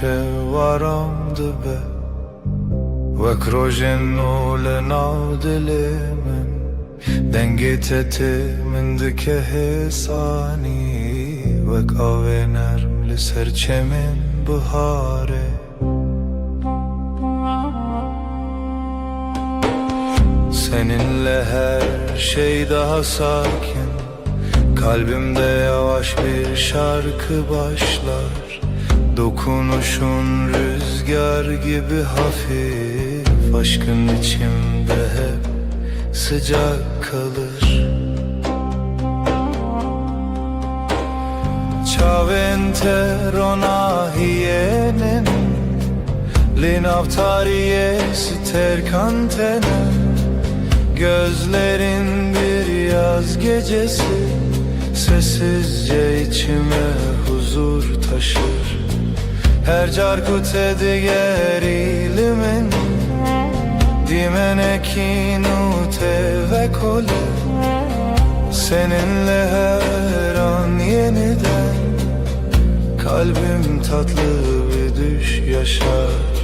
شوارم دبه وک روژنو لناو دل من دنگیتت من دکه حسانی وک آوه نرم لسر چمن بهاره Seninle her şey daha sakin, kalbimde yavaş bir şarkı başlar. Dokunuşun rüzgar gibi hafif, aşkın içimde hep sıcak kalır. Ciao entero hienen, l'inavtaries terkantene. Gözlerin bir yaz gecesi, sessizce içime huzur taşır. Her carkute digerimin, dimenekinu ve kole. Seninle her an yeniden, kalbim tatlı bir düş yaşar.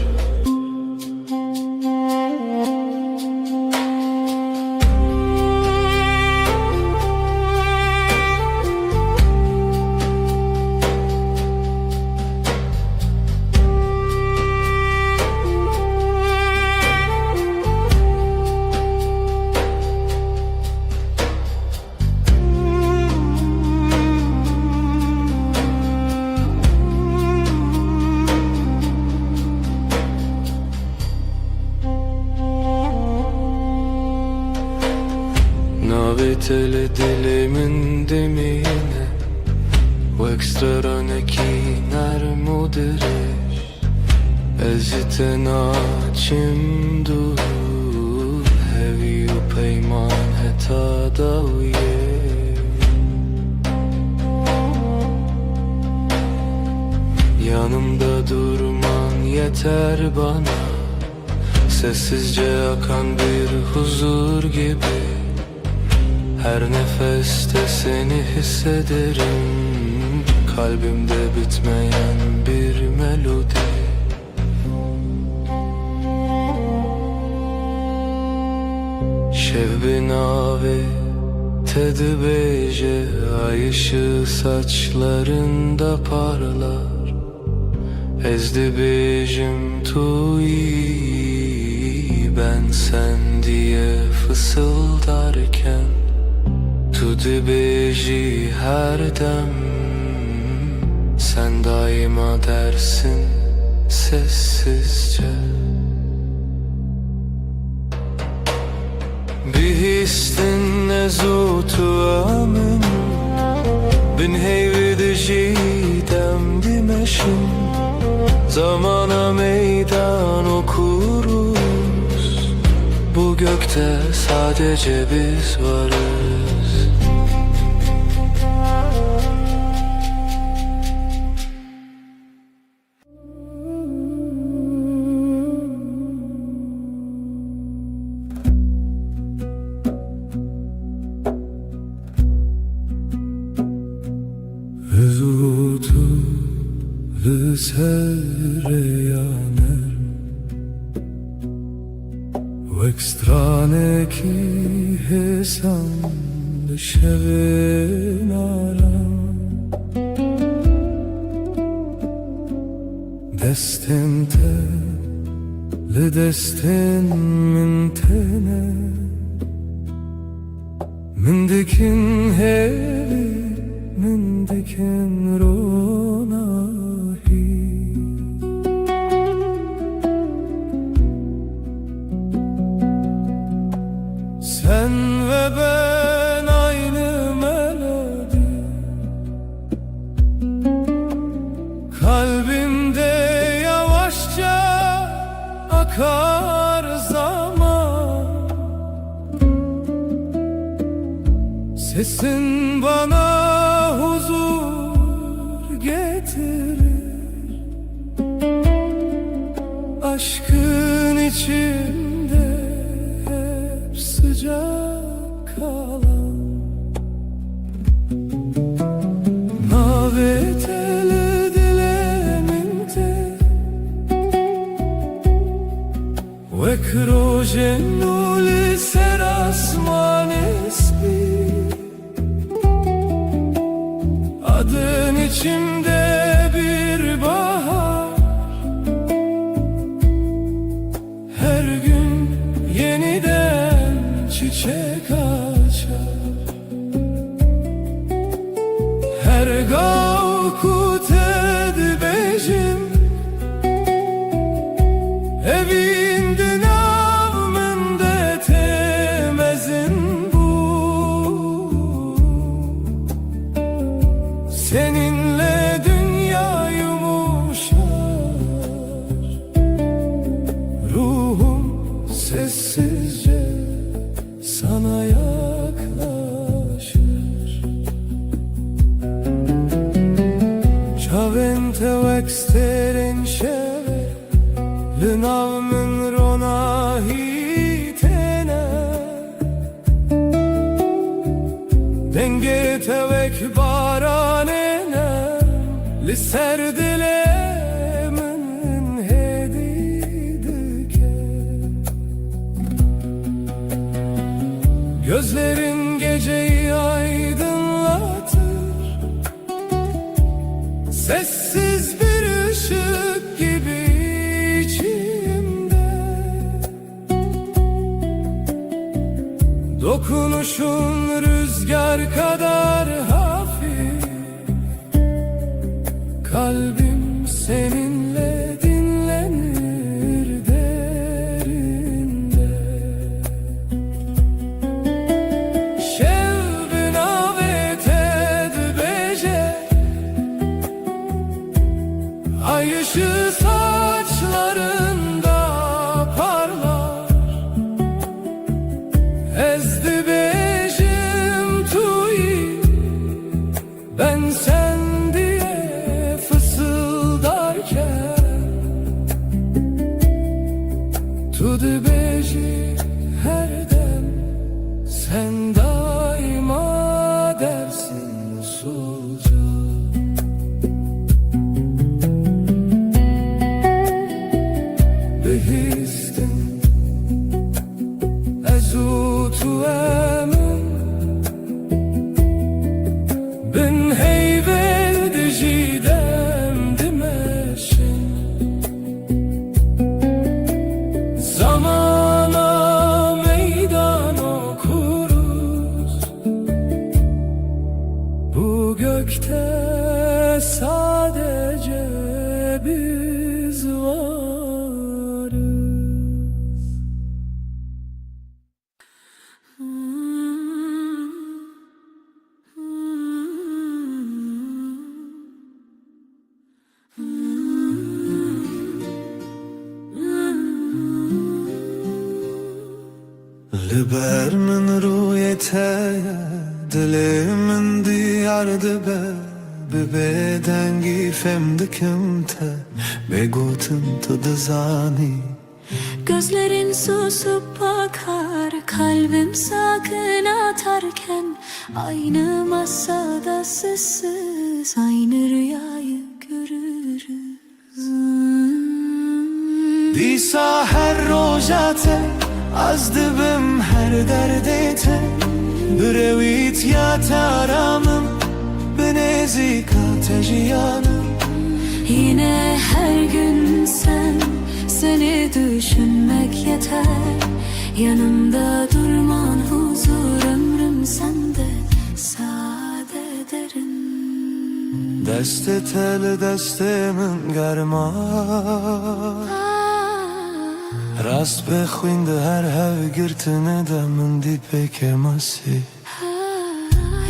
Navitele dilimin demine و ekstraneki nermudireš Ezite naçim dur Hevi u peyman heta davye Yanımda durman yeter bana Sessizce akan bir huzur gibi Her nefeste seni hissederim Kalbimde bitmeyen bir melodi Şevbi nave tedbeje Ay ışığı saçlarında parlar Ezdi bejim tuyi Ben sen diye fısıldarken Tu dibêjî her dem Sen daima dersin sessizce Bir histin nezutu amin Bin heyvi dijîdem dimeşim Zamana meydan okuruz Bu gökte sadece biz varız Vezutu sereyaner Vek straneki hesan Şevenaram Destente le destin min tene Min dikin hevi Min dikin ronahi Sen ve ben aynı melodi Kalbimde yavaşça akar zaman Sesin bana huzur getirir Aşkın içimde hep sıcak kalan Navetele dilemimde ve croce ser asman esmi. Adın içimde bir bahar, her gün yeniden çiçek açar. Her gavkut edbejim evindin avmında temezin bu. Seninle dünya yumuşar, ruhum sessizce sana yaklaşır. Chavente vexteren şeve lınavmın rona hitene. Denge tevek baranene li serdilemin hedidike. Gözlerin geceyi aydınlatır, sessiz bir ışık gibi içimde. Dokunuşun rüzgar kadar hafif, kalbim seninle dinlenir derinde. Şevbin avet edbece, ay ışığı saçlarında parlar. Ezdi bejim tuyi, ben sen diye fısıldarken. Tudu beji her dem, sen daima dersin usulca. Behistin ezutu emin, bin heyvel dijidem dimeşin. Zamana meydan okuruz, bu gökte sadece biz varız. لبر من رویته دل من دیار دبه ببدنگی فم dikimte begotum tuduzani. Gözlerin susup bakar, kalbim sakın atarken. Aynı masada sessiz, aynı rüyayı görürüz. Disa her rojate az dibim her derdete. Brevit ya taramım benezika tejiyanım. Yine her gün seni düşünmek yeter. Yanımda durman huzur, ömrüm sende sade derin. Deste tel destemin german. Rast bexwinde her hev girtine de min dipe kemasi.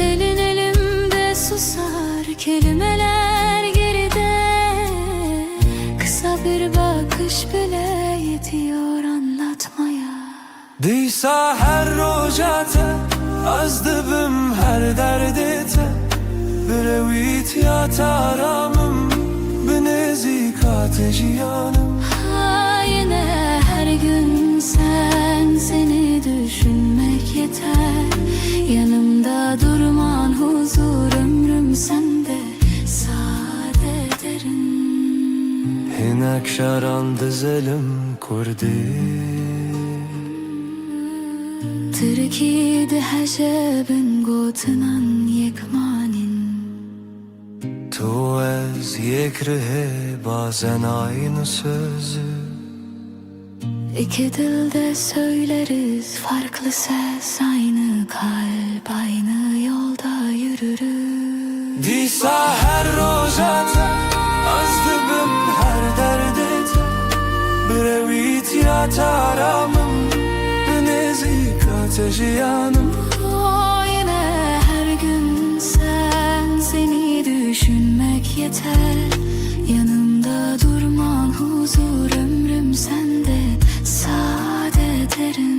Elin elimde susar, kelimeler geride. Kısa bir bakış bile yetiyor anlatmaya. Disa her rojate az dibim her derdete. Brevit ya taramım benezika tejiyanım. Yine her gün seni düşünmek yeter. Yanımda durman huzur, ömrüm sende sade derin. Hinek şaran dizelim کردی تركي حجابن قوتنان يكمانين تو از یک ره bazen aynı sözü İki dilde söyleriz farklı ses, aynı kalp, aynı yolda yürürüz. دیسا هر روزت از دبم her derdit Brevit ya taramım Nezik ateşi yanım Yine her gün seni düşünmek yeter. Yanımda durman huzur, ömrüm sende saadet erin.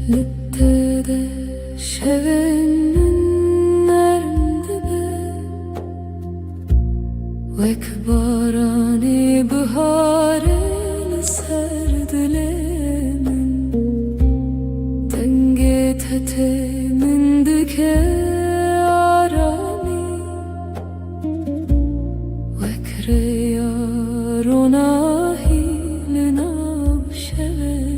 Littede şevenin nerede Vek barani bıharel serdilemin Denge tetemin dike arami Vek reyar ona hilinav şevenin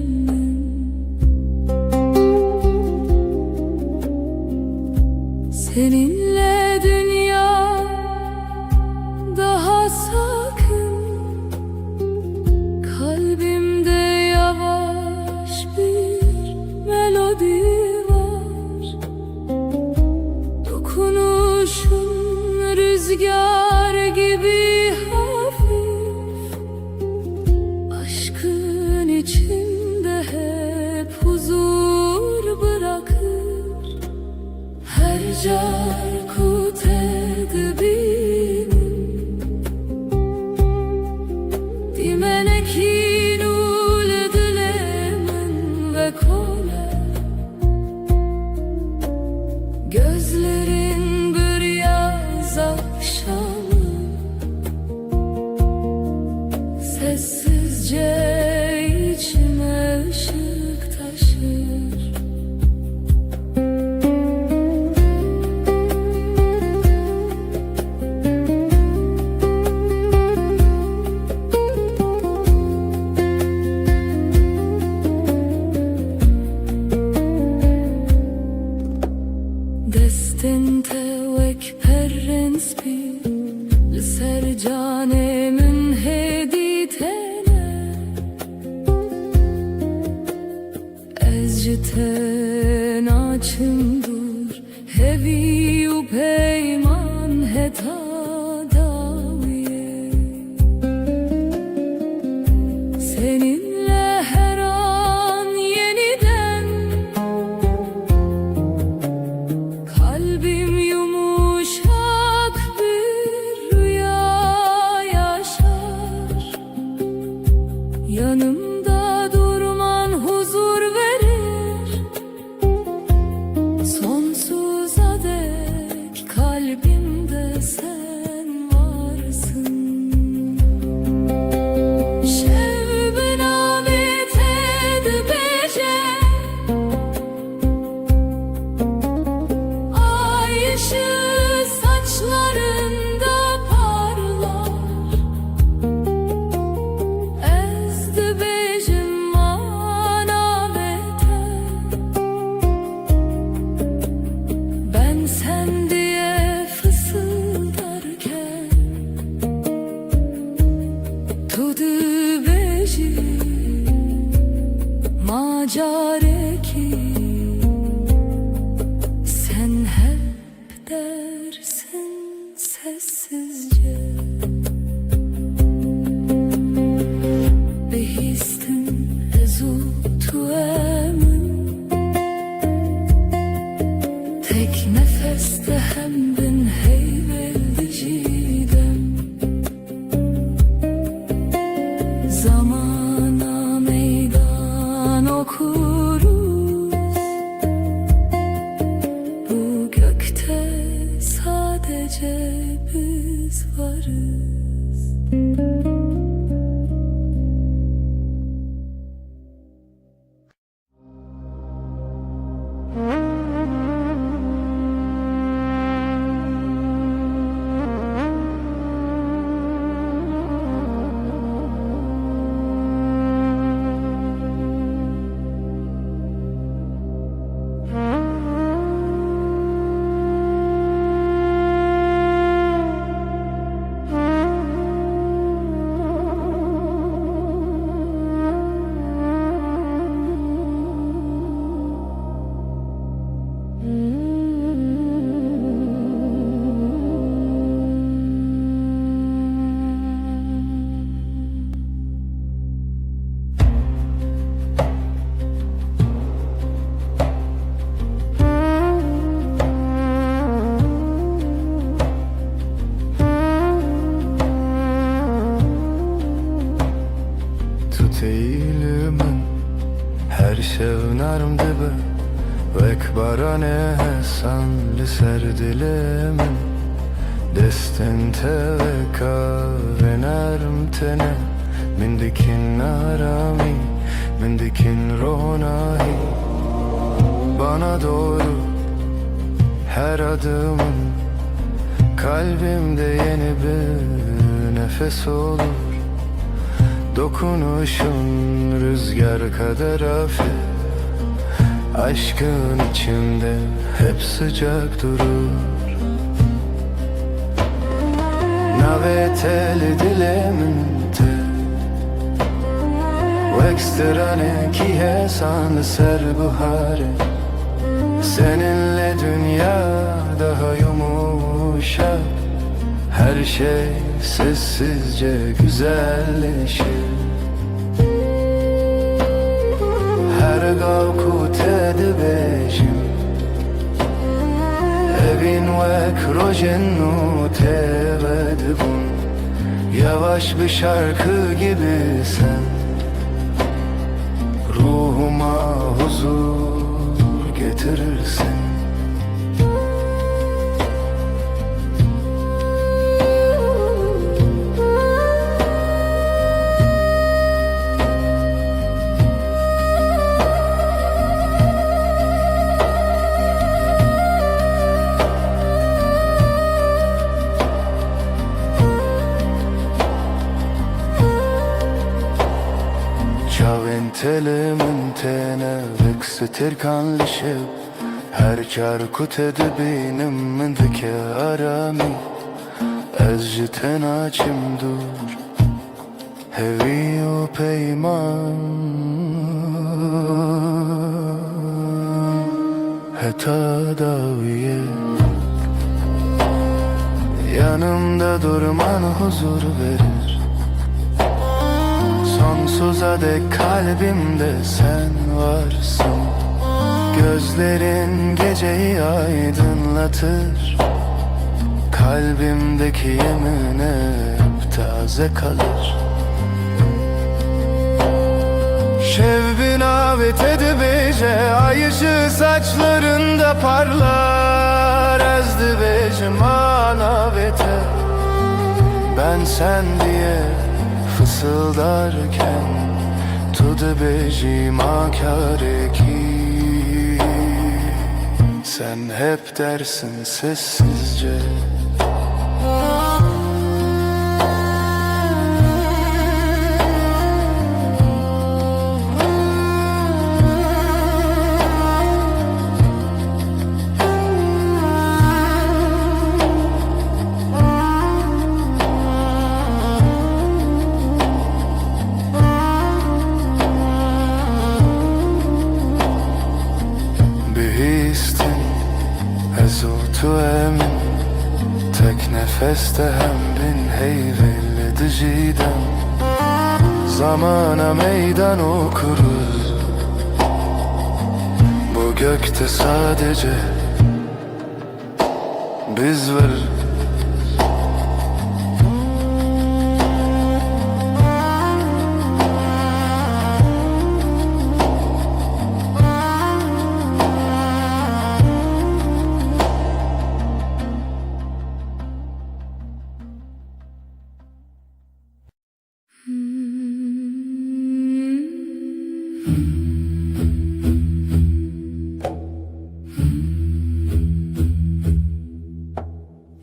Seninle dünya daha sakın. Kalbimde yavaş bir melodi var. Dokunuşun rüzgar gibi hafif. Aşkın içinde hep huzur bırakır. Her carkut edibim Dimenekin ul dilemin ve kole Gözlerin bir yaz akşamı Sessizce içime ışık taşır Destente vek perrens bi Liser canemin heditene Ezciten açımdur Hevi u peyman heta daviye Seninle her an yeniden Kalbim yumuşak bir rüya yaşar Yanımda durman huzur verir Sonsuza dek kalbimde sen varsın Şevben amet edbece Ay ışığı saçlarında parlar Ezdi bejim manavete Ben sen diye fısıldarken Tudu beji macareki Sen hep dersin sessizce Behistin ezu tuemin Tek nefeste hem bin heyvel dicidem تیل من هر شب نرم دبه وک باران حسن لسر دل من دستن توکا و نرم تنه من dikin arami من dikin ronahi bana doğru her adımın kalbimde yeni bir nefes olur dokunuşun rüzgar kadar hafif aşkın içimde hep sıcak durur naveteli dilemente Vekstrane ki hesan ser buhare Seninle dünya daha yumuşak Her şey sessizce güzelleşir Her gavku tedbejim Evin vek rojennu tevedbun Yavaş bir şarkı gibi sen Ruhuma huzur getirirsin Telementene veksetir kanlışıp Her çarkut edibinem mendike arami Ezjiten açım dur Hevi o peyman Heta daviye Yanımda durman huzur verir Sonsuza dek kalbimde sen varsın Gözlerin geceyi aydınlatır Kalbimdeki yemin hep taze kalır Şevbin avet edibece Ay ışığı saçlarında parlar Ezdibecim anavete Ben sen diye fısıldarken Tudu becim akareki Sen hep dersin sessizce Ezutu emin Tek nefeste hem bin heyvelli diciden Zamana meydan okuruz Bu gökte sadece Biz varız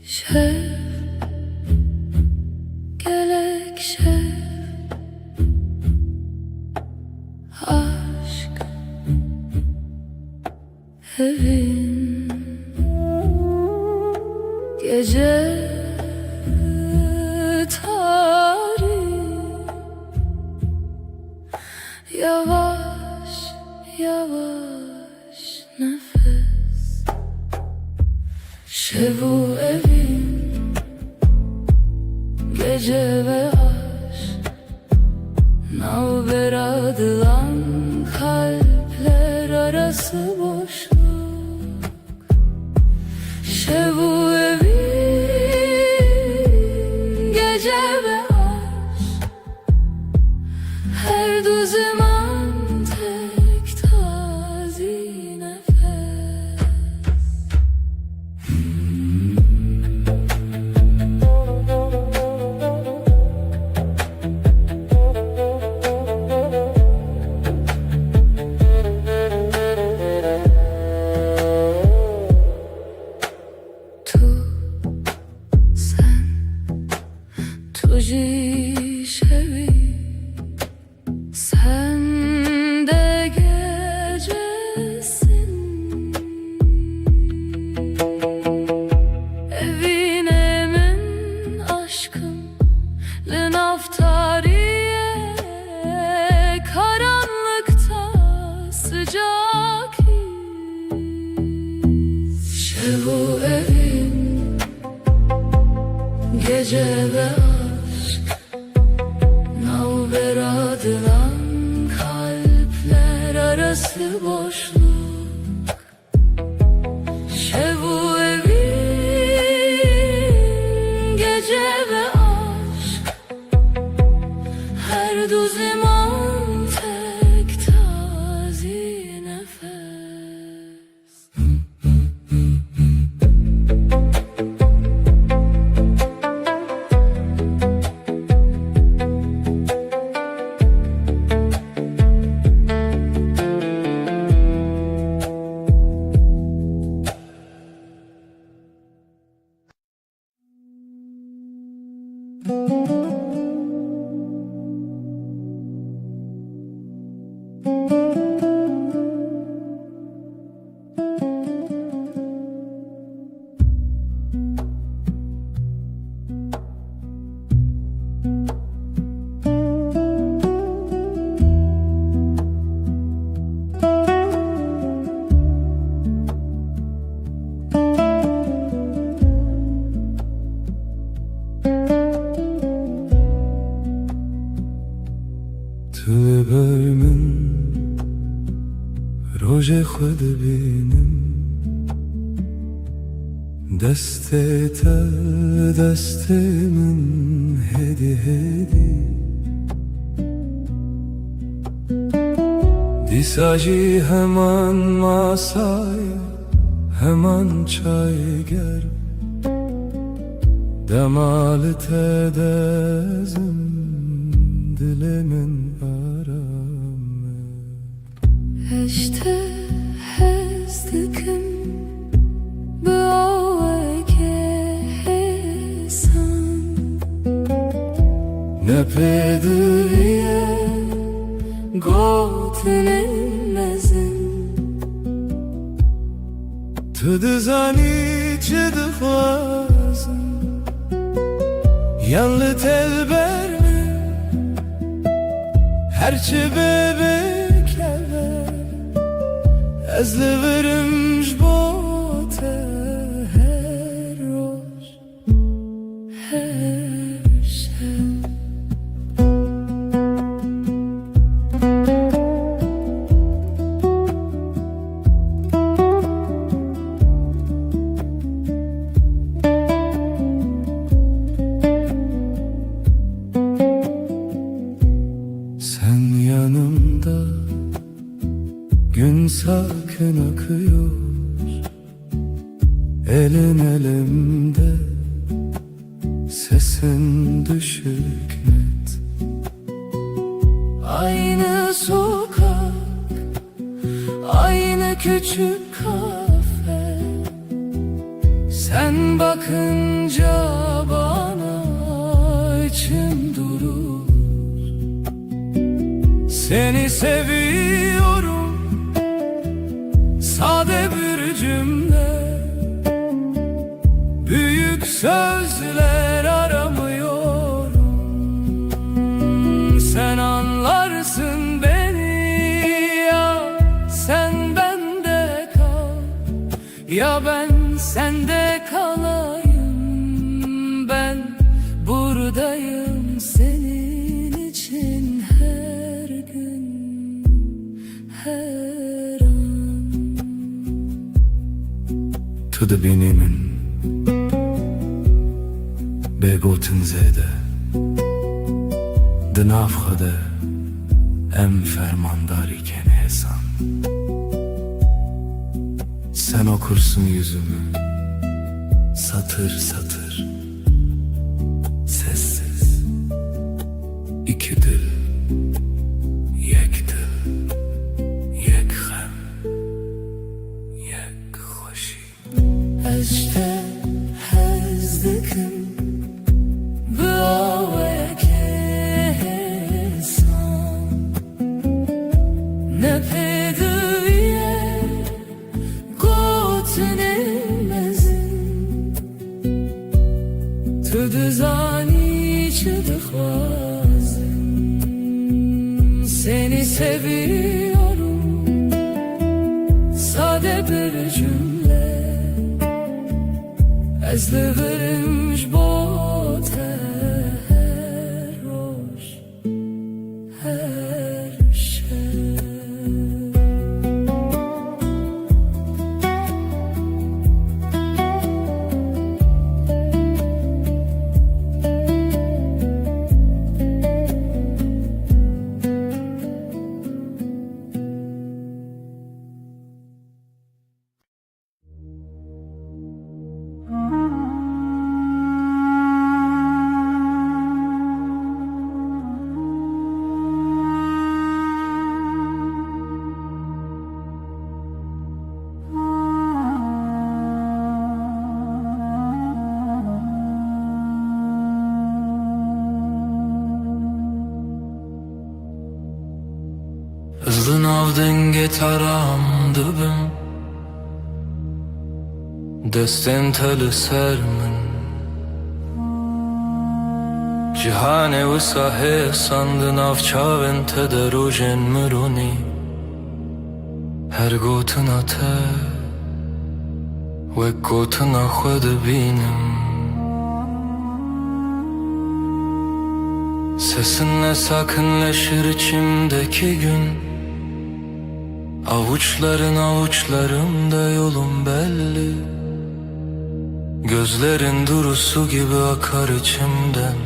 Şef, gerek şef Aşk evin Gece tarih Yavaş yavaş nefes Şevu evim Gece ve aşk Navberadılan kalpler arası boşluk Şevu evim Gece ve aşk Her zaman tek taze nefes. Sen tuji şevi, sen de gecesin. Evine min aşkım naftariye, karanlıkta sıcak şevu evin, gece ve aşk navber adılan kalpler arası boşluk. Şevu evin, gece ve aşk her du zaman tek taze nefes. Tu bölümün roje xud bînim, destê te destê min hêdî hêdî. Dîsa jî heman masayê, heman çayger, demalê te dezim dilê min arame. Eşte hez dikim bu aveke hesan, Ne pêdiriye gotin mezin. tu dizanî çi dixwazim, yan li telber min her çi bêbêkeve, ez li virim ji bo te Her roj, her şev. Sen yanımda, gün sakin akıyor, elin elimde, sesin düşük net. Aynı sokak, aynı küçük kafe. Sen bakınca bana içim durur. Seni seviyorum, sade bir cümle, büyük sözler aramıyorum. Sen anlarsın beni, ya sen bende kal, ya ben sende kalayım. Ben buradayım senin için her gün, her an. Tu dibînî min bêgotin zêde, di nav xwe de em fermandar iken hesan. Sen okursun yüzümü satır satır, sessiz. İki dil, yek dil, yek hem, yek hoşi. Eşte hezdikim Bıavaya kesan Ne pedüye Gotnemezin Tu düzani çıdıkvazın Seni seviyorum Sade bir cümle Ez livirimş bot her roş her şey Hızlı navdın getaram dibim Destin teli sermin Cihane wisa hesandın avçavın tederujen miruni Her gotuna te Ve gotuna xwe dibînim Sesinle sakinleşir içimdeki gün Avuçların avuçlarımda yolum belli Gözlerin durusu gibi akar içimden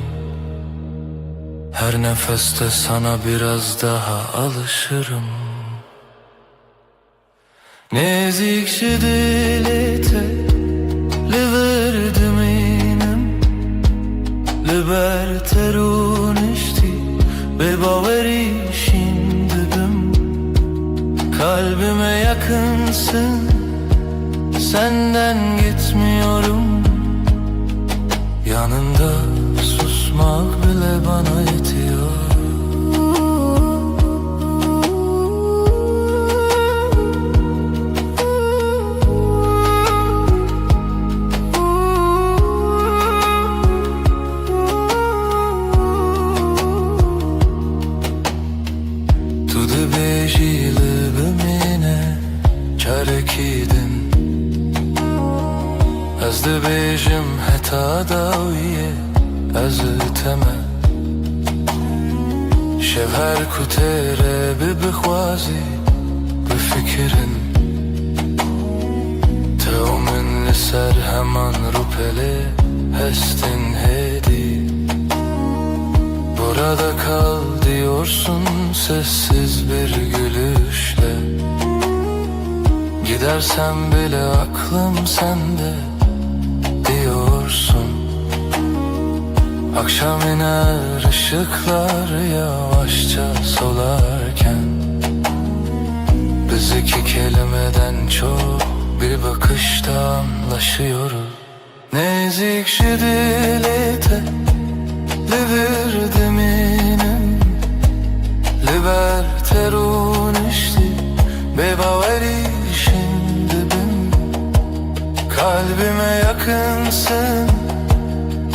Her nefeste sana biraz daha alışırım Nezikşi dilete Liverdim inem Liberterun işti Ve baveri şimdidim Kalbime yakınsın Senden gitmiyorum Yanında susmak bile bana yetiyor Tu dibêjî li bimîne çarekîdin Ez dibêjim heta dawiye ez teme Şev her ku têre bibixwazî bifikirin Tev min li ser heman rûpelê hestin hêdî Burada kal diyorsun sessiz bir gülüşle Gidersem bile aklım sende diyorsun Akşam iner ışıklar yavaşça solarken Biz iki kelimeden çok bir bakışta anlaşıyoruz Nezikşi dilete Liverdim inem Liberterun işti Bebaveri şimdidim Kalbime yakınsın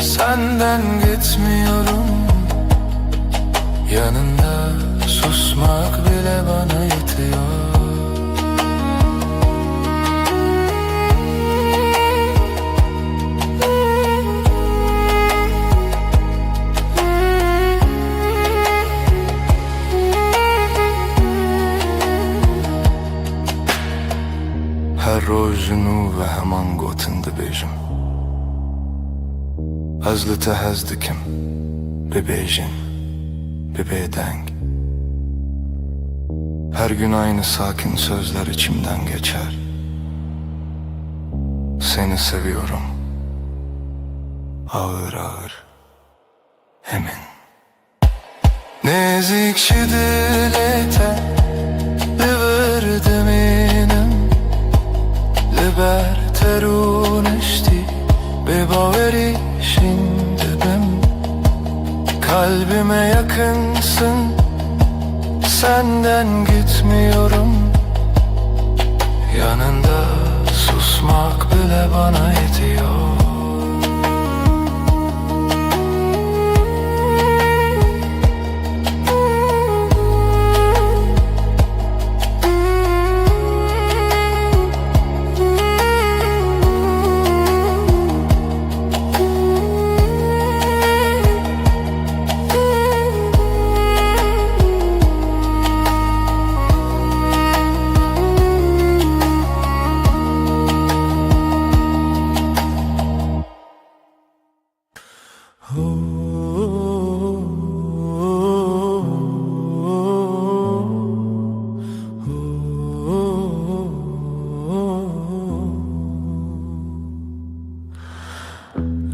Senden gitmiyorum Yanında susmak bile bana yetiyor Her rojunu ve heman gotin dibêjim Ez li te hez dikim Bibêjin, bibêdeng Her gün aynı sakin sözler içimden geçer. Seni seviyorum, ağır ağır, emin. Nezikši dilete Liver minim Liber terunešti Bebaveri şimdibim Kalbime yakınsın Senden gitmiyorum. Yanında susmak bile bana yetiyor.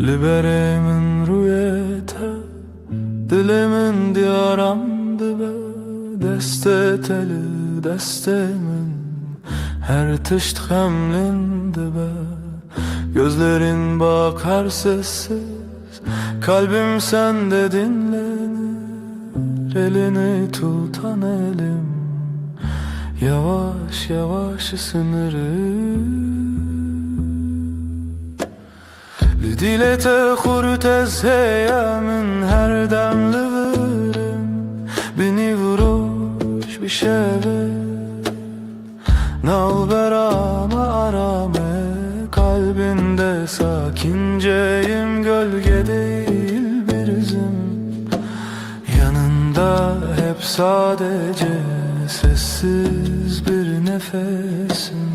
Liberemin rüyete Dilimin diyaramdı be Deste teli destemin Her tışt hemlindi be Gözlerin bakar sessiz Kalbim sende dinlenir Elini tutan elim Yavaş yavaş ısınır. Lidilete hurtez heyemin her demli verim Beni vuruş bir şeve Nalberame arame Kalbinde sakinceyim Gölge değil bir izim Yanında hep sadece Sessiz bir nefesim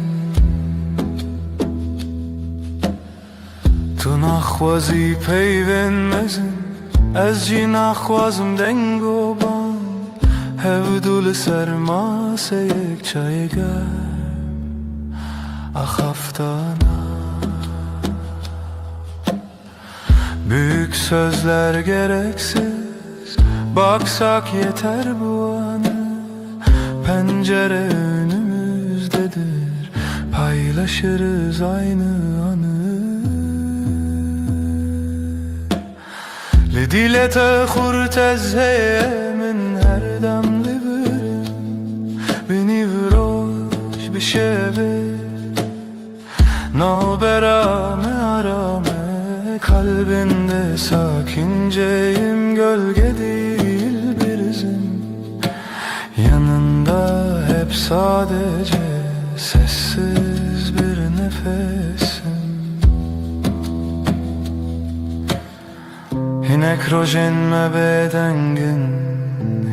Tu naxwazi peyvenmezin Ez jî naxwazim deng û ban Hevdû li ser maseyek çayê germ Axaftana Büyük sözler gereksiz Baksak yeter bu anı Pencere önümüzdedir Paylaşırız aynı anı Lidilete hurtez heyemin her demli birim Beni vuruş bir şeve Nalberame arame Kalbinde sakinceyim Gölge değil bir izim Yanında hep sadece Sessiz bir nefesim Hinek rojen me bedengin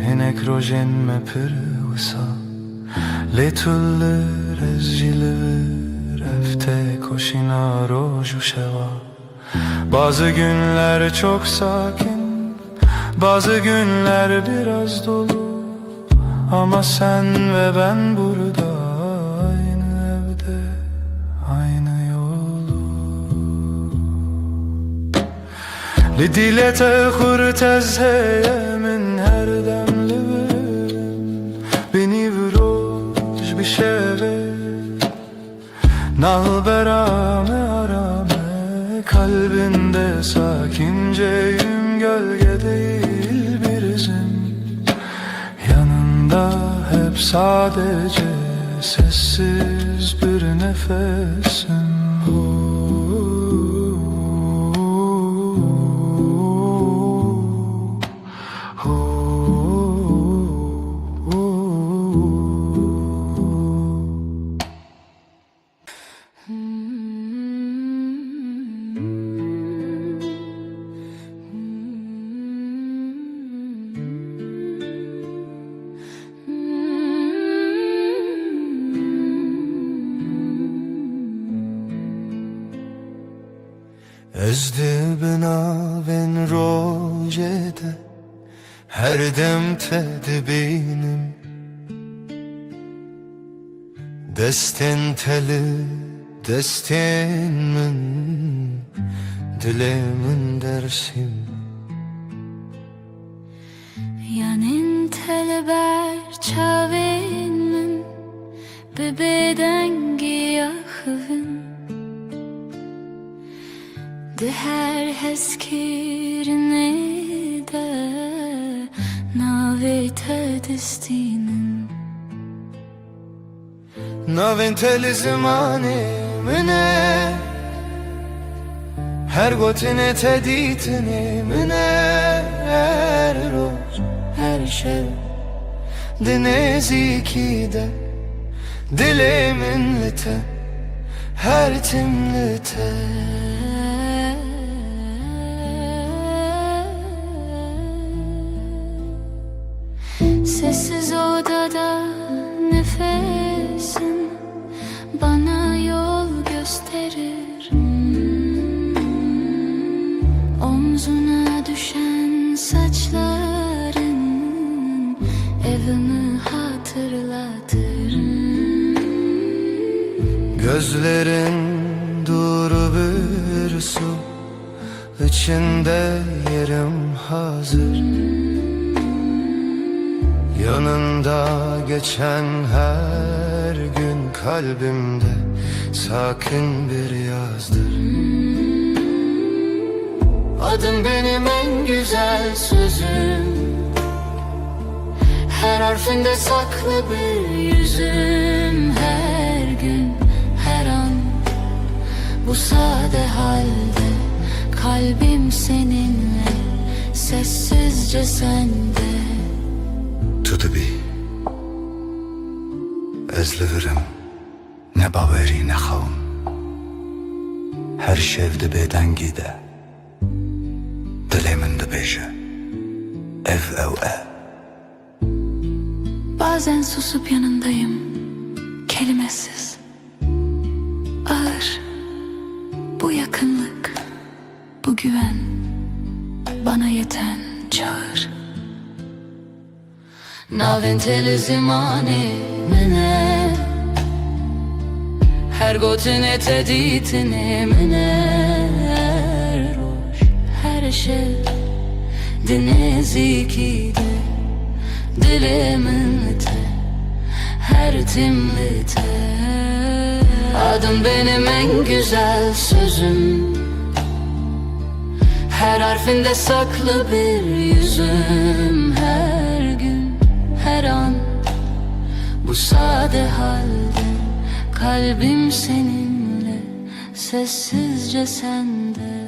Hinek rojen me pırvısa Letullir ez jilivir Efte koşina roju şeva Bazı günler çok sakin Bazı günler biraz dolu Ama sen ve ben burada Aynı evde Aynı yolu Lidilete hurtez heyemin her demli verim Beni vuruş bir şeve Nalberame arame Kalbinde sakinceyim Gölge değil bir izim Yanında hep sadece Sessiz bir nefesim Ez dibin rojede Her dem te dibînim Destin teli destin min Dilemin dersim Yanin teleber çavin min Bebeden giyahın De her heskirine de Navete destinin Navin teli zimani mine Her gotine teditini mine Her roz her şey Dinezi de Dilimin lite Her timlite Sessiz odada nefesin Bana yol gösterir Omzuna düşen saçların Evimi hatırlatır Gözlerin duru bir su İçinde yerim hazır Yanında geçen her gün kalbimde sakin bir yazdır Adın benim en güzel sözüm Her harfinde saklı bir yüzüm Her gün, her an bu sade halde Kalbim seninle, sessizce sende Tutubi Ezlivirim Ne baveri ne xavun Her şevdi beden gide Dilimin de beje Ev Bazen susup yanındayım, kelimesiz Ağır, bu yakınlık, bu güven Bana yeten çağır Navin teli zimani mine Her gotine teditini mine Her roş, her şey Dinezi de Dilimin lite Her timlite Adım benim en güzel sözüm Her harfinde saklı bir yüzüm Her gün, her an bu sade halde Kalbim seninle, sessizce sende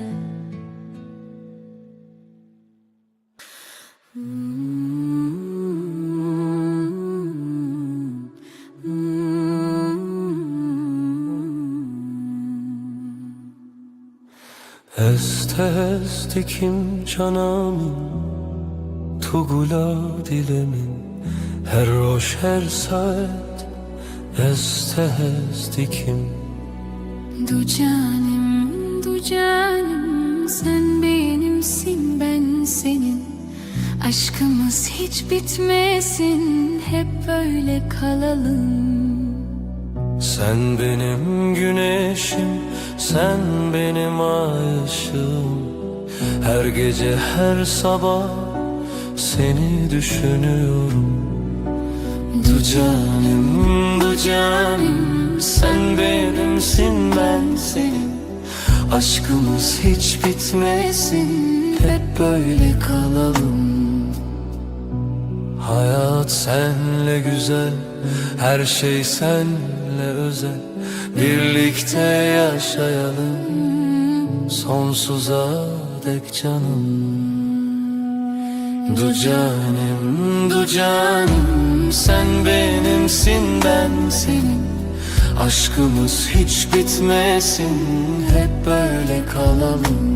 Est est dikim canamin Tugula dilemin Her roş her saat Est dikim Du canim sen benimsin ben senin Aşkımız hiç bitmesin hep böyle kalalım Sen benim güneşim Sen benim ay ışığım Her gece her sabah Seni düşünüyorum Du canim Sen benimsin ben senin Aşkımız hiç bitmesin Hep böyle kalalım Hayat senle güzel Her şey senle özel Birlikte yaşayalım Sonsuza dek canım Du canim Sen benimsin ben senin Aşkımız hiç bitmesin Hep böyle kalalım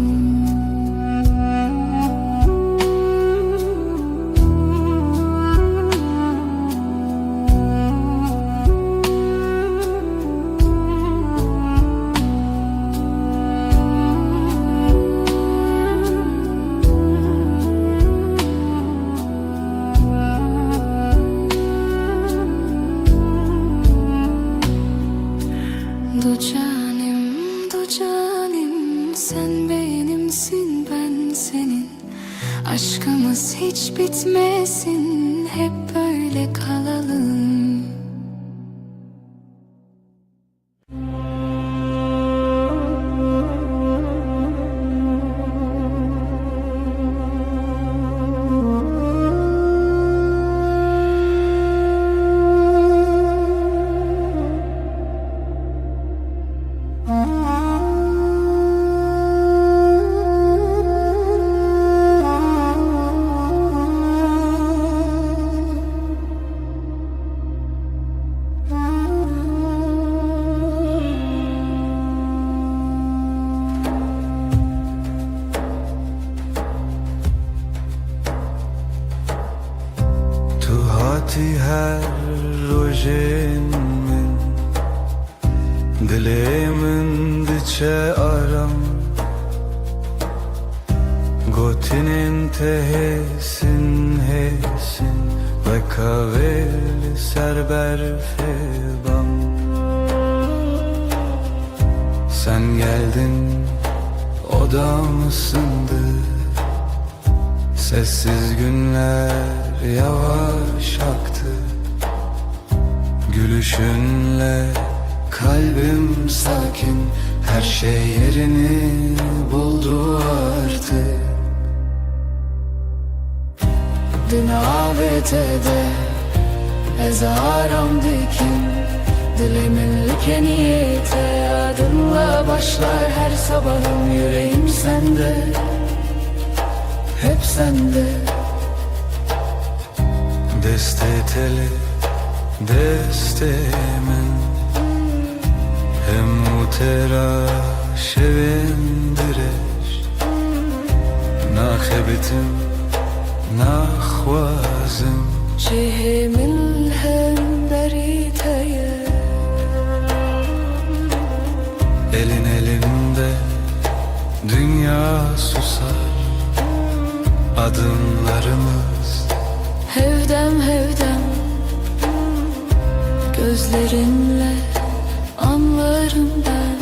bitmesin, hep böyle kalalım. تو هاتی هر روژن من دلمن دچه آرام گوتن انتهسن هسن و کاول سر برف bam. Sen geldin, odam ısındı. Sessiz günler yavaş aktı. Gülüşünle kalbim sakin, her şey yerini buldu artık. Dün ABT'de ezaram dikin, dilimin niyete adınla başlar her sabahım. Yüreğim sende, hep sende. Deste teli, deste men hem utera şevindireş nahebetim nahvazım Cehimin hem beriteye elin elimde dünya susar adımlarımız hevdem hevdem. Gözlerinle anlarım ben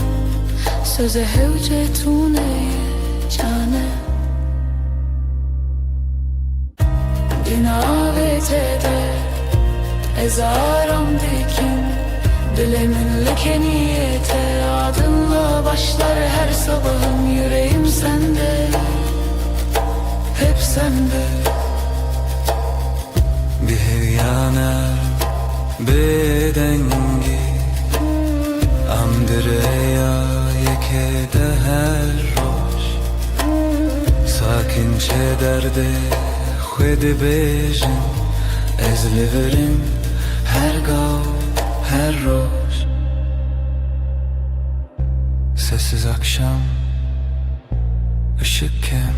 söze hevcetune cane. Dinavetede ezaram dikin, dilimin niyete adınla başlar her sabahım. Yüreğim sende, hep sende. Bir hevyana bedengi amdireya yekede her roş sakinçe derde xwedi bejin ezliverim her gav her roş. Sessiz akşam ışık kem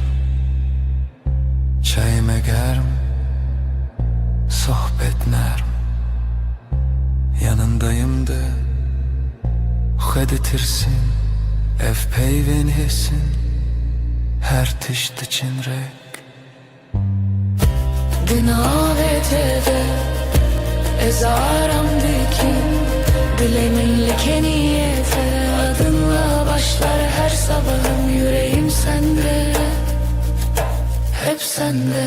çayime germ sohbet nerm yanındayım da xweditirsin ev peyvên hesin her tişt için rek. Dinavetede ezaram dikin, dilimin niyete adınla başlar her sabahım. Yüreğim sende, hep sende.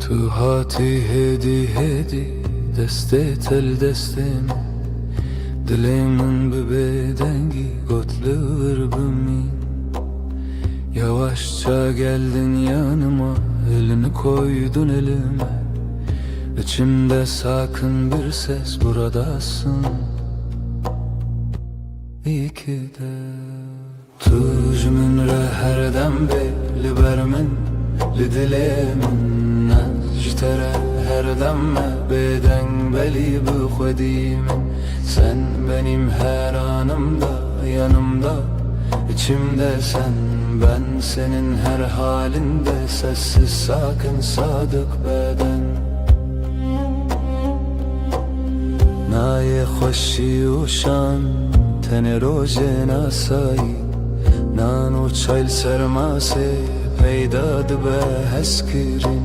تو هاتی هدی هدی دسته تل دستم Dilimin bir bedengi gotluğur bumi Yavaşça geldin yanıma elini koydun elime İçimde sakın bir ses buradasın İyi ki de Tuj min re her dem li ber min li dilê min ji te re her dem me bêdeng belî bi xwedî min Sen benim her anımda yanımda içimde sen Ben senin her halinde sessiz sakin sadık beden Naye xoşi u şan tene roje nasayî Nano çayl sermase peyda dibe heskirin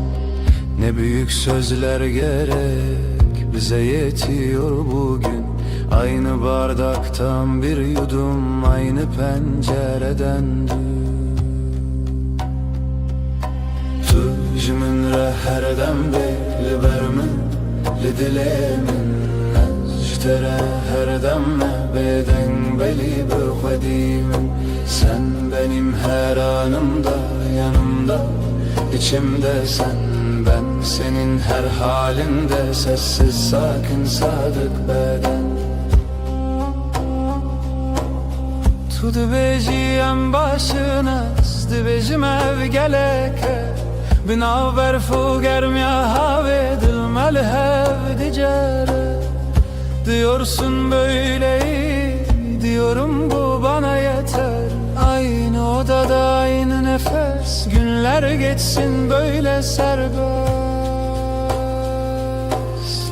Ne büyük sözler gerek bize yetiyor bugün Aynı bardaktan bir yudum aynı pencereden Tuj min re her dem li ber min li dilê min ji te re her dem me bêdeng belî bi xwedî min Sen benim her anımda yanımda içimde sen Ben senin her halinde sessiz sakin sadık beden Tu dibêjiyem başınas dibêjim ev geleke Binaver fu germiya havê dilme li hev dicere Diyorsun böyle iyi diyorum bu bana yeter Aynı odada aynı nefes Günler geçsin böyle serbest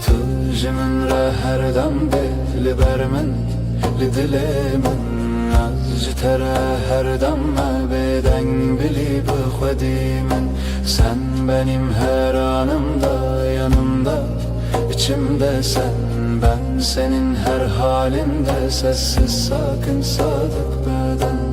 Tuj min re her dem li ber min li dilê min ji te re her dem me bêdeng belî bi xwedî min Sen benim her anımda yanımda içimde sen Ben senin her halinde sessiz sakin sadık beden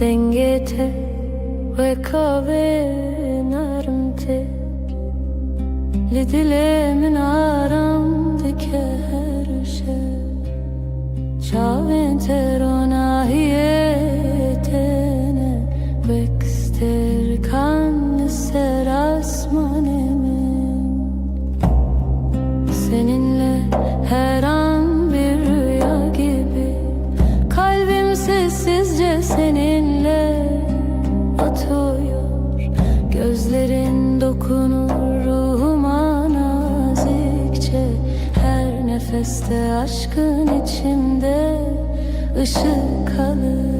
Dengete ve kave narmte li dilê min aram dike her şey Çavên te ronahiyê tene Bekster kan ser asmanê min Seninle her an bir rüya gibi Kalbim sessizce seninle atıyor Gözlerin dokunur ruhuma nazikçe Her nefeste aşkın içimde ışık alır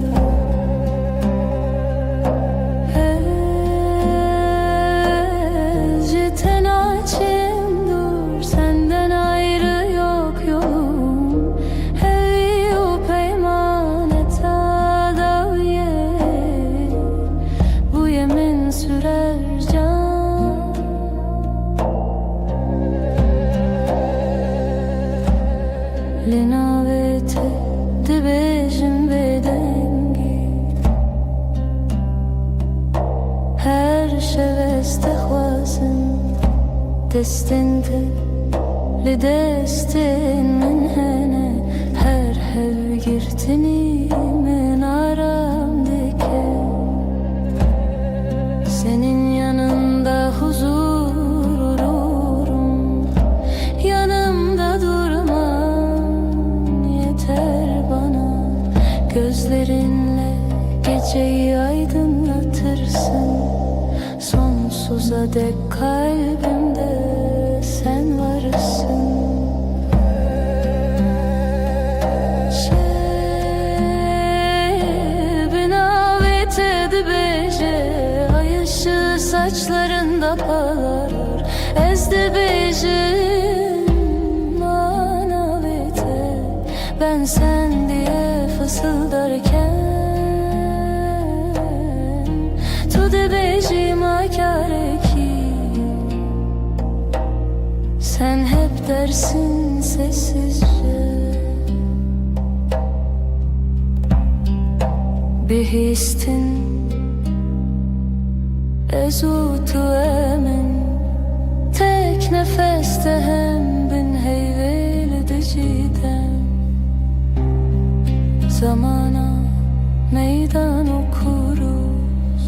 دستنت لدستن من هنا her hev girtini men aramdaki senin yanında huzur olurum, yanımda durman yeter bana. Gözlerinle geceyi aydınlatırsın, sonsuza dek kalbimde sen varsın. Saçlarında parlar ezdi bejim manavete. Ben sen diye fısıldarken tude bejim akareki. Sen hep dersin sessizce, bir histin ezutu emin. Tek nefeste hem bin heyveldi cidden. Zamana meydan okuruz,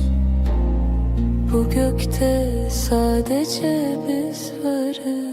bu gökte sadece biz varız.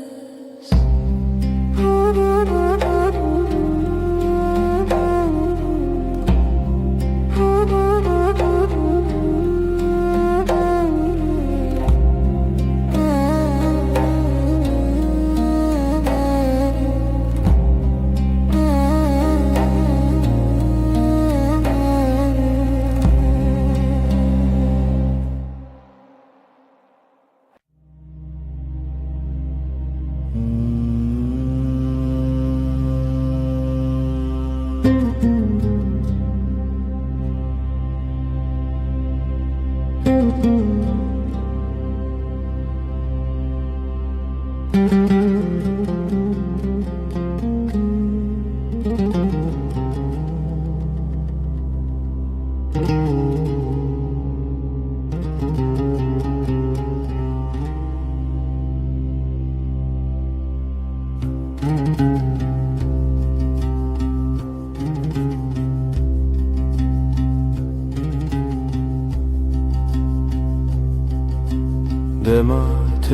دمعت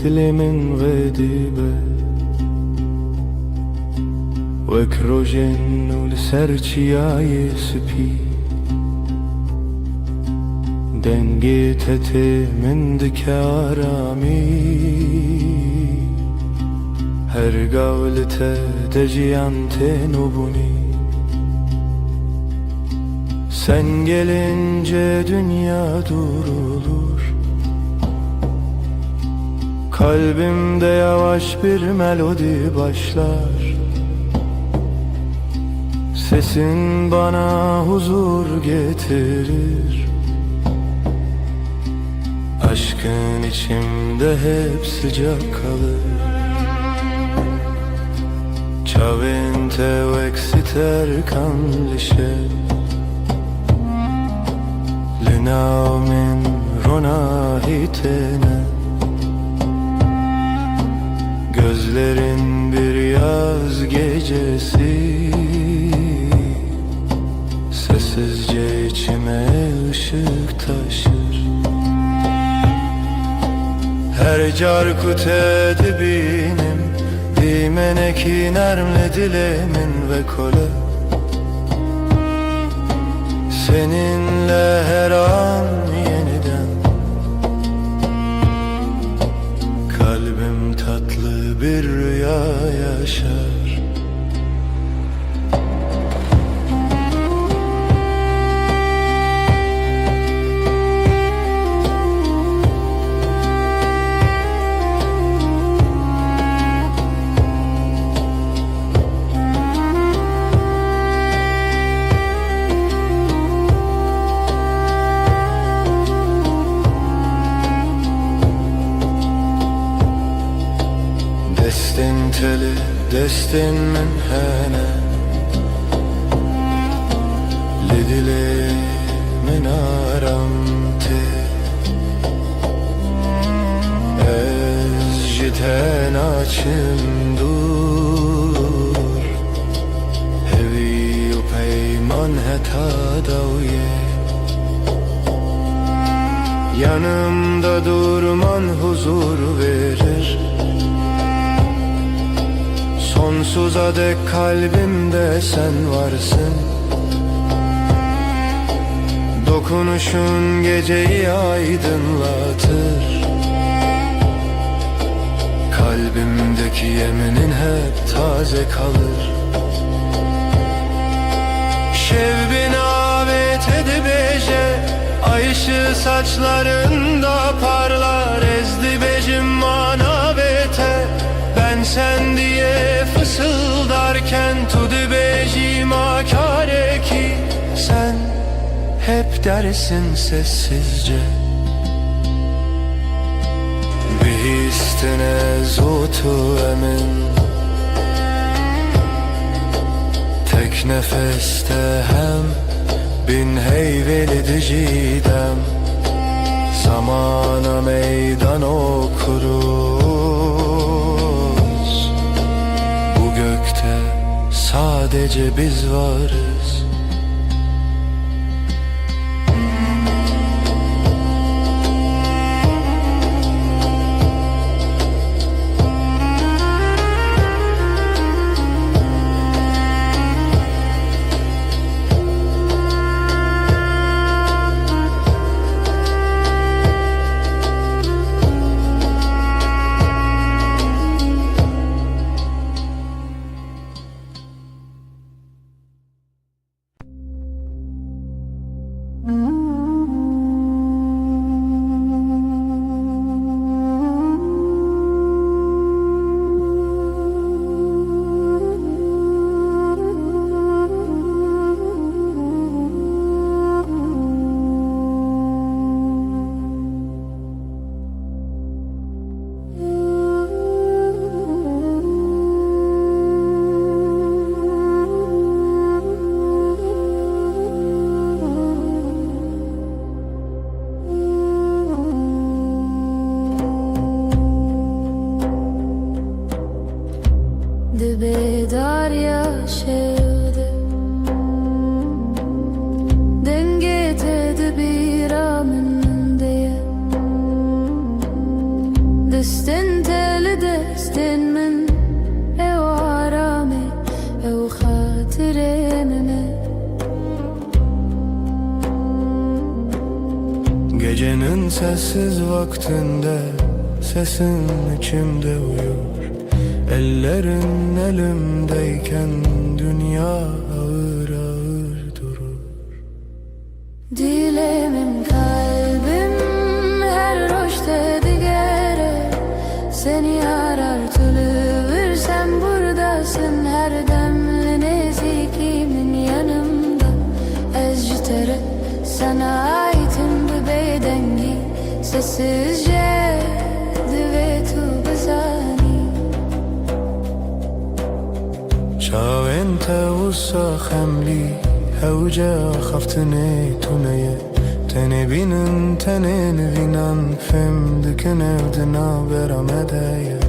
دل من غديبة وكروجن ولسرچياي سبي دنگيتت من دكارامي her gavlete deciyante nubuni. Sen gelince dünya durulur, kalbimde yavaş bir melodi başlar. Sesin bana huzur getirir, aşkın içimde hep sıcak kalır. Ciavente vexiter canlisce Linaumin ronahitene. Gözlerin bir yaz gecesi, sessizce içime ışık taşır. Her carkut edibinim Dimeneki nermle dilemin ve kole. Seninle her an yeniden kalbim tatlı bir rüya yaşar. Teli destin min hene Lidili min aramte Ez سرچم دور هوی و پیمان heta daviye Yanımda durman huzur verir Sonsuza dek kalbimde sen varsın Dokunuşun geceyi aydınlatır Kalbimdeki yeminin hep taze kalır Şevbin avet edibeje Ay ışığı saçlarında parlar Ezdi becim manavete Ben sen diye fısıldarken Tudu becim akare ki Sen hep dersin sessizce Bihistine zutu emin Tek nefeste hem bin heyveli dicidem Zamana meydan okuruz Bu gökte sadece biz varız Darya şevde Denge tedbira min diye Destin teli destin min Ev arame ev hatiremime Gecenin sessiz vaktinde Sesin içimde uyur Ellerin elimdeyken dünya ağır ağır durur Dilemim kalbim her roşte digere Seni arar tülüvür sen buradasın her demli nezikimin yanımda Ezcitere sana aitim bu bedengi Sessizce düvetu bezani شاو انت وسا خملي هوجا خفتني تونية تني بينن تنين بينن فم دكن evdina beramedeye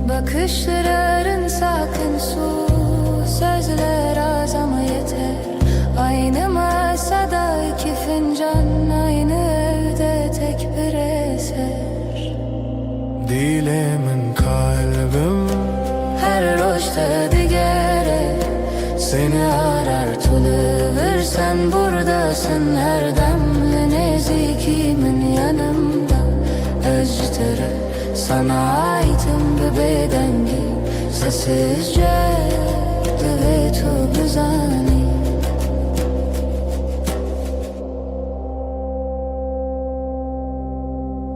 Bakışların sakın sus Sözler az ama yeter Aynı masada iki fincan Aynı evde tek bir eser Dilemin kalbim Her roşta digere Seni arar tülüvür sen buradasın her demli nezikimin yanımda Özcütere sana aitim bu bedengi Sessizce düvetu bizani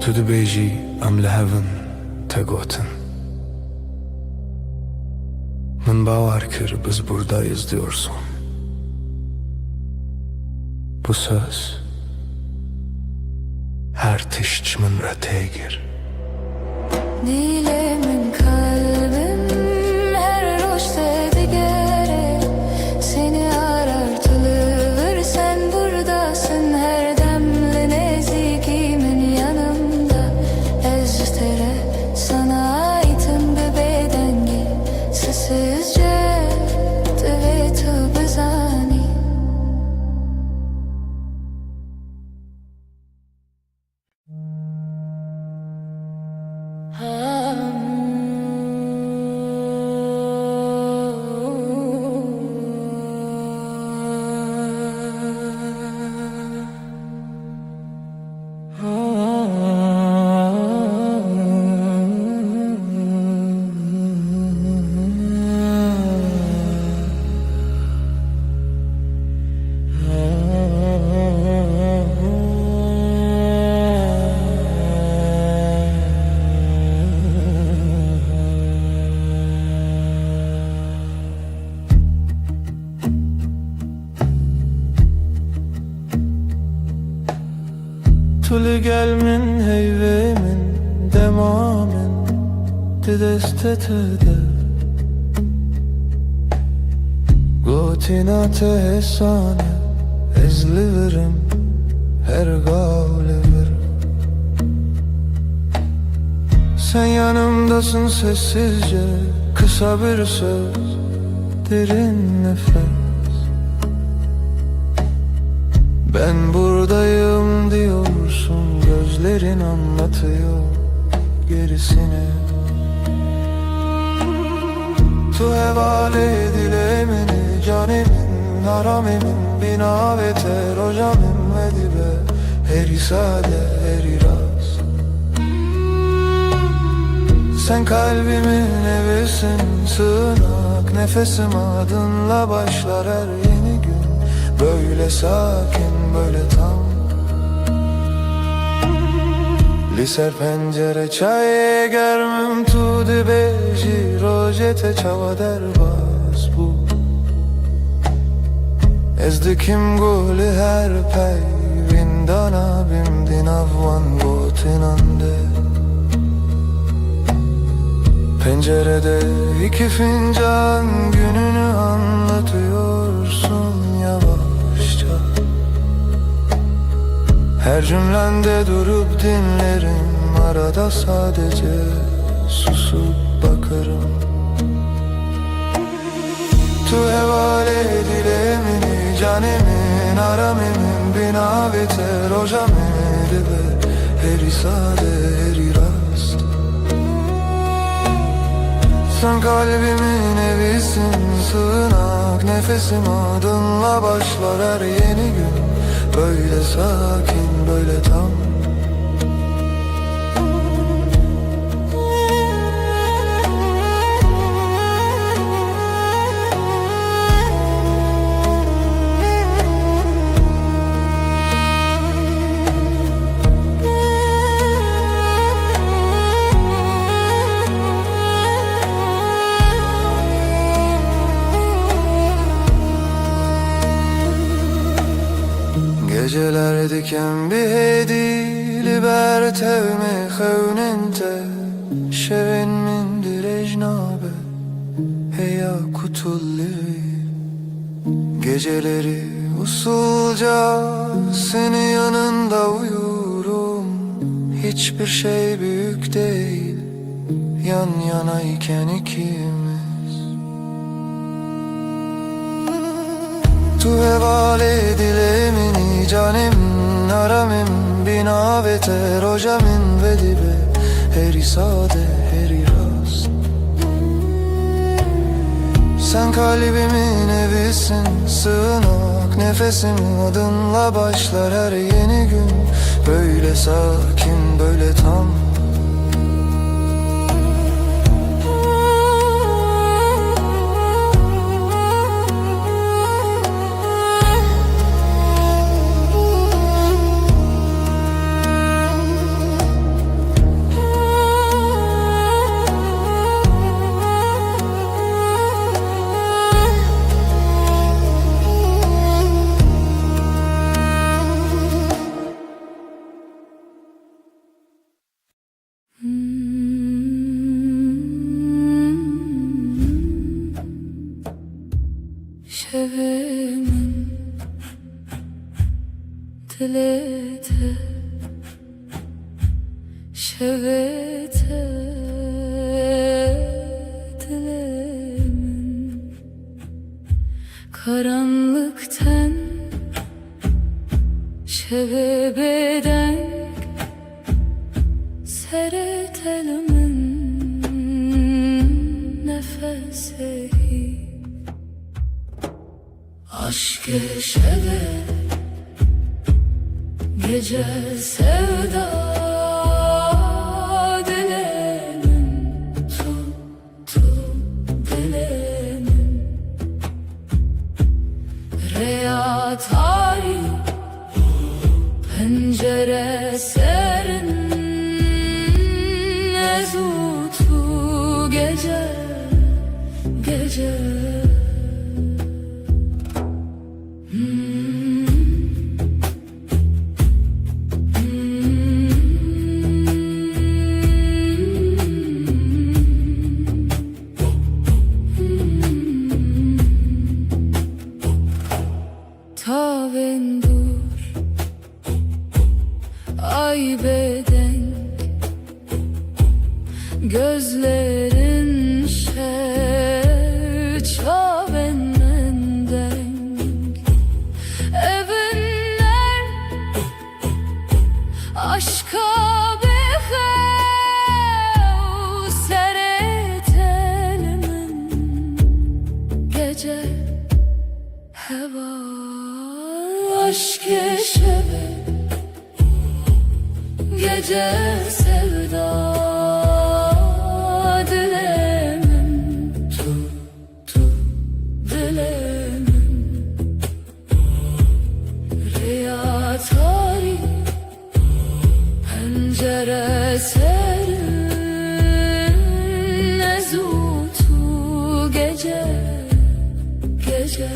Tu dibêjî em li hevin te gotin Min bawer kir biz buradayız diyorsun Bu söz her tişt min re têgir Dilemin kalbim her roşta digere Seni arar tülüvür sen buradasın her demli nezikimin yanımda Ezte Tu gel min heyve min dema min di destet de Gotina te hesane ez liverim her gavliverim Sen yanımdasın sessizce kısa bir söz derin nefes Ben buradayım diyorsun gözlerin anlatıyor gerisini Tu hevale dilemeni canimin haramemin bina ve terocamim ve dibe heri sade heri rast Sen kalbimin evisin sığınak nefesim adınla başlar her yeni gün Böyle sakin böyle tam Liser pencere çay germim tu dibeji rojete çava derbas bu Ezdikim guli her pey vindana bimdin avvan gotinande Pencerede iki fincan gününü anlatıyorsun yavaşça Her cümlende durup dinlerim arada sadece susup bakarım Tu hevale dilemini canemin aramemin bina ve terojamedi be heri sade heri rast Sen kalbimin evisin sığınak nefesim adınla başlar her yeni gün Böyle sakin böyle tam Geceler diken bir hedi liberte me xewnente Şevin min direjnabe heya kutulli Geceleri usulca seni yanında uyurum Hiçbir şey büyük değil yan yanayken ikimiz Tu hevale dilemini canim naramim bina ve terojamin ve dibe heri sade heri rast Sen kalbimin evisin sığınak nefesim adınla başlar her yeni gün Böyle sakin böyle tam Şevimin dilete şevete dilemin karanlıktan şevebeden seretelimin nefesi Aşk şeve gece sevda dilemin tuttum dilemin Reyat ay pencere serin ezutu gece gece gece heva aşk şeve gece sevda dilemem dilemem Riya tarih pencere serin ezutu gece gece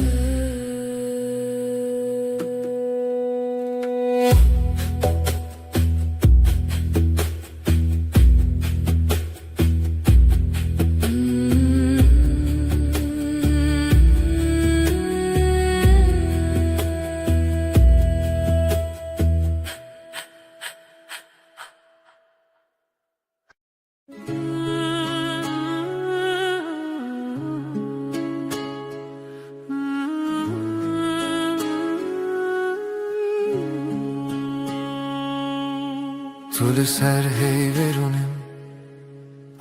Tülü ser hey verunim,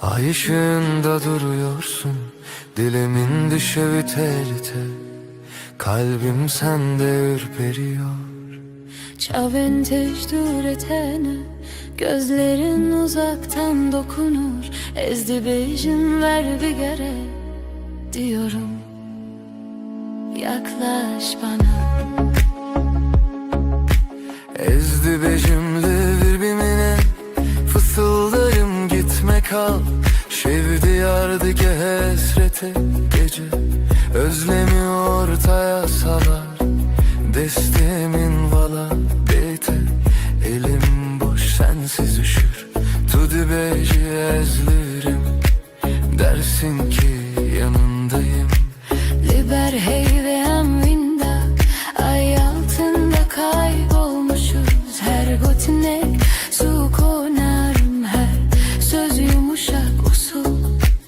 ay ışığında duruyorsun. Dilimin düşevi tel tel, kalbim sende ürperiyor. Çavin tecdür etene gözlerin uzaktan dokunur. Ezdi bejin ver bir gere diyorum. Yaklaş bana. Ezdi bejimli birbirine, fısıldarım gitme kal. Şevdi yardı ki hesrete gece, özlemi ortaya salar. Destemin vala bete, elim boş sensiz üşür. Tudu beji ezlirim, dersin ki yanındayım. Liber hey ve emvinda, ay altında kaybolmuşuz. Her gotinek su konarım, her söz yumuşak usul.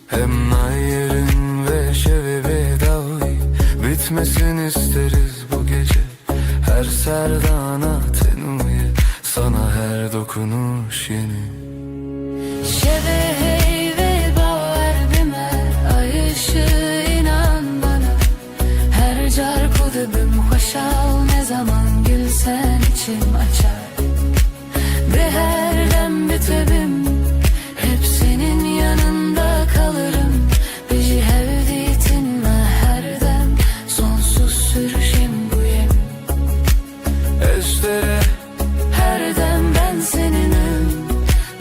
Hem nayerin ve şevi vedavi, bitmesin isteriz bu gece. Her serdana tenuye, sana her dokunuş yeni. Şeve hey ve baver bime, ay ışığı inan bana. Her car kudubim hoşal, ne zaman gülsen içim açar. Ve her dem bitebim, hep senin yanında kalırım. Bizi hevditinle her dem, sonsuz sürüşüm bu yemin. Estere Her dem ben seninim,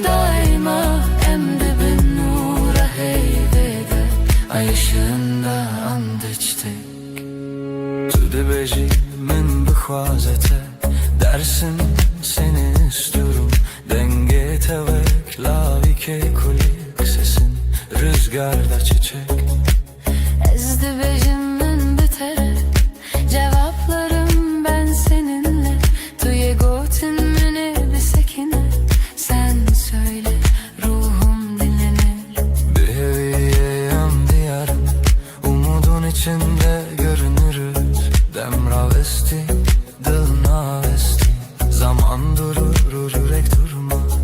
daima emdibin nura heybede. Ay ışığında and içtik. tudu beji min bixwazete, dersin seni istiyorum. Denge tevek lavike kulik sesin, rüzgarda çiçek. Ezdi bejimin bitere, cevaplarım ben seninle. Tuye gotin mene bir sekine, sen söyle ruhum dinlenir. Bir heviyeyem diyarım, umudun içinde görünürüz. Demravesti, dılnavesti, zaman durur, yürek durmaz.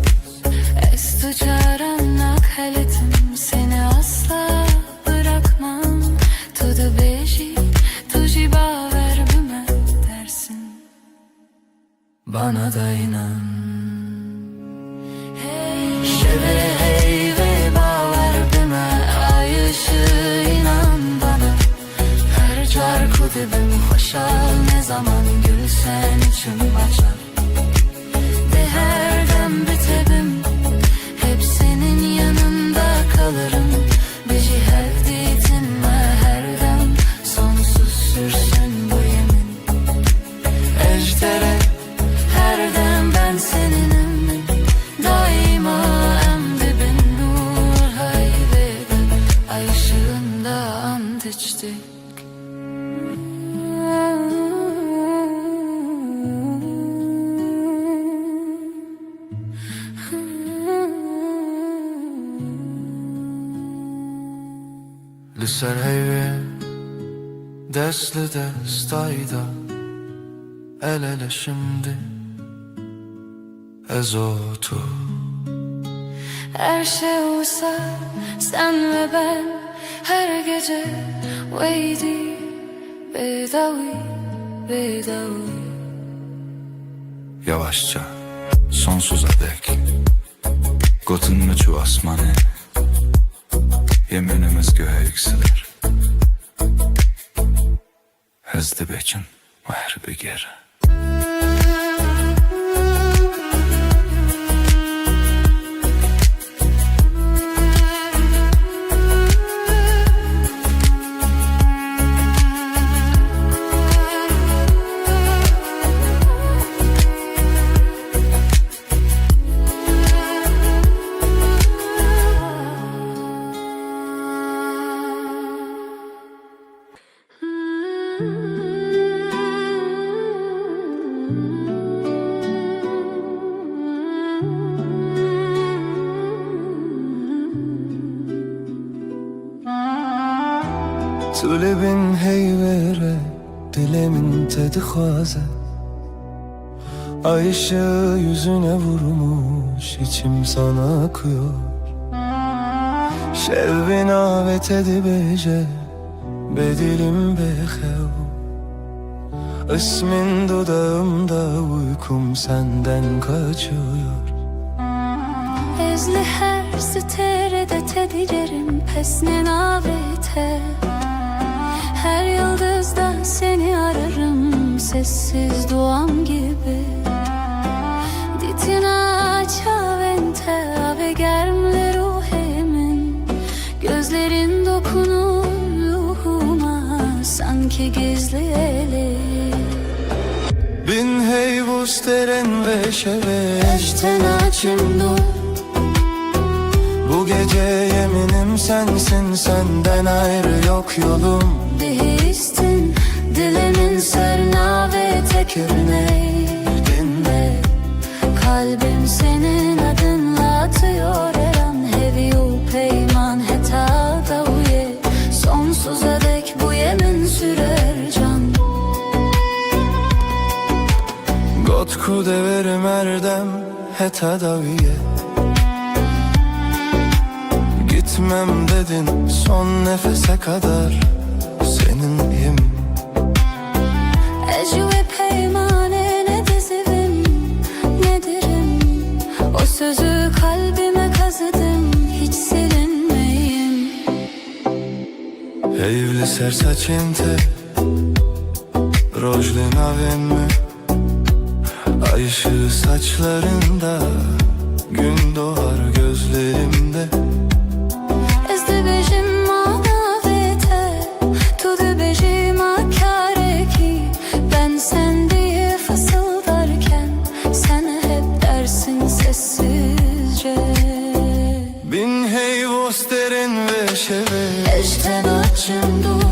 Estu çaranak heletim, seni asla bırakmam. Tudu beji, tuji baver büme dersin. Bana da inan. Şeve hey ve baver büme, ay ışığı inan bana. Her car kudubim hoşal, ne zaman gülsen içim açar. Ve her dem bitebim, hep senin yanında kalırım. Bizi hevditinle her dem, sonsuz sürsün bu yemin. Ejderha Her dem ben seninim, daima emdibin nur haybede. Ay ışığında ant içtik. Lüser heyve, destli destayda, el ele şimdi, ezotu. Her şey olsa sen ve ben, her gece waiting Bedavi, bedavi. Yavaşça, sonsuza dek Gotun çu asmanı Yeminimiz göğe yükselir Hızlı beçin ve her bir geri تو لبین هیوره dilimin tedi xaze Ay ışığı yüzüne vurmuş içim sana akıyor Şevvin avet edibece bedilim bexev İsmin dudağımda uykum senden kaçıyor Ezli her siterede tedicerim pesne navete Her yıldızdan seni ararım sessiz duam gibi Ditina çavente ave germle ruhimin Gözlerin dokunur ruhuma sanki gizli eli Bin heyvus teren ve şeve Eşten açım dur Bu gece yeminim sensin senden ayrı yok yolum Değiştin dilimin sırna ve tekirine Dinle kalbim senin adınla atıyor her an Heviyu peyman heta davuye Sonsuza dek bu yemin sürer can Gotku deverim erdem heta daviye Gitmem dedin son nefese kadar seninleyim Ecü ve peymane ne dizivim ne derim O sözü kalbime kazıdım hiç silinmeyim Evli sersaçinte Rojli navenmi Ay ışığı saçlarında Gün doğar gözlerimde Ezde bejim manavete Tudu bejim akareki Ben sen diye fısıldarken Sen hep dersin sessizce Bin heyvos derin ve şeve Eşten açım dur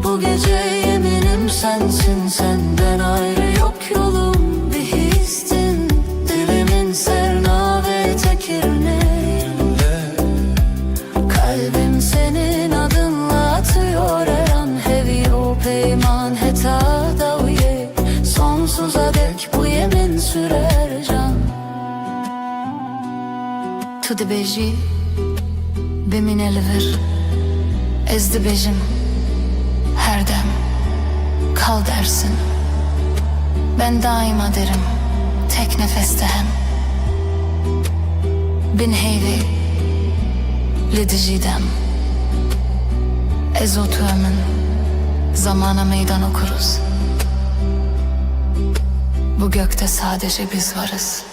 Bu gece yeminim sensin senden ayrı yok yolum Bir histin dilimin serna ve tekirneğinde Kalbim senin adınla atıyor her an Hevi o peyman heta daviye Sonsuza dek bu yemin sürer can Tu dibeji Bimin elivir Ezdi bejim Her dem Kal dersin Ben daima derim Tek nefeste hem Bin heyvi Lidicidem Ezotuemin Zamana meydan okuruz Bu gökte sadece biz varız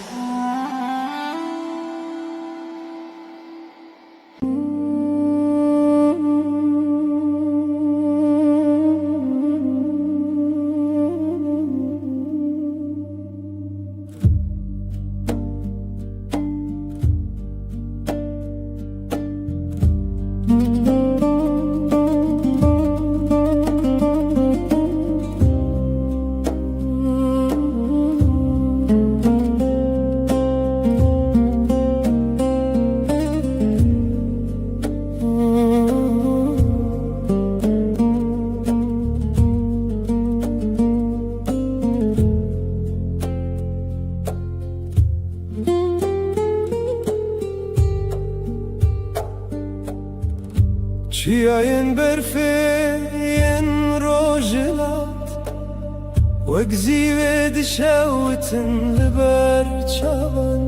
Çiğayın berfe yen روجلات وەگزی وێ دشەوتن لەبەر چاوان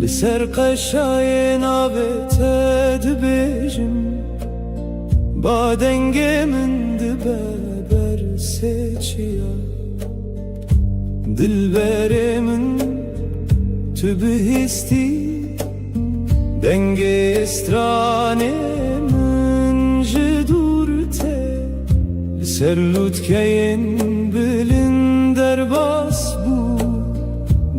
لەسەر قەشایێ ناوێتە دبێژم با دەنگێ من دبە بەر سێچیە دلبەرێ من تو بihîstî dengê stranê min ji dûr tê li ser lûtkeyên bilin derbas bû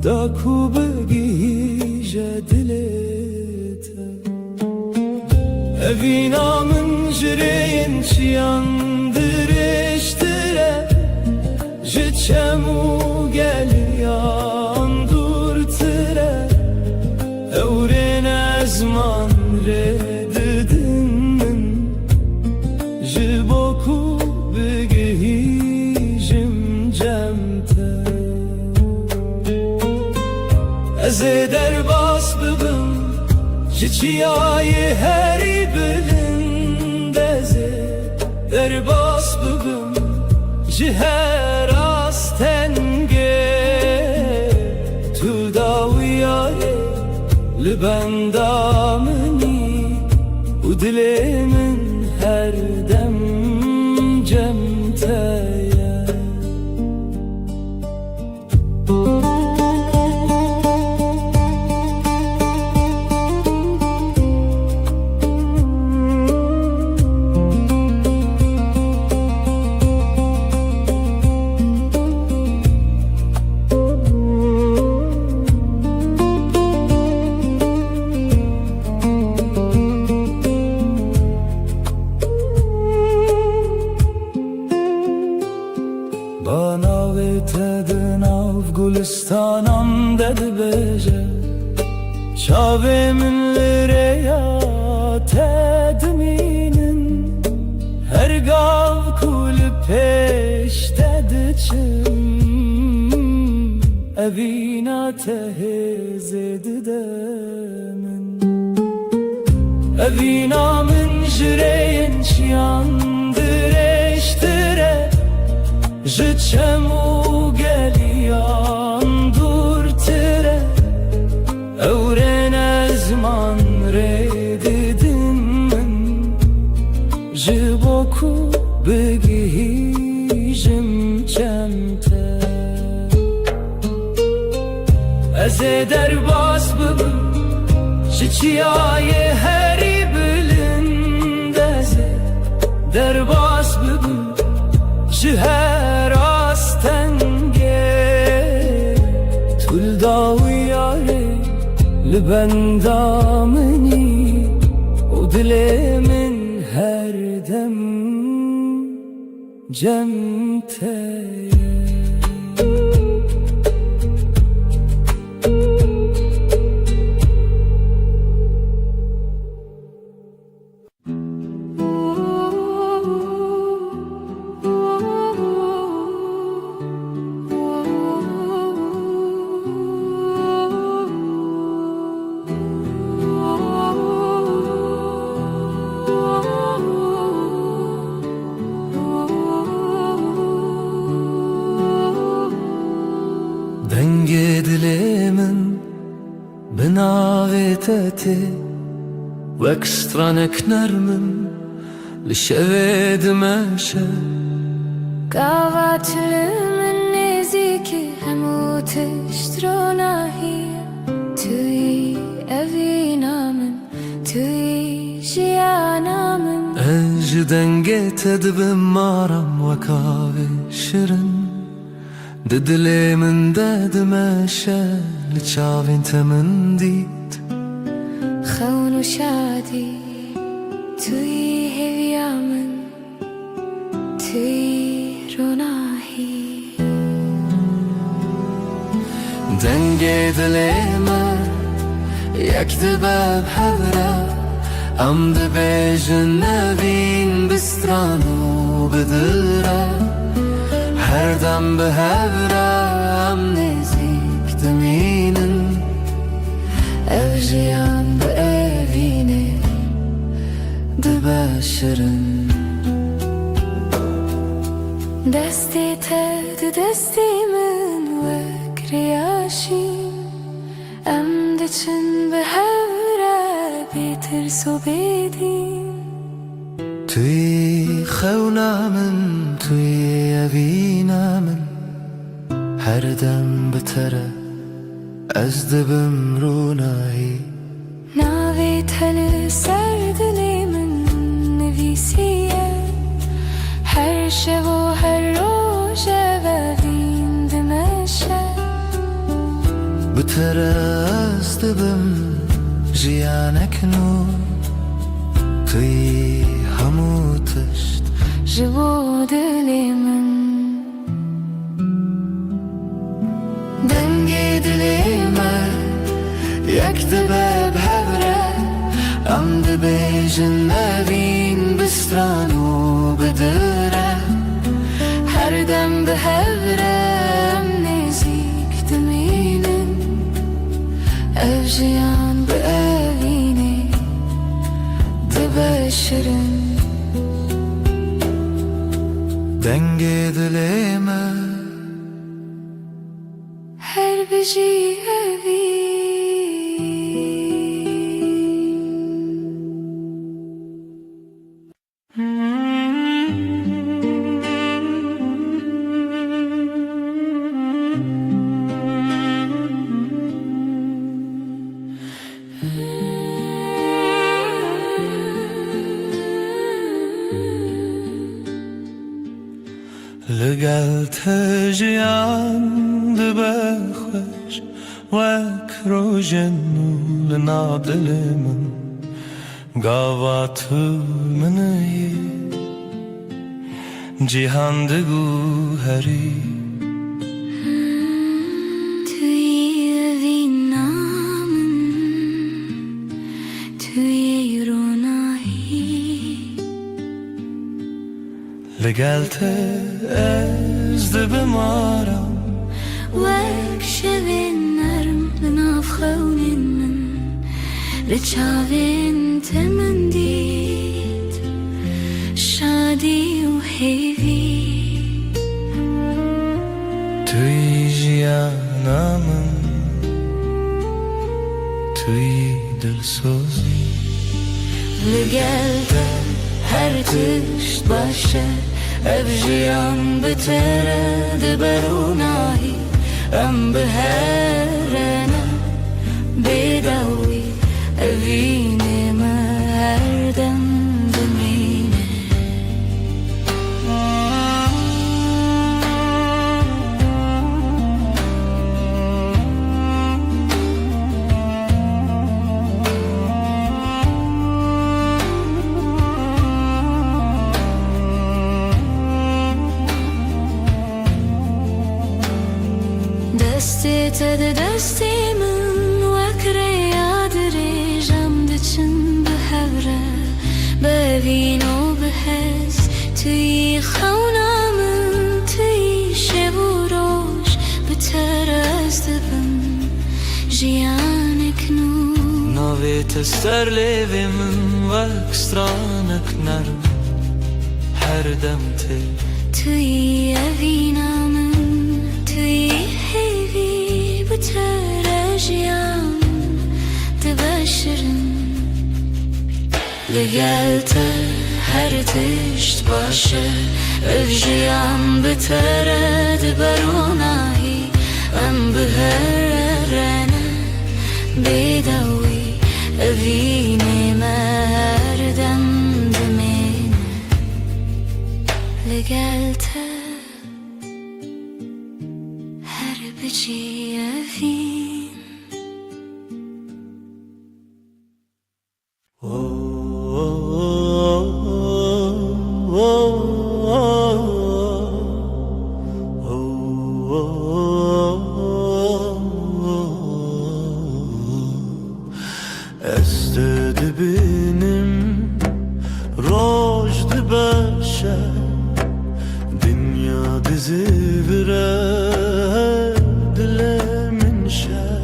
da ku bigîje dilê te evîna min ji rêyên çiyan dirêjtire ji çem û geliyan dûrtire ewrên ezman rê didin min ji bo ku bigihîjim cem te ez ê derbas bibim ji çiyayê herî bilind ez ê derbas bibim ji her astengê tu dawiyayê li benda minî û dilê min her dem cem te ye Gulistanan de dibêje çavê min li rêya te dimînin her gav ku li pêş te diçim evîna te hêzê dide min evîna min ji rêyên çiyan dirêjtire ji çem û geliyan dûrtire ewrên ezman rê didin min ji bo ku bigihîjim cem te ez ê derbas bibim ji çiyayê herî bilind ez ê derbas bibim ji her astengê tul dawiyayê li benda minî û dilê min her dem cem te ye dengê dilê min bi navê te tê wek stranek nermim li şevê dimeşe Gava tülümün neziki hemû tiştronahî tûyî evîna min tûyî jiyana min ez ji dengê te dibim maram wek avê şirin di dilê min de dimeşe li çavên te min dît xewn û şadî tûyî heviya min tûyî ronahî dengê dilê me yek dibe hevre em dibêjin nevîn bi stran û bi dil re her dem bi hevre em nêzik dimînin ev jiyan bi evînê dibe şirin دستی تد دستی من وک ریاشیم ام دچن به هوره بیترس و بیدیم توی خونا من توی اوینا من هر دم بتره از دبم رونایی ناوی تل سر دلی من نویسیه هر شب و هر روز و وین دمشه بتره از دبم جیانک نو توی همو تشت جبو دلی من دنگی دلی من یک دبه بهوره ام دبیجن نوین بستران و بدره هر دم به هورم نزیک دمینن evjiyan به evینی دبشرن دنگی دلی من هر بجی evin لگل تجیان دبه خوش وک روژن لنادل من گاوا تو منی جیهان دگو هری توی evinamen توی رونایی لگل از دبه مارم وک شوین نرم بناف خونین من لچاوین تمن دید شادی و هیوی توی جیانم توی دلسوزی لگل هر تشت باشه evjiyan betere دبرونایی ام به هرنه بیداوی اوینه مردم دمینه دستی تد دستی من وکره یادری جم دچن به هوره ببین و بحس توی خونا من توی شب و روش بتر از دبم جیانک نو ناوی تستر لیوی من وک سترانک نرم هر دم تی توی اوینا من توی هیوی بتر جیان دبشرن لگل هر تشت باشه evjiyan beter دبرونایی ام به هرنه بیداوی اوینه مردم دمینه لگل هر بجی اوین Estedi benim roj dibeşe Dünya dizi vire dilemin şer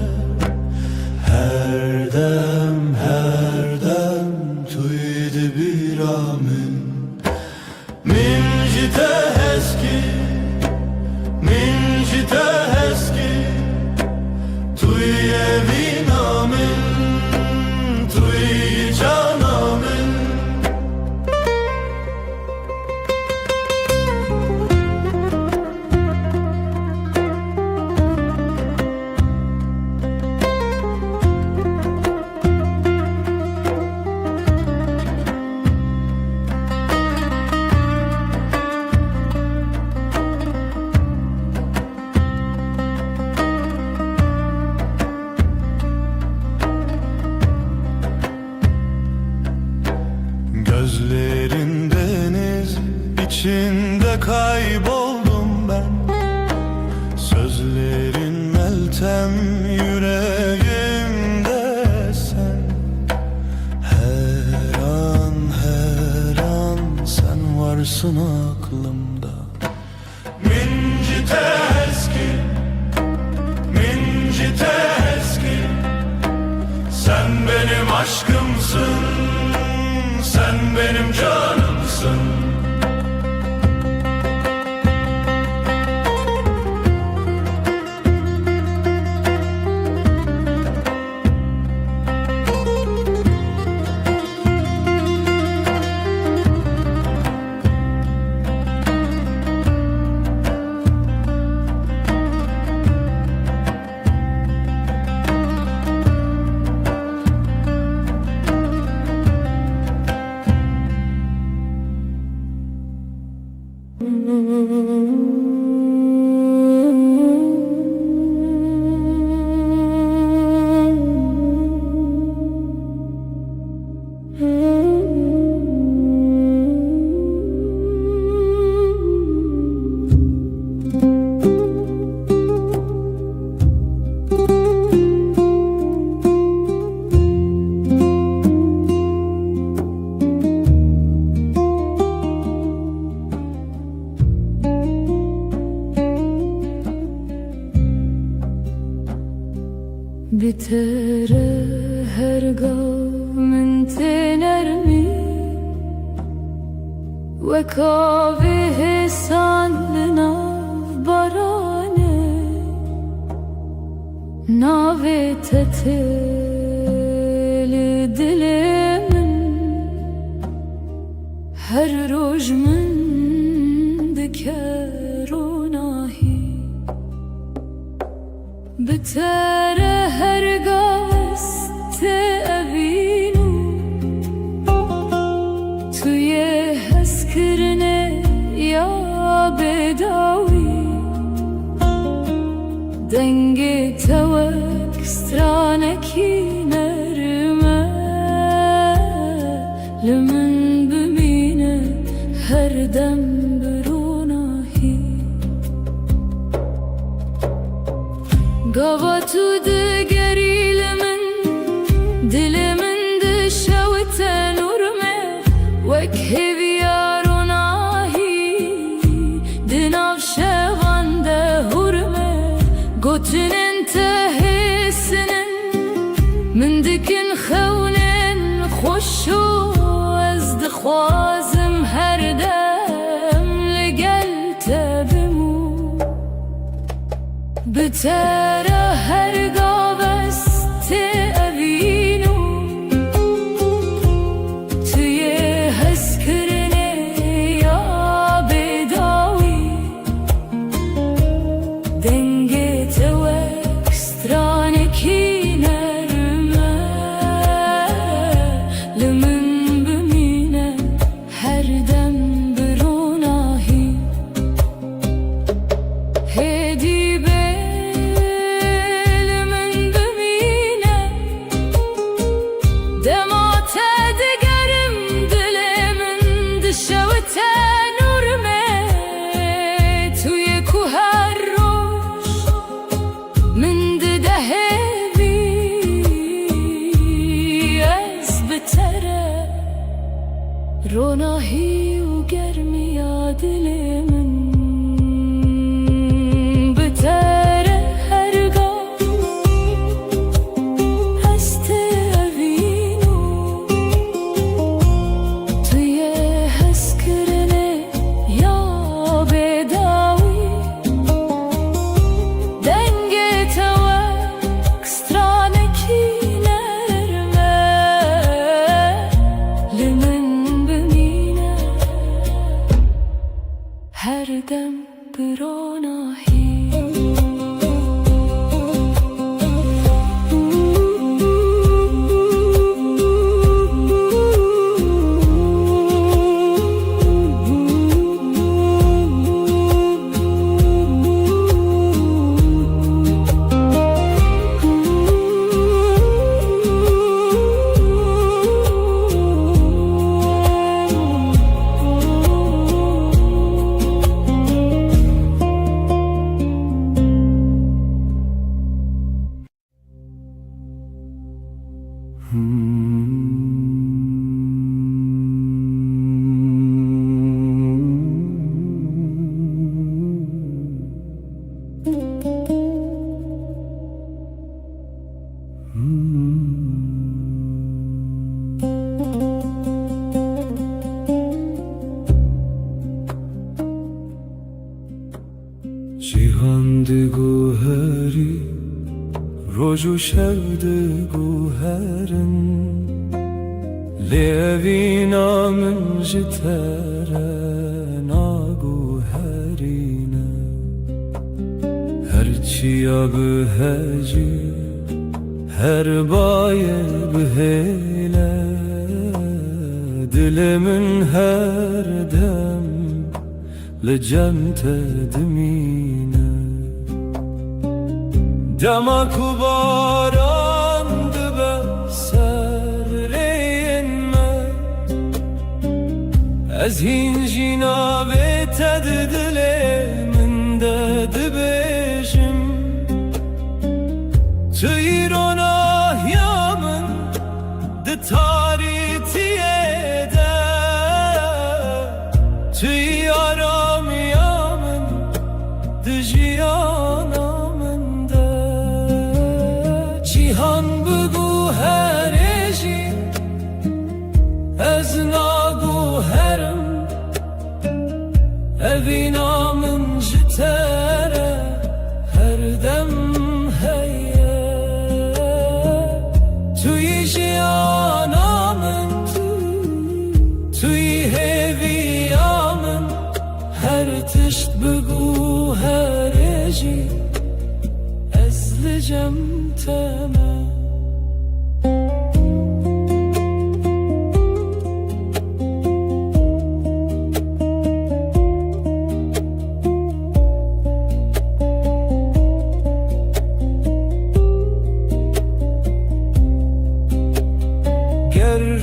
Her dem tuydi bir amin Min jite eski içinde kayboldum ben. Sözlerin meltem, yüreğimde sen. Her an her an sen varsın aklımda. Minci teskin, minci teskin, sen benim aşkımsın, sen benim canımsın. بتر هرگاه من تنرمی و کاوه سالنا برانه ناوه تتل دل من هر روز من دکروناهی بتر هرگاه است اوینو توی حس کرنه یا بداوی دنگ توک سترانکی نرمه لمن ببینه هر دم بروناهی گاوا تو دگریل من دل من دشوت نورمه وک هویاروناهی دناف شوان ده هورمه گوتن انتهی سنن من دکن خونن خوشو از دخوازم هر دم لگل تبمو بتر هرگاه است اوینو توی حس کرنه یا بداوی دنگ توک سترانکی نرمه لمن بمینه هر دم بروناهی هدی روناهی و گرمی دل من بتر هرگاه هست اوینو توی حس کرنه یا بداوی دنگ توک سترانکی نرمه لمن هر دم بروناهی دی گوهری روز و شب دی گوهرن لیوینا من جتره ناگوهرینه هرچی به هجی her baye bihele dilimin her dem le cemte dimine dema kubaran dibe serreyin me ez hincina ve ted dilimin de dibejim Tüyrona yamın de taritiyede Tüy aram yamın de jiyanamın de Cihan bugu her eji ez nagu herim Evinamın jitere her dem hey Tüy jiyanamın Tüy heviyamın Her tişt bugu her eji Ezlicem temel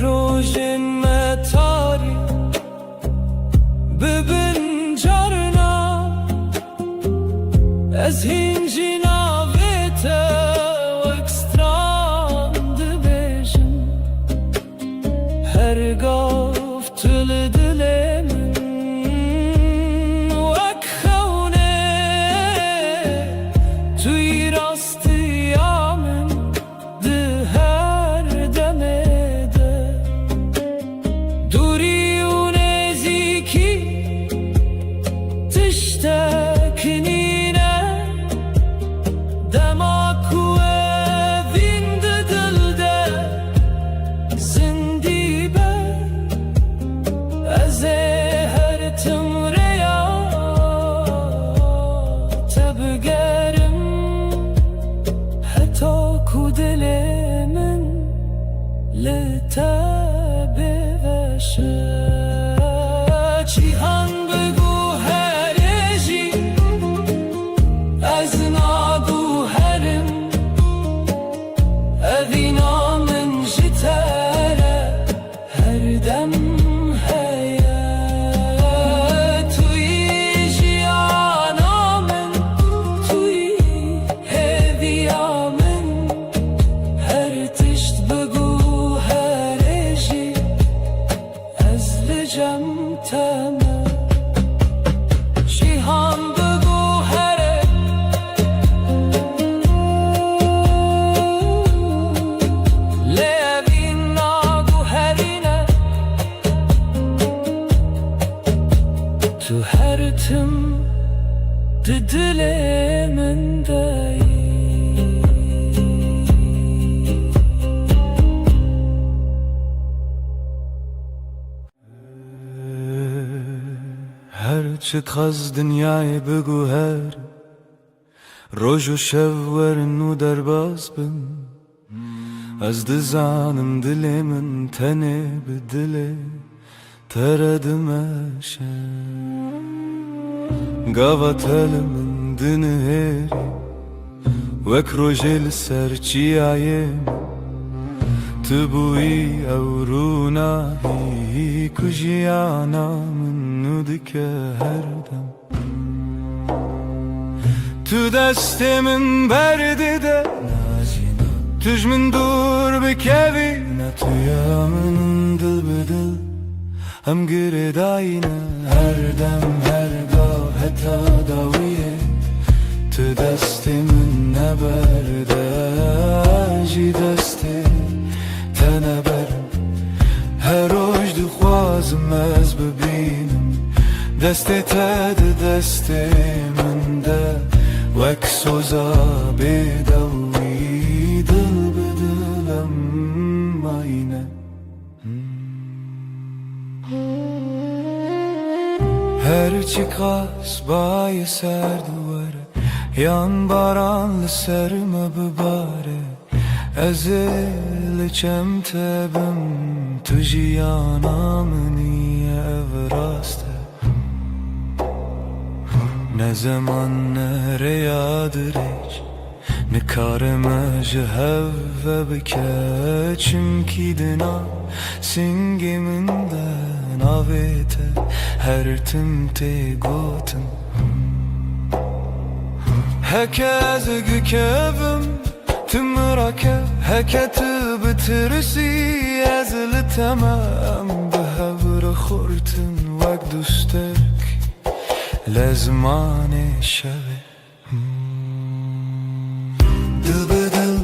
Rojin me tari Bibin carna Ez hincina vete Ekstran dibejim Her gaf tül dilemin Vek khevne Tüy rastı yamin Di her deme Tiştekinine Demak ve vindi dilde Zindibe Eze her tımreya Tebgerim Heta kudelimin Le tebe veşe Cihan begu Evinamın jitere her dem heye Tüy jiyanamın Tüy heviyamın Her tişt bugu her eji Ezlicem temel Cihan bugu her Tu her tim dilimin Her çıkaz dünyayı bugü her Roju şevverin u derbaz bin Az dizanım dilimin teni bidili Teredim eşe Gavat elimin dini heri Vek rojel serçiyayim Tübui evruna hi Kujiyanamın nudike her dem Tu destimin berdi de Tüjmin dur bikevi Tüyamın dil bedil Hem girdayine her dem her gah heta daviye Tu destimin neberde Ji desti teneberim Her roj dixwazim ez bibînim Destê te di destê min de وك سوزا بدوي دل بدلم ماينه Her çıkas bayi ser duvarı Yan baranlı serme bibare Ezil tebim Tujiyana meniye evraste Ne zaman nere yadır hiç Ne karıma jehevve bike Çünkü dina singiminden avete Her timte gotin Hekez gükevim Tımrake heketi bitirisi Ezli temem Behevre khurtin vek dustek Lezmane şeve Dil bedil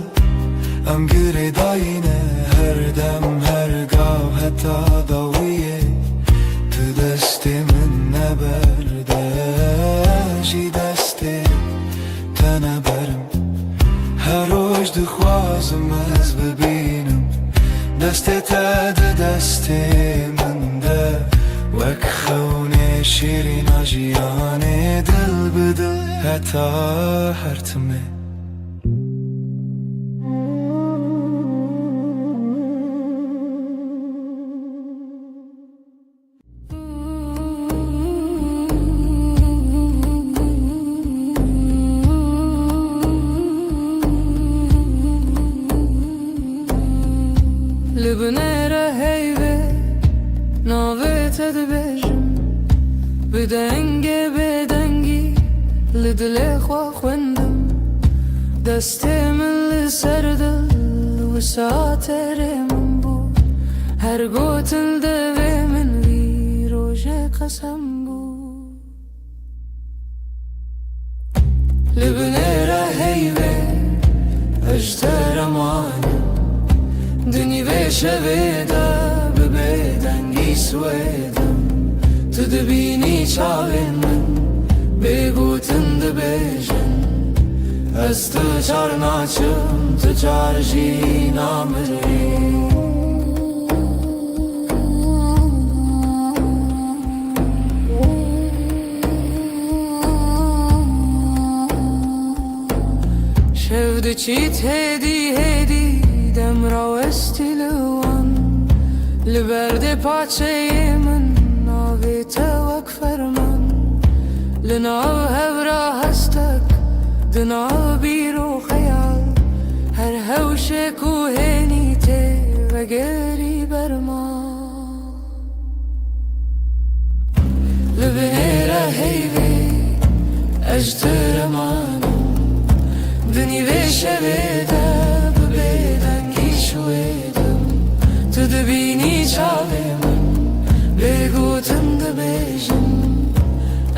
em gire dayine Her dem her gav heta daviye Tu destimin neberde Ji desti teneberim Her roj dixwazim ez bibînim Destê te di destê min de Wek xewnê şîrîna jiyanê Dil bi dil heta her timê Libnere heyve navet edbejim Bidenge bedengi lidle khwa khwendim Destemin li serdil Wisaterim bu Her gotil devemin vi roje qasem bu Libnere heyve ejteremanım Dini ve şeveda bebedengi svedem Tu dibini çavimin begutin de bejin Ez tu çar naçım tu çar jina miri Şevdi çit hedi hedi Demra estiluan Liberde paçeyimin Navite vek ferman Linav hevra hastak Dinav biro khayal Her hevşe kuhenite Ve geri berma Libnera heyve Ejteremanım Dini ve şeveda Tu dibini çavimin Begutin de bejin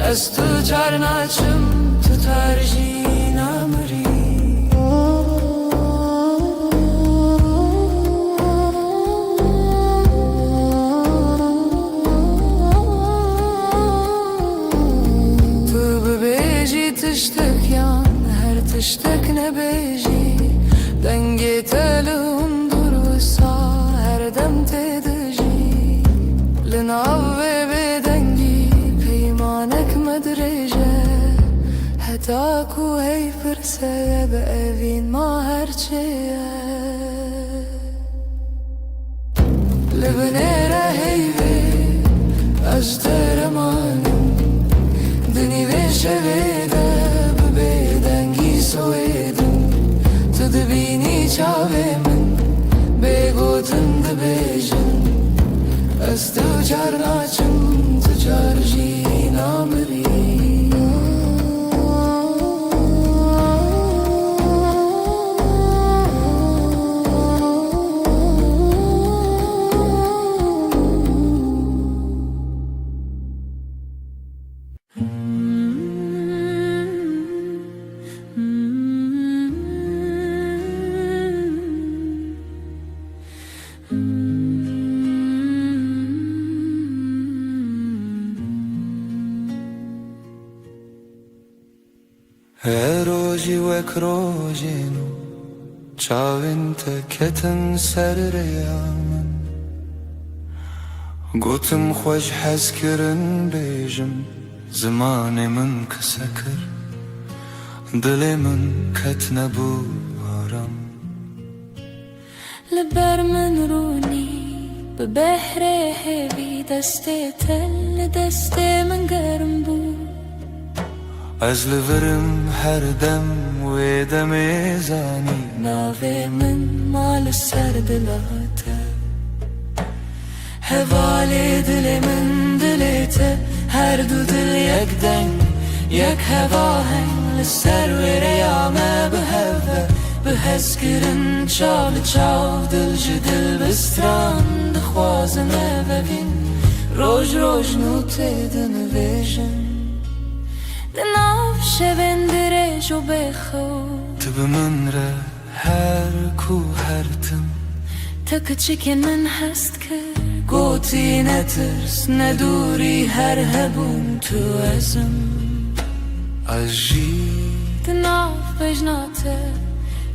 Ez tu çar naçım tutar jina miri Tu bebeji tiştek yan Her tiştek ne beji Denge telum dursa Her dem tedeji Linav ve bedengi Peymanek medreje Heta ku hey firse Be evin ma herçeye Libnera heyve Ejteremanım Dini ve şeveda Be bedengi soedim Tu dibini çavimin Begutin de bejin Ez tu çar naçım tu çar jina miri روژی وک روژینو چاوین تکتن سر ریامن گوتم خوش حس کرن بیجم زمان من کسکر دل من کت نبو آرام لبر من رونی به بحر هوی دست تل دست من گرم بود از لورم هر دم و دم زانی ناوه من مال سر دلاته هوای دل من دلته هر دو دل یک دنگ یک هوا هنگ لسر و ریامه به هوا به حس کرن چال چاو دل جدل بستران دخوازمه ببین روش روش نوته دنویشن دناف شبن درج و بخو تب من را هر کو هر تم تا کچکن من هست که گوتی نترس ندوری هر هبون تو ازم عجی دناف بجناته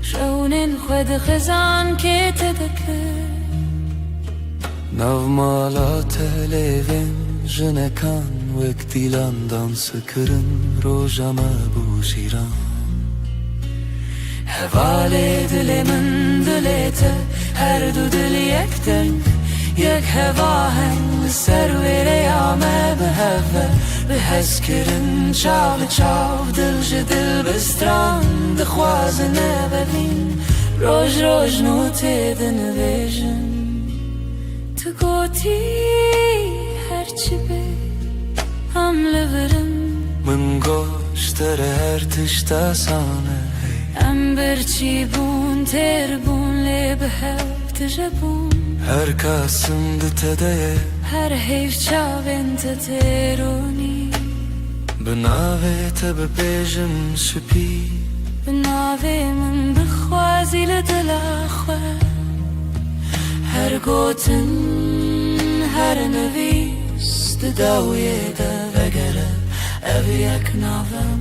شونن خود خزان که تدکر نو مالات لیوین جنکان وک دیلان دانس کرن روژما بو شیران هوای دل من دلته هر دو دل یک دنگ یک هوا هنگ سر و ریامه به هوا به حس کرن چاو چاو دل جدل بستران دخوازنه ببین روش روش نوته دنویشن تو گوتی هرچی به هم لورم من گوشتر هر تشتا سانه ام برچی بون تر بون لی به هفت جبون هر کاسم دتده هر حیف چاوین تترونی بناوه تب بیجم شپی بناوه من بخوازی لدل خواه هر گوتن هر نویس داویه دا وگره او یک ناوم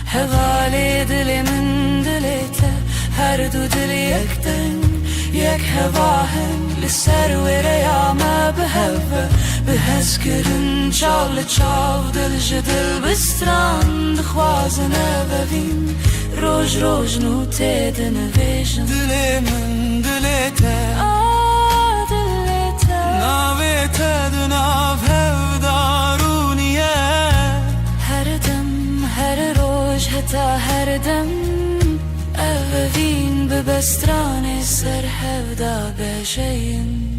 هوای دل من دلته هر دو دل یک دنگ یک هوا هنگ لسر و ریامه به هوا به حس کرن چال چاو دل جدل بستران دخوازنه ببین روش روش نوته دنویشن دل من دلته دلته ناوه تدناف هفدارونیه هر دم هر روش حتا هر دم اوین به بستران سر هفدا بشین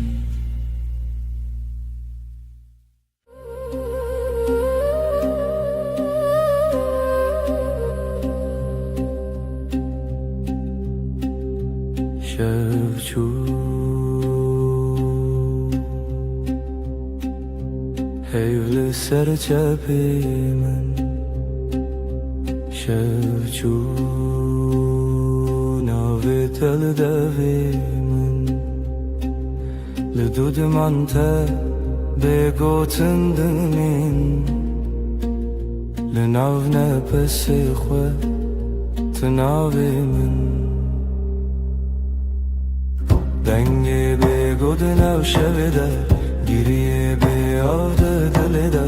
شفچو هیول سر چپی من شفچو ناوی تل دوی من لدود من تا بگوتن دمین لناو نپسی خو تناوی من دنگی بگود نو شویده گیریه بیاده دلیده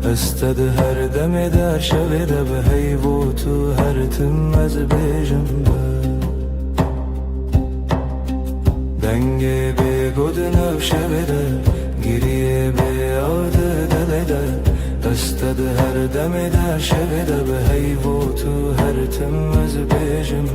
استد هر دم در شویده به حیبو تو هر تم از بیجم دنگی بگود نو شویده گیریه بیاده دلیده استد هر دم در شویده به حیبو تو هر تم از بیجم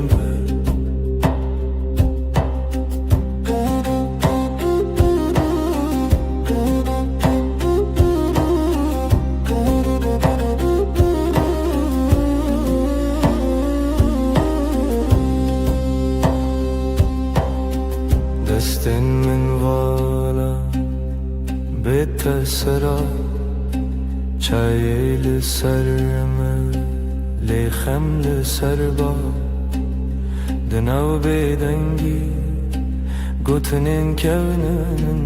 دستن من والا بتسرا چای لسرم لیخم لسر با دناو بدنگی گوتنین کونن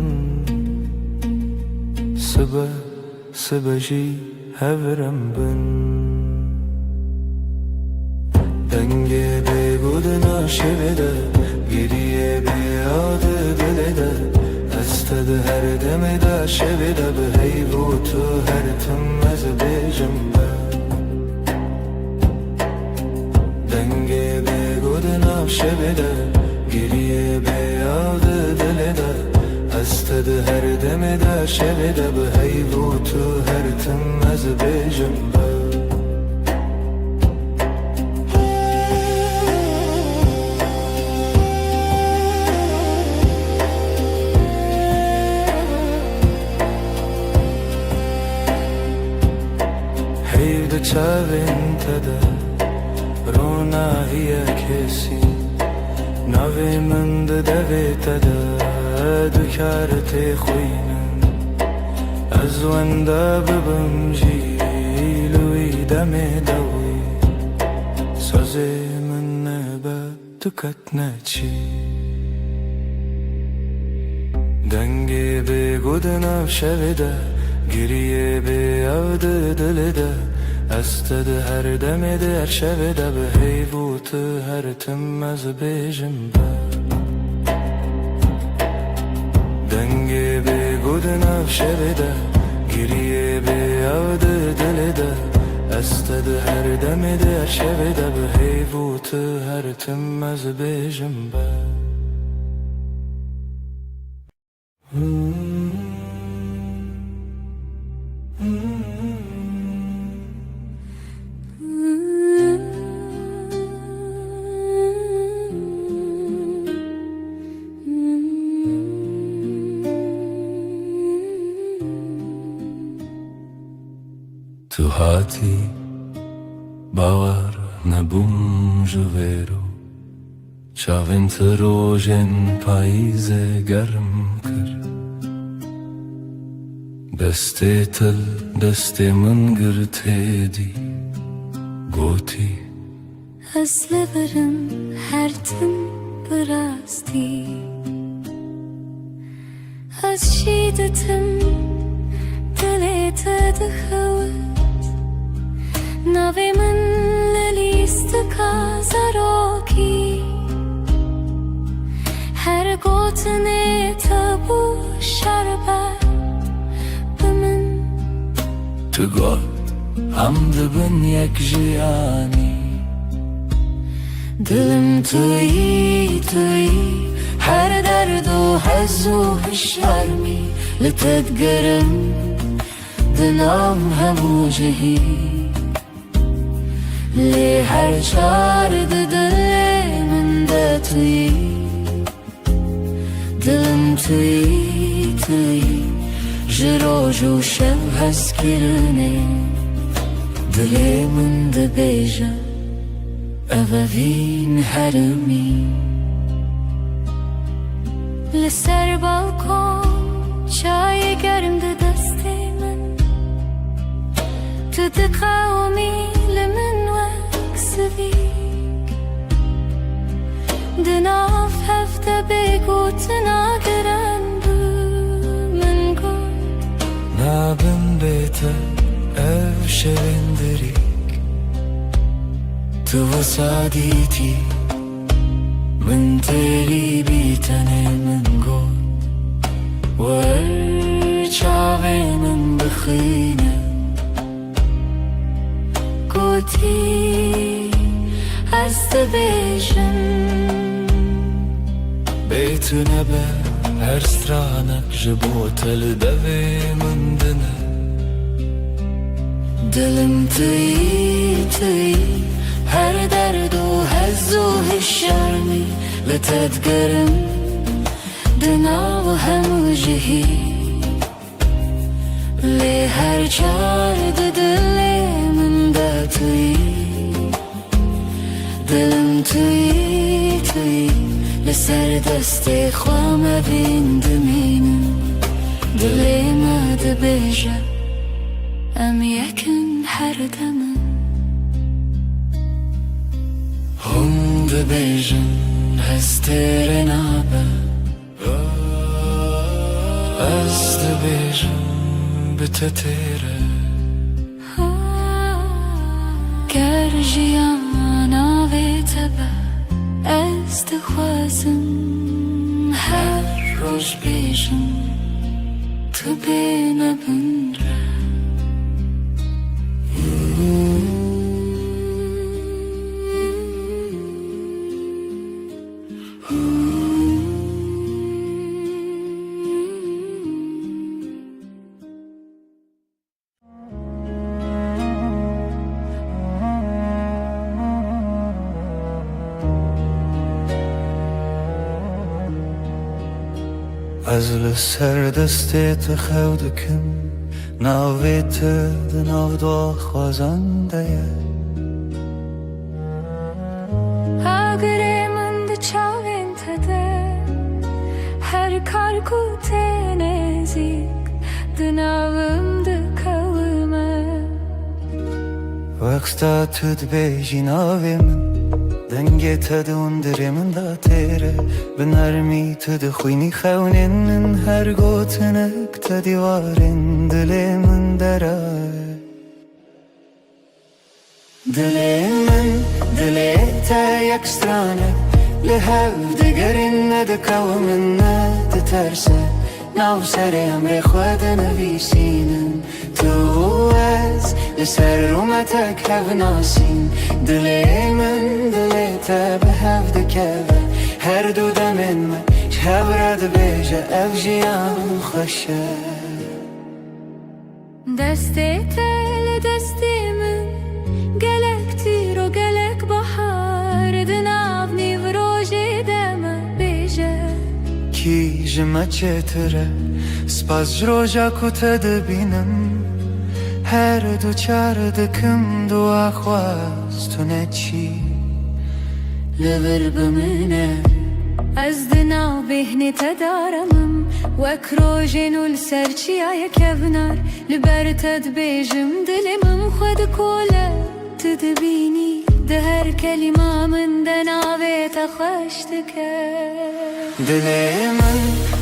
سبا جی هورم بن دنگ بگودنا شویده گریه بیاد دلده استد هر دم دا شویده به هیبو تو هر تم از بیجنبه دنگ بگودنا شویده گریه بیاد دلده استد هر دم دا شویده به هیبو تو هر تم از بیجنبه چاوین تده رونا هی کسی نوی من دوی تده دکارت خوینم از ونده ببم جیلوی دم دوی سازی من نبه دکت نچی دنگی بگودنم شویده گریه بیاد دلده استد هر دم در شب ده به هیبوت هر تم از بیجم به دنگ بگود نف شب ده گریه بیاد دل ده استد هر دم در شب ده به هیبوت هر تم از بیجم به تو هاتی باور نبوم جویرو چاوین تروژن پاییز گرم کر دسته تل دسته من گرته دی گوتی از لبرم هر تم براستی از شیدتم دلت دخوت نوی من للیست کازاروکی هر گوتنه تبو شربت بمن تو گل هم دبن یک جیانی دلم توی هر درد و حز و شرمی لتدگرم دلم همو جهی لی هر چارد دل من ده توی دلم توی جروج و شب هست کرنه دل من ده بیجه اوین هرمی لسر بالکن چای گرم ده دست من تو ده قومی لمن وکسویک ده ناف هفته بگو تناگرن بو من گل نابن بیته او شوندریک تو وسادیتی من تری بیتنه من گل ورچاوی من بخینه گوتی از بیشم بیتو نبه هر سترانک جبوتل دوی من دنه دلم توی هر درد و حز و شرمی لتدگرم دنا و همو جهی لی هر چارد دل من ده توی دلم توی لسر دست خوام بین دمینم دل ما ده بیجه ام یکن هر دمم هم ده بیجن هستر نابه از ده بیجن بتتیره گر جیانا ناوی تبه از دخوازم هر روز بیشم تو بینه بندره از لسر دستت خودکم ناویت ناو دو خوازنده اگر من ده چاوین تده هر کار کو نزیک ده ناوم ده کلمه وقتا تد بیجی ناوی من دنگی تد اندری من دا تیره بنرمی تد خوینی خونین من هر گوتنک تدیوارین دلی من دره دلی من دلی تا یک سترانه لحو دگرین ندکو من ندترسه ناو سر امر خود نویسینم تو از لسر رومتک هف ناسین دلی من دلی تا به هف دکوه هر دو دمین من شب رد بیجه اف جیان خوشه دستی تل دستی من گلک تیر و گلک بحر دناو نیو روژی دمه بیجه کی جمع چتره سپاس جروجا کتا بینم هر دو چار دکم دو اخواست تو نچی لبر بمنه از دناو بهنی تدارمم وک روژین و لسرچی آیا کبنار لبر تد بیجم دلمم خود کوله تدبینی ده هر کلمه من دناوی تخوشت که دلی من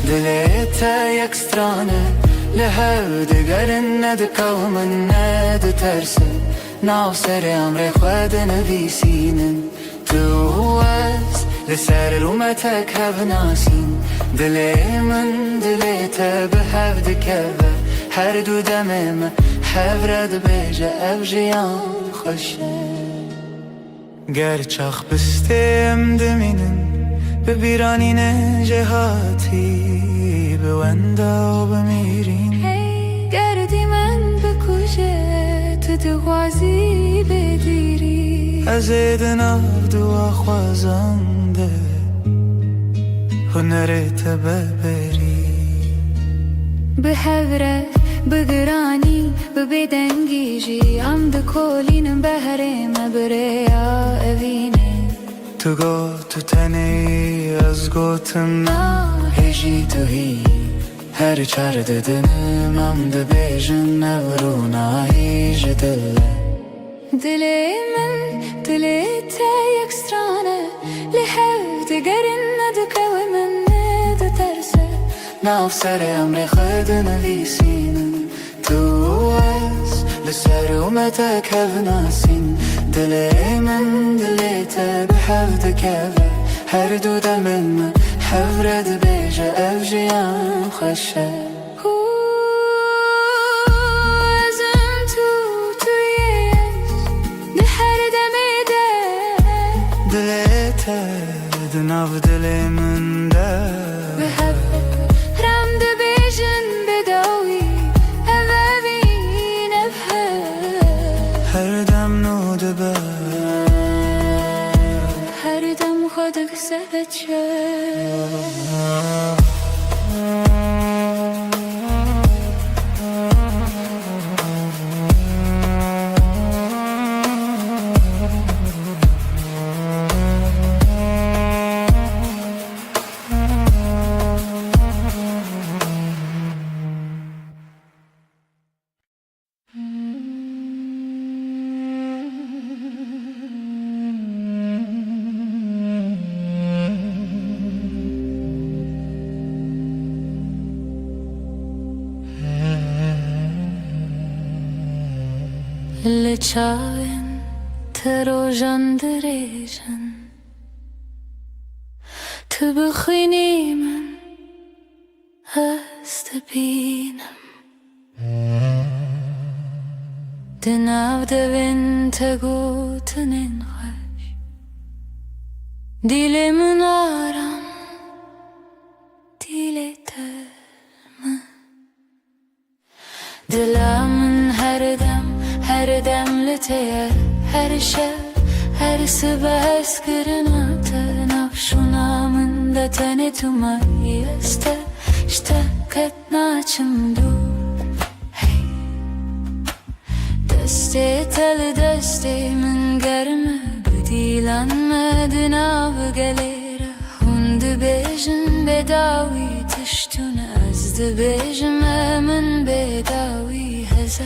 دلی تا یک سترانه لحو دگرن ندکو من ندترسه ناو سر امر خود نویسینم تو از لسر رومتک هف ناسین دلی من دلی تا به هف دکوه هر دو دمم هف رد بیجه اف جیان خوشه گر چاخ بستیم دمینم ببیرانین جهاتی بوندا و بمیرین گردی من بکوشه تو دغوازی بدیری از دناو دو خوازنده هنرت ببری به هوره بگرانی ببدنگیجی ام دکولینم بهرم بریا اوینه تو گو تو تنی از گوتم هجی تو هی هر چار ددنم ام ده بیجن نورونا هیج دله دلی من دلی تا یک سترانه لحو دگرن ندکو من ندترسه ناو سر امر خود نویسینم تو از لسر اومتک هف ناسین دلی من دلی تا به هف دکوه هر دو دمن من هف رد بیجه اف جیان خوشه ازم تویش ده هر دمی ده دلی تا دناو دلی من ده به هف رم ده بیجن بداوی اوین هر دم نو دبه هر دم خودک سبچه لچاوین تروجن دريجن تبخيني من استبينم دناو دبن تگوتنن خوش دلمن آرام دل ترم دلمن her dem liteyer her her sabah eskirina nafşunamın da tane tumayı işte katnaçım dur hey deste tel deste min germe bedilanmadın av gelere hundu bejin bedavi tiştun azdı bejim min bedavi heze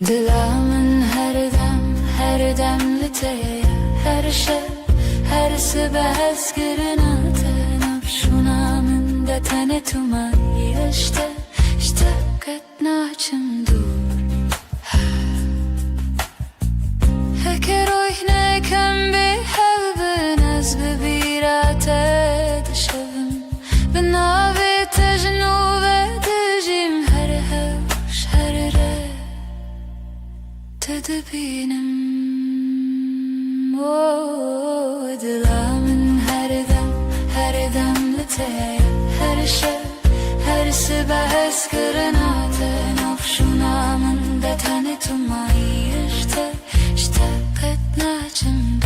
Dilamın her dem liteye her sabah eskirina nafşunamın da tane tumayı işte katnaçım dur Heker oyne kem bi hevbin az bebirate dışavim Binavi tejnu ve dejim her hevş her re Tedbinim Dilamın her dem liteye her sabah eskirina nafşunamın da tane tumayı işte katnaçım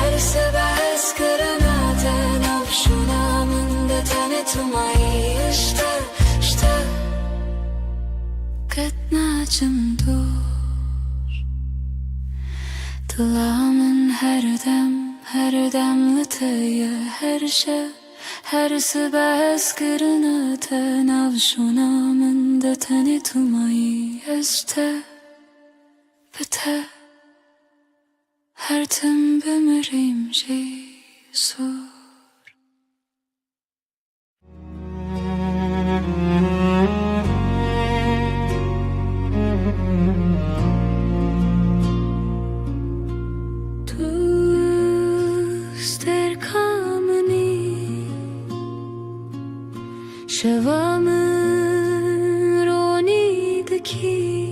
her sabah eskirina nafşunamın da tane tumayı işte katnaçım dur Dilamın her dem liteye her sabah eskirina nafşunamın da tane tumayı işte bite Her tim bemirim Jesus Tuster kameni Şevamın ronidaki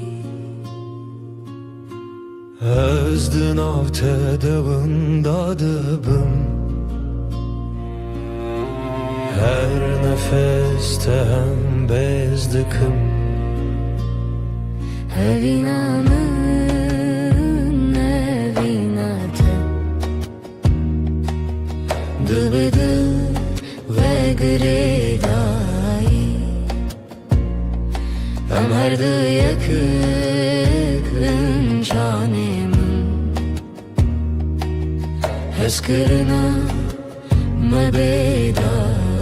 Ezdin av tedavında dıbım Her nefeste hem bezdikim Evinamın evinatı Dıbıdı ve gredayı Ömerdi yakın canımın Eskirina mebedavi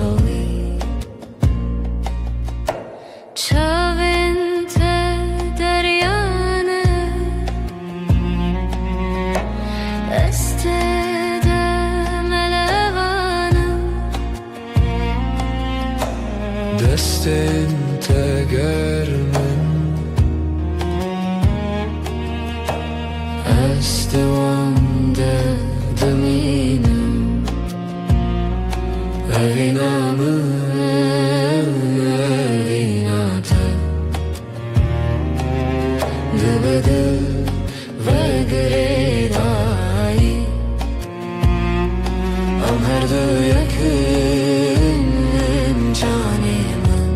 Çavente deryane Estede melevana Destin tegermen Estevande deminim Evinamın evinatı Dıbıdı ve gredayı Ömerdi yakın canımın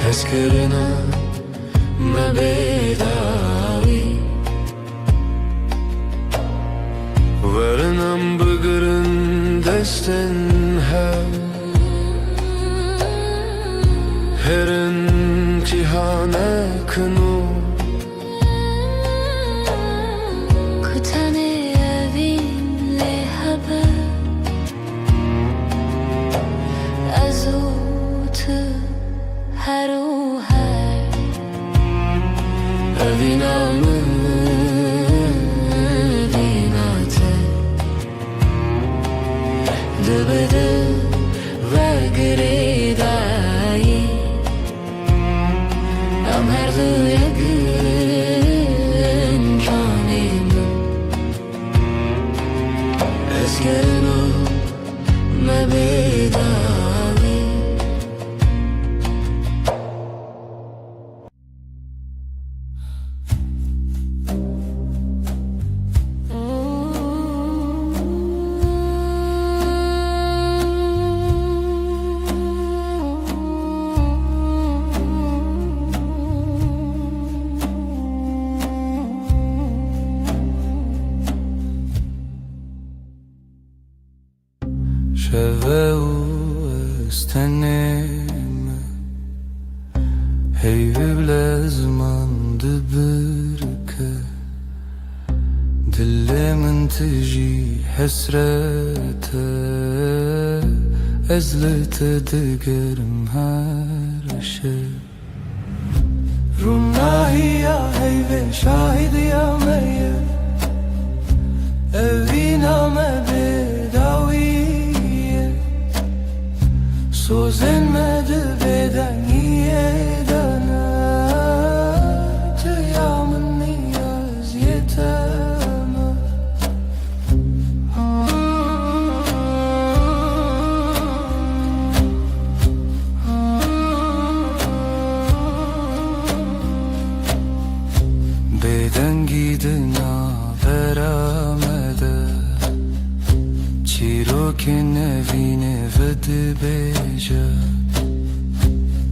Eskirina mebedavi Verinam bıgırın destin Herin cihane kını Kutane evin leha شوه و استنم هی بلازمان دبرکه دل من تجي حسرته ازلت دقرم هرشه روناهی یا هیوه شاهد یا میه اوی نامه بداویه سوزن مده بدنیه دانه تیامن نیاز یتمه بدنگی دنا برامده چیرو که نوینه ود بیجا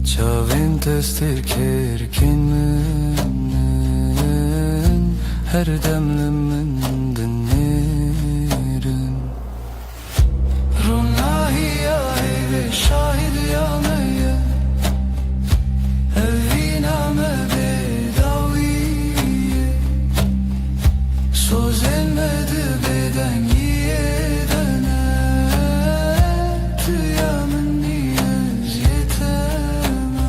چاوین دستر کرکن من هر دم من دنیرن روناهی یا هیوه شاهد یا میه اوی نامه بداویه سوزن مده بدنگیه دانه تیامن نیاز یتمه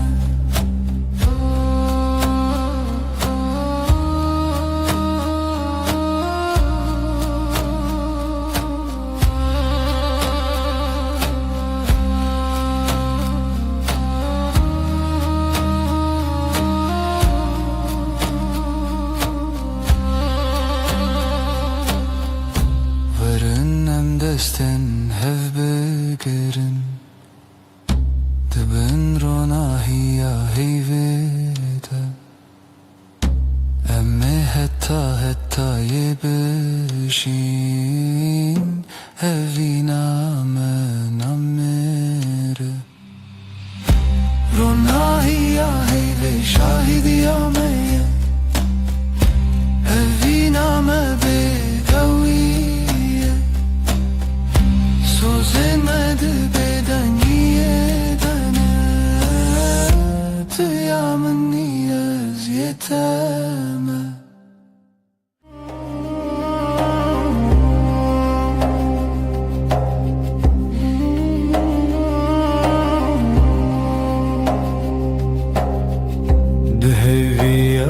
ورنم دستن هف بگرن دبن روناهی یا هیویده اما حتی یبشین هفی نامه نمیره روناهی یا هیوه شاهد یا میه اوی نامه بداویه سوزن مده بدنگیه دانه تیامن نیاز یتمه دهویا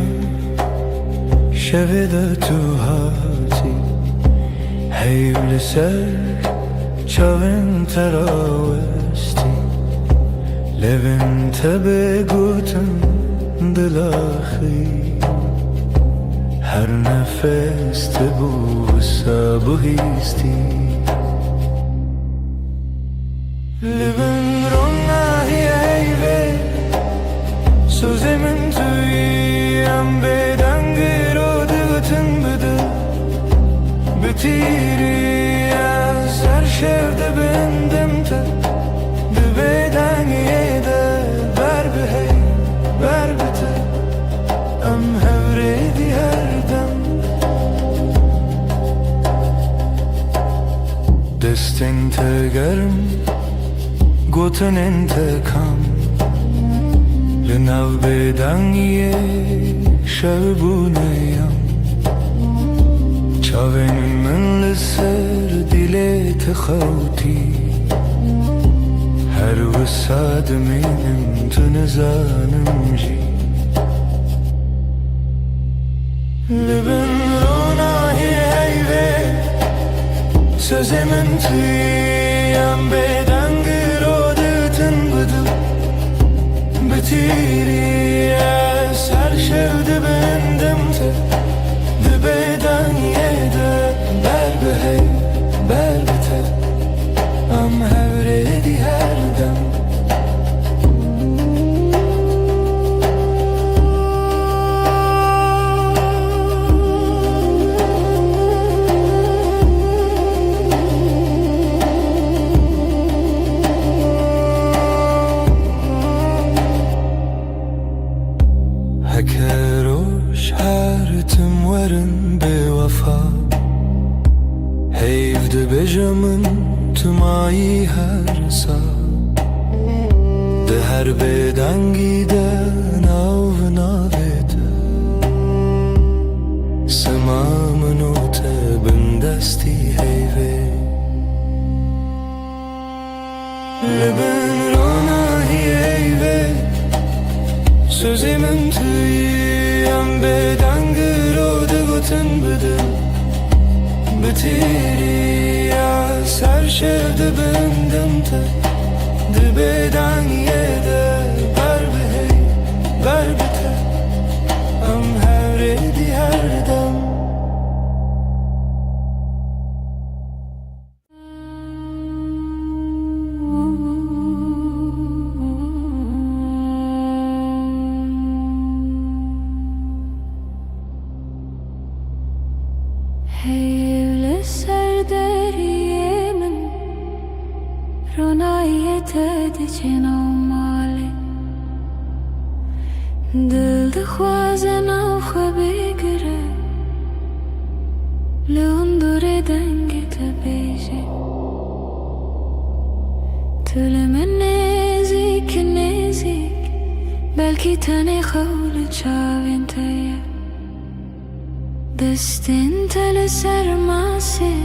شوه تو هاتی هیول سر چاون تراوستی لبن تبه گوتن دلاخی هر نفس تبو سابوهیستی لبن روناهی هیوه سوزه من تویم بدنگی رو دگتن بده بتیری از هر شفته بندم تا بدنگی ده بر به هی بر بته ام هوریدی هر دم دستن تگرم گوتن انتکام لناو بدنگی شبونیم چاوین من لسر دیلت خوتی هر وساد منم تو نزانم جی لبن روناهی هیوه سوزه من تویم بدنگی رو دگتن بده بتیری از هر شفته بندم تا بدنگیه ده بر به هی بر بته ام هوریدی هر دم ronayı her sağ de her bedengi de nav navete semamın o tebin desti heyve Leben ronayı heyve sözümün tüyem bedengi rodı gutun bıdım bitiri ya ser şevde bendim te dibeden yede ber behey ber bite am her edi her dem Heyvle serderiyemin ronayet edicin avmali Dil dixwazen av xwe bigire li hundurê dengê te bêje Tu li min nêzik nêzik belkî tenê xew li çavên te ye Destên te li ser masê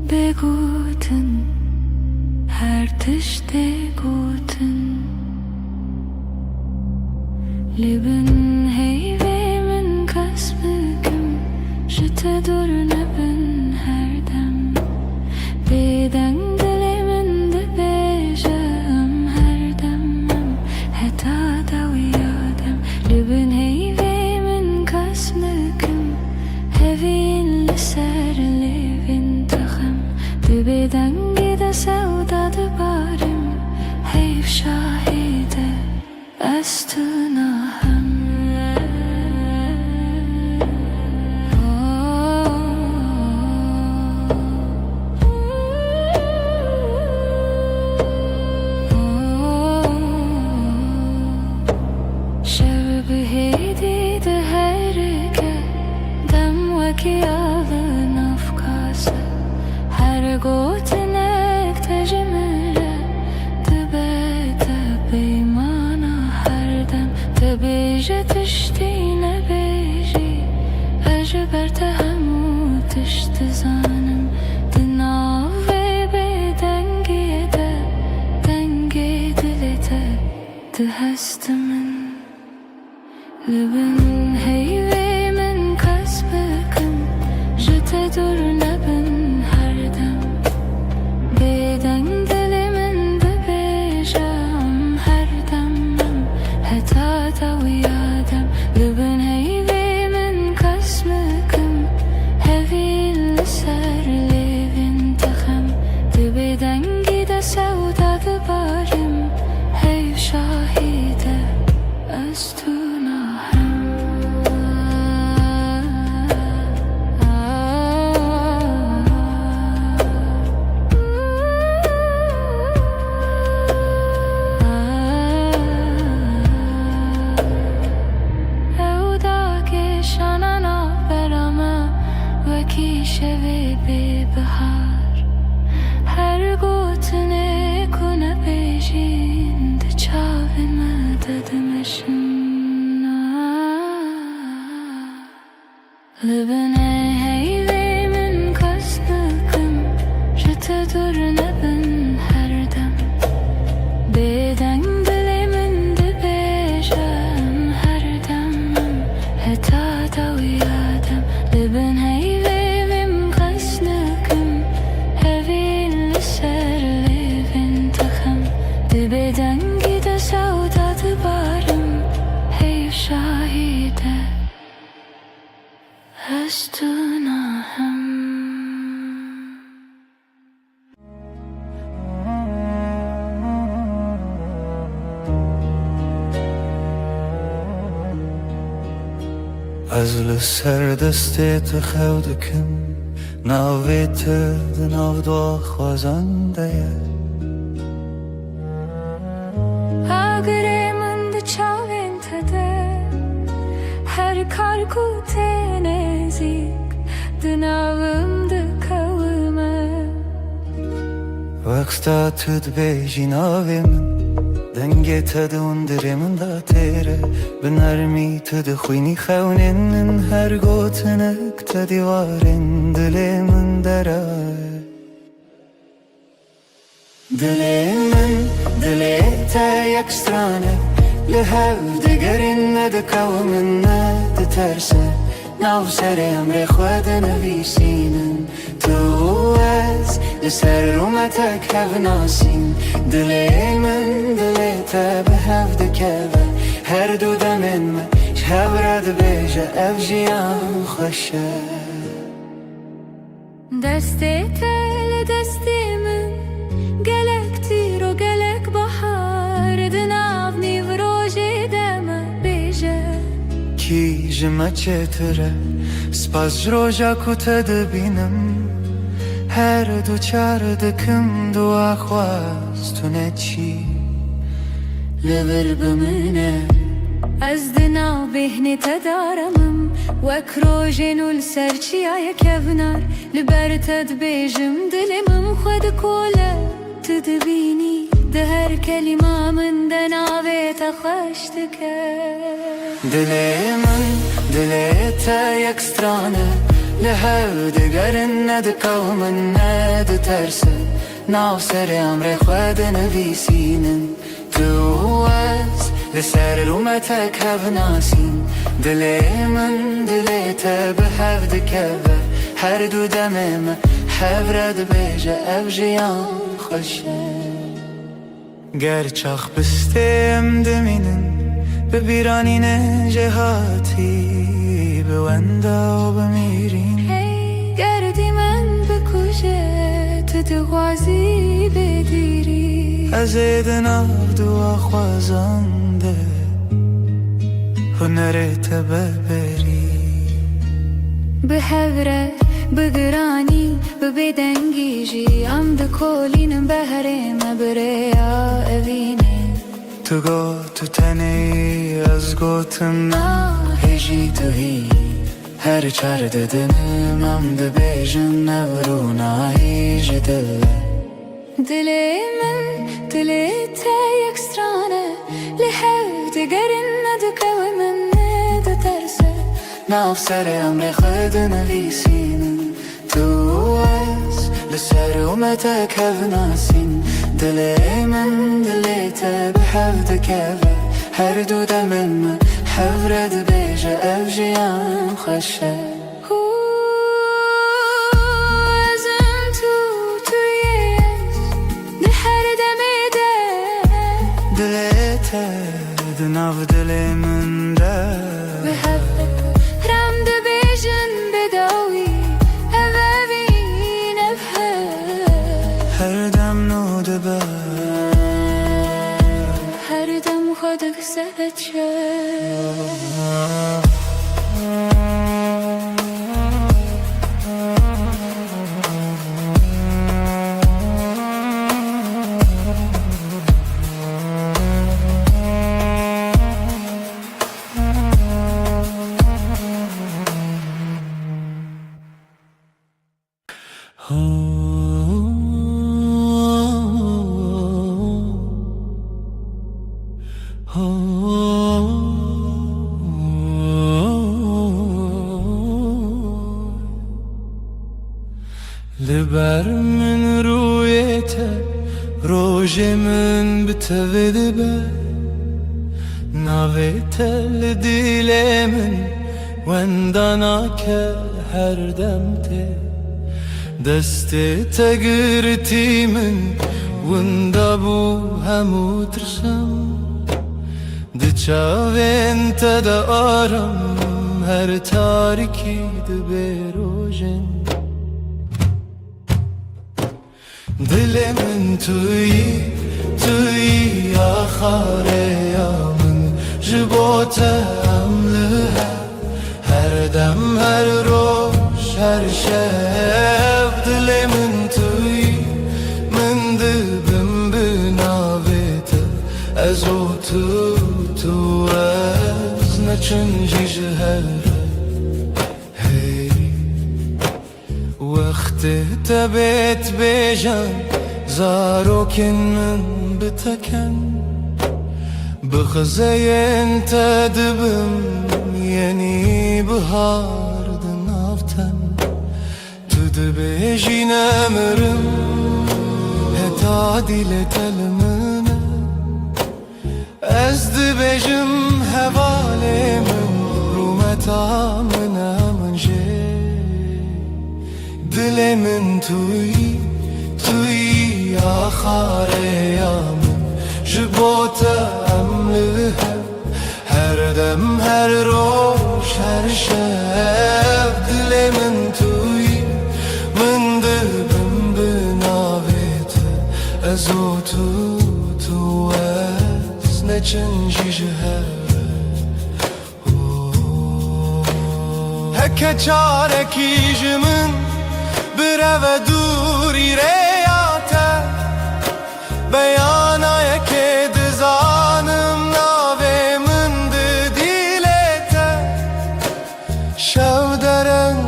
bêgotin her tiştê gotin Li bin heyvê min kes bikim ji te dur nebin her dem Bêdeng dilê min dibêje em her dem em heta dawiya dem Li bin heyvê min kes bikim hevîn li ser lêvên te xem Di bêdengî de sewda dibarim heyv şahîde ez tu nahem Şev bihêdî di herike dem wekî alın afkase Her gotinek te ji min re dibe te peymana her dem Te bêje tiştî nebêjî ez ji ber te hemû tişt dizanim Di navê bêdengî de dengê dilê te dihest min Li bin heyvê min kes bikim ji te dur nebin her dem Bêdeng dilê min dibêje em her dem em heta dawiya dem Li bin heyvê min kes bikim hevîn li ser lêvên te xem Di bêdengî de sewda dibarim heyv şahîde ez tu nahem şevê bêbihar her gotinê ku nebêjîn di çavên me de dimeşin Li binê heyvê min kes bikim ji te dur nebin her dem Bêdeng dilê min dibêje em her dem em heta dawiya dem Li bin heyvê min kes bikim hevîn li ser lêvên te xem Di bêdengî de sewda dibarim heyv şahîde ez tu nahem Ez li ser destê te xew dikim navê te di nav daxwazan de ye Agirê min di çavên te de her kar ku tê nêzik di navim dikewime رقصتا تد بیجی ناوی من دنگی تد اندره من دا تیره بنرمی تد خوینی خونین من هر گوتنک تدیوارن دل من درای دل من دل تا یک سترانه لهف دگرین ندکو من ندترسه ناو سر امر خود نویسینن تو از لسر رومتک هف ناسین دل من دل تا به هف دکوه هر دو دمن من شهب رد بیجه اف جیان خوشه دستی تل دستی من گلک تیر و گلک بحر دناو نیو روژی دم بیجه کی جمع چتره سپاس جروجا کتا دبینم هر دو چار دکم دو اخواستونه چی لبر بمنه از دناو بهنی تدارمم وک روژنو لسرچی آیا کفنار لبر تد بیجم دلمم خود کوله تدبینی ده هر کلمه من دناوی تخشتکه دل من دل تا یک سترانه لهو دگرن ندکو من ند ترسه ناو سر امر خود نویسینن تو از لسر رومتک هف ناسین دل من دل تا به هف دکوه هر دو دمم هف رد بیجه اف جیان خوشه گرچاخ بستیم دمینن ببیرانین جهاتی به وندا و بمیرین گردی من بکوشه تو دغازی بدیری از دناو دو خوازانده هنرت ببری به هوره بگرانی ببدنگیجی ام دکولینم بهرم بریا اوینه تو گو تو تنی از گوتم هجی تو هی هر چار ددنم ام دبیجن نورو هیج دل دل من دل تا یک سترانه لحو دگرن ندکو من ندترسه ناو سر امر خود نویسینن تو از لسر اومتک هف ناسین دل من دل تا به هف دکوه هر دو دمن من هف رد بیجه اف جیان خوشه ازم تویش ده هر دمه ده دل تا دناو دل من ده به هف رم ده بیجن بداوی اوین هر دم نو دبه هر دم خودک سهچه لبر من رویته روژ من بتوید به ناویته لدیل من وندانا که هر دمته دست تگرتی من وندا بو همو ترسم دچاوین تدا آرم هر تاریکی دبروژن دل من توی آخاره یا من جبوتم لها هر دم هر روش هر شب دل من توی من دبم بناویت از او تو از نچنجی جهره هی وقت تبت بیجان زاروكن من بتكن بخزين تدبم يني بهار دنافتن تدبيجي نمرم هتادي لتلمنا از دبيجم هوالي من رومتا منا من جي دل من توي آخر يام جبوت أملها هر دم هر روش هر شب دل من توي من دبم بناويت ازو تو از نچنجي جهر هكا چاركي جمن برو دوری ریاته بیانای که دزانم ناوه من دیلته شو درنگ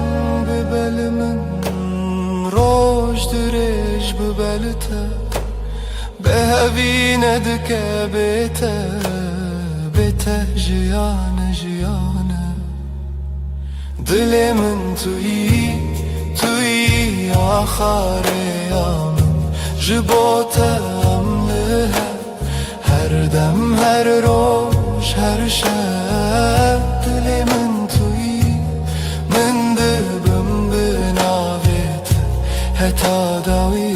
ببل من روش درش ببلته به هوینه دکه بیته جیانه دل من توی آخر یام جبوت أملها هر دم هر روش هر شب دلی من توی من دبم بناویت هتا داوی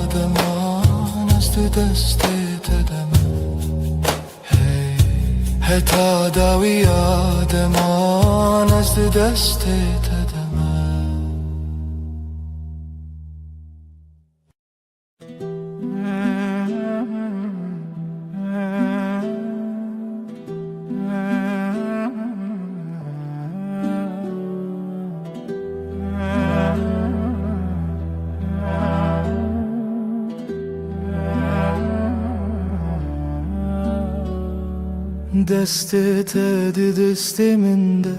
آدمان است دستت دم هتا داوی آدمان است دستت دستت دست من ده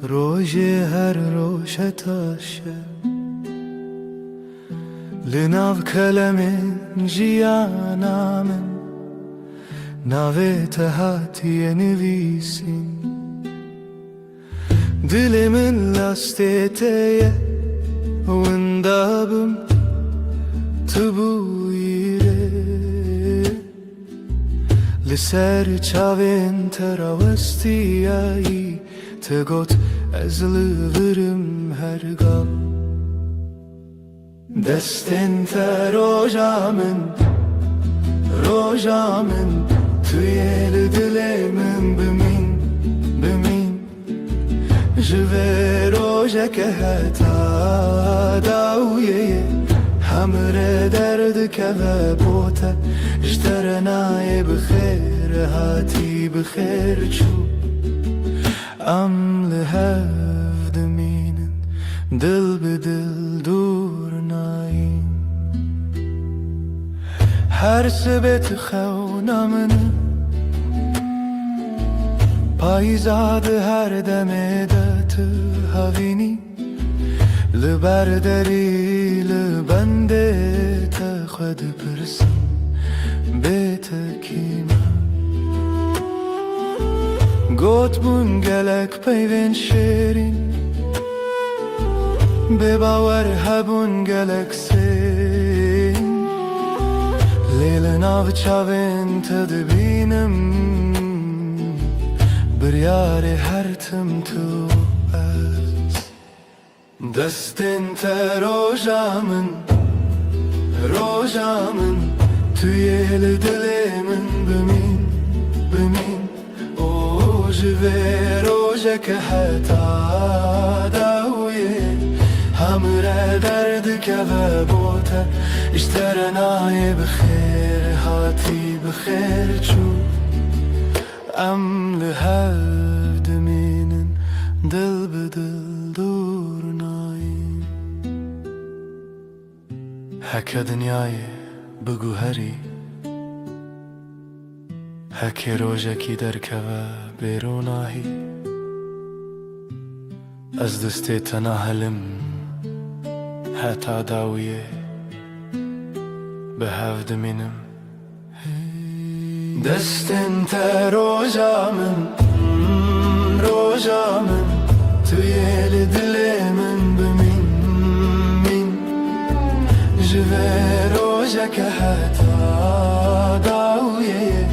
روژ هر روش تاشه لناو کلم جیانا من ناویت هاتی نویسین دل من لاستیتیه وندابم تبویره لسر چاوین تراوستیایی تگوت از لورم هرگاه دستن تا روژا من توی دل من بمین جوه روژا که هتا داویه همر درد که بوته اشترنای بخیر هاتی بخیر چو ام لهف دمینن دل بدل دور ناین هر سبت خونا من پایزاد هر دم دت هاوینی لبردری لبنده تا خود پرسم بیت کیما گوت بون گلک پیوین شیرین به باور هبون گلک سین لیل ناو چاوین تدبینم بریار هر تم تو از دستن تا روژا من توی دل من بمین او جوه روژا که حتا داویه همرا درد که بوته اشترنای بخیر هاتی بخیر چو ام لهف دمینن دل بدل دور ناین هکه دنیای بگو هری هکه روژا کی درکوه بیروناهی از دسته تناهلم حتا داویه به هفت منم دستن تا روزامن توی دل من بمین جوه روزه که حتا داویه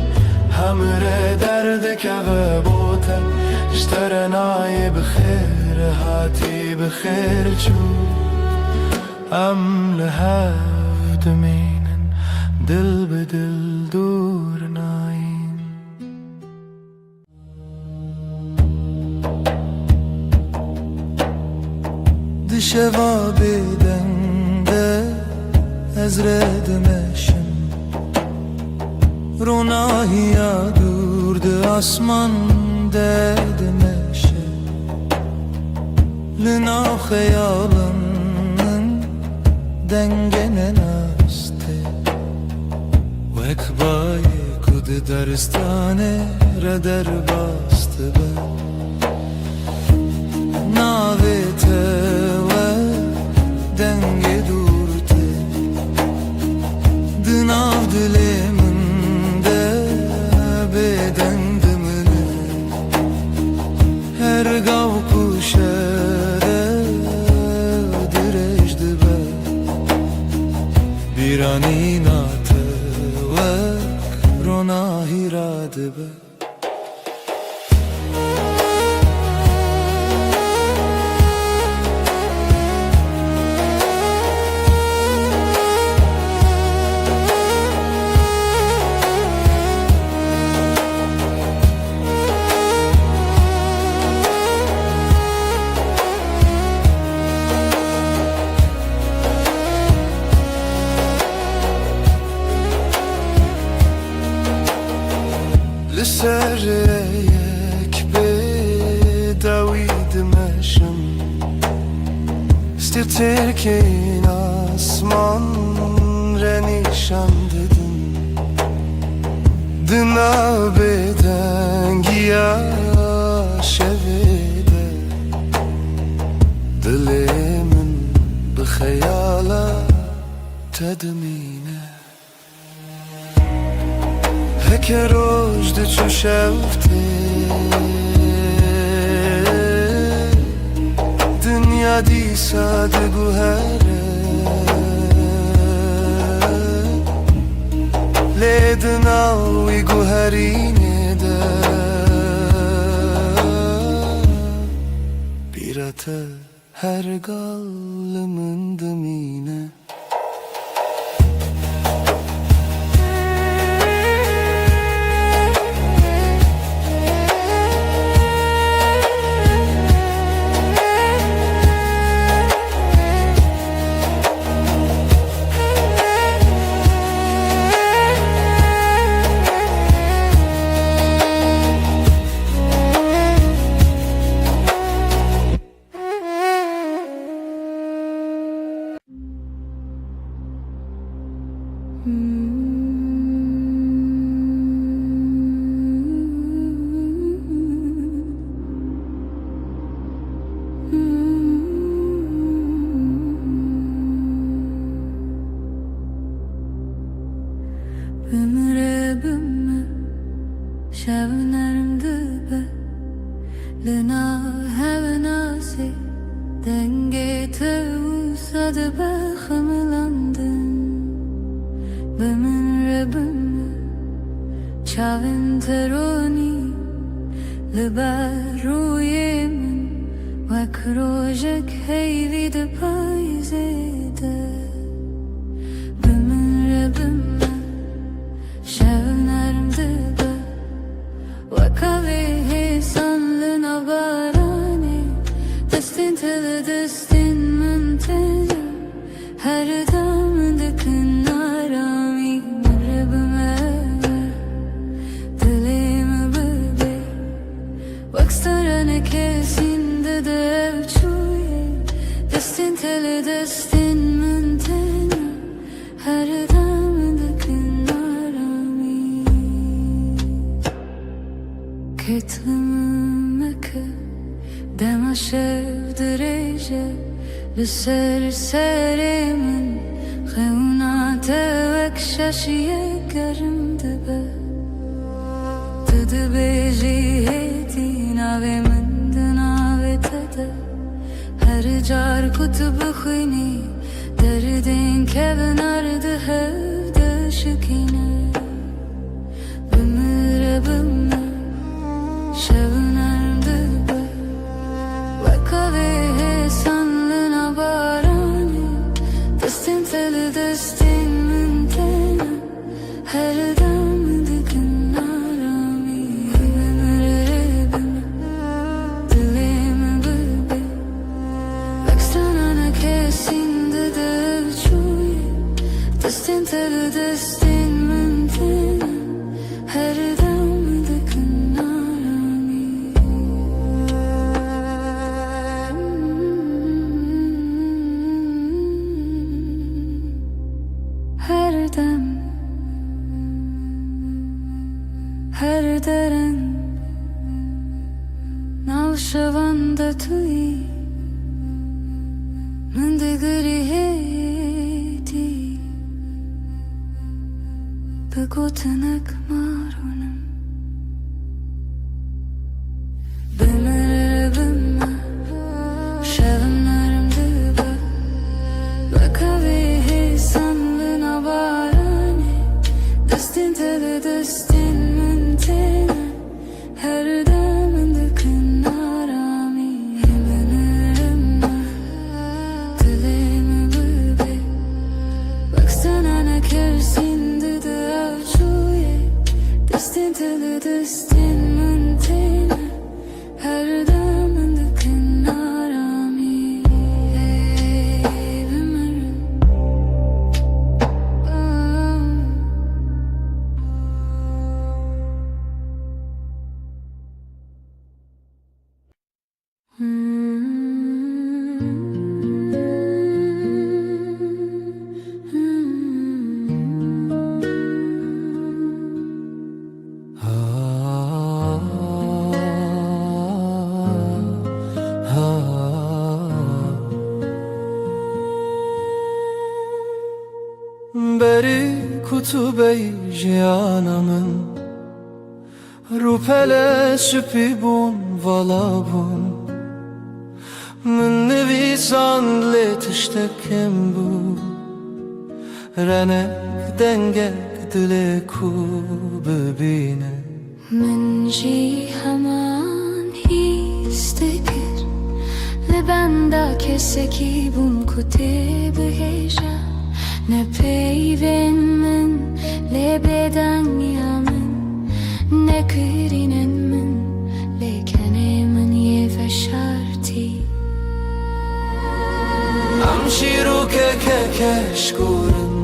همره درد که بوته اشترنای بخیر هاتی بخیر چو ام لهفت مینن دل به دل دور ناین دشوا بدنده از ردمشم روناهیا durdu asman demeşe Lina hayalının dengene naste Vekbaye kudu daristane radar bastı be Navete ve denge durdu Dınav dilemin her gav kuşere direjdi be bir an inatı ve rona hiradi be لسريك بداوي دمشم استبتركين asman renişan dedin Dına bedengiya şevide Dilimin bixeyala tedmine Heke rojde çu şevte Dünya disa de guhere Ledin avi guherine de Bir ate her gallımın dımine Ömrübümme şevnermdi be Lina hevnasi denge tevsadı be xımlandın Ömrübümme çavin teroni Liberuyemin Vek rojek heyvi de payzede Ömrübümme şevnermdi be Vekavi hesanlı nabarani Destin tili destin mantena Her damda kınarami Mürrebime Dilimi bebe Vakstarane kesinde de evçuye Destin tili destin mantena Her damda kınarami Ketlimime ke Dema şev direce لسر سر من خونات وک ششیه گرم دبه تد بیجی هیتی ناوی من دناوی تده هر جار کتب خوینی دردین که بنارده هفده شکینه بمره بمره شبنرم دبه وکاوی sanlığına barani Destin teli destin mintene Her damdıkın arami Ömür dilimi bülbe Baksana ne kesindi de uçuy Destin teli destin mintene Her damdıkın arami Her dem, her deren Navşavanda tui Mındıgırı heti Begotanak marunum Bımır bımır Şevimlerim dıbı Bakavi sanlığına barani Destin teli destin mintene Her damındıkın arami Bımırım dilimi bülbe Baksana ne kersindi de avçuye Destin teli destin mintene Her damındıkın arami Bımırım بری کتبه جیانمın Rupele süpibun valabun Min nevisan letiştekem bu Renek dengek dile ku bebine من جی همان هیستگر لبندا کسکی بون کتی بهجا نه پیون من لبدن یامن نه کرینن من لیکنه من یه فشارتی امشیرو که کشکورن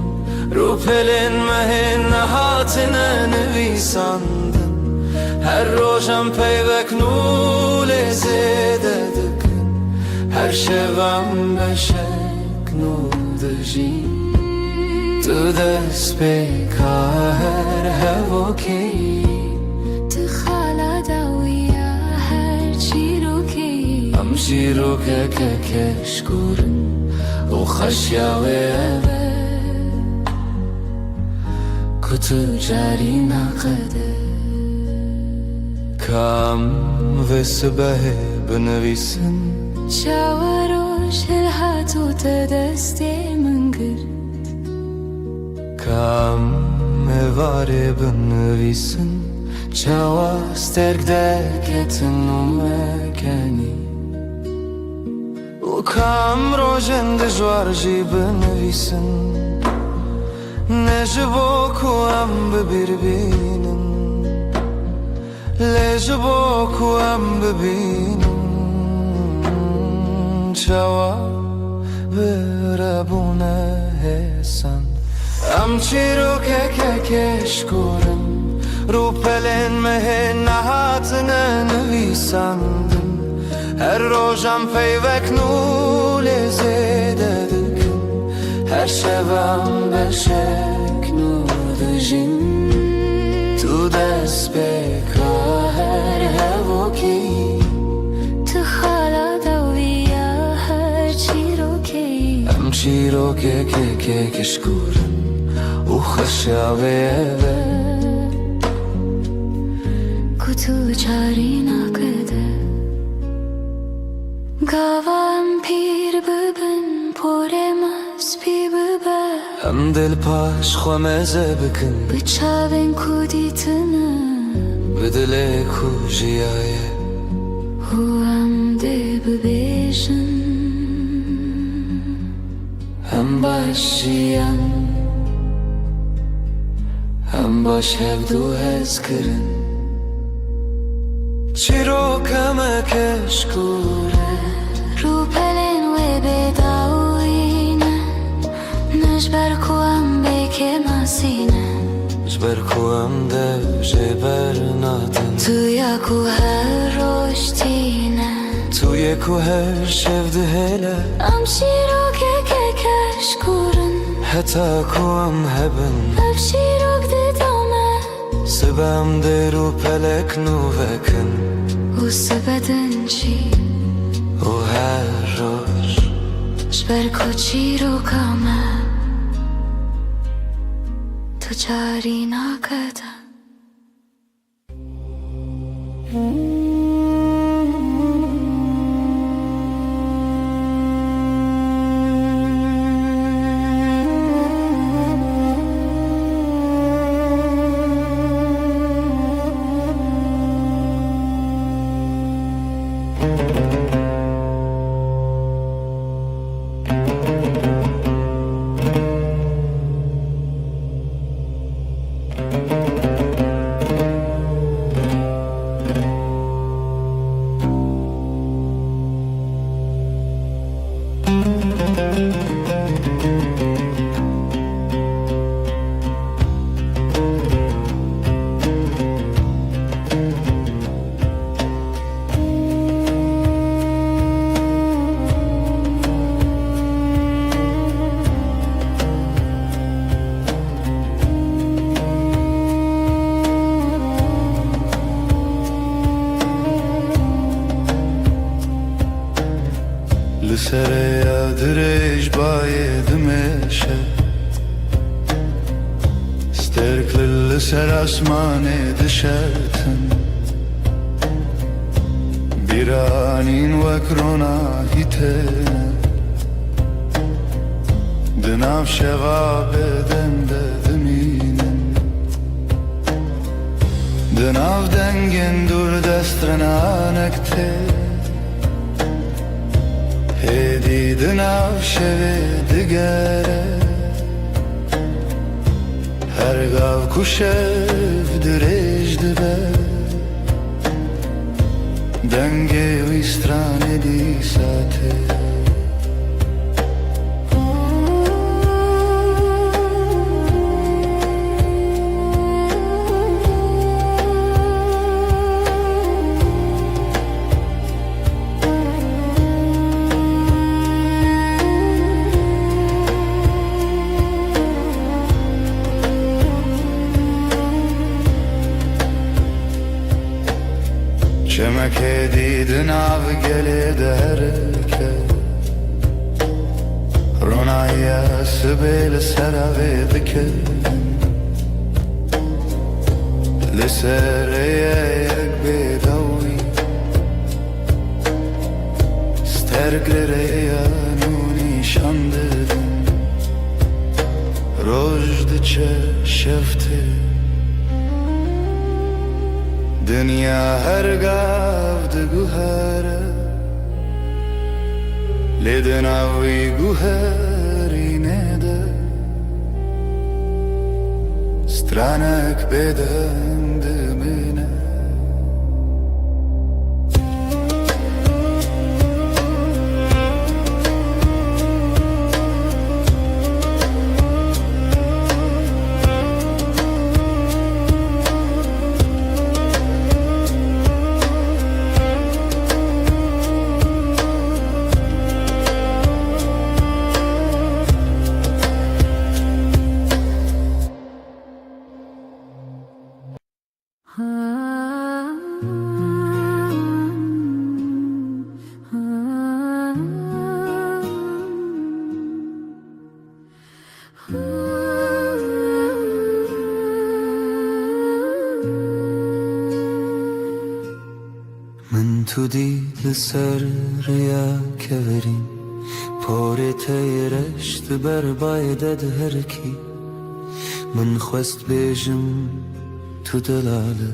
Rupelin mehin hatine nevisandın Her rojam peyvek nule zededıkın Her şevem beşek nuldıji Tu despeka her hevoki تخالا داویا هر چی رو که امشیرو که کشکورن و خشیاوه Kutu cari naqede Kam ve sıbahe benevisin شاوروش الهاتو تدستی من گرد Kam evare benevisin Çava stergdek etin umekeni U kam rojen de jwarji benevisin Ne jibo ku em bibirbinim Le jibo ku em bibinem Çawa birabune hesan Em çiro keşkurim Rupelen mehin nahatine nevisandın Her rojam peyvek nule zededik Her şevem beşek nudajin Tu despeka her hevoki تخالا داویا هر چی رو که چیرو که کشکورن و خشاوه کتو چاری نکده گاوام پیر ببن پورم از پی ببر هم دل پاش خومزه بکن بچاون کودیتنه بدل کوجیایه هو هم ده ببیشن هم باشیم هم باش هفدو هز کرن چیرو کمه کشکوره رو پلن و بداوینه نجبر کوام بکه مسینه جبر کوام ده جبر ناتن تویا کو هر روشتینه توی کو هر شفده هله ام شیرو که کشکورن حتی کوام هبن اف شیروک ده دامه سبام درو پلک نووکن و سبدن چی و هر روش جبر کو چیرو کامه تو چاری نکده لسر یادرش باید میشه سترکل لسر اسمان دشتن بیرانین وکرونا هیتن دناف شواب دنده دمینن دناف دنگن دور دسترنانکته هدید ناف شوه دگره هر گاو کشف درش دبه دنگه ویسترانه دی ساته چمکه دیدن آب گله درکه رونایی سبیل سراوی دکه لسر یک بیداوی سترگل نونی شانددن رجد چه شفته دنیا هر گاو ده گوهره لیدن آوی گوهری نده سترانک بدن دمینه تو دی لسر ریا کورین پاره تیرشت بر بایدد هر کی من خواست بیجم تو دلاله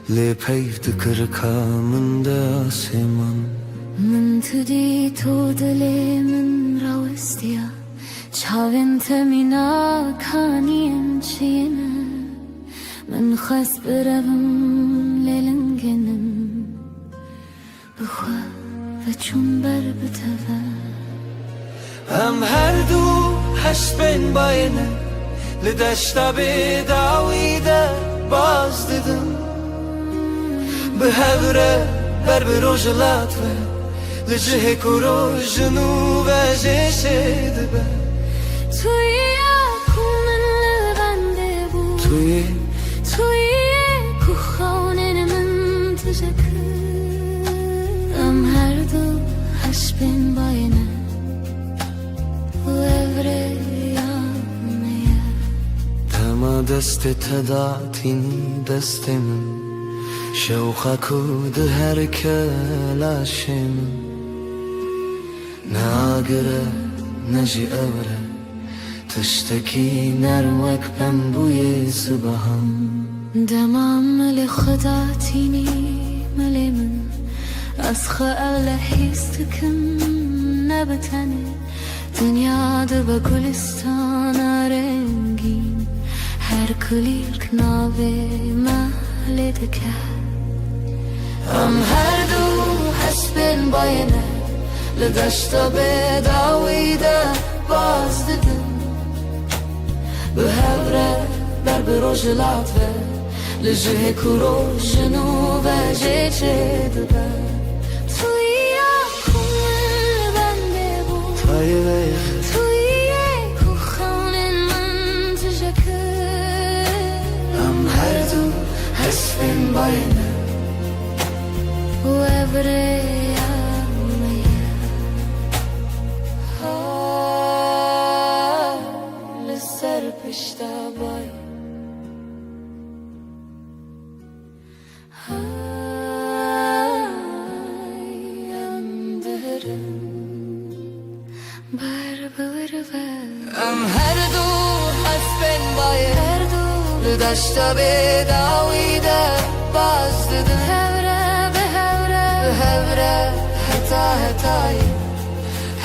لی پیف دکر کامن دا آسمان من تو دی تو دلی من راوستیا چاوین تمینا کانیم چینه من خواست برم لیلنگنم بخوا و چون بر بتوه هم هر دو هشت بین باینه لدشتا بداویده باز دیدم به هوره بر بروجلات و لجه کرو جنو و جشه دبه توی اکومن لبنده بود توی کو خانه من تجکر ام هر دو هش بین باینه و evre yanmaya تما دست تدعتینی دست من شوخه کود هر کلاش من ناگره نجی اوره تشتکی نروک بم بوی صبحم دمام مل خدا تینی مل من از خیال حیستکم نبتنه دنیا در با گلستان رنگین هر کلیل کناوه محل دکر ام هر دو حسبین باینه لدشتا بداویده باز دیدم به هوره بر بروجلات و لجه کرو جنو و جیچه دبه توی اکومن بنده بود توی کو خانه من تجکر ام هر دو حسبین باینه و evre yanmaya لسر پشتا بای ام هر دو حسبین بای هر دو لدشتا بداویده باز دیدن هوره به هوره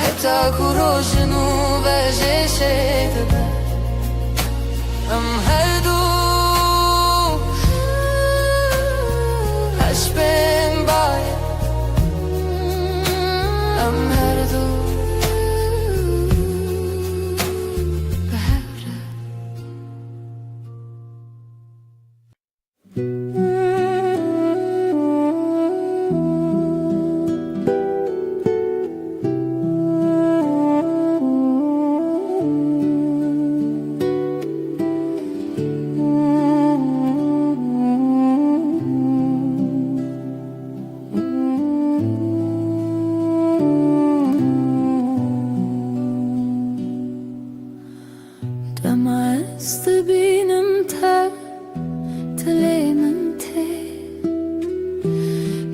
حتا کرو جنو و جشه دبه ام هر دو هش بین بای ام هر دو به هوره دمست بینم تا تلیمن تی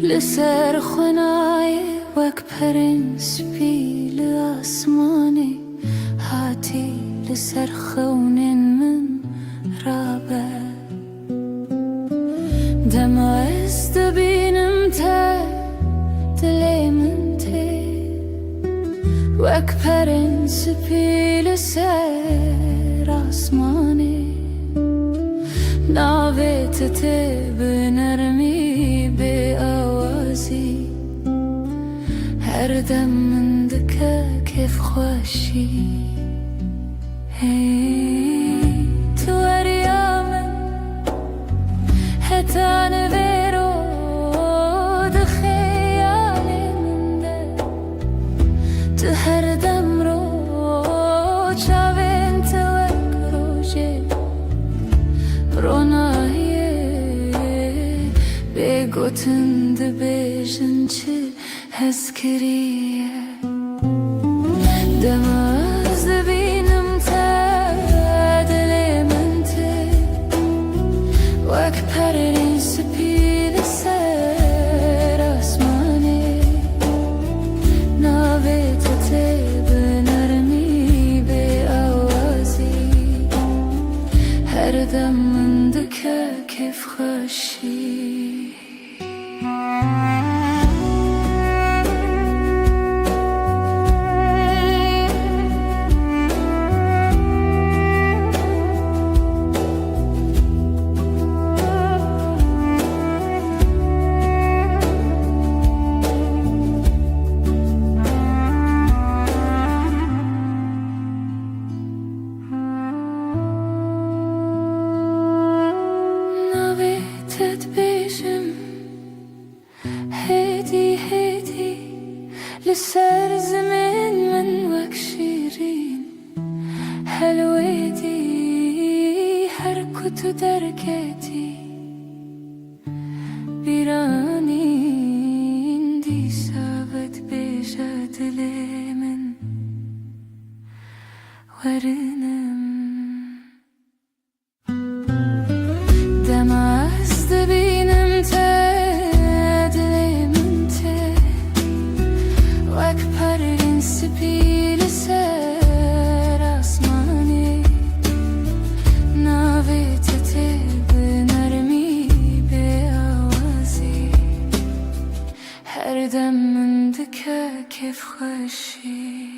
لسر خنای وک پرنس پیل آسمانی هاتی لسر خونین من رابه دمست بینم تا تلیمن تی وک پرنس پیل سر آسمانی ناویت ته به نرمی به آوازی هر دم من دکه کیف خوشی هی تو اریامن حتی نویرو دخیالی من ده تو هر دم رو چاوین توک روژه رونایه بگوتن ده بیشن چه هز کریه دماز بینم تا دل من ته وک پرین سپید سر آسمان دم من دکه کیف خوشی لسر زمان من وك شيرين حلوتي حركة دركتي بيراني اندي سابت بيجات لمن ورنم دمع استبينم سپیل سر آسمانی ناویت به نرمی به آوازی هر دم من دکه کیف خوشی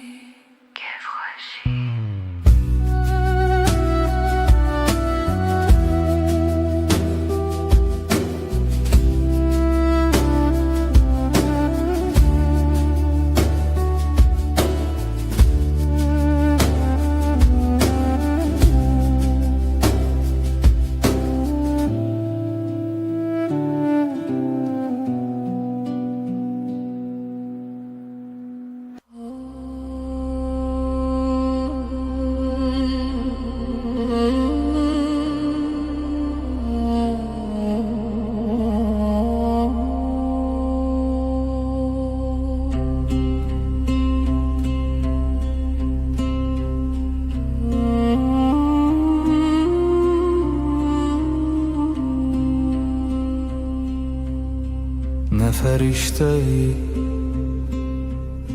نه فرشته‌ای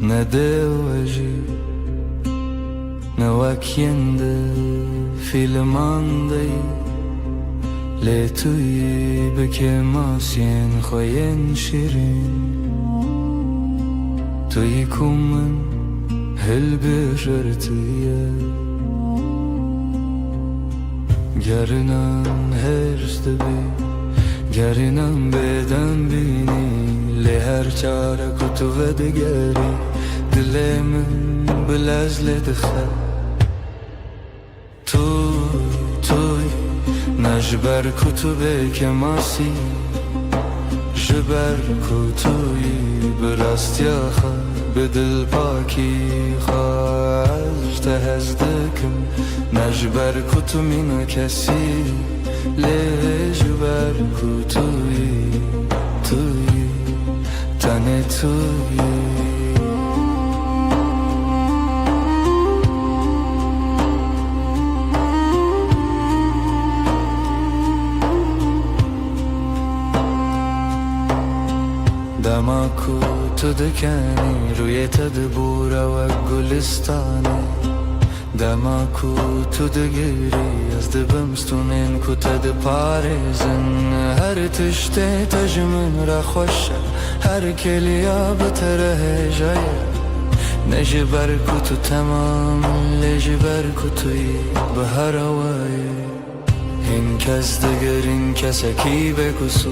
نه دلوجی نه وکینده فیلماندهی لی توی بکه ماسین خوین شیرین توی کومن هل بجرتیه گرنم هرست بی گرنم بدن بینی لی هر چاره کتو و دگری دل من بلزل دخل توی نجبر کتو به که ماسی جبر کتوی براستی آخه به دل پاکی خواهش تهزدکم نجبر کتو مینو کسی لجبر کتوی تنه توی دماکو تو دکنی روی تدبور و گلستانه دماکو تو دگیری از دبمستونین کو تد پارزن هر تشته تجمن را خوشه هر کلیا بتره جایه نجبر کتو تمام لجبر کتوی به هر وای این کس دگر این کسکی بکسو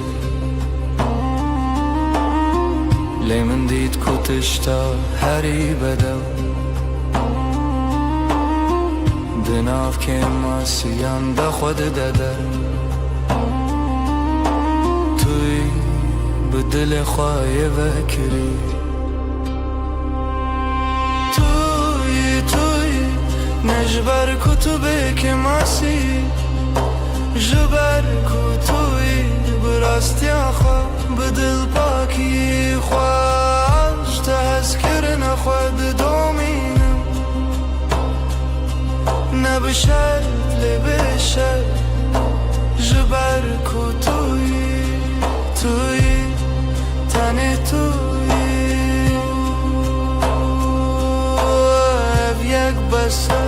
لی من دید کتشتا هری بدو دناف که ماسیان دا خود دادر توی به دل خواهی وکری توی نجبر کتوبه که ماسی جبر کتوی براستی آخوا به دل پاکی خواهش تذکر نخواد دومینم نبشر لبشر جبر کتوی تنه توی یک بسر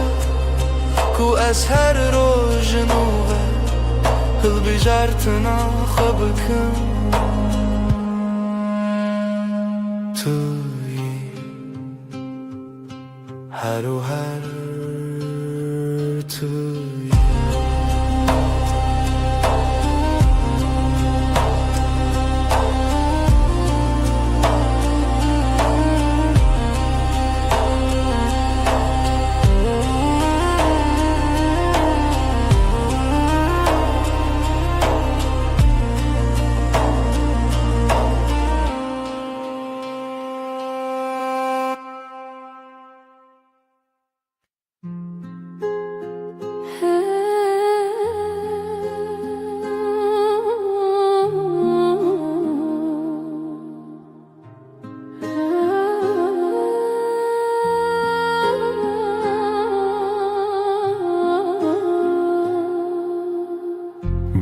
کو از هر روز نوه هل بجارتنا خبكم توی هر و هر توی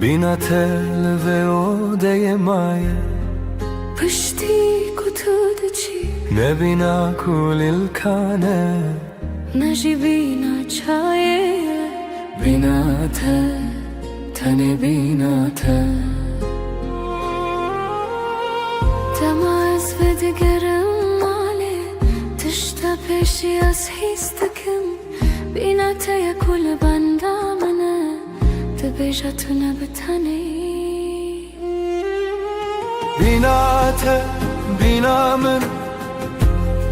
بینا تل و اوده مایه پشتی کتود چی نبینا کل الکانه نجی بینا چایه بینا تن بینا تماز و دگرم ماله تشتا پیشی از هیستکم بینا یا کل بندامنه تبیجتونه بتنی بینا من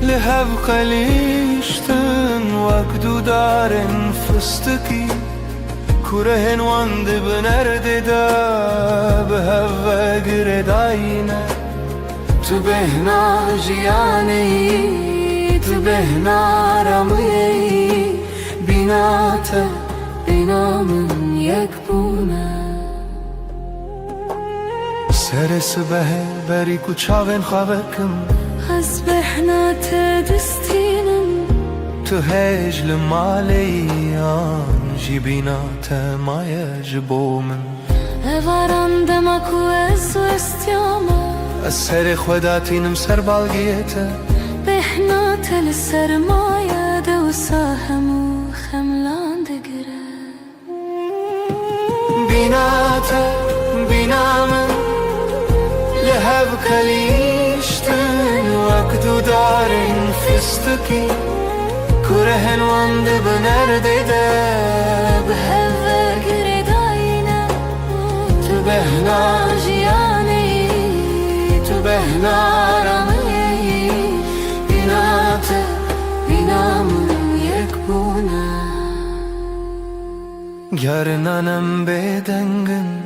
لهب خلیشتن وقدو دارن فستکی کرهن واند بنرده دا به هوا گرداینه تو بهنا جیانی تو بهنا رمی بینا من یک بونه سر سبه بری کچاون خوابکم از بهنا تدستینم تو هجل مالیان جی بینا تمایج بومن اوارم دمکو از و استیامه از سر خوداتینم سر بالگیته بهنا تل سرمایه دو ساهم و خملان دگره بینا من لهب کلیشتن وقدو دارن فستکی کرهن واند بنرده ده به هوا گرداینه تو بهنا جیانی تو بهنا رمی بینا من یک بونه گرنانم بدنگن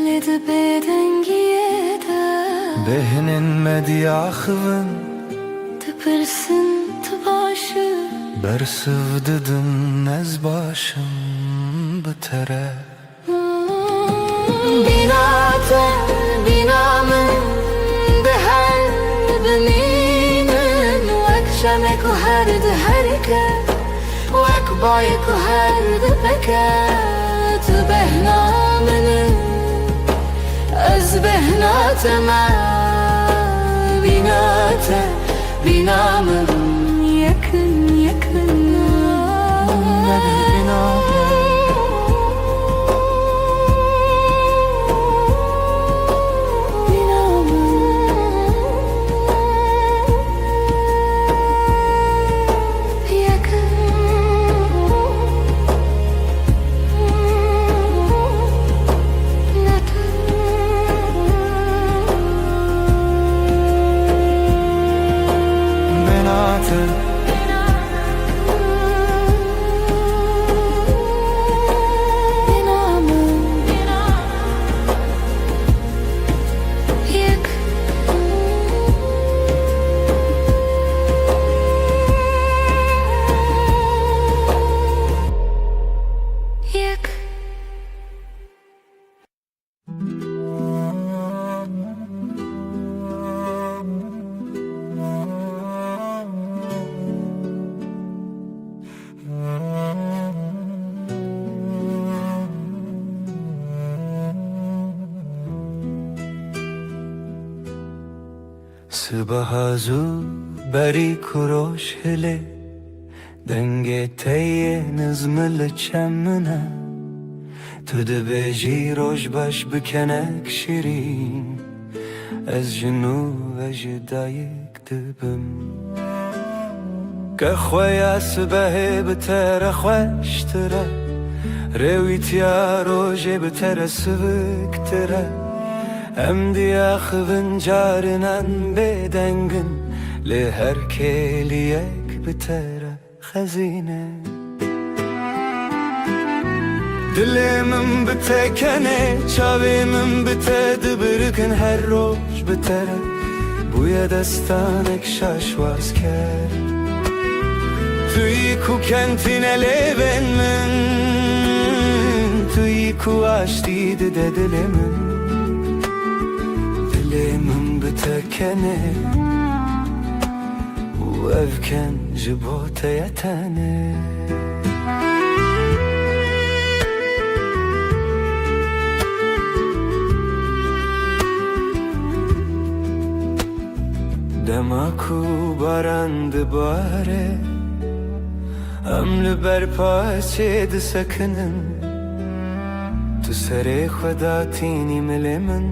لید بدنگیه ده بهنن مدیاخون تپرسن تباشه برسو ددم از باشم بتره بینا من به هر بنینن وک شمک و هر ده هرکه وک بایک و هر ده بکه تو بهنا منه از بهنا تما بینا من یکن Sıbahazu beri kuroş hele Denge teye nızmılı çemmına تو دبیجی روش باش بکنک شیرین از جنو و جدایک دبم که خوی سبه بتر خوشتره رویتیا روش بتر سبکتره ام دیا خوین جارنان بدنگن لهر کلیک بتر خزینه دلمم بتکنه چاویمم بتد برکن هر روز بتره بوی دستانک شاشواز کرد توی کو کنتین لیون من توی کو آشتی ده دلمم بتکنه و افکن جبوت یتنه دماکو بارند باره امل بر پاچه ده سکنن تو سر خدا تینی مل من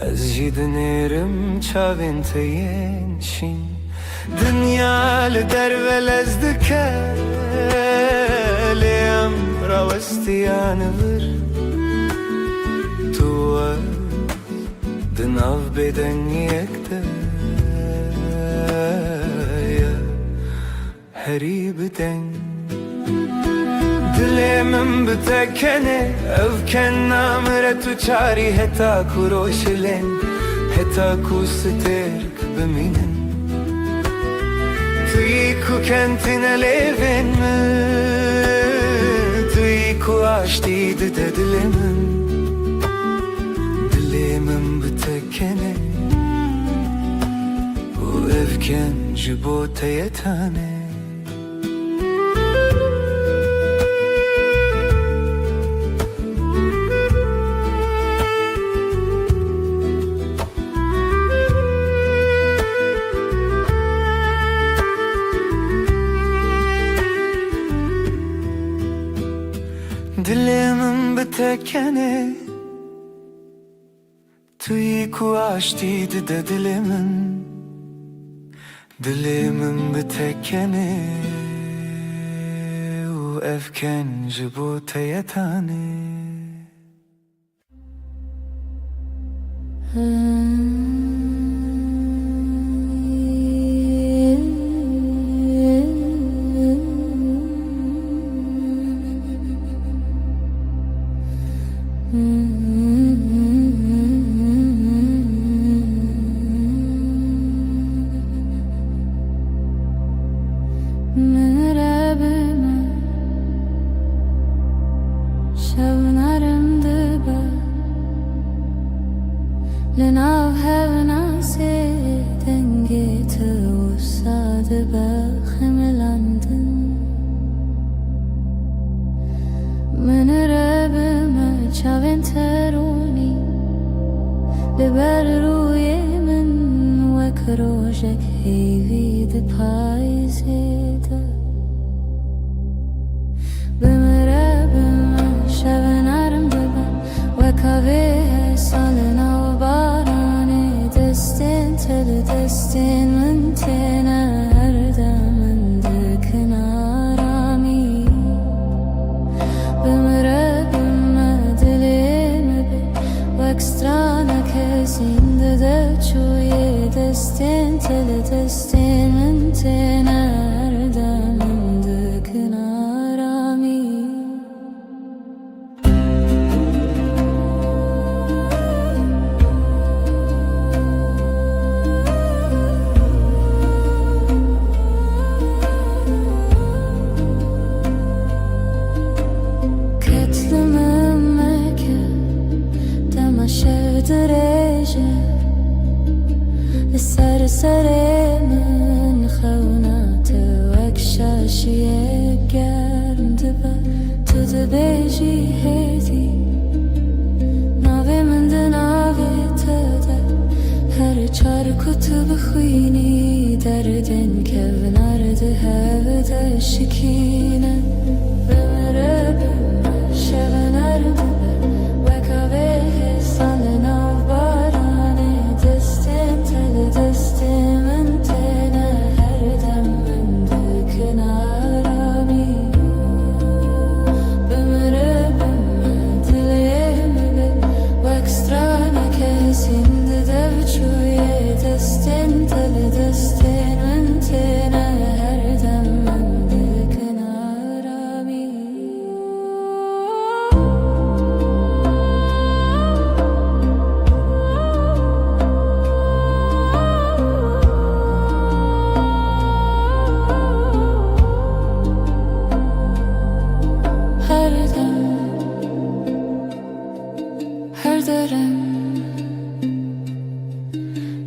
از جید نیرم چاوین تین شین دنیا لدر ولز دکه لیم راوستیان ور تو دناف بدن یکده هری بدن دلمم بتکنه افکن نامره تو چاری هتا کو روشلن هتا کو سترک بمینن توی کو کنتین لیون من توی کو آشتی ده دلمم بتکنه و افکن جبوت یتانه دلمم بتکنه توی کو آشتی ده دلمم بتکنه و افکن جبوت یتانه لناو هفنا سيدنجي توصاد بخم لندن من رب ما چاوين تروني لبر روی من وک روشک هیوی ده پایزیده بمرب ما شب نرم دبن وکاوه سالنا و بارانه دستین تل دستین من تینه هر دمن ده کنارامی بمرب ما دلیم بی وکسترانا کسین ده چوی دستین تل دستین من تینه هر دمن ده کنارامی سر من خونات وک شاشیه گرم دبا تو دبیجی هیدی ناوی من ده ناوی تده هر چار کتب خوینی دردن که ونارده هوده شکینه بمره بمش Her derem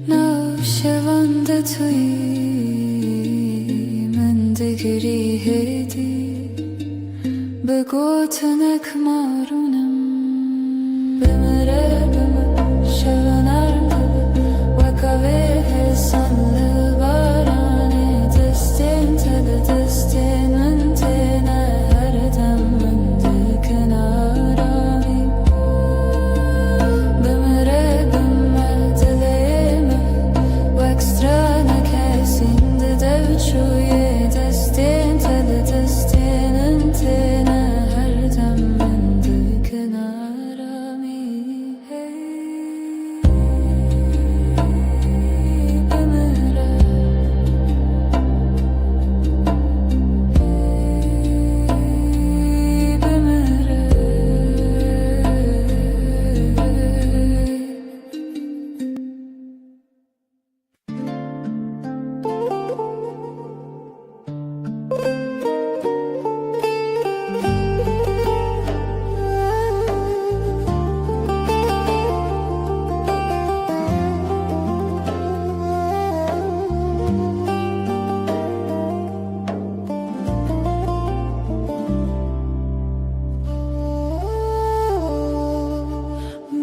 Navşevanda tuy من دگری هدی به گوتنک مارونم بمره شونرم و کاوه سنل بارانه دستین تل دستین من تینه هر دم من دکنارامی بمره دلیم و اکسترا نکسین devçuye destin tele destinin tene her dem mende kenarami hey bemere hey bemere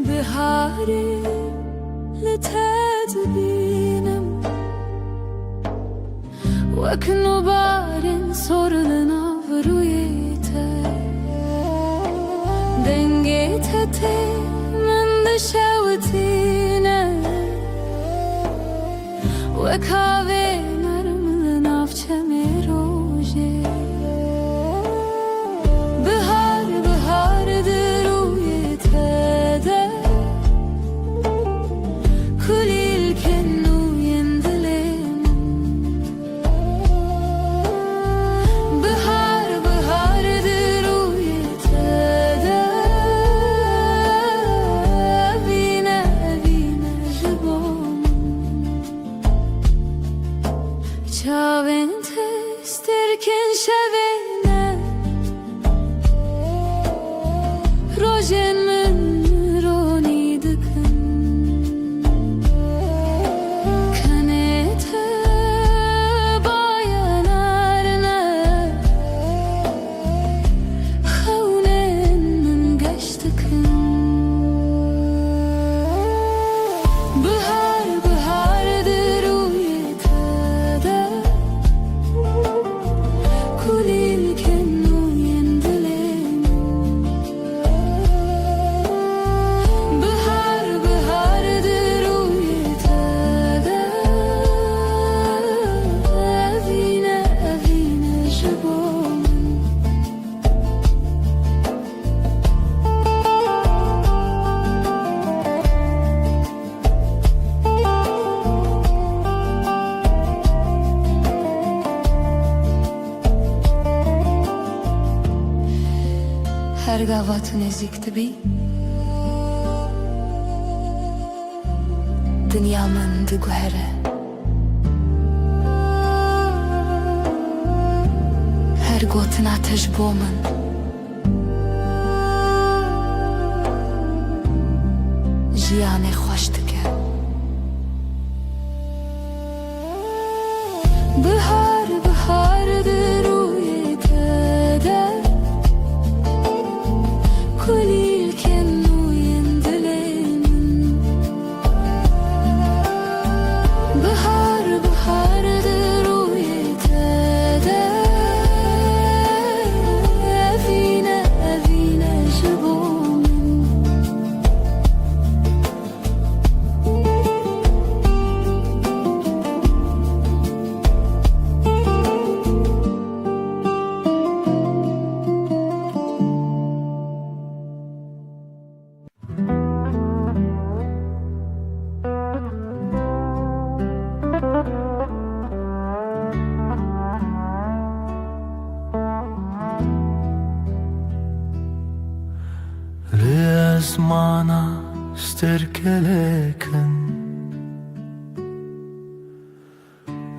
بهاری لتدبینم وکنو بارین sorununa vuruyete denge tete من دشوتینه و کاوه نرمل نافچه میروژه بهار درویته ده kulir kennu yendilenim Bahar bahardır uyetede Vine vine jibom Çaven testerken şevene Rojen min roni dıkın Her gavat nezikti bi Dünyamın gühere Her gotin ateş bomun Jiyane hoş dike Bahar bahardır uyetede kulir kennu yendilenim Bahar bahardır uyetede Evine evine jibom استركلكن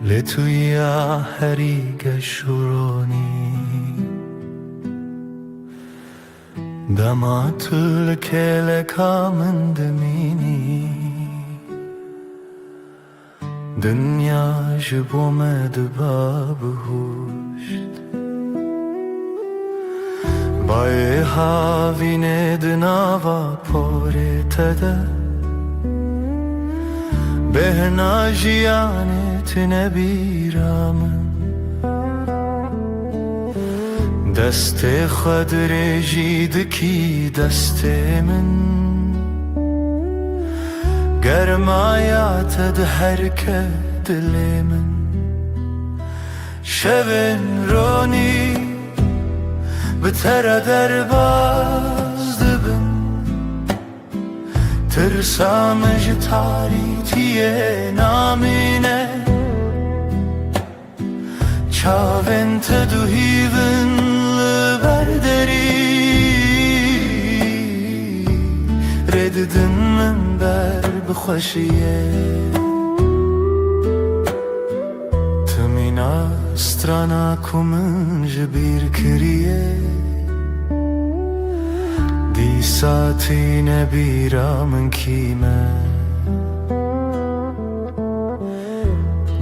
لتو يا حريق شوروني دمعت الكلك من دميني دنيا جبو مدباب هوشت باي هاوینه دناوا پورته ده بهنا جیانت نبیرامن دست خود رجید کی دست من گرمایات ده هرکه دل من شبن رونی بتر درباز دبن ترسامج تاریتیه نامینه چاوین تدوهیون لبردری رددن من بر بخوشیه تمینا استرانا کمن جبیر کریه دی ساتی نبیرا من کیمه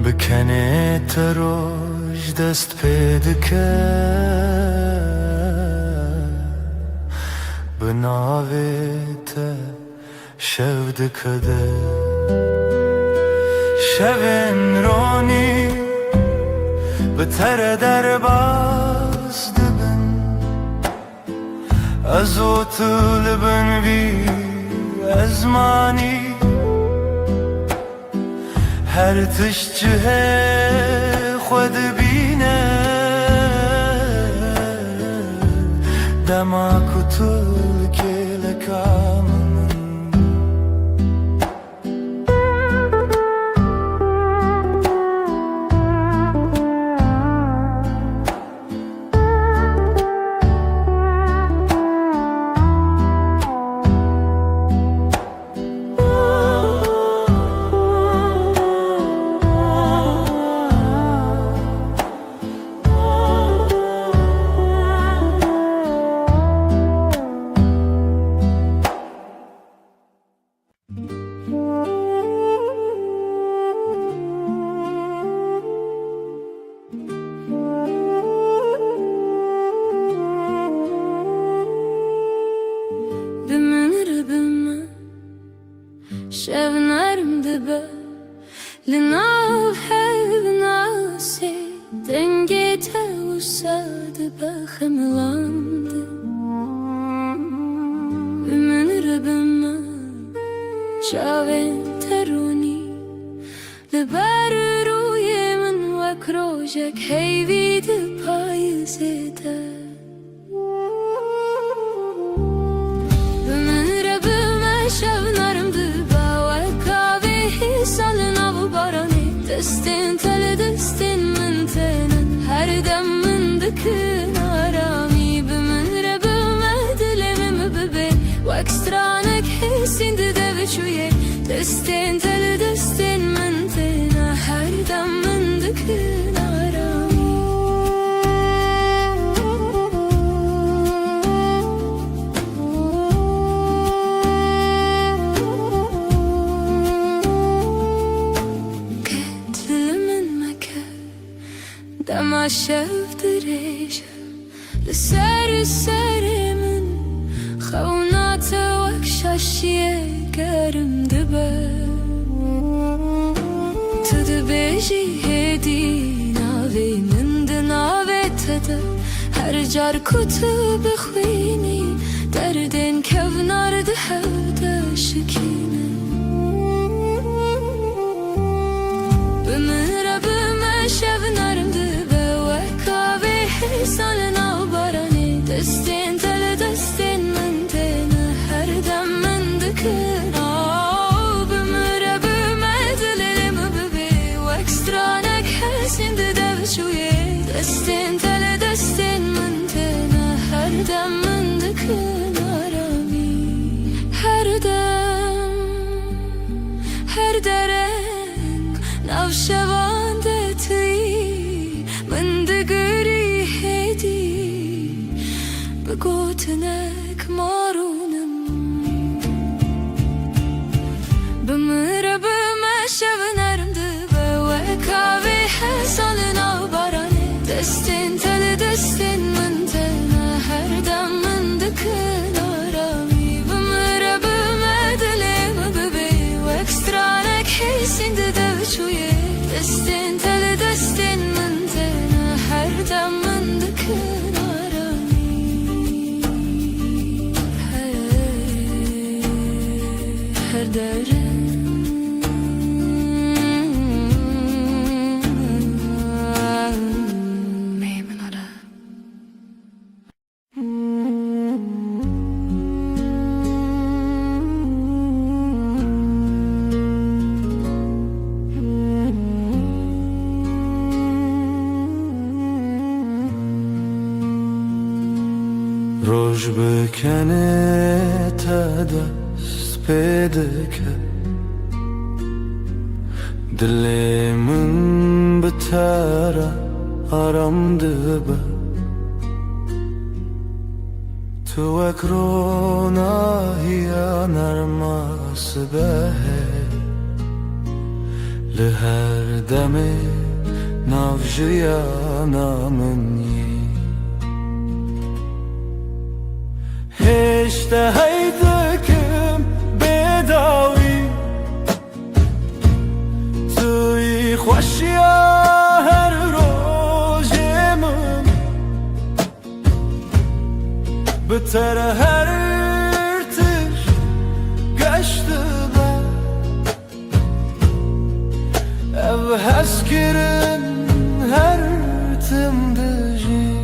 بکنه تروش دست پیدکه بناویت شود کده شبن رونی بتر در باز دبن از او طلبن بی ازمانی هر تشجه خود بینه دما کتل که لکامن شبنرم دبه لناو حب ناسي دنجيت وساد بخملاند بمن ربما شاوين تروني لبر روی من وكروجك هيفيد پایزده بمن ربما شبنرم دبه سالن av barani destin tele destin mentenen her dem mındıkın arami bimin rebime dilemim bebe vakstranek hesindi deveçuye destin tele destin mentena her dem mındıkın arami دما شفت ريش لسر سرمن خونات وكشاشيه قرم دبه تدبيجي هدي ناوي من دناوي تده هر جار كتب خويني دردن كفنار دهوده شكينه بمن ربما شبنارم سالن av barani destin tele destin mentena her dem mendikın bümüre bümedilerim bebe vakstranek hesindi devşuye destin tele destin mentena her dem mendikın arami her dem gotinek marunum Bımıra bıma şevnerim dibe Ve kavi hesalın av barani Destin teli destin mıntena Her dem mındıkın arami Bımıra bıma dilimi bebeği Ve ekstranek heysindi devçuye Destin teli destin mıntena Her dem mındıkın arami Her derin روش بکنه تا دست پیدا کرد دل من به تره آرام دبه تو اکرونا هیا نرماس به لهر دمه نافجیا نامنی اشتهيتكم بداوي توي خوشيا هر روزمم بتر هر ارتش قشت با او هسكرن هر تمدجي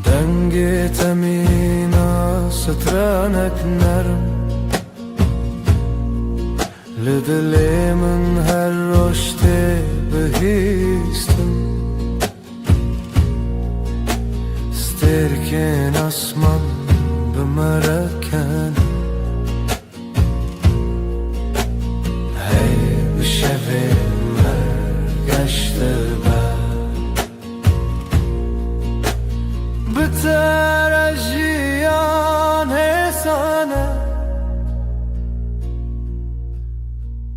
دنگی تمینا سترانک نرم لدلی من هر رشته بهیستم سترکن اسمان بمرکن هی بشوی مرگشت بتر جیان حسانه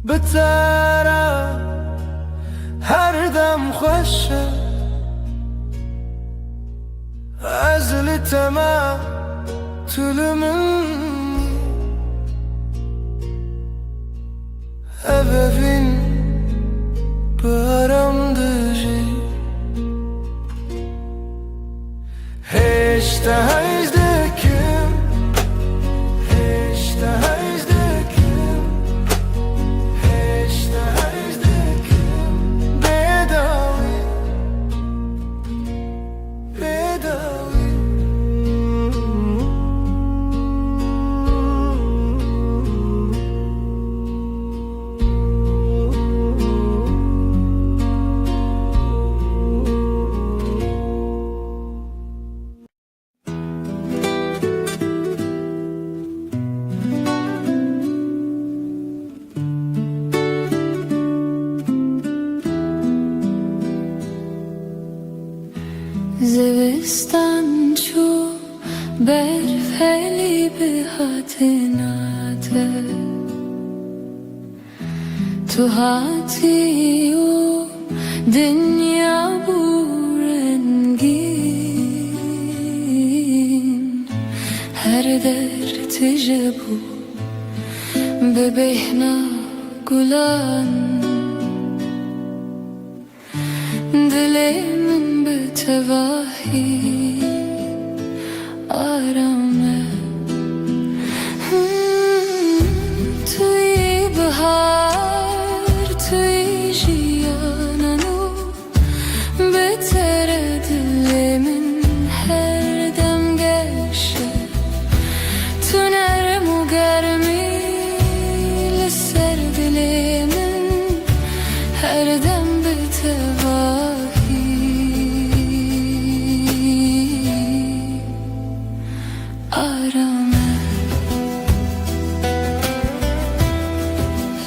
بتر هر دم خوشه از لتما طول منی ebevin paramdıcı اشتهيتكم اشتهيتكم اشتهيتكم بداوي بداوي زوستان چو برفلی به حتناته تو هاتی و دنیا بورنگین هر در تجبو ببهنا گلان دلی من به تواهی آرامه توی بهار توی جیانانو بهتر دل من هر دم گشه تو نرم و گرمی لسر دل من هر دم به تواهی آرامه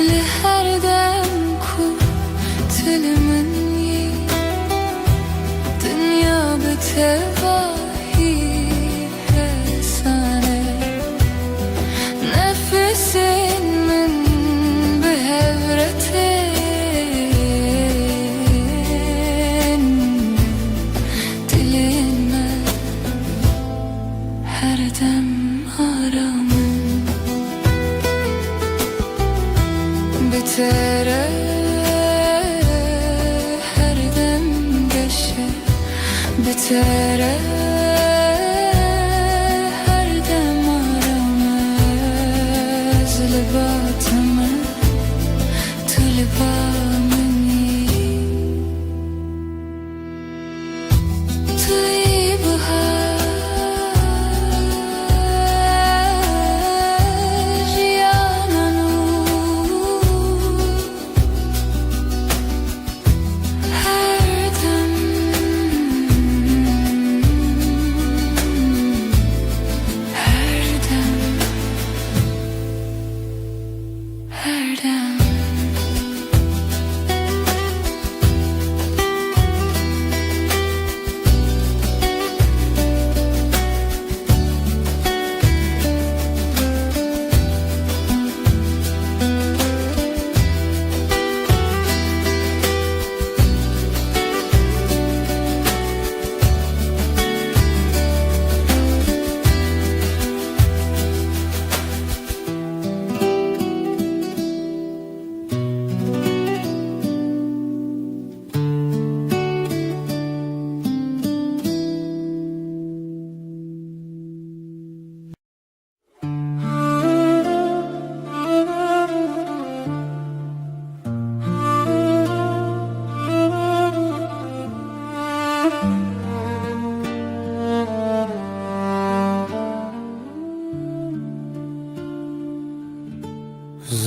لهر دم کو تل من یی دنیا به tevahi hesane nefesin min behevretin diline her dem aramın bitere her dem geçe bitere her dem aramız libatımı tulibamını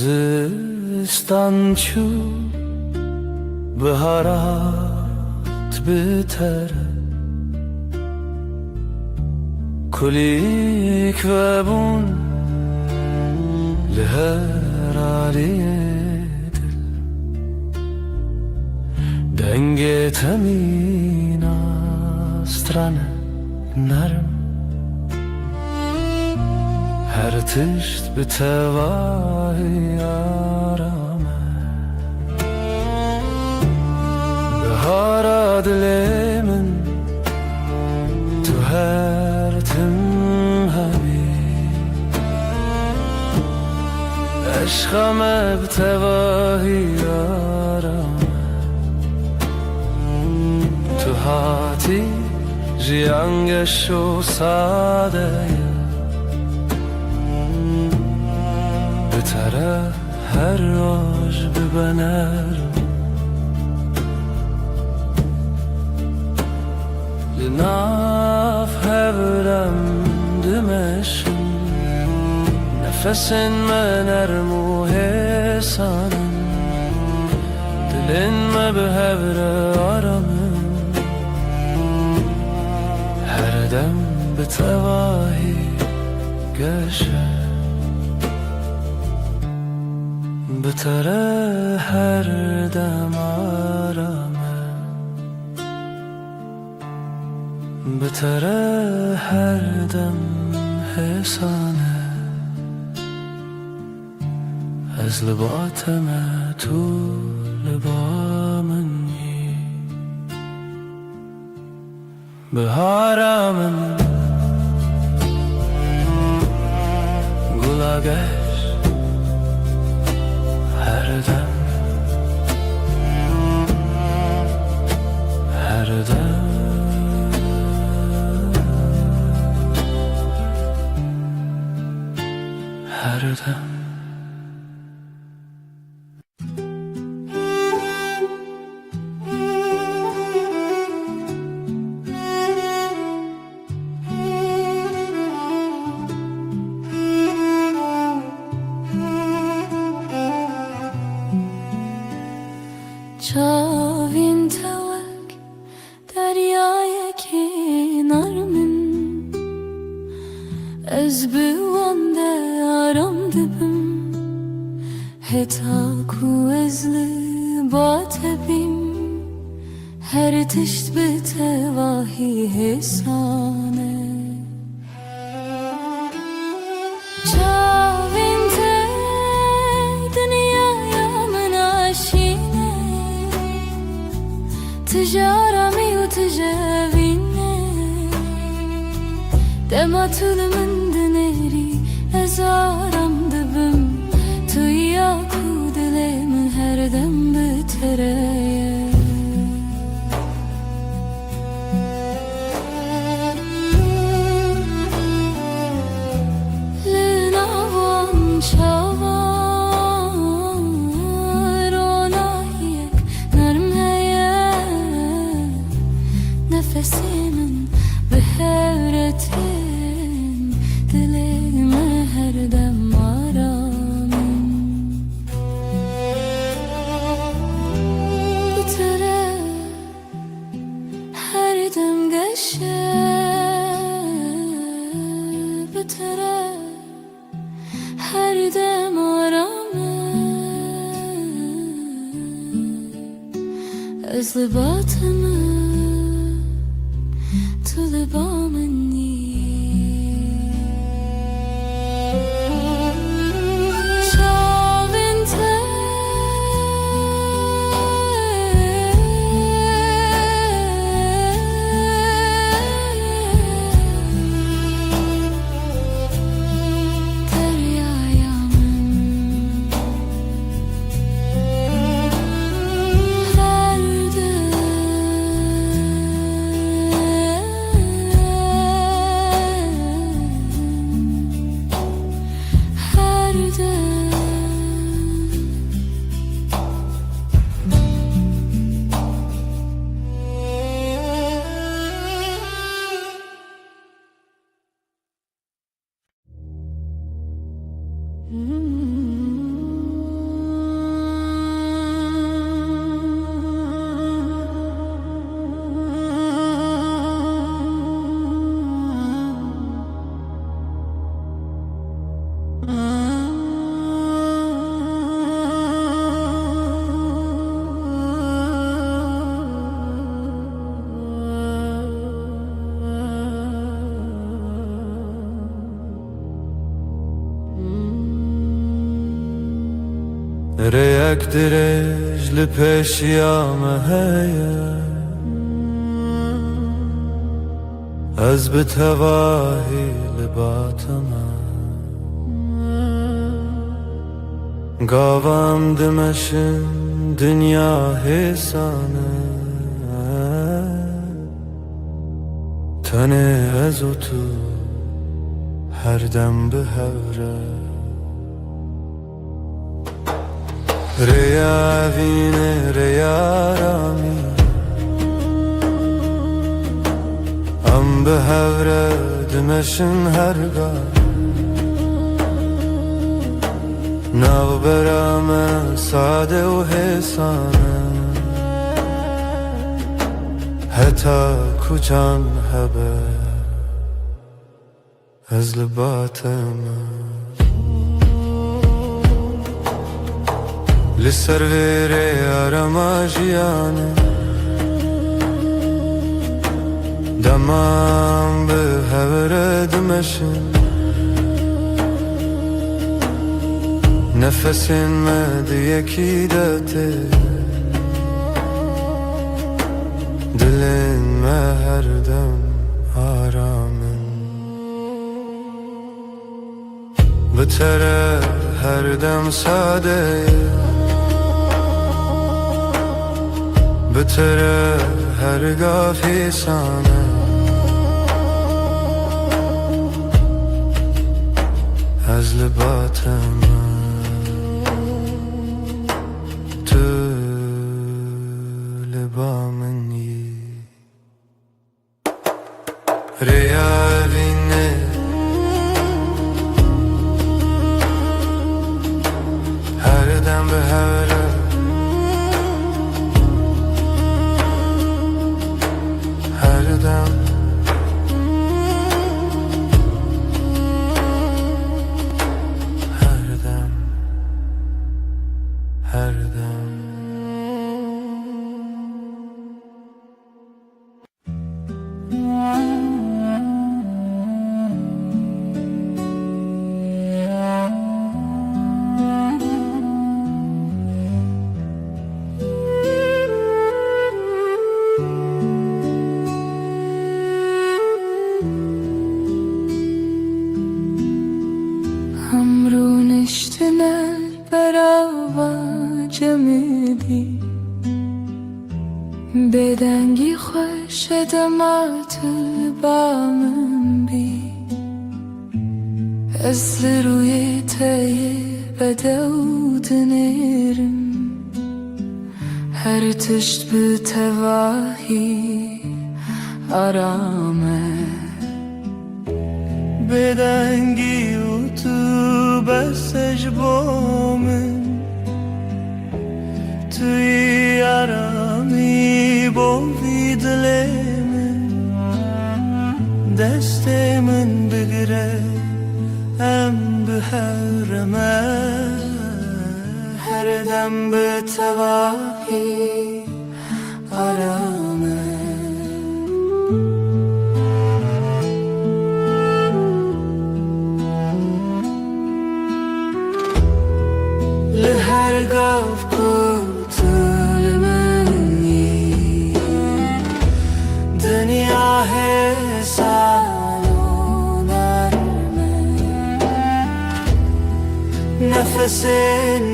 زستان چو بهارات بتر کلیک و بون لهر علیت دنگ تمین استرن نرم her tişt bir tevahi arame Bahara dilemin tu her tim habib Eşkame bir tevahi arame Tu hati jiyangeş o sadeye Bitere her roj bibener Linaf hevrem dimeşim Nefesin mener muhesanım Dilin me behevre aramın Her dem bitevahi geçer Bitere her dem arame Bitere her dem hesane Ez libateme tu libamini Biharamın gulageş her dem her dem her dem Çavin tevek deryaya kenar min Ez bivande aram dibim Heta ku ez li batebim هر تشت به تواهی حسانه چاوین ته دنیا یا من آشینه تجارمی و تجاوینه دما طول من دنری ازارم دبم توی یا کودلم هر دم بتره nefesimin behevretin dilime her dem aramın bitere her dem geçe bitere her dem aramın özlü batımı طلبا مني شاف انت دریایا من ريك درج لپیش یامه هیا از بتواهی لباتما قاوام دمشن دنیا حسانه تنه از تو هر دم به هوره ریا وینه ریا رامی ام به هوره دمشن هرگاه ناو برام ساده و حسانه حتی کجان هبه از لباتم لسر ویره آراماجیانه دمام به هوره دمشن نفسین مدی یکی داته دلین ما هر دم آرامن بتره هر دم ساده بتره هرگاه فیسانه از لباتم تو لبا منی ریالینه هر دم به هوره هر دم هر دم بدنگی خوش دمات بامن بی از روی تای بدود نرم هر تشت به تواهی آرامه بدنگی و تو بسش بامن توی آرامی بوی دل من دست من بگیره ام به حرمه هر دم به تواهی آرامه لهر گاف کتل منی دنیا حسان و نرمه نفس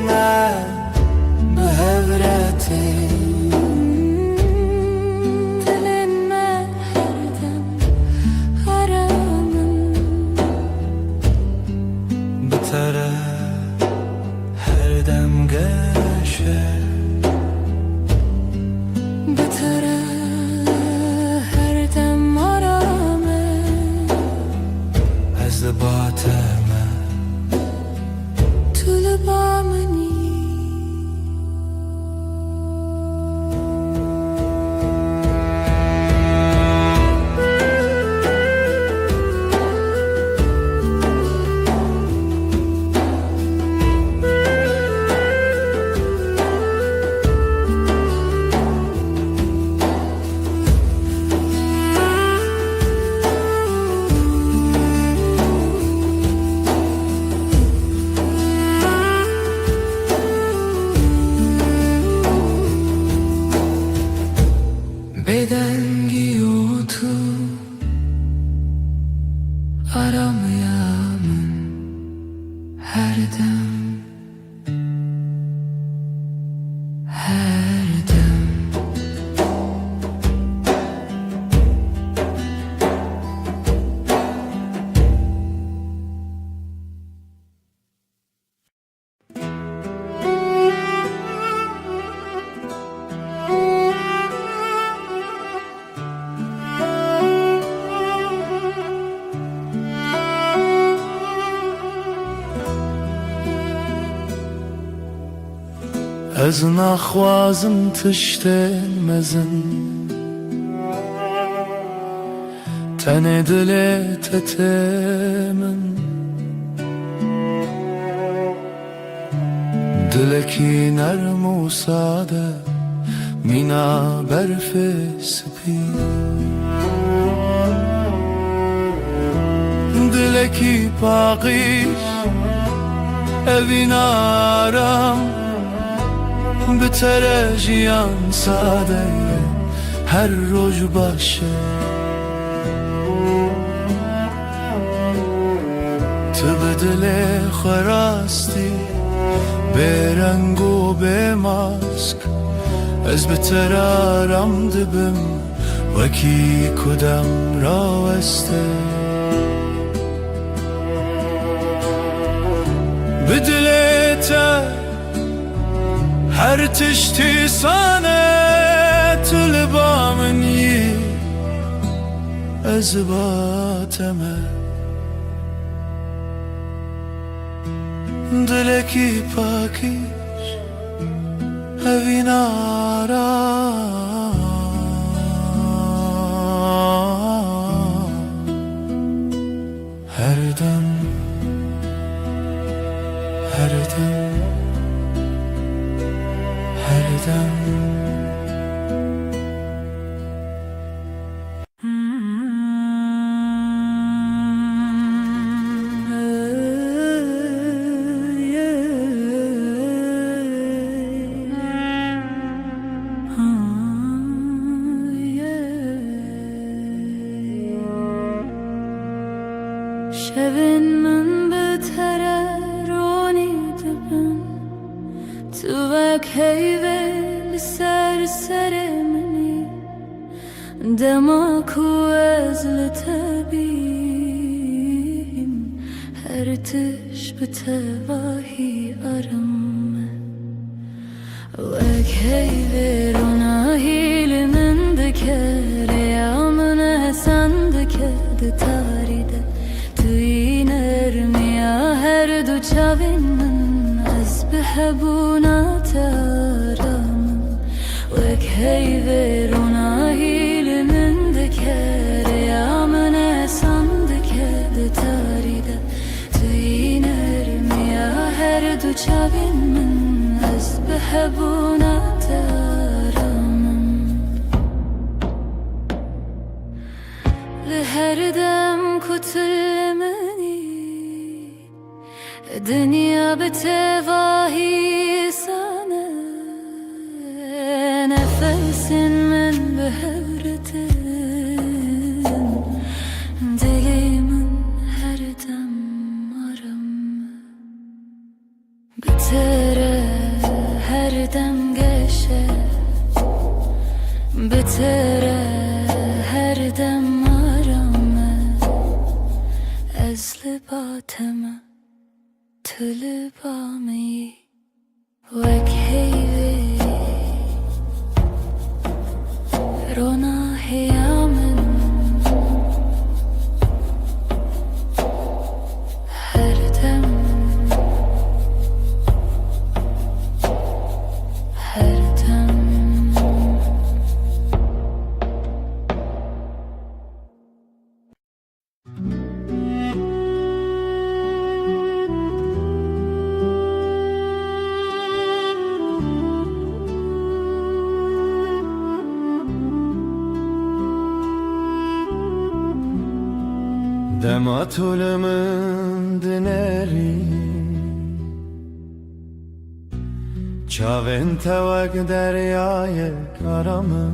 من به هورتی دل من هر دم آرامه بتره هر دم گشه بتره هر دم آرامه از باطمه طول بامنی بدنگی و تو آرامیم هر دم هر دم از نخوازم تشتن مزن تن دلت من دلکی نرم و ساده مینا برف سپی دلکی پاقیش اوین آرام بتره جیان ساده هر روز باشه تو به دل خراستی به رنگ و به ماسک از بتر آرام دبم وکی کدام راوسته به دلت هر تشتی سانه طول بامنی از باطمه دلکی پاکیش اوین آرام هر دم هر دم هر دم شبن من بتره رونی دبن تو وک هیوه لسر سر منی دمك وازل تبين هرتش بتواهي أرم وكهي فيرونا هيل من دكار يا من سندك دتاريد توينر ميا هردو چاوين من أزبحبونا تارم وكهي فيرونا هيل من دكار يا من سندك دتاريد توينر ميا هردو چاوين من أزبحبونا تارم لهردم كتلمني الدنيا بتواهي سنة نفس من بهرتن دلي من هردم مرم بتره هردم گشه بتره هردم مرم از لباتم تو لبامی وکهی رونا هیامن هردم هردم دماتولمن دنری چاوین توک دریای کارمن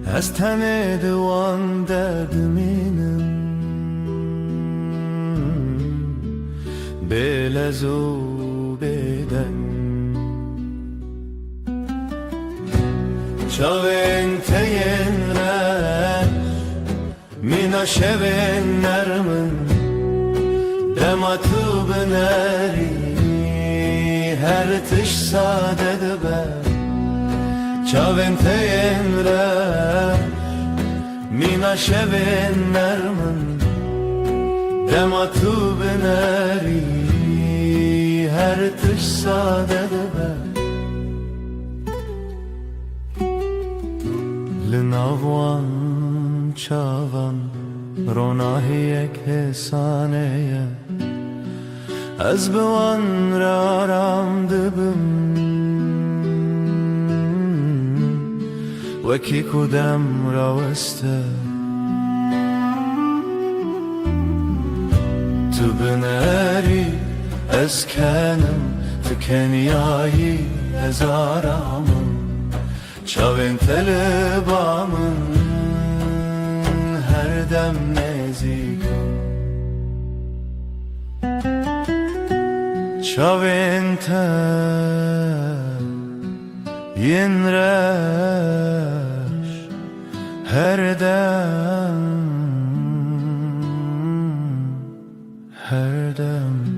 از تن دوان دردمینم بلزو بدن چاوین تین مینا شبین نرمن دما تو بنری هر تش ساده دبر چاوین تین را مینا شبین نرمن دما تو بنری هر تش ساده دبر لناوان چاوان روناهی یک حسانه از بوان را رام دبم وکی کدم را وسته تو بنری از کنم تو کنیایی هزارامم چاوین تلبامن هر دم نزیکم چاوین ین رش هر دم هر دم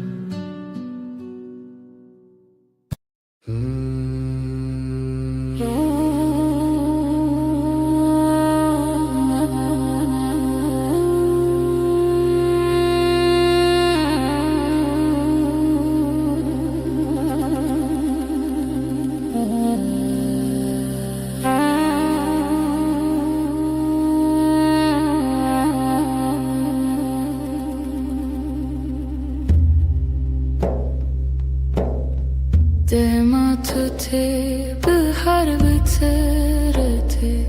دما تو تی به حرب ترته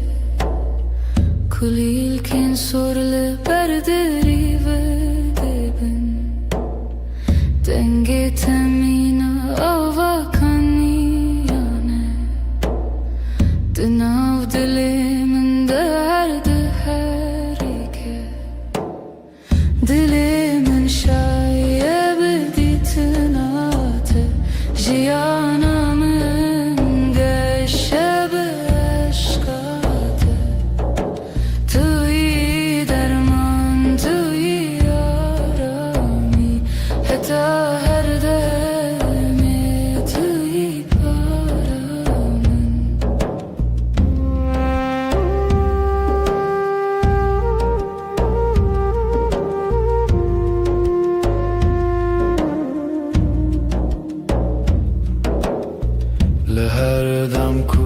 کلیل کن سرل بردری و دبن دنگ تمینا آوا کنیانه دناو دلی من درد هری که دلی من شایب دیتناته جیانا من گشب لهر دم کو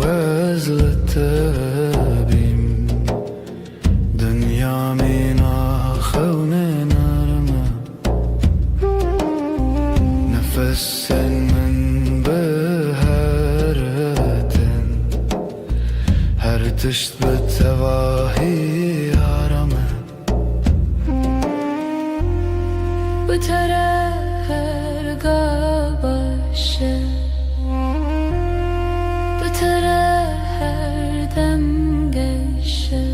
از لطبیم دنیا مینا خونه نرمه نفس من به هرتن هر تشت به تواهی آرامه بتره هر باشه بتره هر دم گشه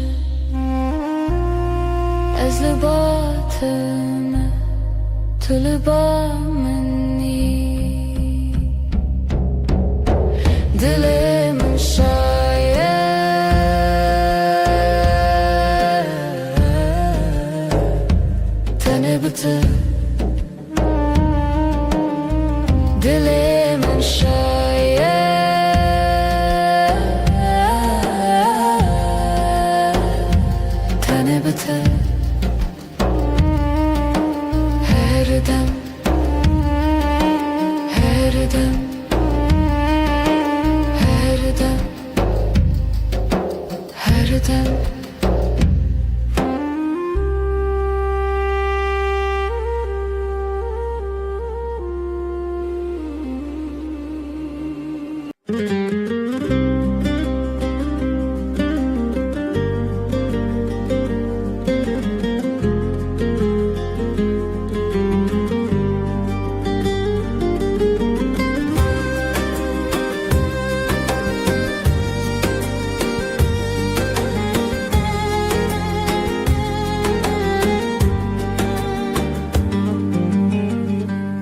از لباتمه تو لبا منی دل من شایه تنه بته دل من شایه تنه بته هر دم هر دم هر دم هر دم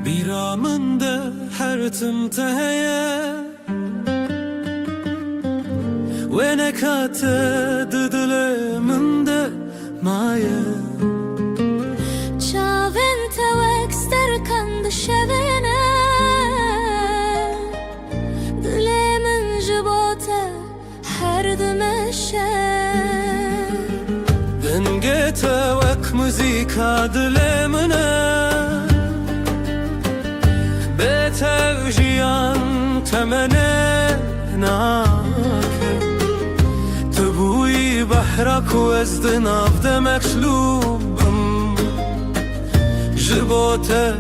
بیرامنده هر تمتهیه و نکات دل منده مایه چاوین توکستر کند شبینه دل من جبوته هر دمشه دنگت وک موزیکا دل منه توجیان تمنه ناکه تبوی بحرک و از دناف دمکشلوبم جبوته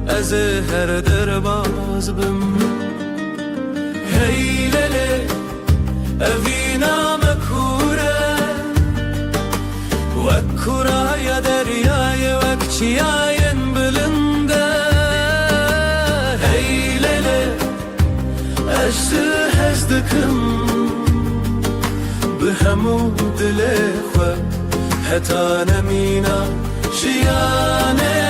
از هر درباز بم هی للی اوینا مکوره وکورا یا دریای وکچیاین بلنده اجزه هزدکم به همون دل خو حتی نمینا جیانه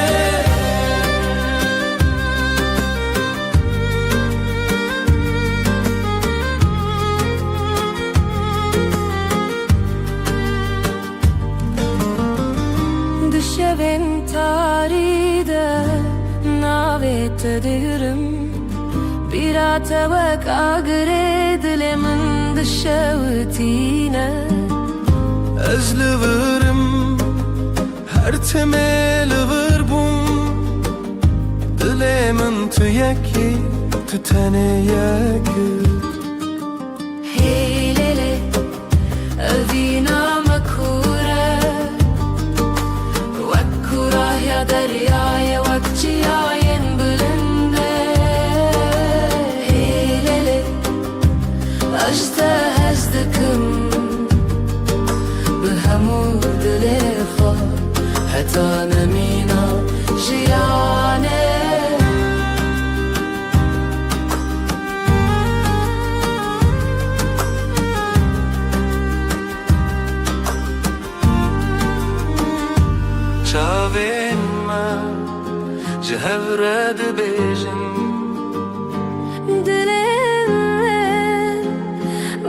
دشوین تاریده ناویت دیرم بیرات وک آگره دل من دشوتینه از لورم هر تمل وربون دل من تو یکی تو تنه یکی هی لیلی اوینا مکوره وکورا یا دریای وکچیاین بلنده هی لیلی اجزه هزدکم به همو دل خو حتی نمینا جیانه چاوین من جهورد بیجن دلم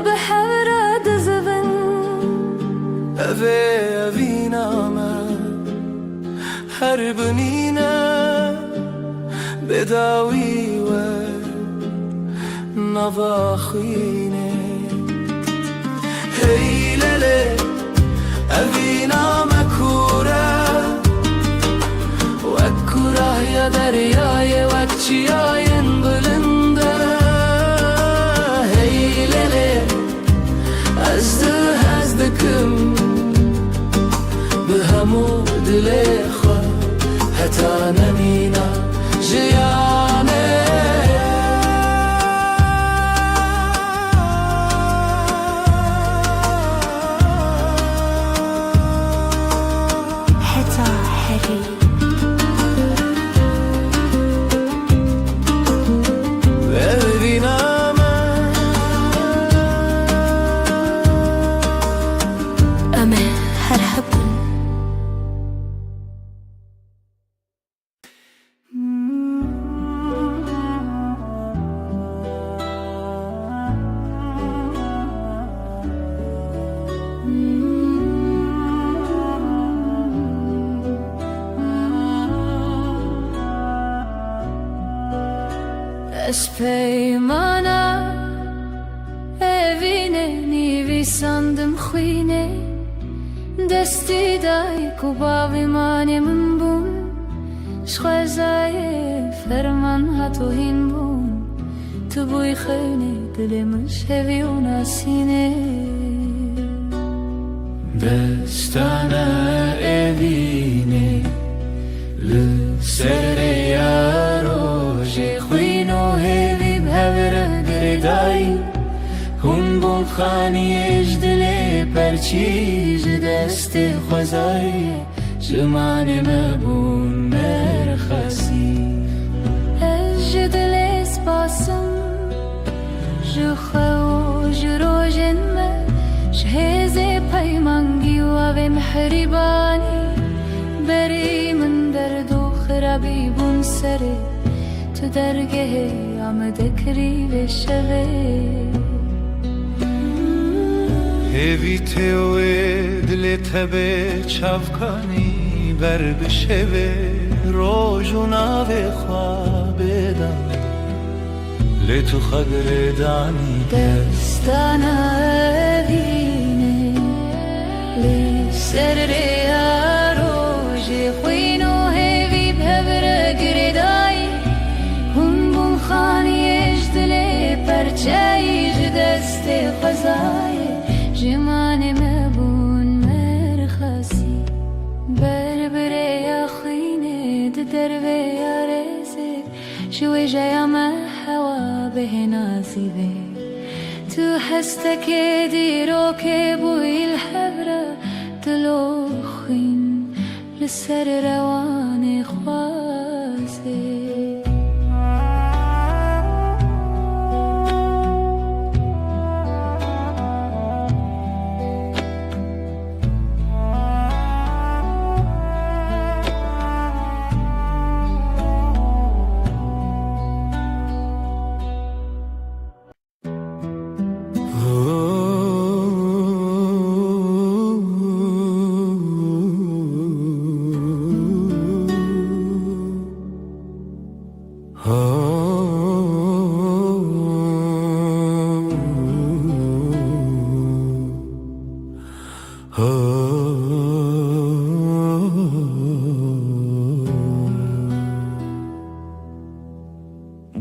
به حورد زبن اوه اوینا من هر بنینا بداوی و نواخینه هی للی اوینا مکوره وکورا یا دریای وکچیاین بلنده از پیمانه evine nivisandım xwine desti dای ku bavimanê min bûn şxwezayê ferman hatohîn bûn tu bûyî xewnê dilê min şevî û nasînê Destana evine li serê ya rojê xwîn û hêvî bi hev re girêdayî Hûn bûn xaniyê ji dilê perçî ji destê xwezayê ji manê me bûn merxesî Ez ji dilê spasim ji xwe û ji rojên me ji hêzê peymangî û evê mihrîbanî berî min derd û xirabî bûn serê tu dergehê ya me dekirî vê şevê Hêvî têwê dilê te bê çavkanî ber bi şevê roj û navê xwe bêdan lê tu xwe girêdanî Destana evîne lê ser rêya rojê xwîn û hêvî bi hev re girêdayî hûn bûn xaniyê ji dilê perçeyî ji destê xwezayê ji manê me bûn merxesî berbirêya xwînê di dervê ya rêzê ji wêjeya me hewa bihêna zîvê Tu hestekê dîrokê bûyî li hev re dil û xwîn li ser rewanê xwazê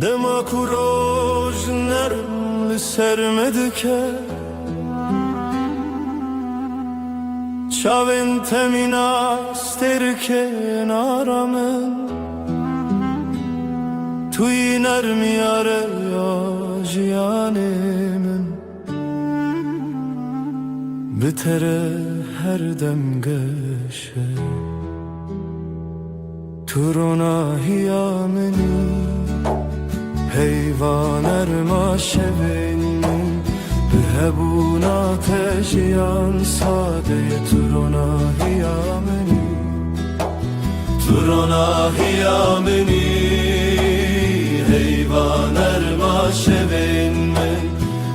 Dema ku roj nerm li ser me dike Çavên temîna sterke nara min Tu yî nermiyare ya jiyanê min Bi te re her dem geşe Tu ronahiya minî Heyvan erma şevên min Bi hebûn ateşiyan sadeye tu ronahiya minî Tu ronahiya minî Heyvan erma şevên min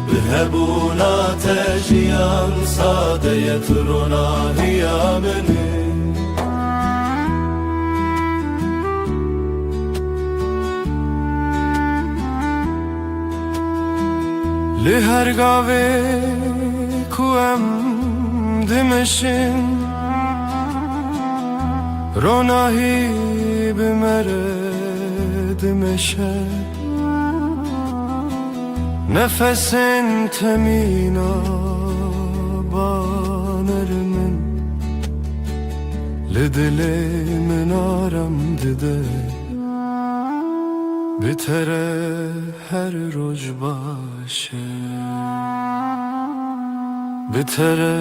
Bi hebûn ateşiyan sadeye tu ronahiya minî Li her gavê ku em dimeşin Ronahî bi me re dimeşe Nefesên temîna baner min Li dilê min aram dide Bi te re her roj başe Bi te re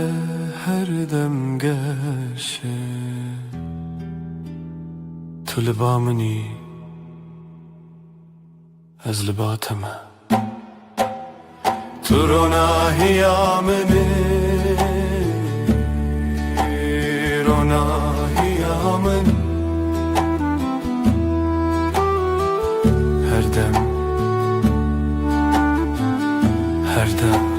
her dem geşe Tu li ba minî ez li ba te me Tu ronahiya minî Ronahiya minî Her dem Her dem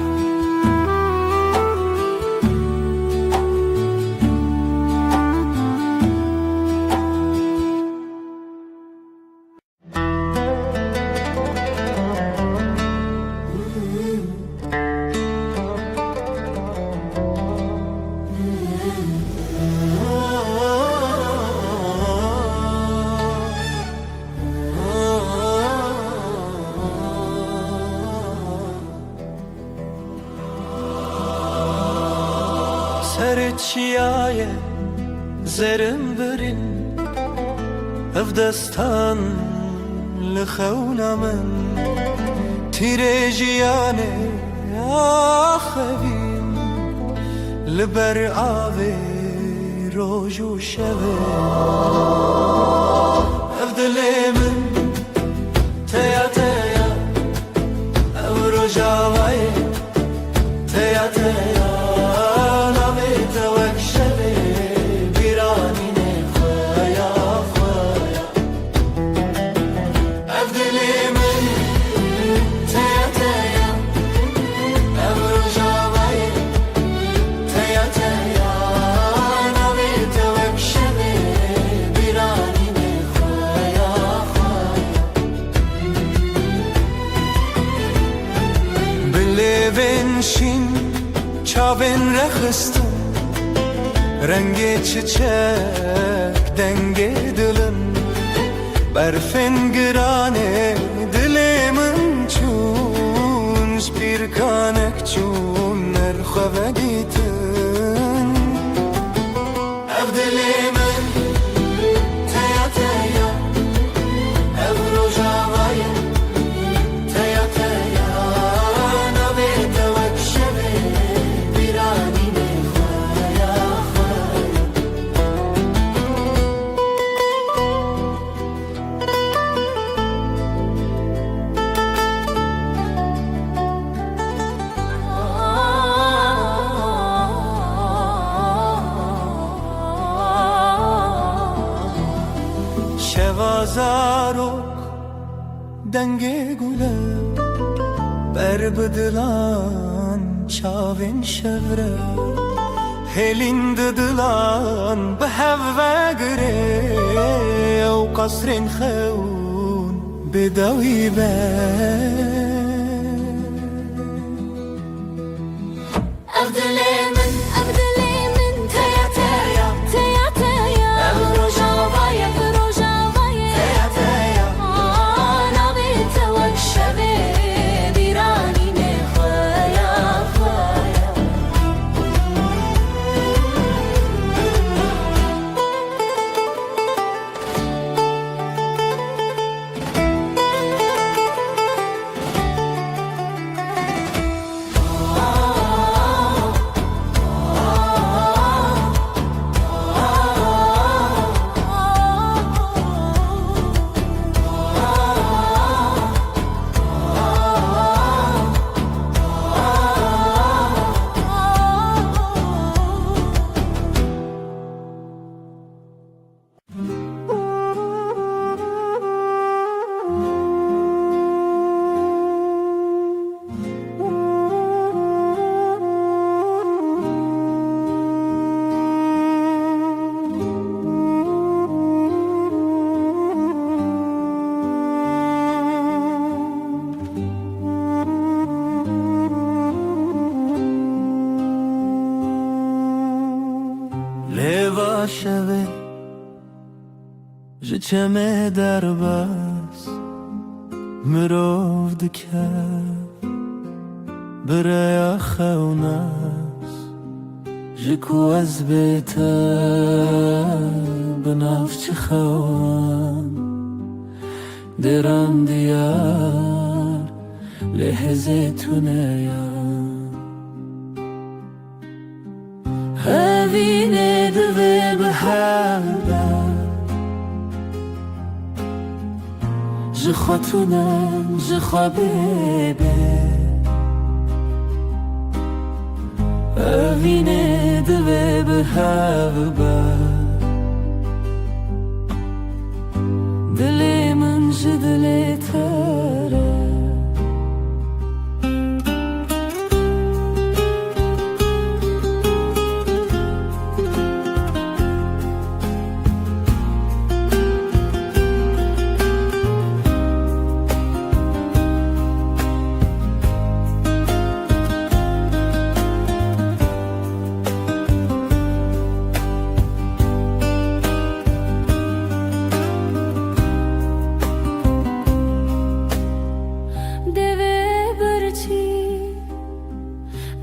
برچیای زرم برین اف دستان لخونا من تیره جیانه آخوین لبر آوی روز و شبه اف دلی من تیا تیا او رجاوی تیا تیا نامی توک شبه بیرانی نخوایا خوایا اف دلی من تیا تیا او رجاوی تیا تیا نامی توک شبه بیرانی نخوایا خوایا بلیوین شین çavin rexistim rengi çiçek denge dilim berfin girane dilimin çun bir kanek çun nerxeve gitin ev dilimin teya teya ev rojavayı teya teya navi tevek şevi Şevazarok denge gule berbedilan çavin şevre helin didilan behevve gire ev kasrin xeun bedawi be Abdülemin, Abdülemin, teya teya, teya teya. Ev rojavaya, rojavaya, teya teya. Navi tevek şevi, birani ne khaya khaya. Leva şeve Jiçeme derbas Mirov dike Biraya xewnas Jiku ez bete Binavçı xewan Deran diyar Lehze tuneya Evine dve behave Jixatunem, jixabebe Evine dve behave Dilimin jidli tere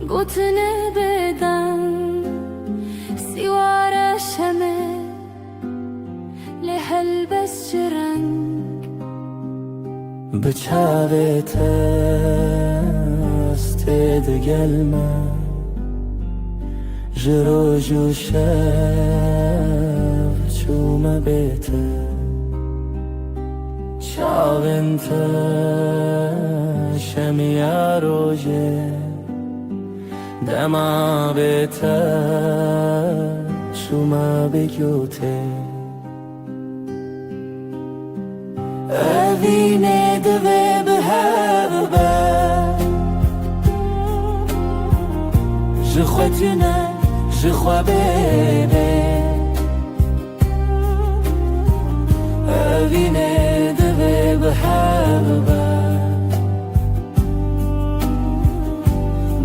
گوتنه بدن البس رنگ بچاوت است دگلما جرو جوشف چوم بیته چاوینت شمیا روژه دما بیته چوم بگیوته اوینه دوه به هبه جخوتونه جخوا بیبه اوینه دوه به هبه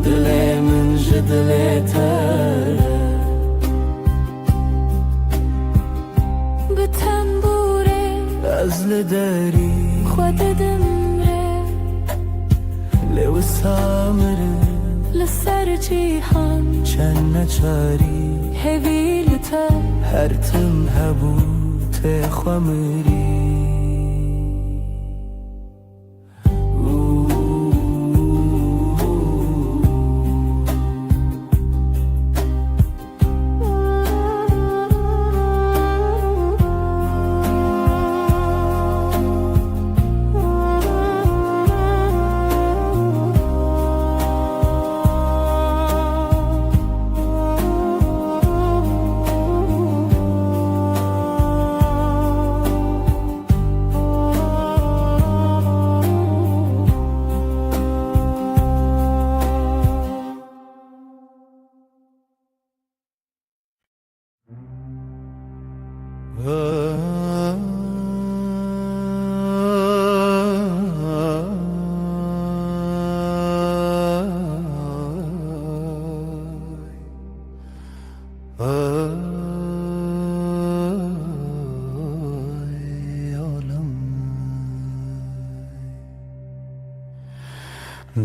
دل من جدل تره به تنبوره از لداری خود دمره لو سامره لسر جیهان چند نچاری هویلتا هر تم هبوت خمری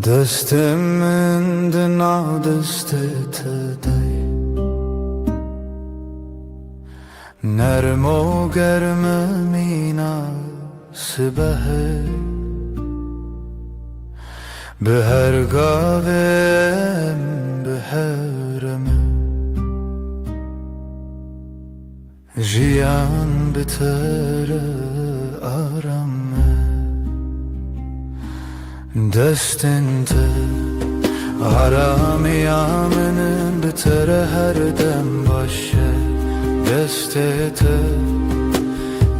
دستم دنا دستت دی نرم و گرم مینا سبه به هر گاوم به هرم جیان بتر آرامه دستنت آرامی آمنن بتر هر دم باشه دستت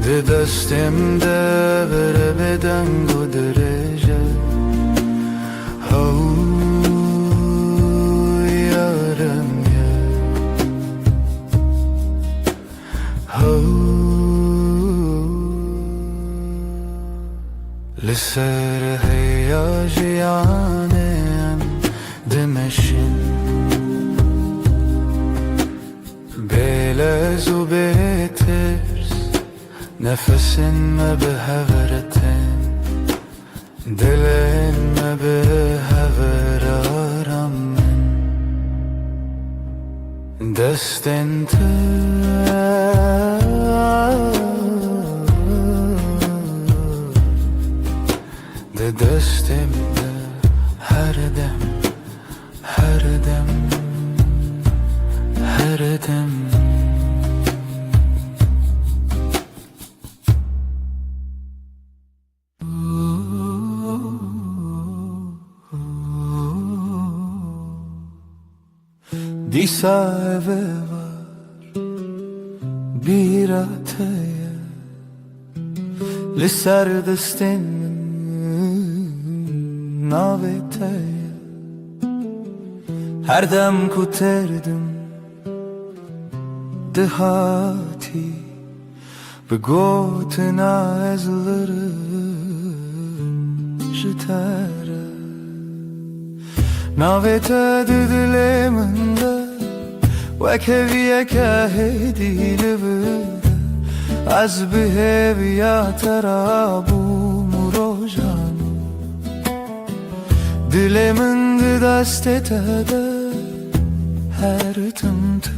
ده دستم ده بره بدنگ و درجه هاو یارم یا هاو لسر هیاجیانم دمشن بلز و بترس نفسن ما به هورتن دلن ما به هور آرامن دستن ده دستم ده هر دم هر دم هر دم دیسا eve var bir ataya لسر دستن navetaya her dem kuterdim dehati به گوتنا ezlerim jitara navete diliminde وكفيك هدي لبدا از به بیا ترابو مروجان دلمن دستت ده هر تمت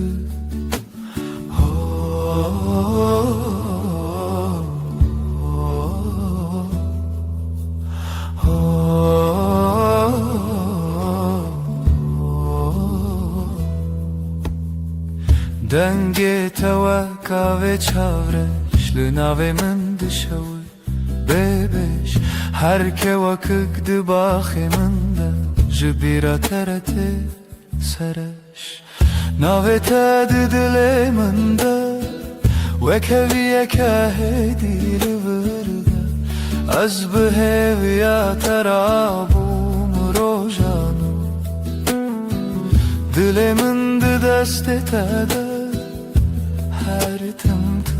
دنگ توکا و چاورش لناوی من دشوی ببش هر که وکک دباخی من ده جبیرا ترته سرش ناوی تد دل من ده وکوی که هدی لورده از بهویا ترابوم روزانو دل من ده دست تده هر تمت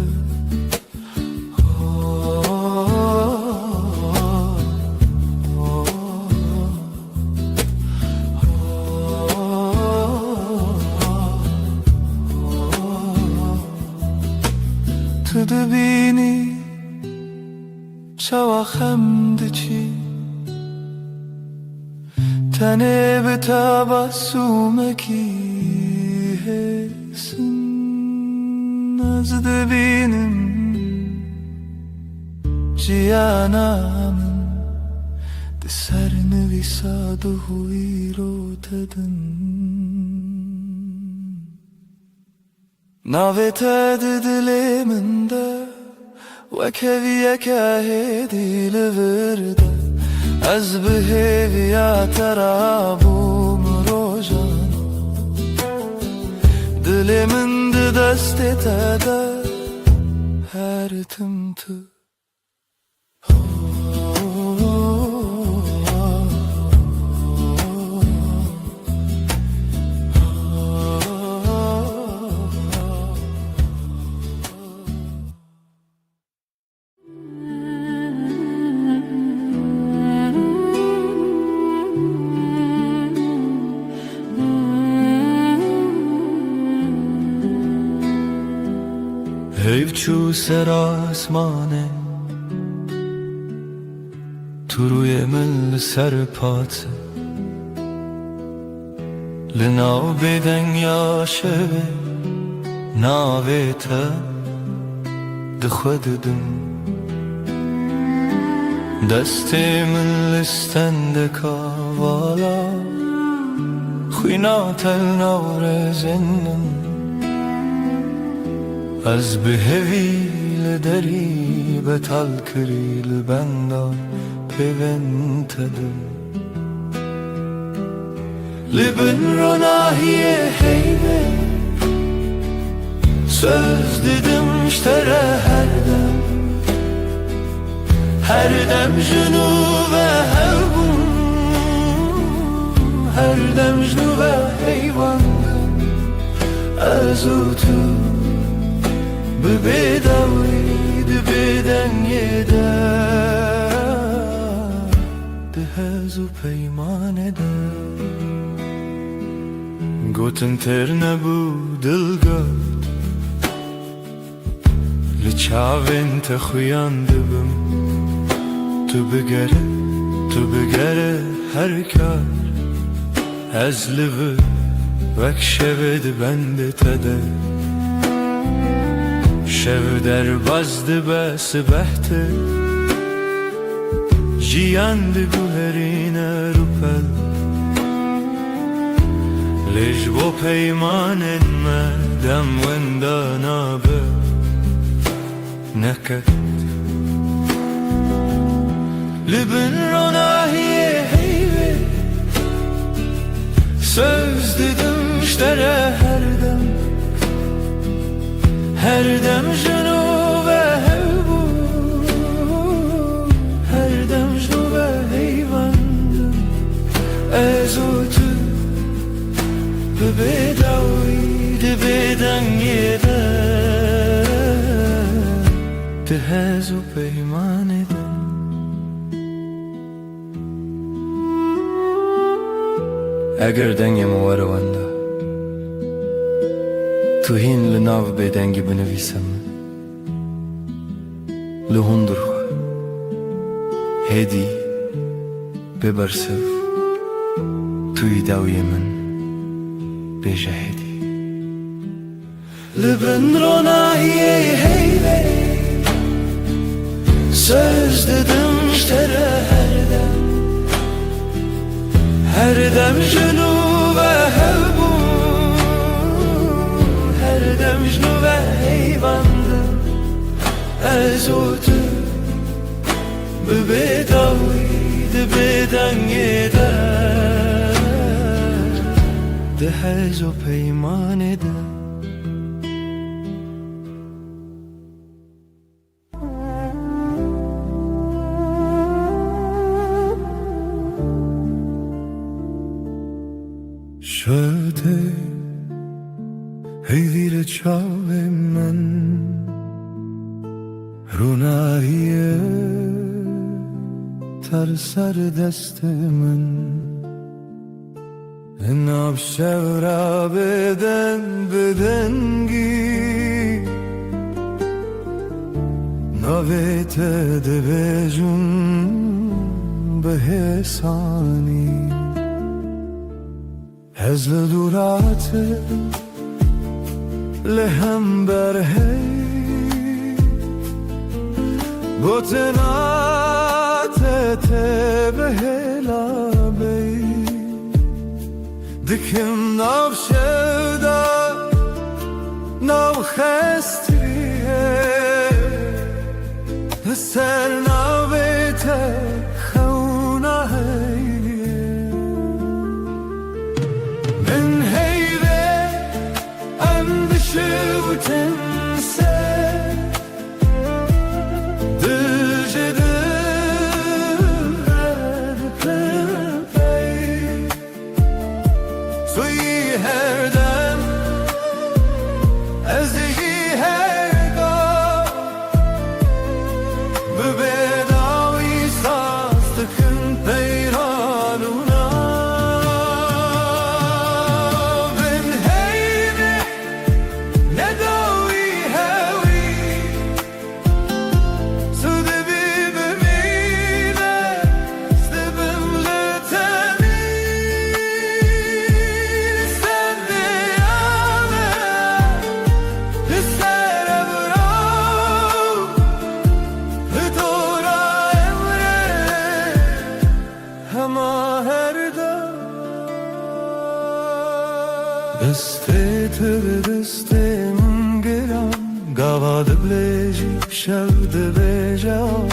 تو دبینی چوا خمد چی تنه به تبسمکی هسن از دبینم جیانم ده سر نویساد و هوی رو تدن ناوی تد دل من ده وکویه که هدی لورده از بهویا ترابوم روزان دل من ده دست تده هر تمتو حیف چو سر آسمانه تو روی من سر پاته لناو بدن یا شبه ناوی تا ده خود دم دست من لستند کاوالا خوینا تل نور زنم از بهویل دری به تل کریل بندا پیونتدم لبن رو ناهیه حیبه söz dedim iştere her dem junu ve hevbun her dem junu ve heyvandım azutu bebedavid beden yeder de hezu peyman eder goten terne bu dilgat لچاوین تخویانده بم تو بگره هر کار از لبه وک شود بنده تده شو در بازده بس بحته جیانده گوهرین روپل لیج بو پیمانن مدم وندانا به نكت لبن روناهیه heybe söz dedim iştere her dem junu ve hevbu her dem junu ve heyvandım ezutu bebedavid beden yeder te hezu peyman eden eger dengem varavanda tu hin lenav bedengi benevisam lehundur hedi bebarsev tu idav yemen bejahedi leben ronahiye heybe söz dedim iştere her dem junu ve hevbu her dem مجنو و هیوانده از او تو ببیداوی دبیدنگی ده هز و پیمانه ده شده هیویر چاوه من روناییه تر سر دست من ناب شورا بدنگی نویت دبیجون به حسانی هزل دورات لهم برهی بوتنات تبهلا بی دکم ناو شودا ناو خستریه سر ناو بیت خونه هیه من هیوه اندشه و تنسه دستت به دستم گرم گواد بلیجی شود بیجا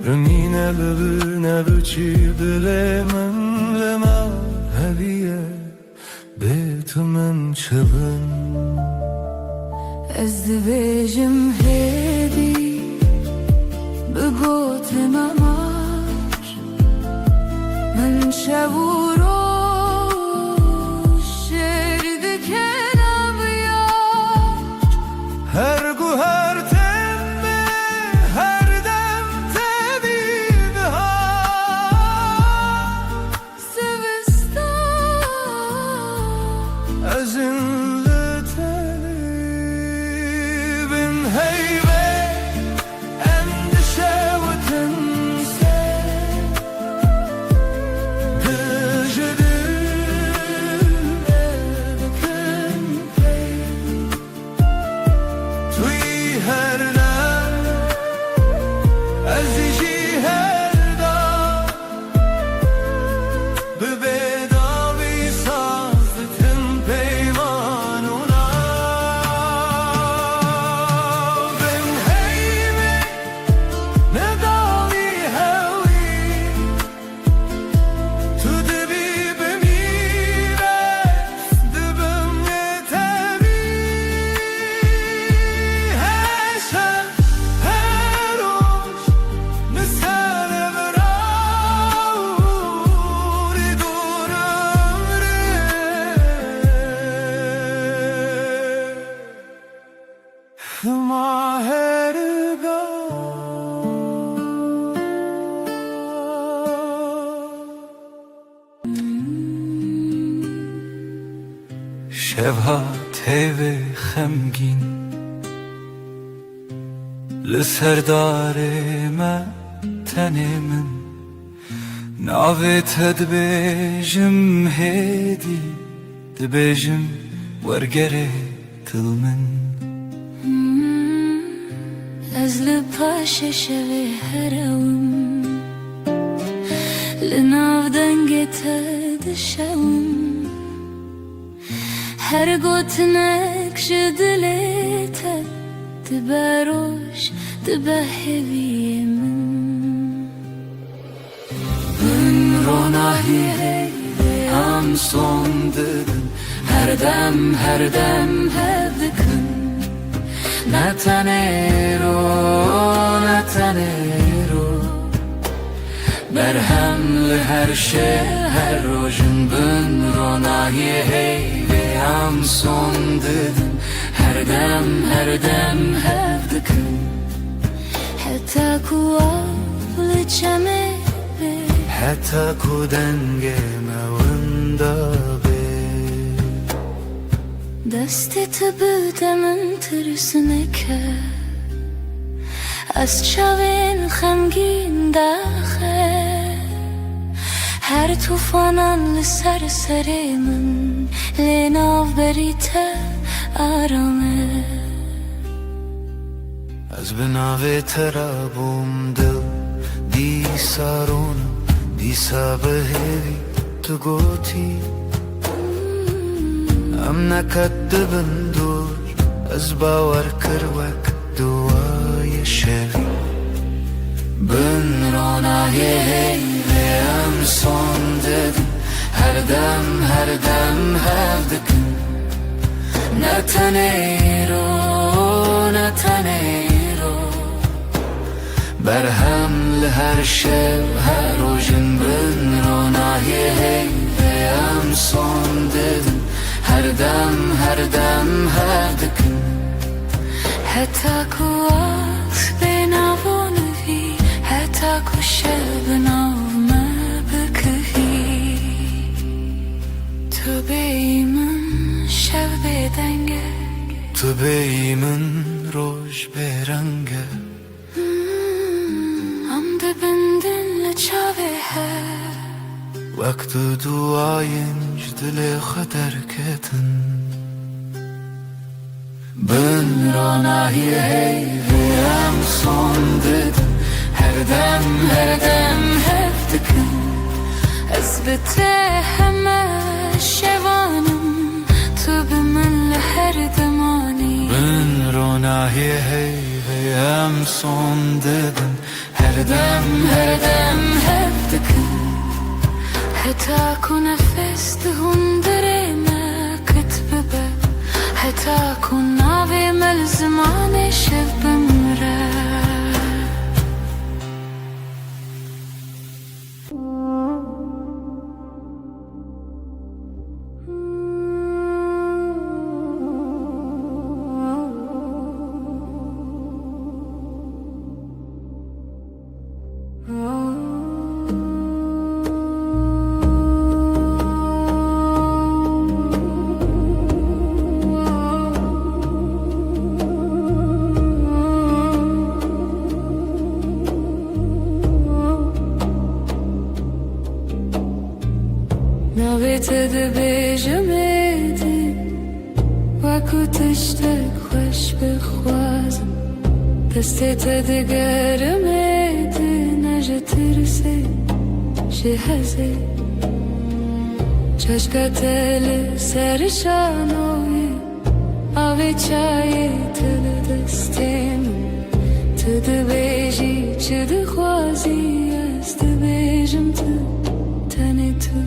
رمینه لبرنه بچی دلمن لما هدیه بیت من چبن از دبیجم هدی بگوت مماش من شورو هر گو هر تمه هر دم تبید ها سوستان از این لطلی بین هیوه اندشه و تنسه دجده شبها تیوه خمگین لسردار ما تنه من ناویت دبیجم هیدی دبیجم ورگره تل من از لپاش شوی هرم لناو دنگت دشم هر گوتنک جدلته تبروش تبهوی من روناهی هم son dedin her dem hevdikın Netanero Berhemli her şey her rojun bün ronahi hey ve am son dedin her dem hevdikın Hatta kuavlı çeme Hatta ku denge mevında be دستی تو بودم ترسونه که از چاوین خمگین داخه هر توفانان لسر سری من لیناو بریته آرامه از بناوی ترابم دل دی سارونم دی سابهوی تو گوتی ام نکدبن دور از باور کروک دوای شوی بن روناهی هیوی ام son dedim her dem hevdikın Netanero Berhemli her şey her rojun bün ronahi hey ve am son dedim her dem hevdikın حتی کو آخ بناوانوی حتی کو شل بناو ما بکهی تو بیمن شب بدنگه تو بیمن روش برنگه ام ده بندن لچاوه هر وقت duayınc dile kadar ketin Ben ronahi hey ve am son dedim her dem hevdikın Ez bite heme şevanım Tu bimin her demani Ben ronahi hey ve am son dedim her dem hevdikın حتی کو نفس دهون دره ما کتبه حتی کو ناوی مل زمان شب بمره نویت دبیجمدی وکو تشتک خوش بخوازم دستت دگرمدی نجه ترسی جهزی چشکت سرشانوی آوی چای تل دستیم تو دبیجی چه دخوازی از دبیجم تو تنی تو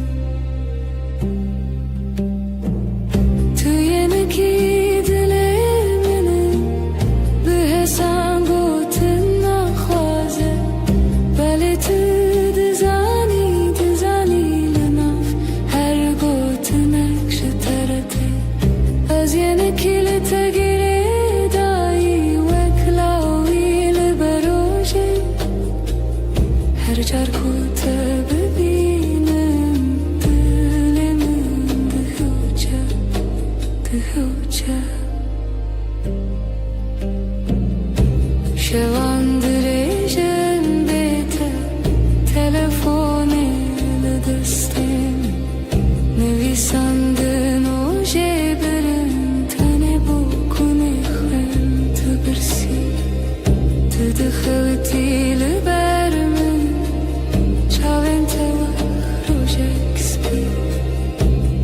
شواندريجن بيته تلفوني لدستين نويساندن و جبرن تاني بوكوني خن تبرسي تدخلتي لبرمن شاوين تروجك سبي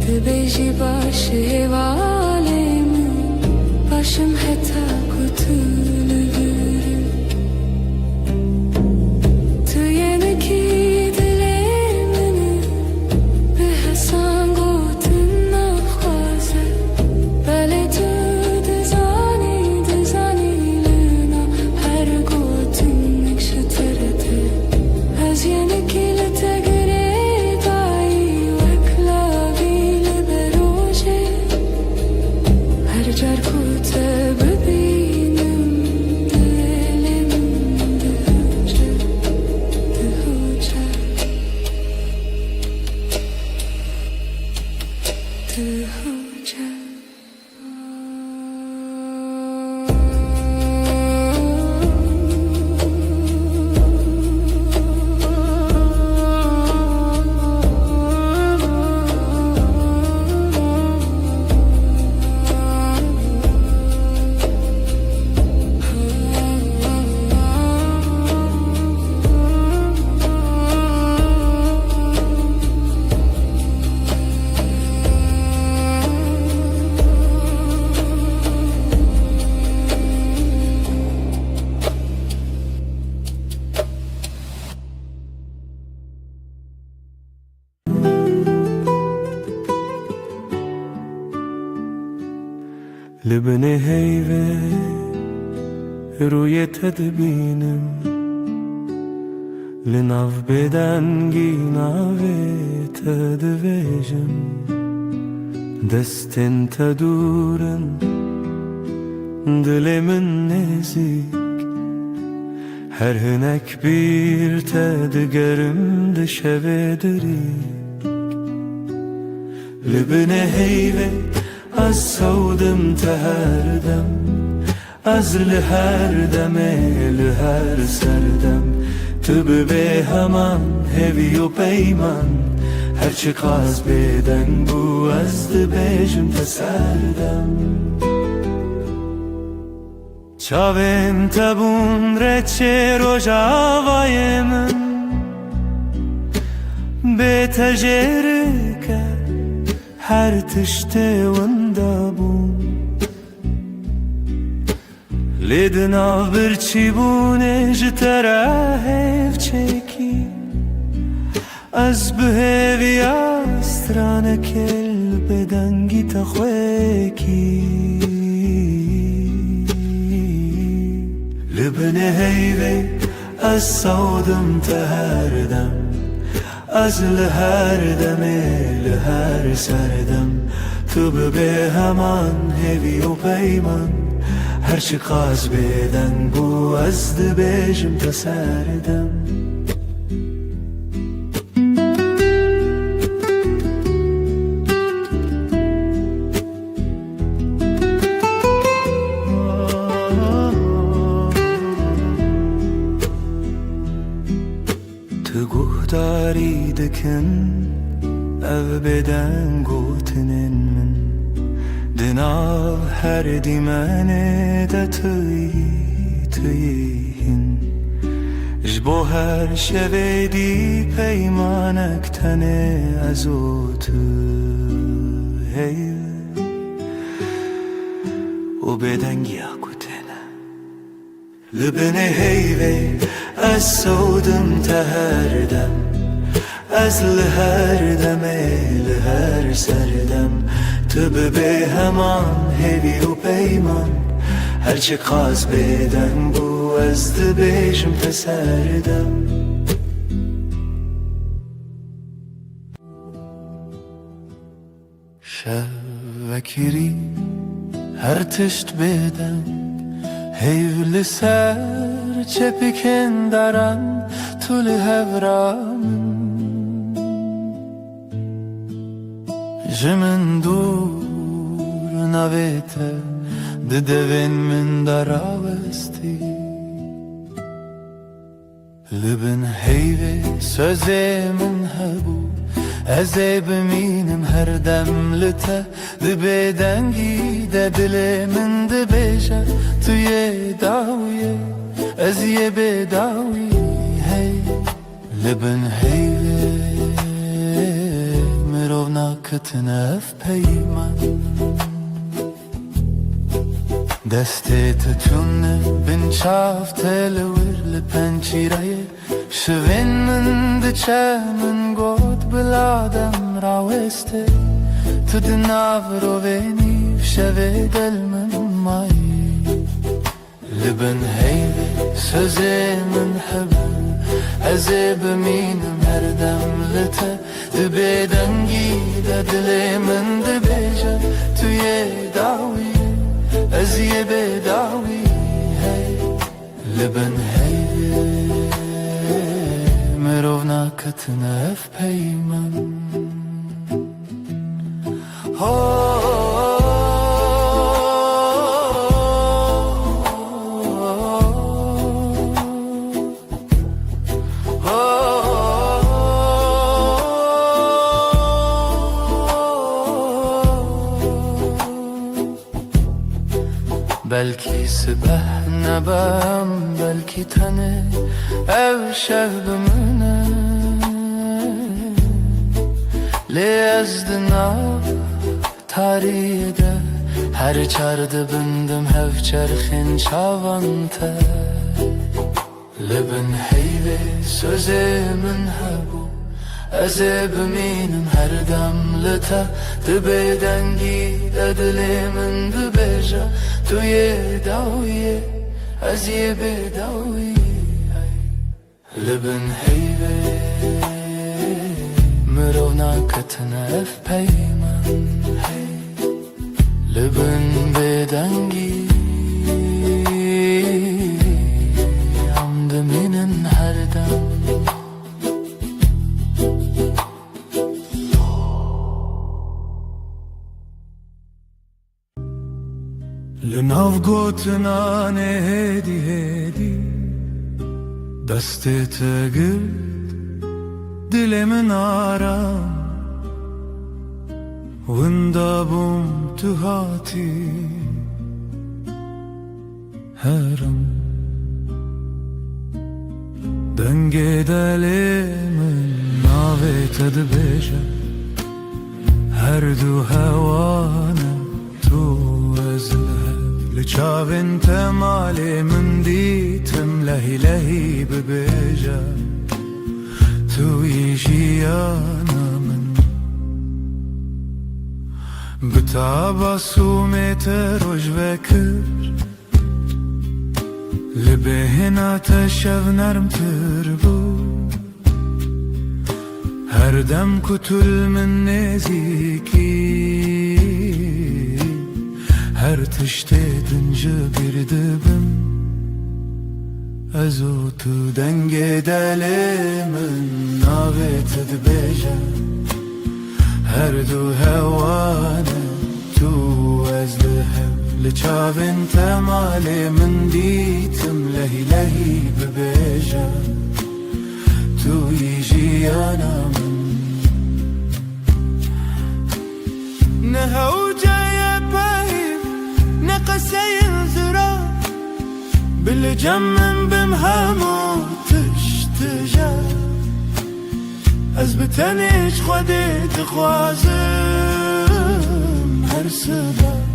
تبيجي باش هوالي من تهوجه لبني هيبة روی تدبینم لناف بدنگی ناوی تدویجم دستن تدورن دلمن نزیک her hünek bir tedgerim dışevedrik Libne heyve az savdım teherdem Az liher deme liher serdem Tübü be heman hevi u peyman Her çıkaz beden bu azdı bejim teserdem Çavim tabun reçe rojavayı min Betecerike her tişte vindabun Lidna bir çibune jitera hevçeki Az behevi astrane kel bedengi takhweki Libne heyve az savdım teherdem Az liher deme liher serdem Tübü be heman hevi u peyman Her çıkaz beden bu azdı bejim teserdem Guhdari dikin ev beden gotinin min Dinav her dimene de tüyihin Jbo her şevedi peymanek tene azotu hey O beden giyakutene Libne heyve Az savdım teherdem Az liher deme liher serdem Tübü be heman hevi u peyman Her çıkaz beden bu azdı bejim teserdem Şevvekiri her tişt beden Heyvli ser çepiken daran tül hevramın Jimin dur navete Didevin min daravesti Libin heyve sözemin hebu Eze biminim her demlite Dibeden gide dilemin dibeje Tüye daviye Ez ye bedavi hey Libin heyve Mirovna kıtnef peyman Deste tütünne bin çaf televir li pençiraye Şivin min diçe min god biladem raweste Tüdinav roveni şeve del min mayi Libin heyve sözümün hebu Eze biminim her demlite Dibeden gide dilemin dibeje Tüye davi Ez ye bedavi hey Libin heyve Mirovna kıtnef peyman Belki sibeh nebem, belki tane ev şevbimine Lezdina tarihide her çardı bindim hev çerxin çavante Libin heyve sözümün hebu Ez biminim her demlete Dibe dengi dilimin dibeja Tu ye dawiye Ez ye bedawiye Libin heyve Mirona katına ef peyman Libin bedengi Amdıminin her dem لناف گوتنا هدی هدی دستت گرد دلمن آرام وندابم تو هاتی هرم دنگ دلمن ناویت دبیجه هر دو هوانه تو لچاوین تمالی من دیتم لهی لهی ببیجه توی جیانا من بتابسومت روش بکر لبهنا تشو نرم تر بود هر دم کتل من نزیکی Her tişte edince bir dibim Ez o tu denge delimin Navet edbeje Her du hevane Tu ez lihev Liçavin temali min ditim Lehi lehi bebeje Tu yijiyana min Nehevce نقسين ذرا بالجمن بمهامو تشتجا أزبتنيش خديت خوازم هر صدا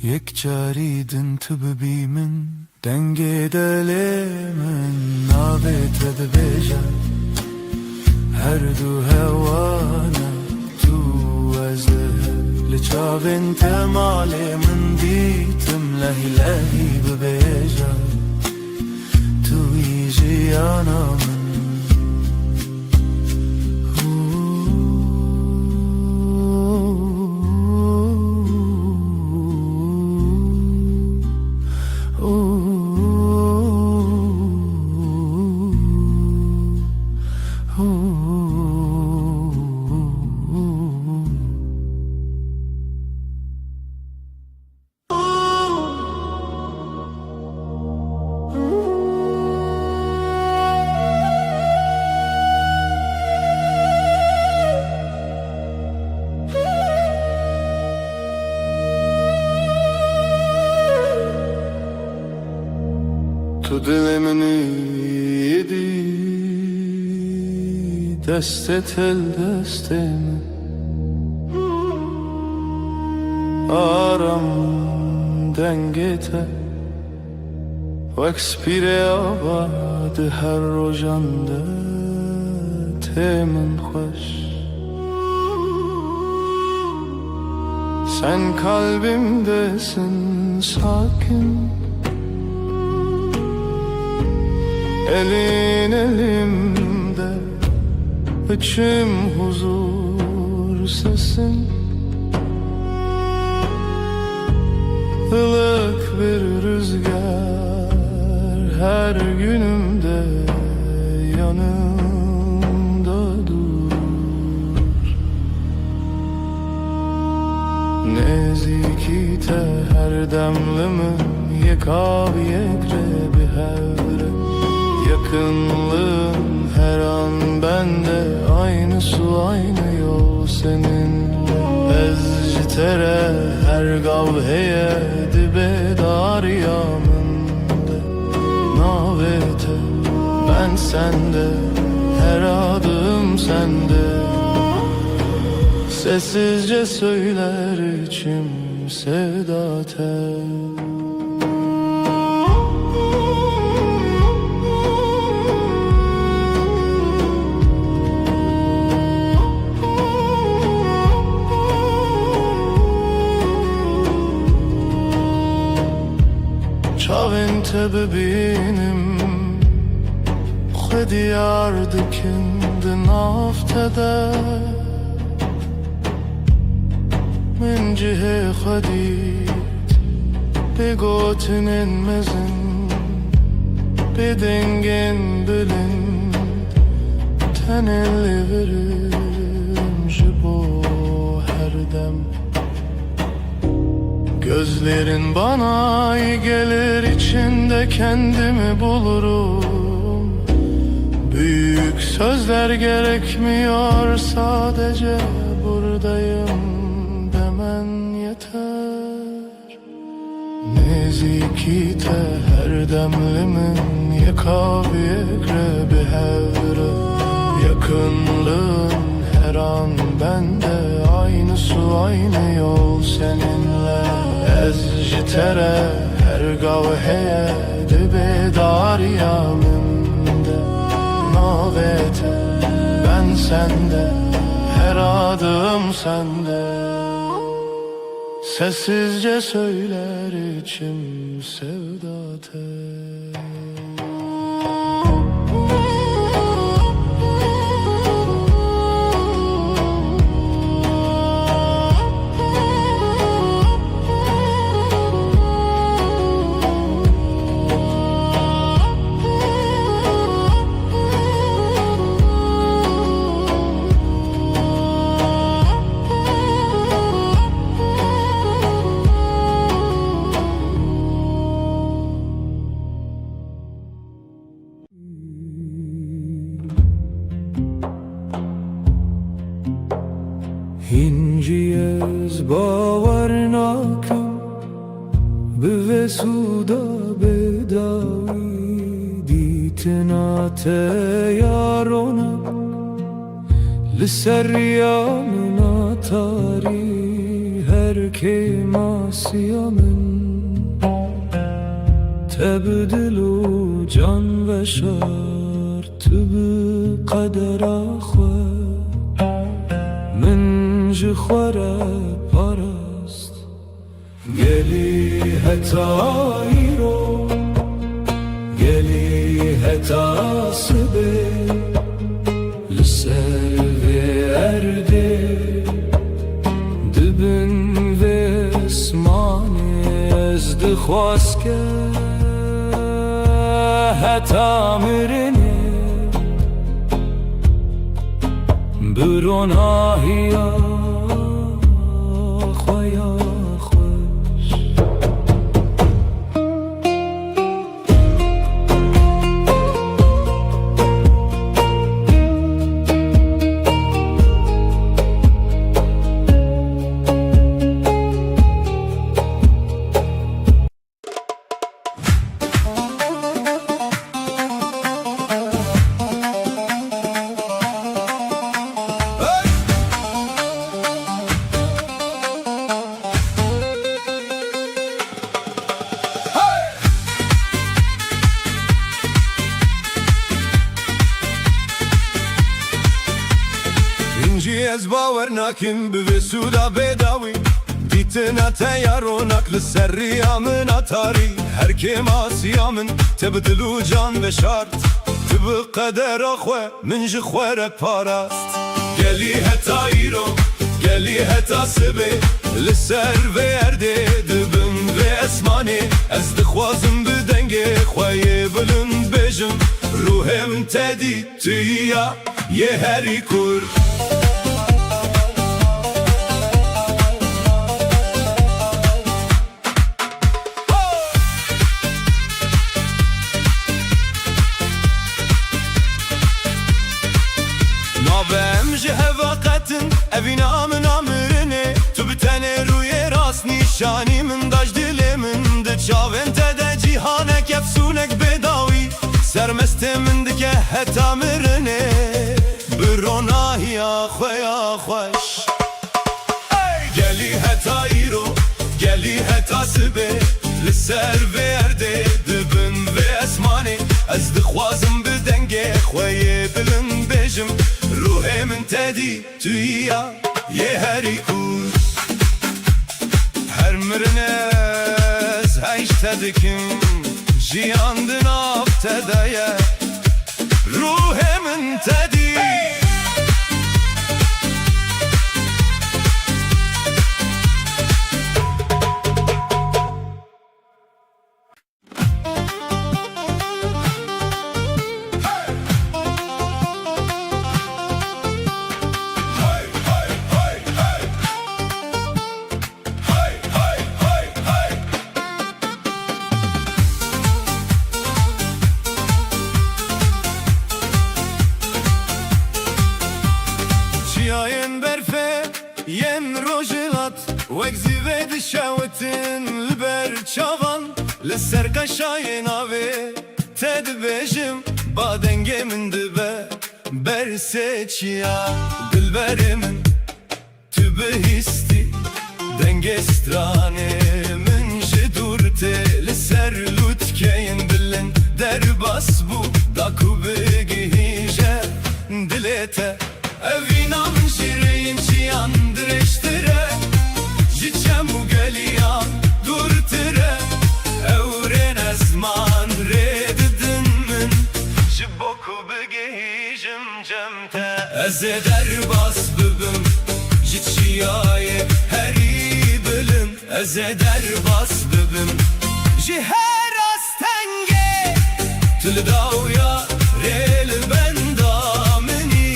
يك جاريدن تببي من دنگي دلي من نابت دبيجا هر دو هوانا تو أزلها لچاوین تمالی من دیتم لهی لهی ببیجا توی جیانا من تو دلمن یدی دستت ال دستم آرام دنگته وکس پیره آباد هر روزنده تمن خوش sen kalbimdesin sakin Elin elimde içim huzur sesin ılık bir rüzgar her günümde yanımda dur نزیکی ته هر demlimin yekav yekre bir hevre Yakınlığın her an bende aynı su aynı yol seninle Ez tere her gavheye dibe dar yamında Navete ben sende her adım sende Sessizce söyler içim sevda tel Çavin tebibinim Xediyar dikindi naftede من جهه خدید به گوتنین مزن به دنگین بلند تنلی verim jibo her dem Gözlerin bana iyi gelir içinde kendimi bulurum Büyük sözler gerekmiyor sadece buradayım Neziki te her demlimin yekav yekre bir hevre Yakınlığın her an bende aynı su aynı yol seninle Ez jitere her gavheye dibe dar yaminde Navete ben sende her adım sende Sessizce söyler içim sevda tel Hinciez bavar nakim Be suda bedavi Ditinate yaronak Liser yamin atari Her kemasyamin Tebdilu can ve şart Tübü kader akhwe من جخوره پرست گلی هتایی رو گلی هتاسبه لسر و ارده دبن و اسمانی از دخواست که هتا مرنه بروناهیا خویا خوش Ez bawer nakim bi suda bedawi Ditina te yaronak li serriyamin atari Her kemasyamin tebdilu can ve şart Tibi kader akhwe min ji xwere parast Geli heta îro gelî heta sibê li ser vê erdê dibin vê esmanê Ez dixwazim bi dengê xweyê bilind bêjim Ruhem tedî tüya yê herî kur Evina min amrine tu bitene ruye rast nişani min daş dilimin de çavên te de cîhanek efsûnek bêdawî sermestê min dike heta mirine bi ronahiya xwe ya xweş gelî heta îro gelî heta sibê li ser vê erdê dibin vê esmanê ez dixwazim bi dengê xweyê bilind bêjim ruhê min tedî tu ya yê herî kûr her mirine ez heyş te dikim jiyan di nav te de ye ruhê min tedî Çiyayên berfê yên rojilat wek zîvê dişewitin li ber çavan li ser qeşayên avê te dibêjim ba dengê min dibe bersê çiya dilberê min tu bihîstî dengê stranê min ji dûr tê li ser lûtkeyên bilind derbas bû da ku bigihîje dilê te evîna min şîreyên çiyan dirêjtire ji çemû geliyan dûrtire ewrên ezman rê didin min ji bo ku bigihîjim cem te ez ê derbas bibim ji çiyayê herî bilind ez ê derbas bibim ji her astengê tu li dawya rê li benda minî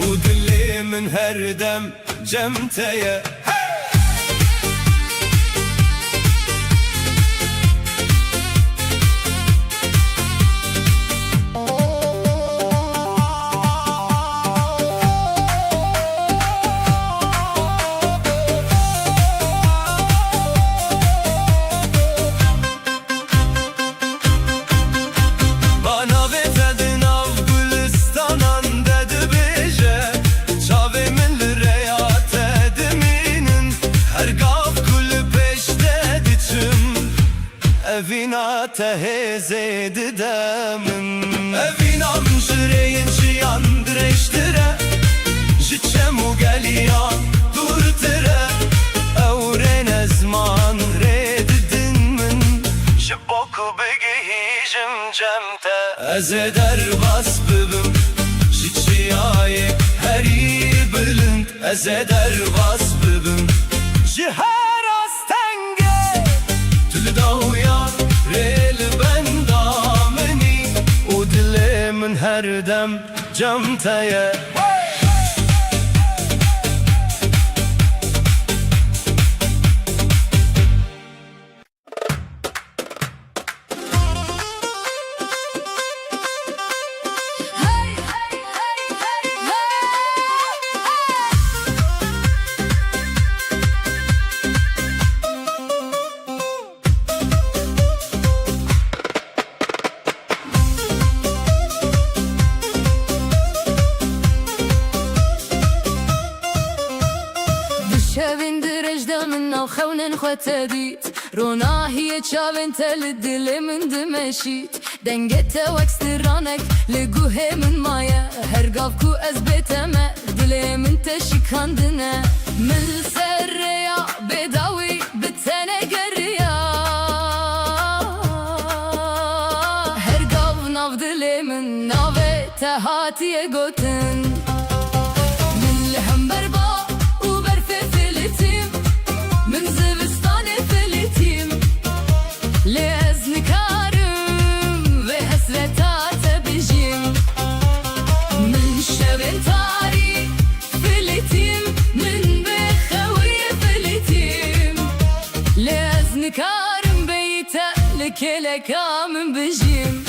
û dilê min her dem cem te ye evîna te hêzê dide min evîna min şireyên çiyan dirêjtire ji çemû geliyan dûrtire ewrên ezman rê didin min ji bo ku bigihîjim cem te ez ê derbas bibim ji çiyayê herî bilind ez ê derbas bibim ji her astengê tu li dawya rê li benda minî û dilê min her dem cem te ye شوین درجده من نو خونن خوتدیت روناهی چاوین تل دل من دمشید دنگت وکسترانک لگوه من مایا هر گاف کو از بیتمه دل من تشکاندنه من سر یا بداوی بتنه گریا هر گاف ناو دل من ناوه تهاتیه گوتن من لهم بربا Karım beyte lekele kamın bejim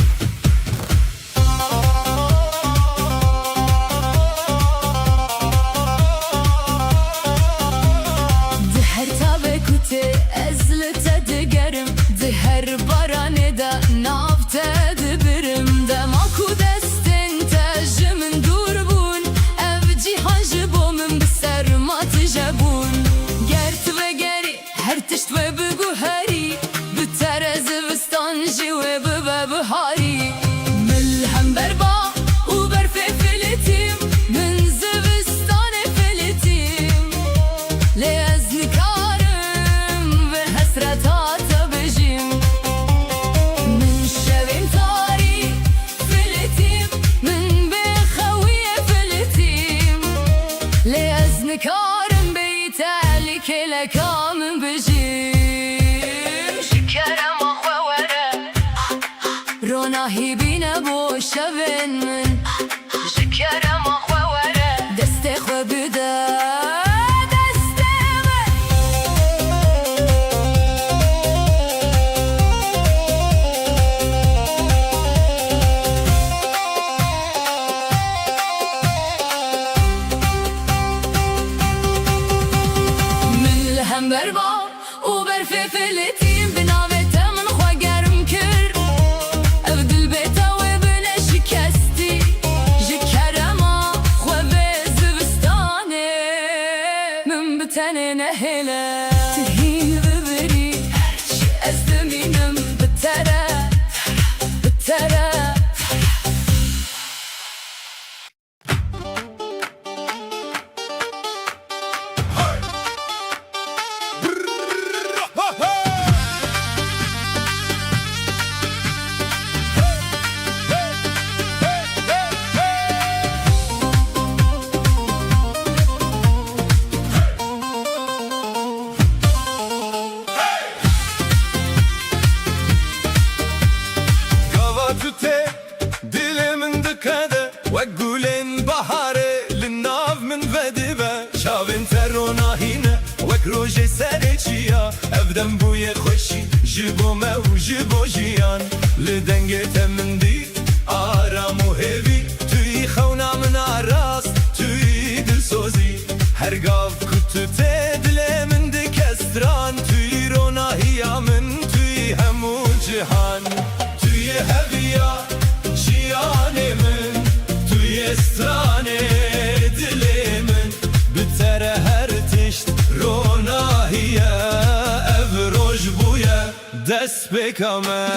نکارم بیتالی که لکام بجیم شکرم آخواره روناهی بینه با شبن من شکرم آخواره دست خو بده بربا و برف فلتیم بناوته من خواگرم کر او دل بیتا و بنا شکستی جکرما خواه زبستانه من بتنه نهله تهین ببری از دمینم بتره بتره دلمن دكاده وقولن بحاره للناف من فدبه شاوين ترونا هنا وكروجي ساريتشيا ابدن بويا خوشي جيبو ما وجيبو جيان لدنگه من دي آرام و هيفي توي خونا من عراس توي دل سوزي هرگاف كتو تدل من دكستران توي رونا هيا من توي همو جهان توي هبيا من توی استرانه دلمن بتره هر تشت روناهیه او روش بویه دست بکمه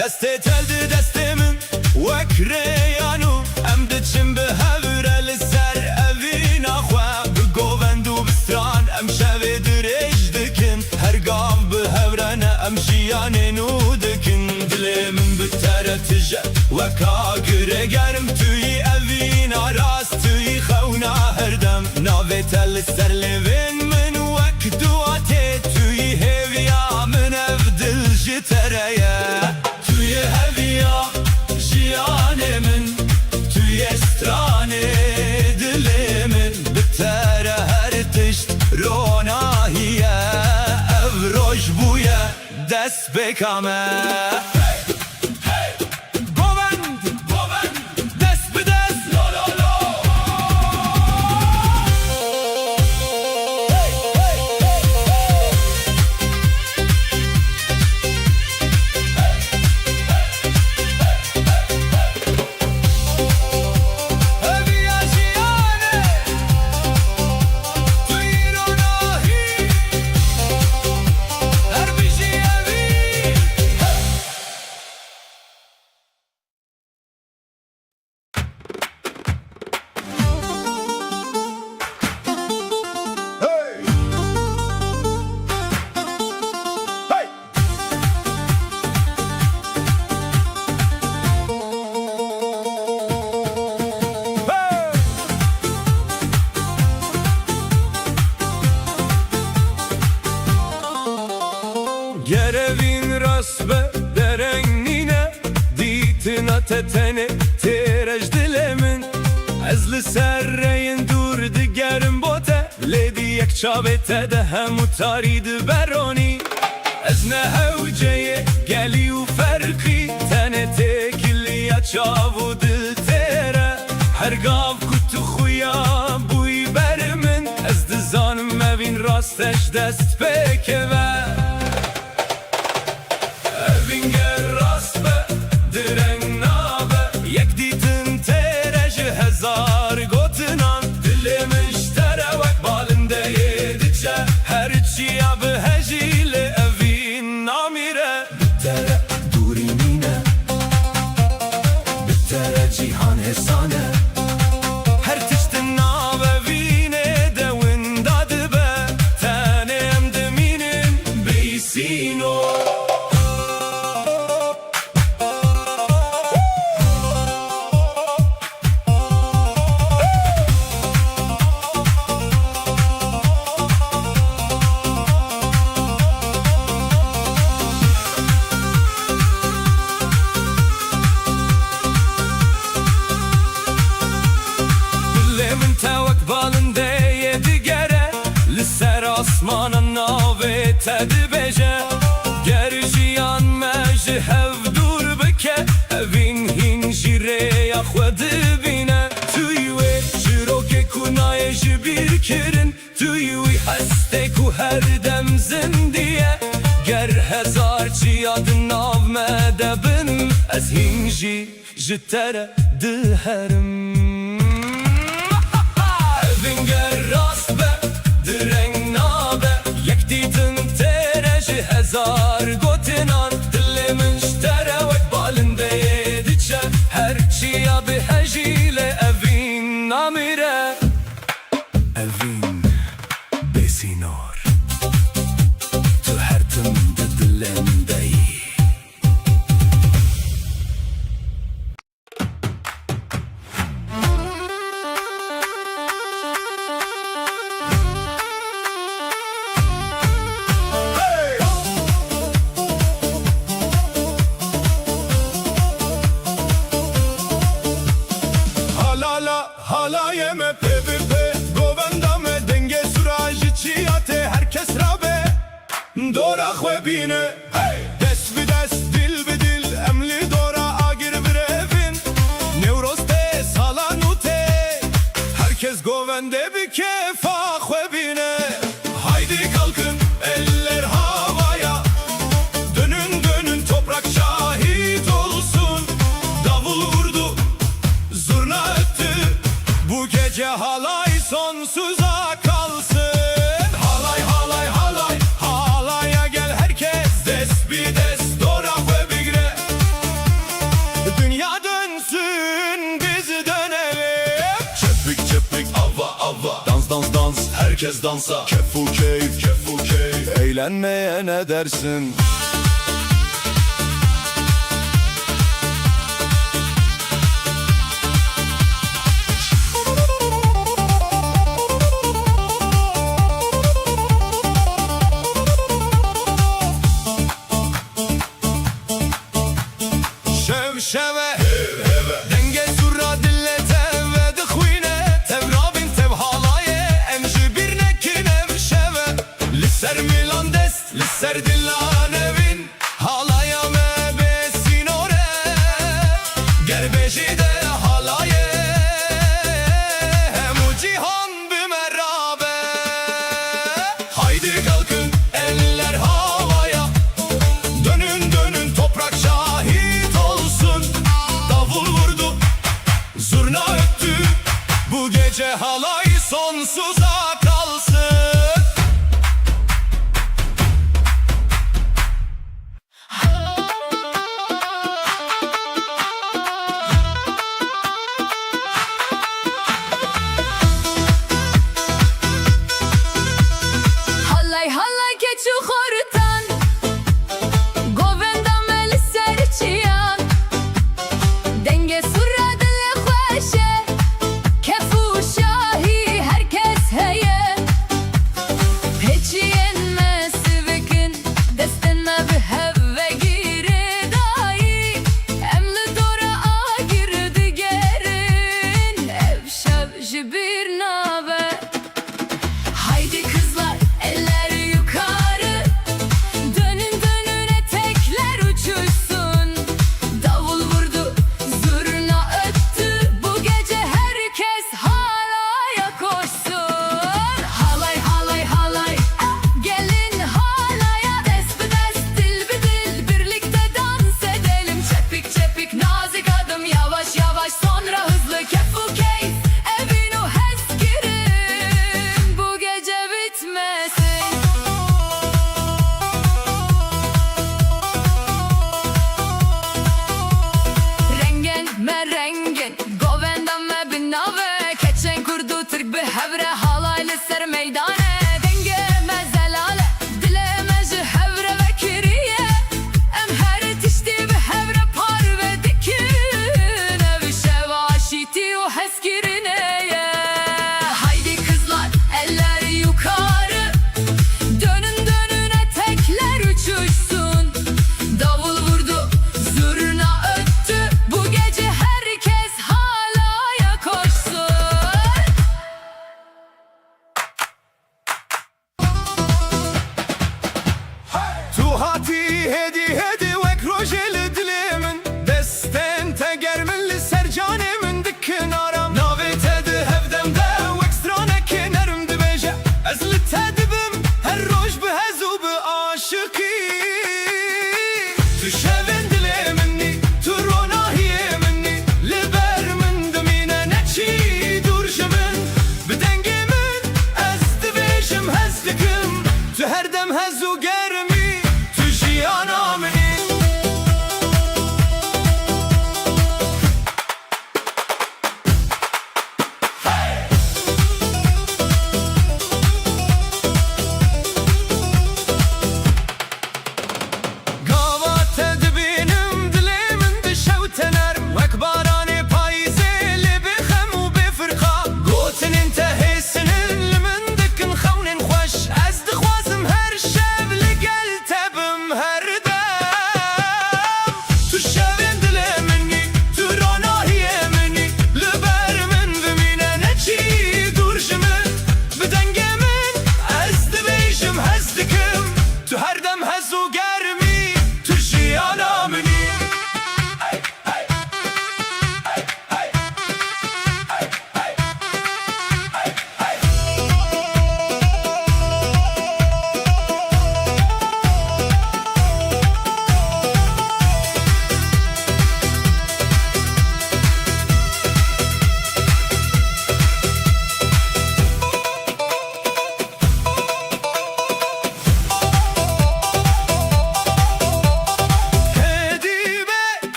دسته تلد دستمن وکریانو ام دچم به هورل سر اوین آخوا بگووند و بستران ام شوه درش دکن هر گام به هورن ام شیانه نو دکن دلمن بتره تجه وکا گره گرم توی اوین آراس توی خونا هردم ناوه تل سر لوین من وک دواته توی هویا من اف دل جتره توی هویا جیانه من توی استرانه دل من بتره هر تشت روناهیه او روش بویه دست بکمه Gerevin rasbe derengine Ditina tetene terej dilemin Ezli serreyin dur digerim bote Ledi yek çabete de hem utaridi beroni Ezne hevceye geli u ferqi Tene tekili ya çavu dil tere Her gav kutu xuya buy berimin Ez dizanım mevin rasteş dest pekeve Hezar gotinan dilim iştere vek balinde yedice her çiya ve hecile evin namire tere durimine hesane Her tiştin nave vine de windadı be Tanem deminin beysino Lemin tevek balinde yedi gere Lisser asmana nave tedi beje Gerjiyan mejdi hev dur bike Evin hinjire ya khwedi bine Tuywe jiroke kunaye jibir kirin Tuywe heste ku her dem zindiye Ger hezar çiyad nav medebin Ez hinji jitere diherim Vinger rast be, direng nabe Yek ditin tereji hezar gotinan Dilimin ştere vek balinde yediçe Her çiya bi hejile evin namire Evin besinor Tu her tımda dilendeyi Hala yeme PVP Govendame denge surajı çiyate Herkes rabe Dora khwebine Des bi des dil bi dil Emli dora agir bir evin Nevroste salanute Herkes govende bir kefa khwebine Haydi kalkın eller havaya Dönün dönün toprak şahit olsun Davul vurdu zurna öttü Bu gece halay sonsuza kalsın Halay halay halay Halaya gel herkes Des bir des dora ve bigre Dünya dönsün biz dönelim Çepik çepik ava ava Dans dans dans herkes dansa Kefu keyif kefu keyif Eğlenmeye ne dersin? Şeve Denge surra dille teve dıkhvine Tevrabin tev halaye Emji bir nekin ev şeve Lisser milan dest Lisser dillan evin Halaya me besin ore Gerbeji de halaye Hem u cihan bimerabe Haydi kalkın eller havaya Dönün dönün toprak şahit olsun Davul vurdu zurna öttü Bu gece halay sonsuza kalsın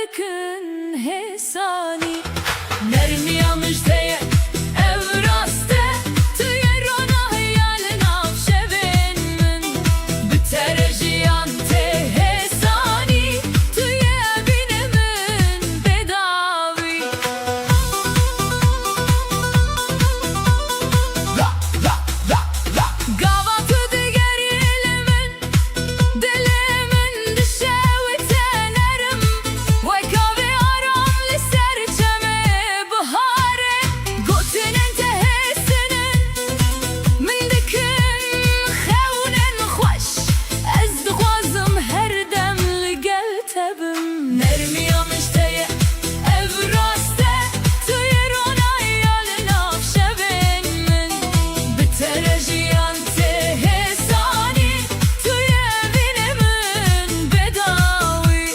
bikın hesani Nermiya müjdeye evraste Tüyer ona hayalin avşevin min Bitere jiyan te hesani Tüye binemin bedavi Gavatı diger ilimin Dilimin düşevite nerim Vay kahve aram li serçeme bahare Gotinin tehesinin Min dikin xewnin xoş Ez dixwazim her dem li gel tebim Nermiya mişteye ev raste Tüyer ona hayalin avşevin min Bitere jiyan te hesani Tüye binemin bedavi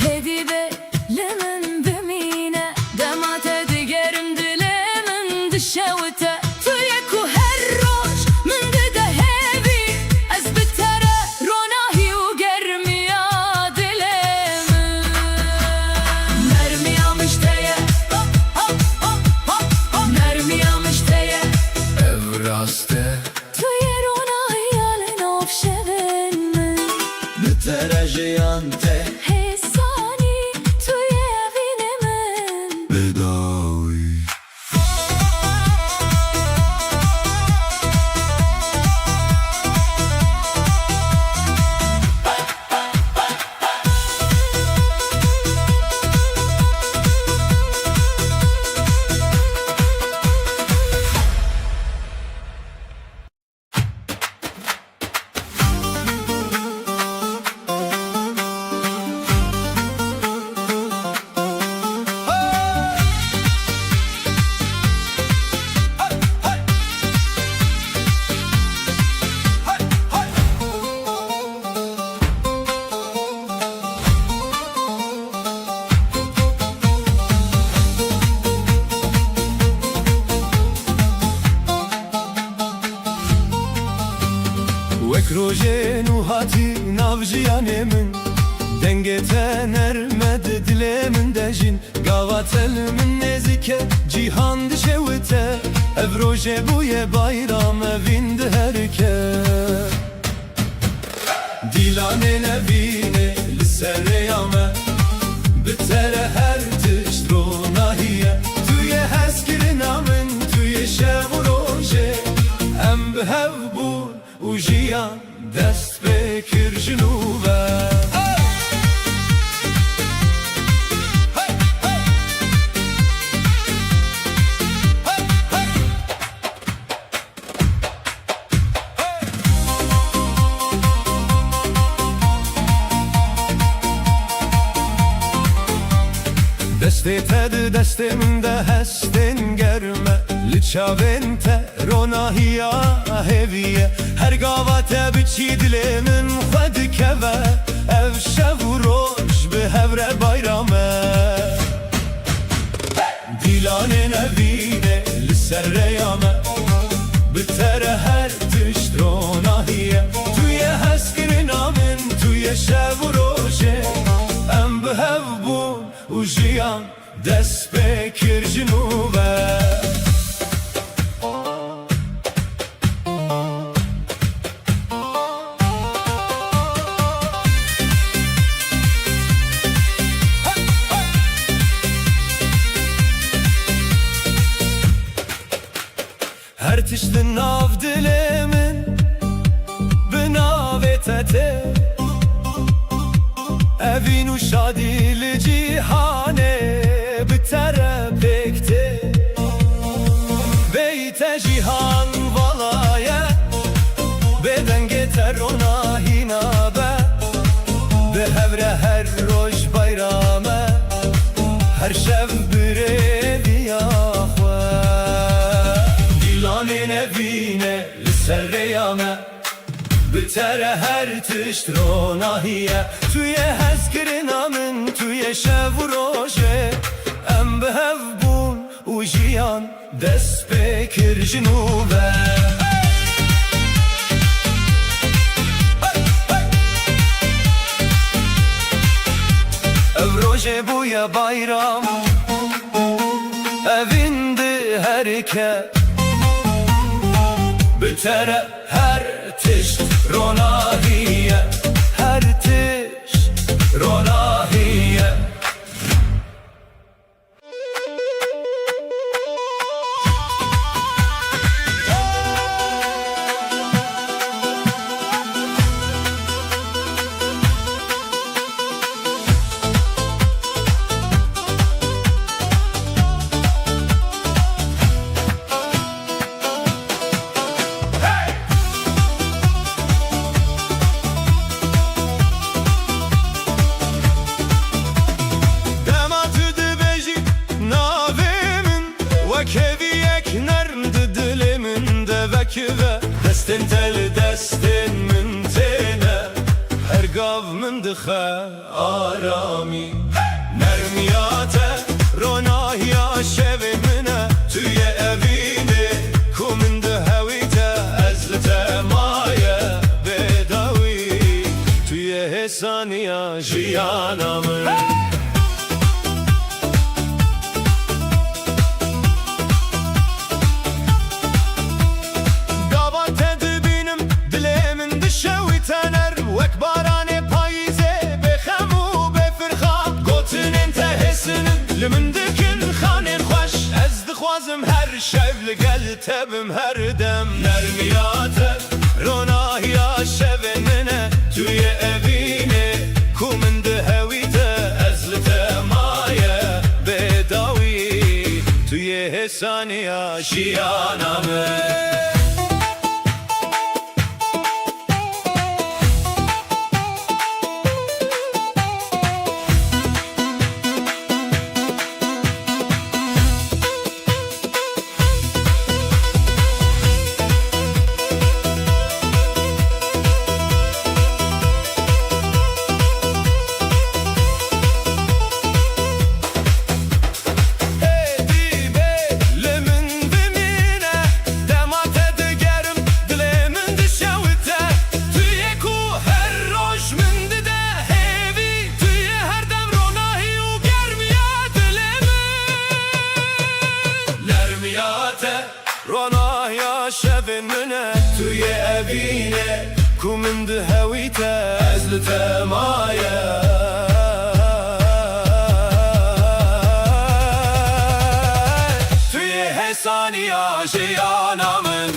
Hedibe lemin bimine Demate digerim dilimin dişevite Tüye ku her roş min dide hevi Ez bitere ronahi u germiya dilimin Nermiya mişteye Nermiya mişteye Evraste Tüyer ona hayalin avşevin min Bitere jiyan te Hesani tüye binemin bedavi Wek rojen u hati navjiyanê min Dengê te nermed dilê min de jîn Gava tel min nêzik e cîhan dişewite Ev rojê bûye bayram evîn di herike Dîlanê nevînê li ser rêya me Bi tere her tişt ronahiye Tüye hezkirina min tüye şev û rojê Em bi hev bûn û jiyan dest pê kir ji nû ve Destê te di destê min de hestên germe Li çavên te ronahiya hêviye Her gava te biçî dilê min xwe dikeve Ev şev û roj bi hevre bayrame Dîlanê nevînê li ser rêya me Bi tere her tişt ronahiye Tüye hezkirina min tüye şev û rojê Em bi hev bûn û jiyan dest pê kir ji nû ve Her tiştin nav dilê min Bi navê te tê Evîn û şadî li cîhanê Bi tere pêk tê Bey te cîhan valaye Bê dengê te ronahî nabe Bi hevre her roj bayrame Her şev bi rêviya xwe Dîlanê nevînê li ser rêya me Bi tere her tişt ronahiye Tüye hezkirina min tüye şev û rojê Em bi hev bûn û jiyan dest pê kir ji nû ve Ev roj Gece buya bayram Evindi herkes Bütere her tiş Ronahiye Her tiş Ronahiye Ve destin tel destin müntene Her gav mındıxa arami Nermiyate ronahya şevimine Tüye evini kumünde hevite Ezlite maye bedavi Tüye hesaniya jiyanamın Lümün dikin xanin xoş Ez dixwazim her şevli gel tebim her dem Nermiyate ronahiya şevenine Tüye evini kuminde hevite Ezlite maye bedavi Tüye hesaniya jiyaname Ronahya şevenine Tüye evine Kumünde hevite Ezlite maye Tüye hesaniya jiyanamın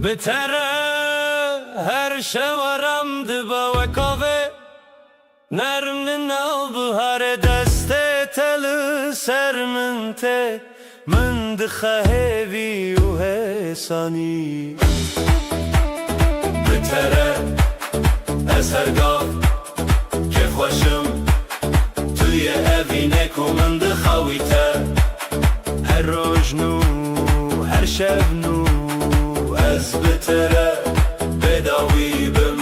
Bitere her şevaram diba ve kave Nermin al buhare deste teli serminte Min dixa hevi u hesani Bitere ez her gav kef hoşum Tüye evine kumin dixa vite Her rojnu her şevnu Ez bitere bedavi bim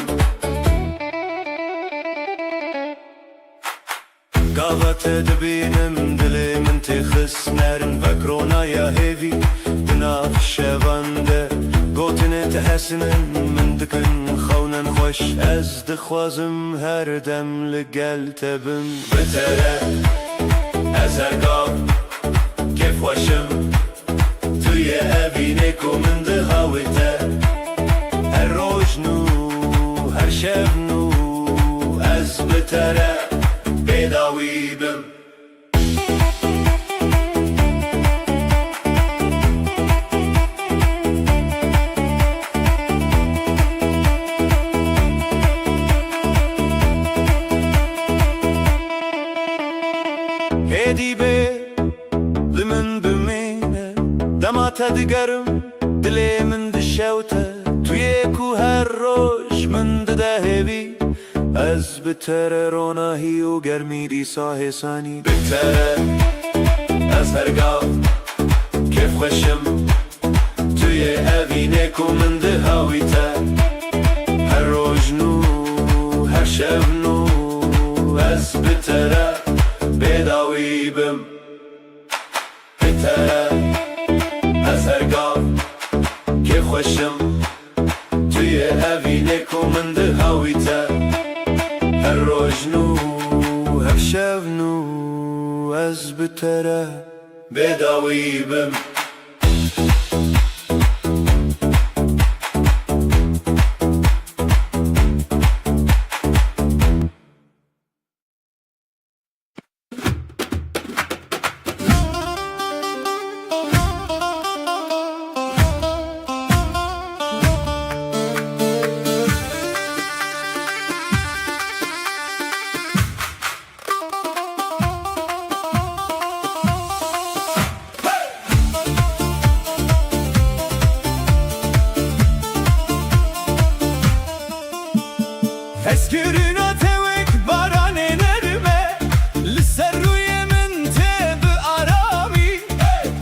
Gavat edbinim dilimin tixis Nerin vekronaya hevi Dinaf şevande Gotine tehesinin min dikin xawnen xoş Ez dixwazim her demli gel tebim Bitere ez her gav kef hoşum Tüye evine kuminde havite Her rojnu her şevnu Ez bitere bedavi bim Edibe limin bimine Demate digerim dilimin از بتره روناهی و گرمی دیسا حسانی بتره از هرگاه کیف خوشم توی اوینه و من ده هاویته هر روز نو هر شب نو از بتره بداوی بم بتره از هرگاه کیف خوشم توی اوینه و من ده هاویته هر روز نو هر شب نو از بتره بداوی بم Eskürün o tevek baran enerme Lisser ruyemin tebi arami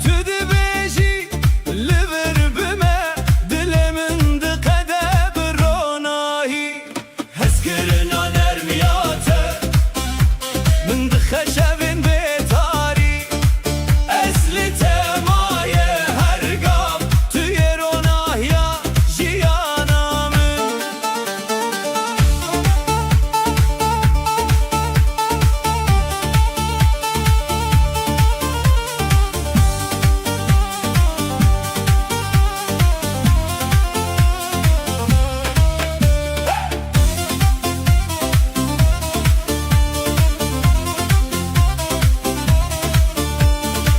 Tüdü beji liver bime Dilemin dıkade bir ronahi Eskürün o nermiyate Min dıkheşevin betari Esli temaye her gam Tüye ronahya jiyanamın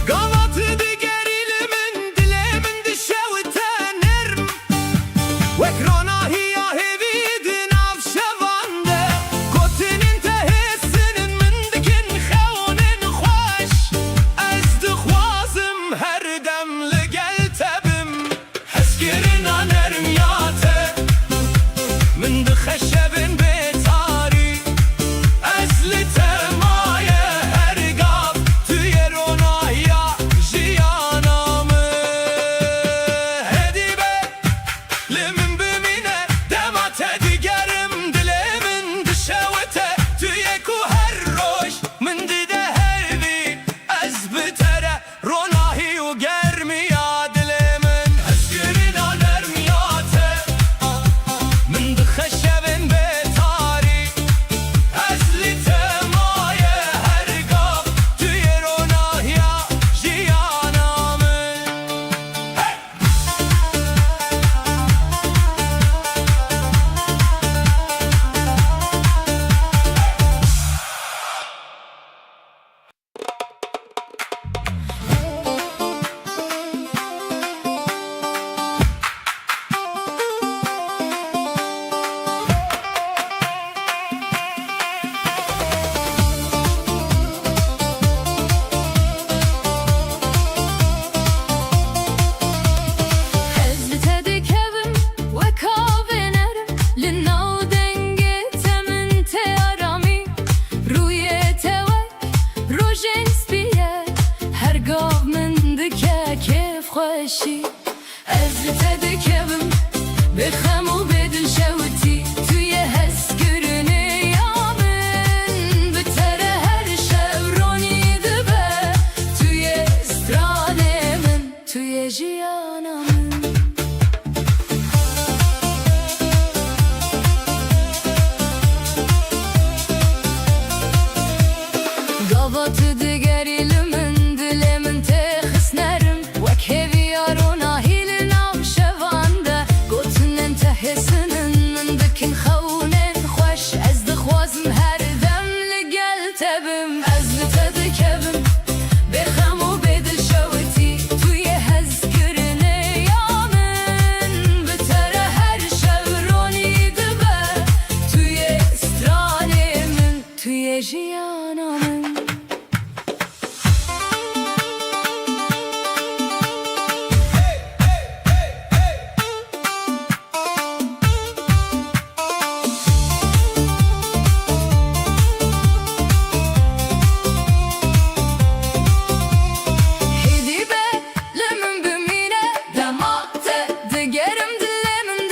Gavatı digerilimin dilemin dişevten erm Vekrona hiya hevidin avşevande Kotinin tehessinin min dikin xevnin xoş Ez dixwazim her demli gel tebim Hezkirin anerm yate Min dixeşevin betari Ezli temaye her gav Tüye ronahya jiyanamı Hedibe limin bimi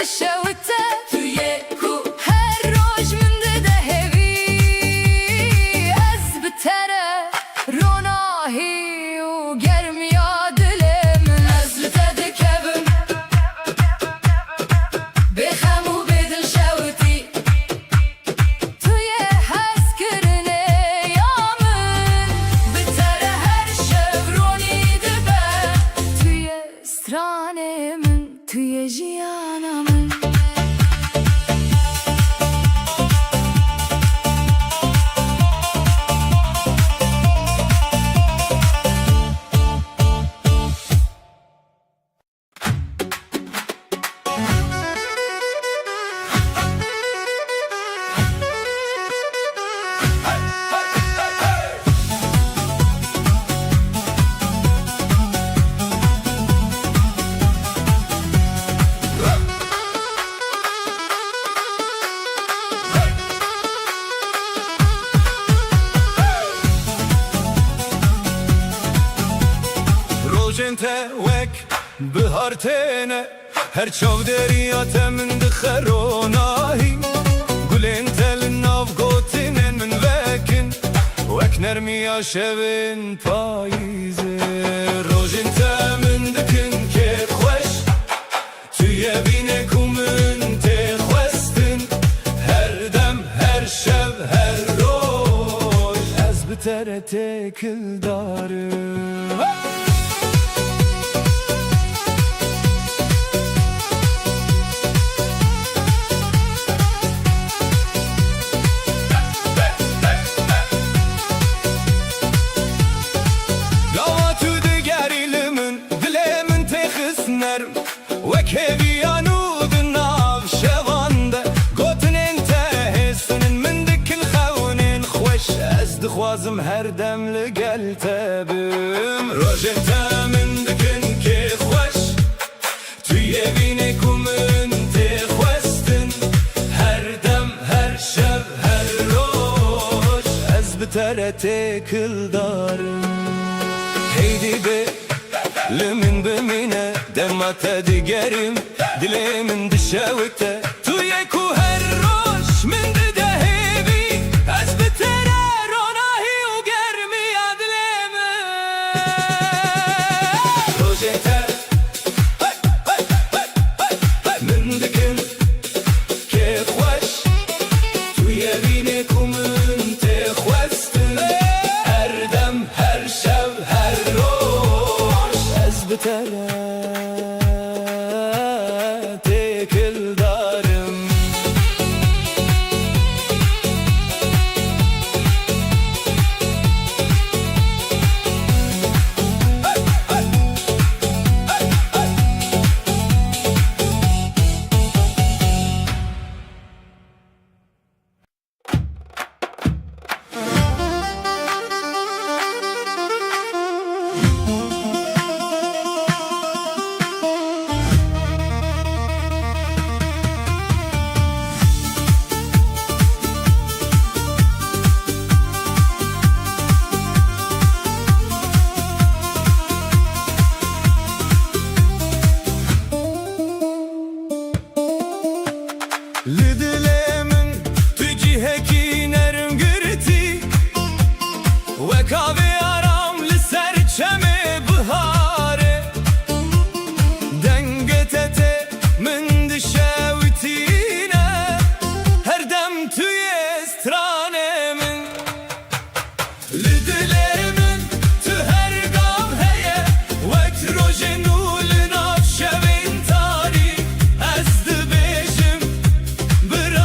دشوته توی کو هر روز من ده هوی از بتره روناهی و گرمیا دلم از لتده کبم بخم و بدل شوتی توی هست کرنه یامن بتره هر شب رونی دبه توی استرانه من توی جیانمın روجنته وک بهار تنه هر چاو دریات من دخروناهی گلین تل ناف گوتنن من وکن وک نرمیا شبن پاییزه روجنته من دکن که خوش توی بینه کومن تخوستن هر دم هر شب هر روز از بتره تکل دارم وكبيانو بالناف شغانده قوتن انت هسنن من دك الخونين خوش ازد خوازم هر دم لقلتبم روجنت من دكن كي خوش توی بینکو من تخوستن هر دم هر شب هر روز از بتره تکل دارم هیدی به لمن بمينه دمعت دقرم دلي من دشاوته تويكو هالروش من دهبي أثبت روناهي وقرمي يا دليمه روجيته من دكن كيف وش تويا بينكم من تخوستن هر دم هر شب هر روز أثبت تكل دارم لدلمن تجيهكي نرم قرتي وكابي أرام لسر شمي بهاري دنقتتي من دشاوتينا هردم توي استراني من لدلمن تهرقام هيا وقت روجنو لناف شبين تاري أزد بيجم برا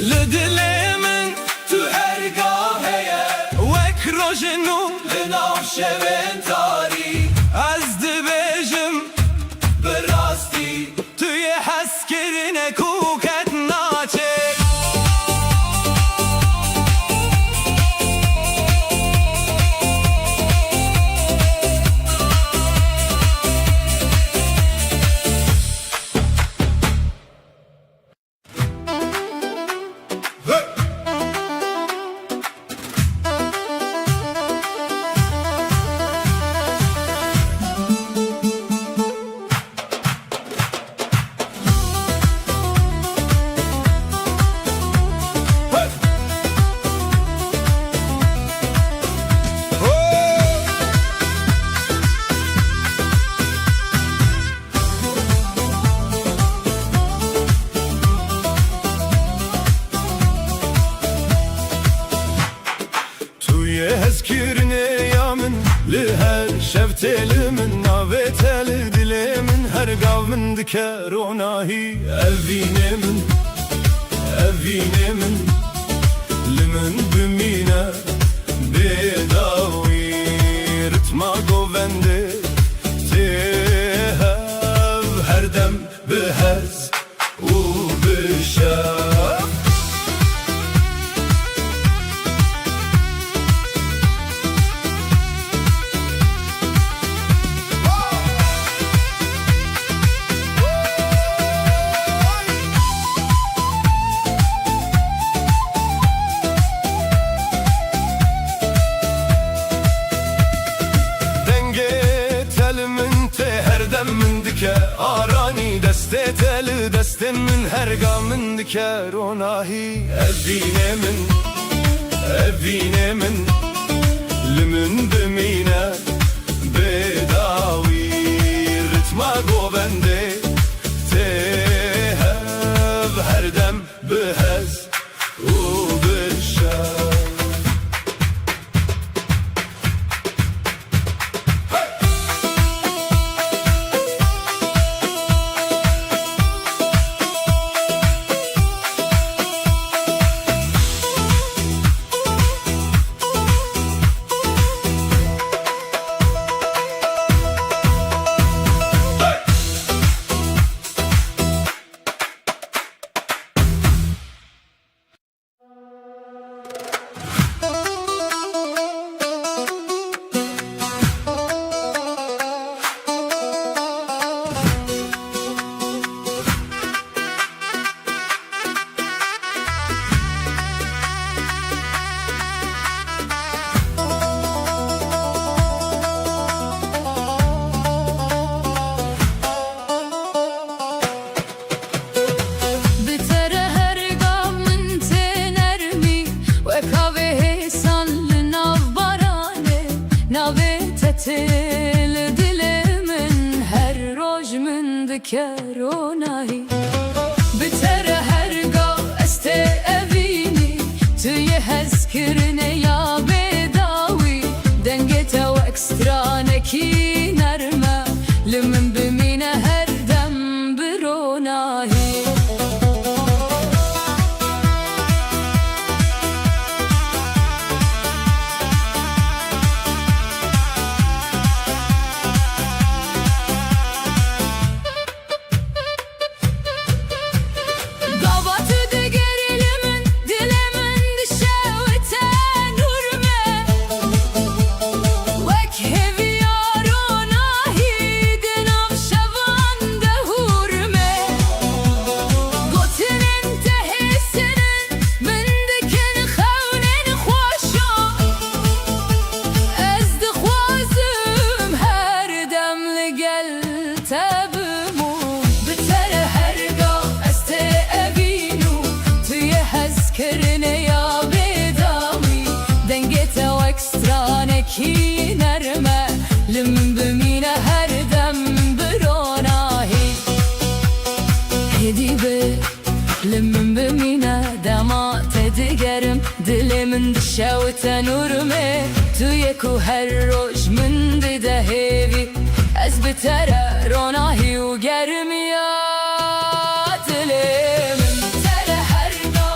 لدل من تو هرگاه وک روشنو لناو شوین تاری از دبیجم براستی توی حس کرنه کوکت ناچه Hezkirine yamin liher şevtelimin naveteli dilimin her gavmin diker onahi evinemin limin bümine bedavi ritma govende tehev her dem behez u bişef من dike arani deste teli destem min her gamın diker onahi evinemin limin bimine bedavi ritma govende tehev her dem behez u bişer Til dilimin her roj min diker onahi bitere her gav este evini tuye hezkirine ya bedavi dengete o ekstraneki nerme limin bimine her dem bir onahi ki nerme lim bimine her dem bir onahi hedibe lim bimine dema tedigerim dilimin dişevte nurme tuye ku her roj min de hevi ez bitere onahi u germiya dilimin tere her no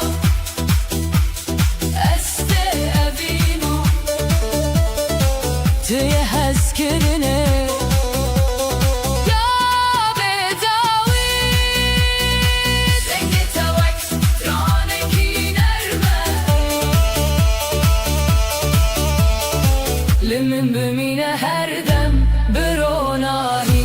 eskirine. Ya bedavi dengi tevek traneki nerme Limin bimine her dem bir onahi.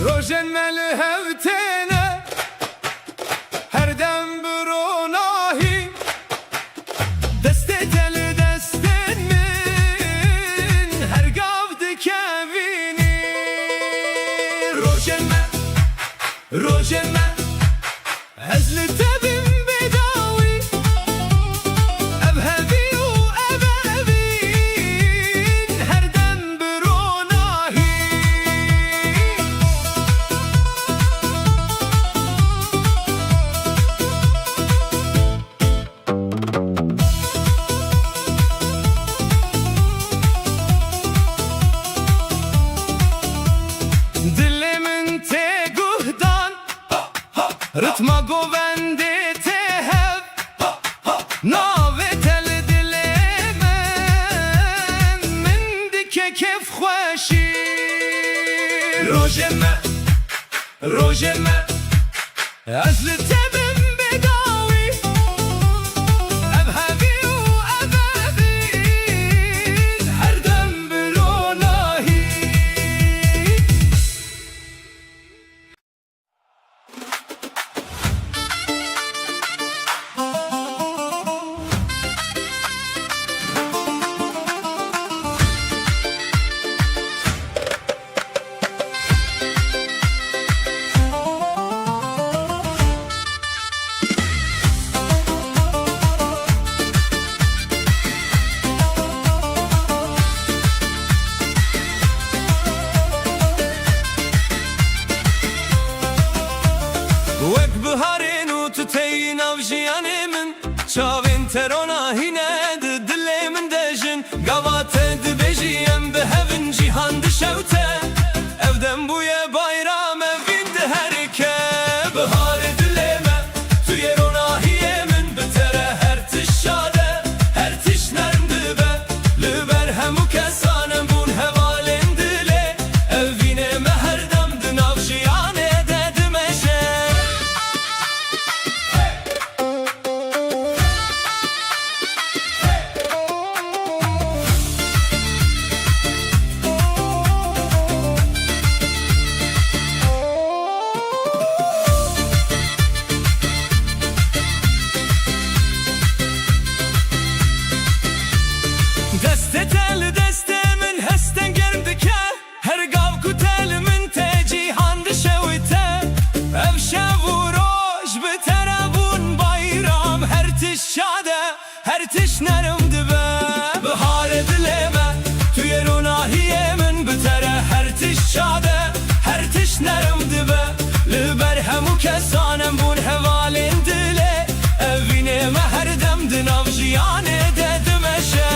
Rojenmeli hevtene her dem büronahi Deste teli desten min her gavdi kevini Rojenme ezli tebim bedavi evhevi u evevin her dem büronahi Dilimin te guhdan Rıtma govende te hev Nave tel dilimin Min dike kef khwashi Rojeme Azli tebim bedawi Evhevi u evevin Her dem büronahi Wek biharên û tu teyî nav jiyanê min Çavên terona hîne di dilê min de jin Gava te dibêjî em bi hevin cîhan dişewte Ev dem bûye bayram evîn di herike Biharê dilê me tu yê ronahiyê min Bi tere her tiş şade her tiş nerm dibe Li ber hemû kesan em bûn hevalên dilê Evînê me her dem di nav jiyanê de dimeşe her tişnerim dibe Bihar dileme tuye ronahiye min bitere her tiş çade her tişnerim dibe Liber hemu kesanem bun hevalin dile Evinime her dem dinav jiyane dedim eşe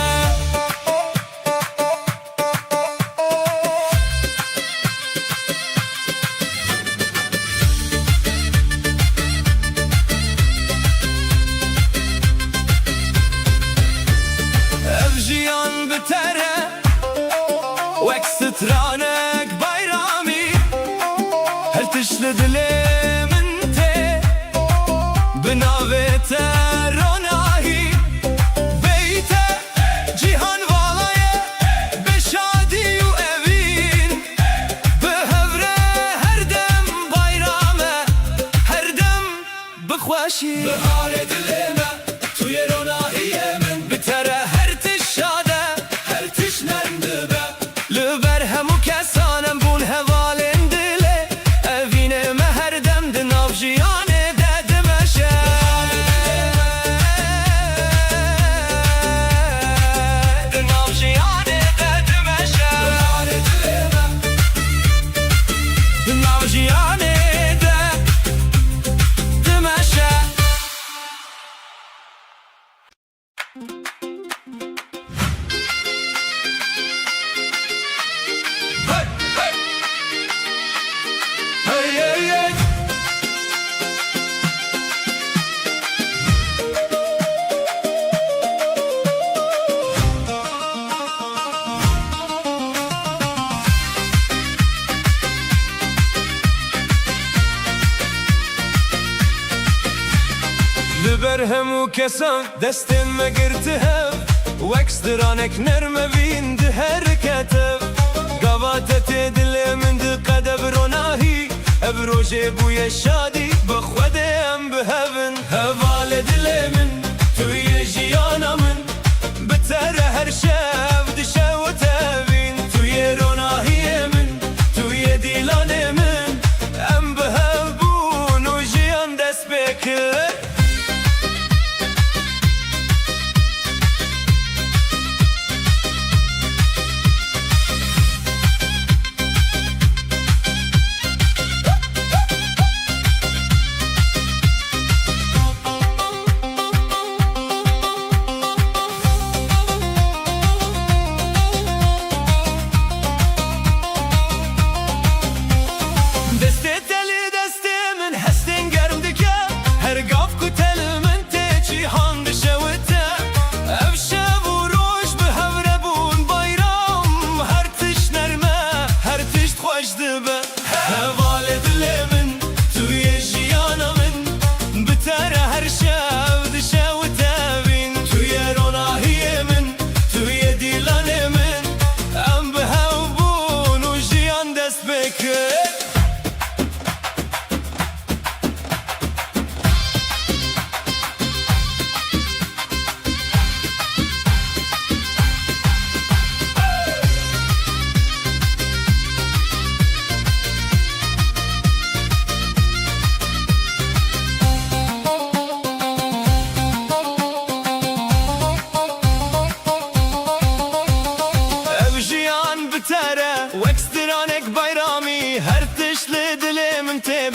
Evjiyan bitere Wek stranek bayrami Her tişli dilimin te Binavete ronahi Beyte cihan valaye Beşadi yu evin Behevre her dem bayrame Her dem bixweşi Bihare dilime tuye ronahiye min Bitere her tişade her tişnem dibe Liber hemu kesanem bun hevalin dile Evinime her dem dinav jiyane dedim eşe Dinav jiyane dedim eşe Dinav jiyane dedim eşe Hey, hey. Hey, hey, hey. Liber hemu kesan destin me girti hev Weks diranek nerme vindi herketev Gavatete dilimin di qedeb ronahi Ev roje buye şadi Bixwede em bihevin Hevale dilimin tuye jiyana min Bitere her şev dişev tevin Tuye ronahiye min tuye dilane min Em bihev bun u jiyan dest bekir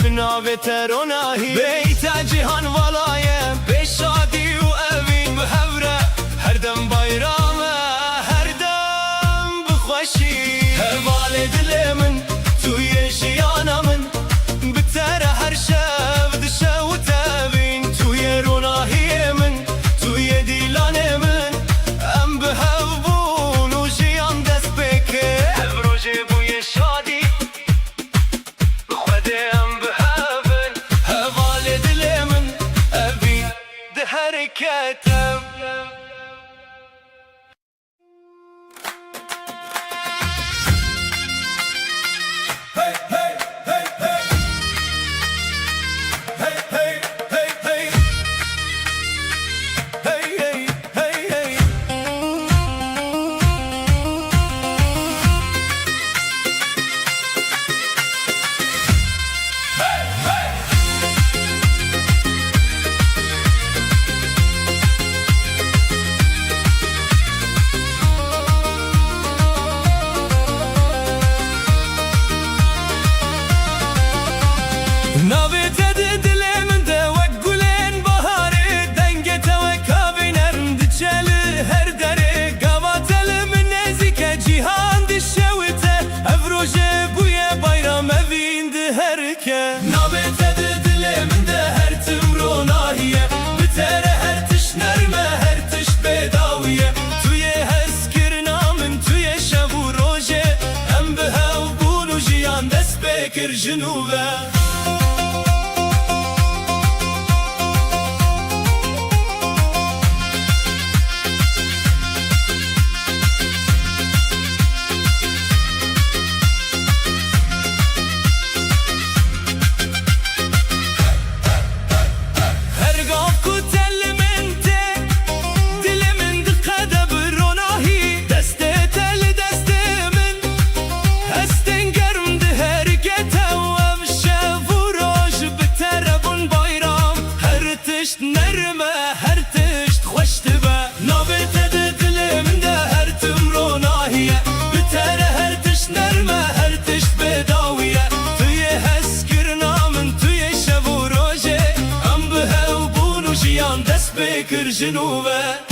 Binavete ronahi Beyte cihan valaye Beşadi u evin Behevre her dem bayrame Her dem bixweşi Hevale dilimin tuye jiyana min Bitere her şev dişev tevin Tuye ronahiye min tuye dilane min Em bihev bun u jiyan dest bekir Ev roje buye şadi Bixwede em hareketem Hey hey hey hey Hey hey hey hey Hey hey hey hey Hey hey جنوبه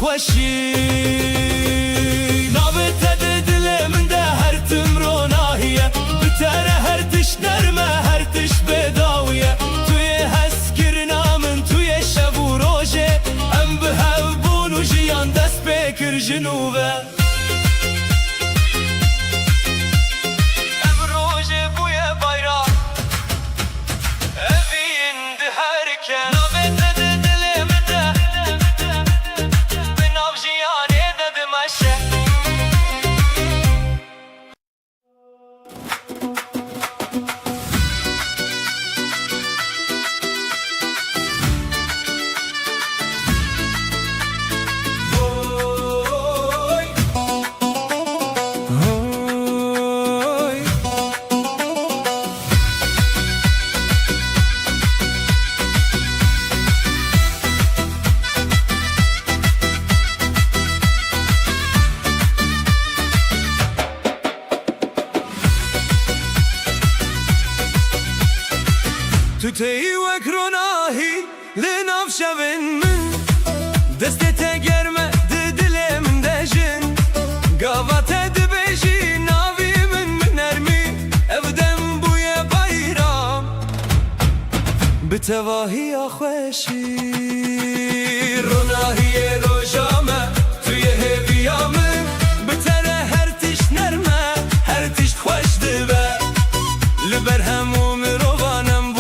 خوشی نابت دل من ده هر تمرو ناهیه بتره هر تش نرمه هر تش بداویه توی هست کرنا من توی شب و روژه ام به هفبون و جیان دست بکر جنوبه ام روژه بوی bayram evin de herken nabet dil من ده تتهی وکروناهی لناف شوین من دستت گرمه دلم دجن قوات دبیجی ناوی من ارمی افدم بوی bayram بتواهی خوشی روناهی روجامه توی هویامن بتره هر تش نرمه هر تش خوش دبه لبر هموم روانم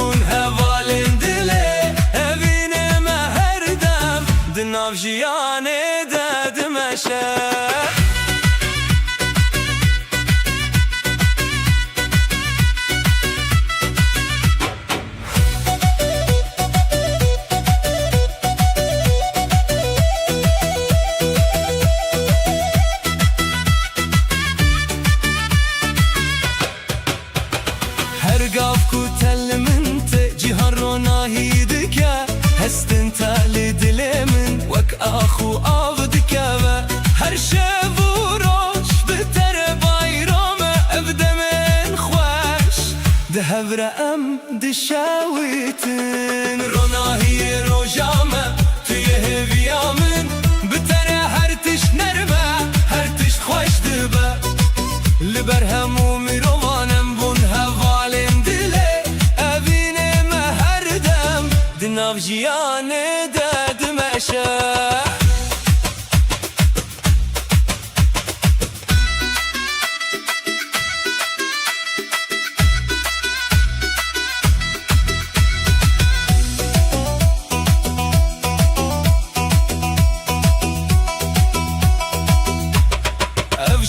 ناف جیانه دادمشه هر قاف كتل منت جهان روناهي دكا هستن تالي دلمن وك اخو افدك هر شب وروش بتر bayram افدمن خوش دهبر ام دشاويتن روناهي روجامه توی هویامن بتر هر تش نرمه هر تش خوش دبه لبر هموم روانم بون هوالم دله اوینم هر دم دناف جیانه دادمشه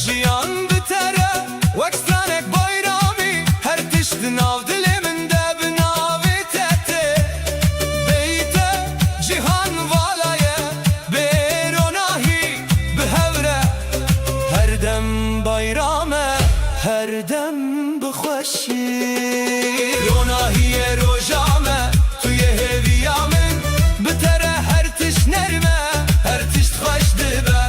جیان بتره وکستانک bayramı her tiştin av diliminde binavit etti beyte cihan valaye beronahi behevre her dem bayramı her dem bixweşi ronahiye rojame tuye heviyamın bitere her tiş nerme her tiş xweş dibe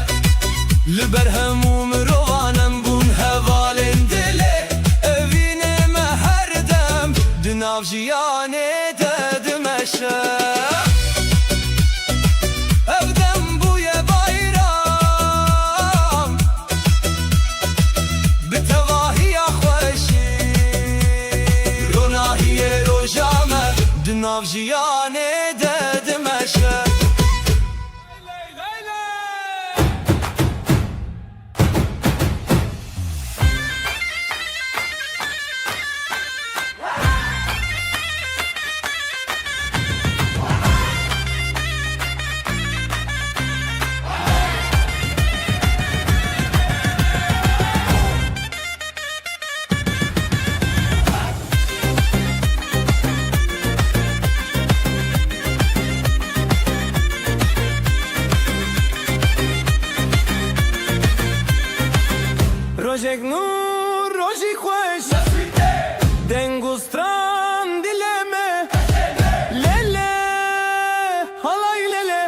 لبر هموم روانم بون هوالن دله اوینم هر دم دناف جیانه دادمشه افدم بوی bayram بتواهی خوشی روناهی روجامه دناف جیانه دادمشه روزی خوش دنگو ستران dileme Lele halay lele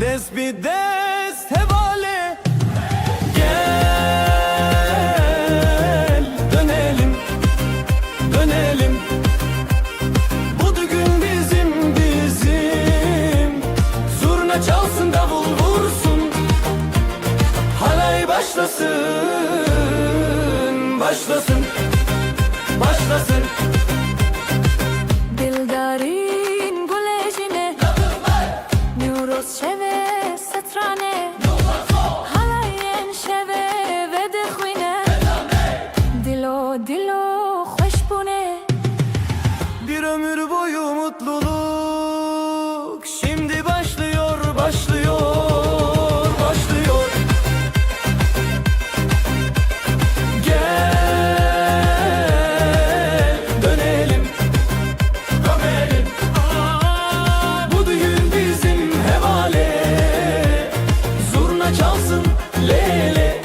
Dest bir dest hevale Gel dönelim dönelim Bu düğün bizim Zurna çalsın davul vursun Halay başlasın başlasın başlasın Dildarin gulejine Nuruz şeve setrane Halayen şeve ve dixwine Dilo dilo hoş bune Bir ömür boyu mutluluk Şimdi başlıyor başlıyor başlıyor Gel dönelim dönelim Bu düğün bizim hevale Zurna çalsın lele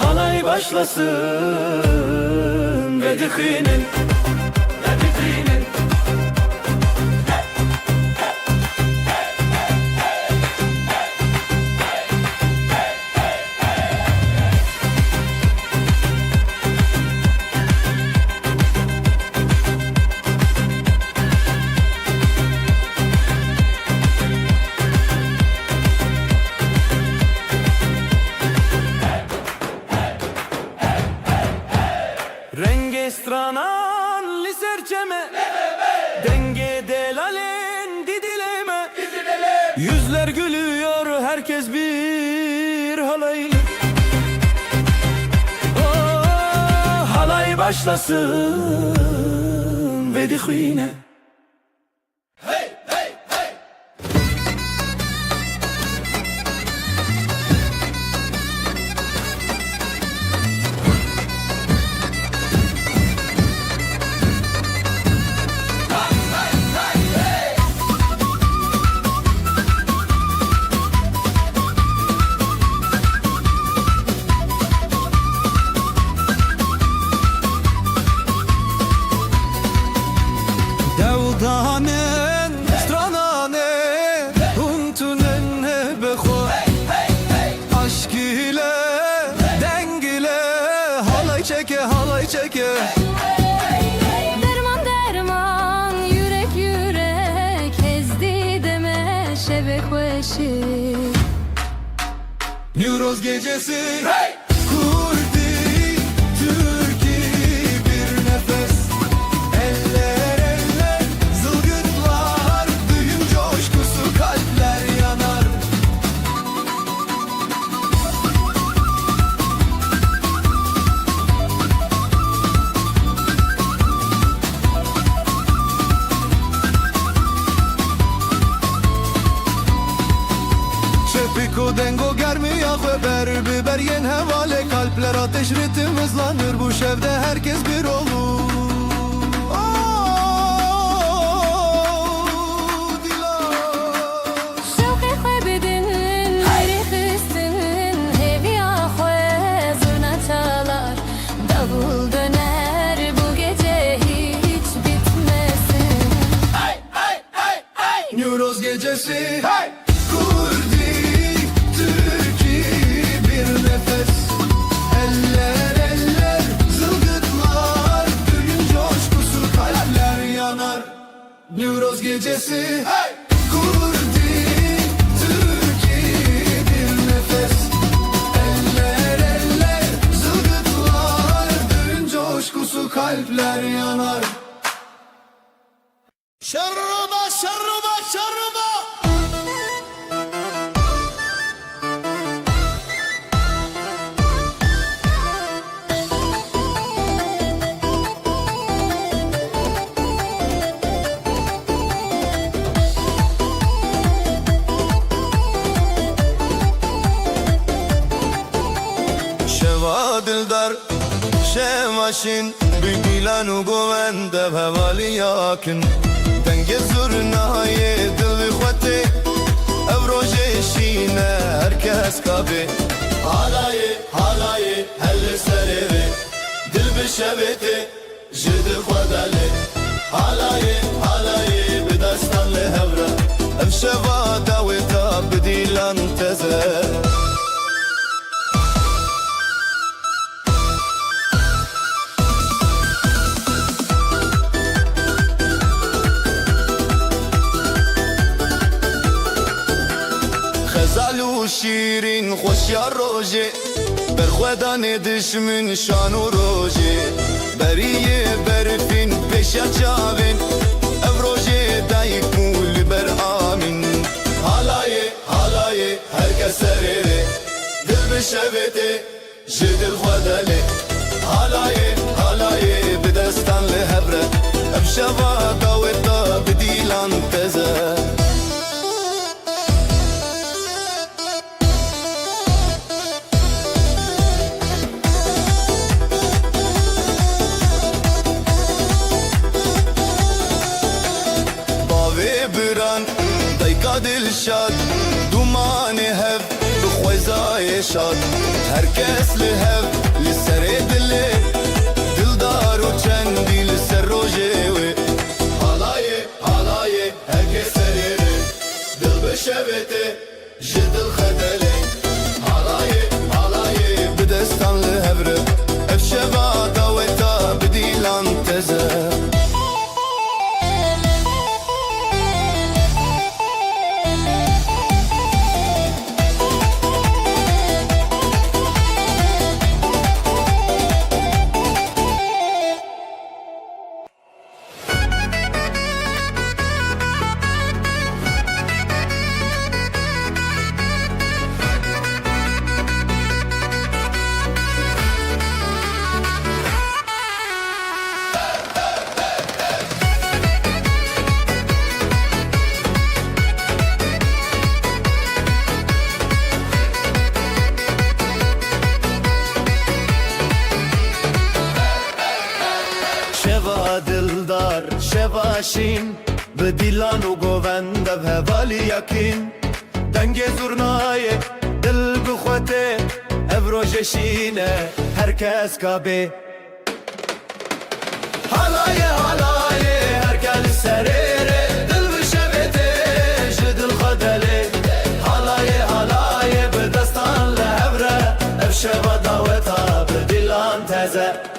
Halay başlasın ve dikinin Renge stranan liserçeme Denge delalen didileme Yüzler gülüyor herkes bir halaylı Oh, halay başlasın ve dihine Devdanen stranane Huntunen beho Aşk ile deng ile Halay çeke halay çeke Derman derman yürek yürek Ezdi deme şeve hoşi Newroz gecesi Kurdi Türki bir nefes Eller eller zılgıtlar Düğün coşkusu kalpler yanar Şefiko dengo germi yakve ber biber yen hevale Kalpler ateş ritim hızlanır bu şevde herkes bir olur Şevqi xebedin Meri xistin Heviya xwe zurna çalar Davul döner bu gece hiç bitmesin Newroz gecesi Kurdi Türki bir nefes Eller eller zılgıtlar Düğün coşkusu kalpler yanar Newroz gecesi Kurdi Türki bir nefes Eller eller zılgıtlar Düğün coşkusu kalpler yanar Şarruba şarruba şarruba دلدار شماشین بگیلن و گوند بهوالی یاکن دنگ زرنای دل بخوته افروجشینه هرکس کابه حالای هل سر بشبتي جد خدالي حالاي بدستان لهورا افشفا داوتا بديلان تزه خزالو شیرین خوش یا روژه برخودان دشمن شان و روژه بریه برفین پیش چاوین او روژه دای کول بر آمین حالای هرکس سریره دل بشویده جدل خوداله حالای بدستان لهبره افشوا داوتا بدیلان تزه دلشاد دومان هف بخوزای شاد هر کس لهف لسر دله دلدار و چندی لسر روژه و حالای هر کس سریره دل بشبته جدل خدله حالای بدستان لهفره افشبا داوتا بدیلان تزه دلدار شباشین به دیلان و گووند به حوالی یکین دنگ زورنای دل بخوته افروششینه هر کس کابه حالای هر کس سریره دل بشبته جدل خدله حالای بدستان لهبره افشبا داوتا بدیلان تزه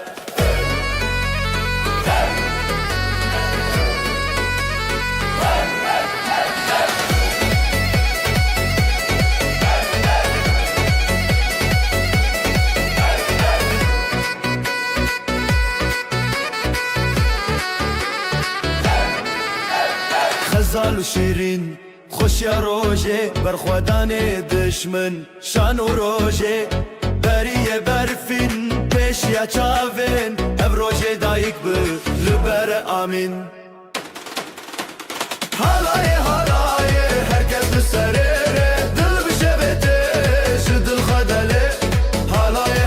خزال و شیرین خوش یا روژه برخودان دشمن شان و روژه بریه برفین پیش یا چاوین او روژه دایک به لبر آمین حالای هر کس بسریره دل بشبته جدل خدله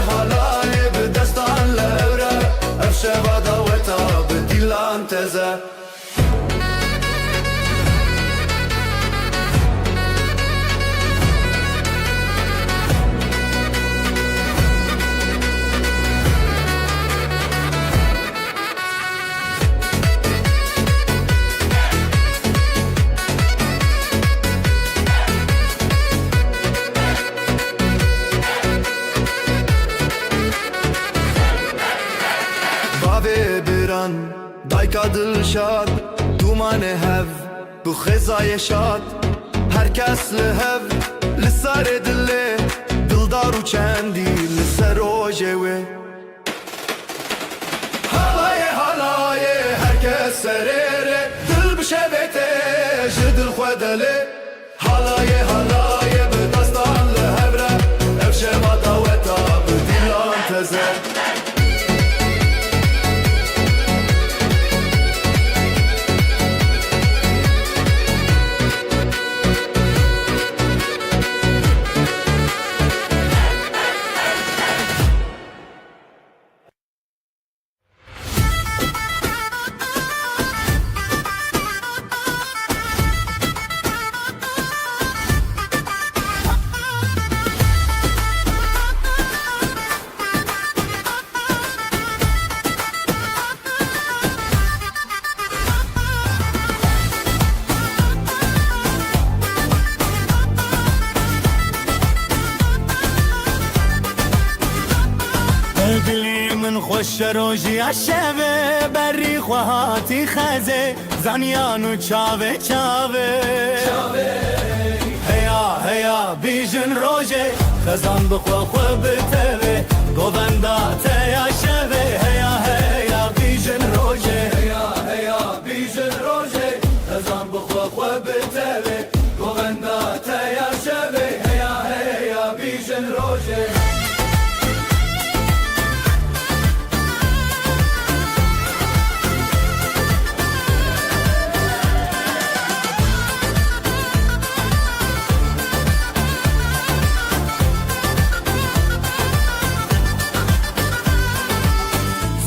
حالای بدستان لوره افشبا داوتا بدیلان تزه دایکا دلشاد دومان هف بو خزای شاد هر کس لهف لسر دله دلدار و چندی لسر روژه و حالای هر کس سریره دل بشبته جدل خدله حالای بدستان لهبره افشبا داوتا بدیلان تزه من خوش روژی شبه بری خواهاتی خزه زنیانو چاوه چاوه هیا هیا بیجن روژه خزان بخوا خوا بتوه گووندا تیا شبه هیا هیا بیجن روژه هیا هیا بیجن روژه خزان بخوا خوا بتوه گووندا تیا شبه هیا هیا بیجن روژه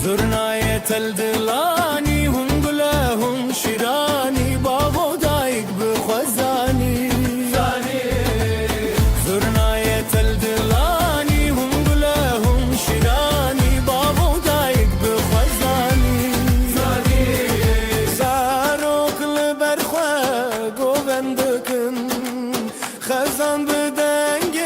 زرنای تل دلانی هم گله هم شیرانی بابا دایک بخوزانی زرنای تل دلانی هم گله هم شیرانی بابا دایک بخوزانی زاروک لبرخوا گووندکن خزان بدنگ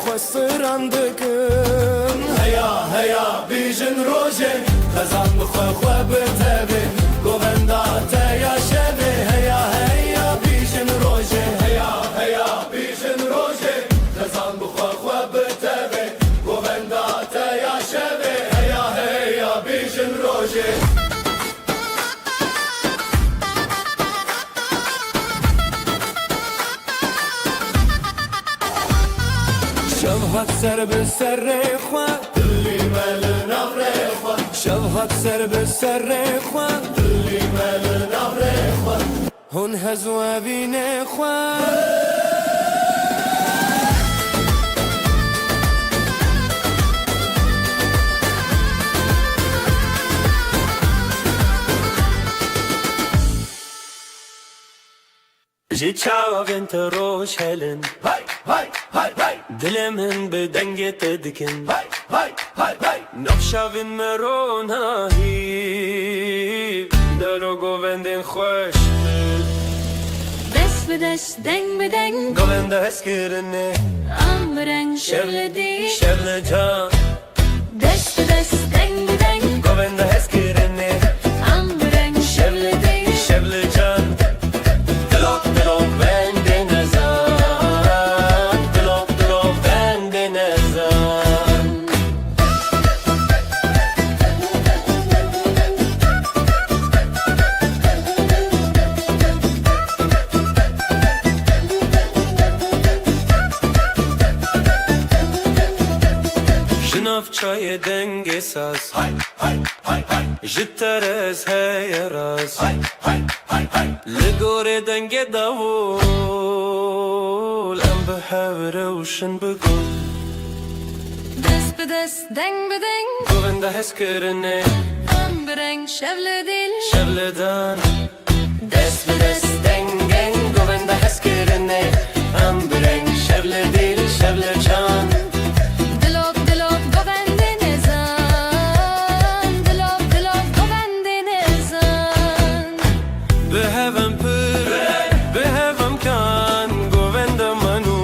خسراندکن هیا هیا بیجن روژه خزان بخوا خوا بتوه گووندا تیا شبه هیا هیا بیجن روژه هیا هیا بیجن روژه خزان بخوا خوا بتوه گووندا تیا شبه هیا هیا بیجن روژه شبهات سر به سر خوا دلی مل نغره خوا شبهات سر به سر خوا دلی مل نغره خوا هون هزوا بین خوا جی چاوین تو روش هلن های های های های دل من به دنگت دکن های های های های نفشاوین مرو نهی درو گووندین خوش دست به دست دنگ به دنگ گوونده هسکرنه امرنگ شبل دی شبل جان دست به دست دنگ به دنگ گوونده هسکرنه امرنگ شبل دی شبل جان دلوک دلوک بند نزان دلوک دلوک بند نزان شناف چای دنگ ساز های های های های جترز هی راز های های های های لگور دنگ داول ام به روشن بگل دست به دست دنگ به دنگ گوونده هسکرنه امرنگ شبل دل شبل دان دست به دست دنگ دنگ گوونده هسکرنه ام برنگ شبل دل شبل جان دلوک دلوک گوونده نزان دلوک دلوک گوونده نزان به هوم پر به هوم کان گوونده منو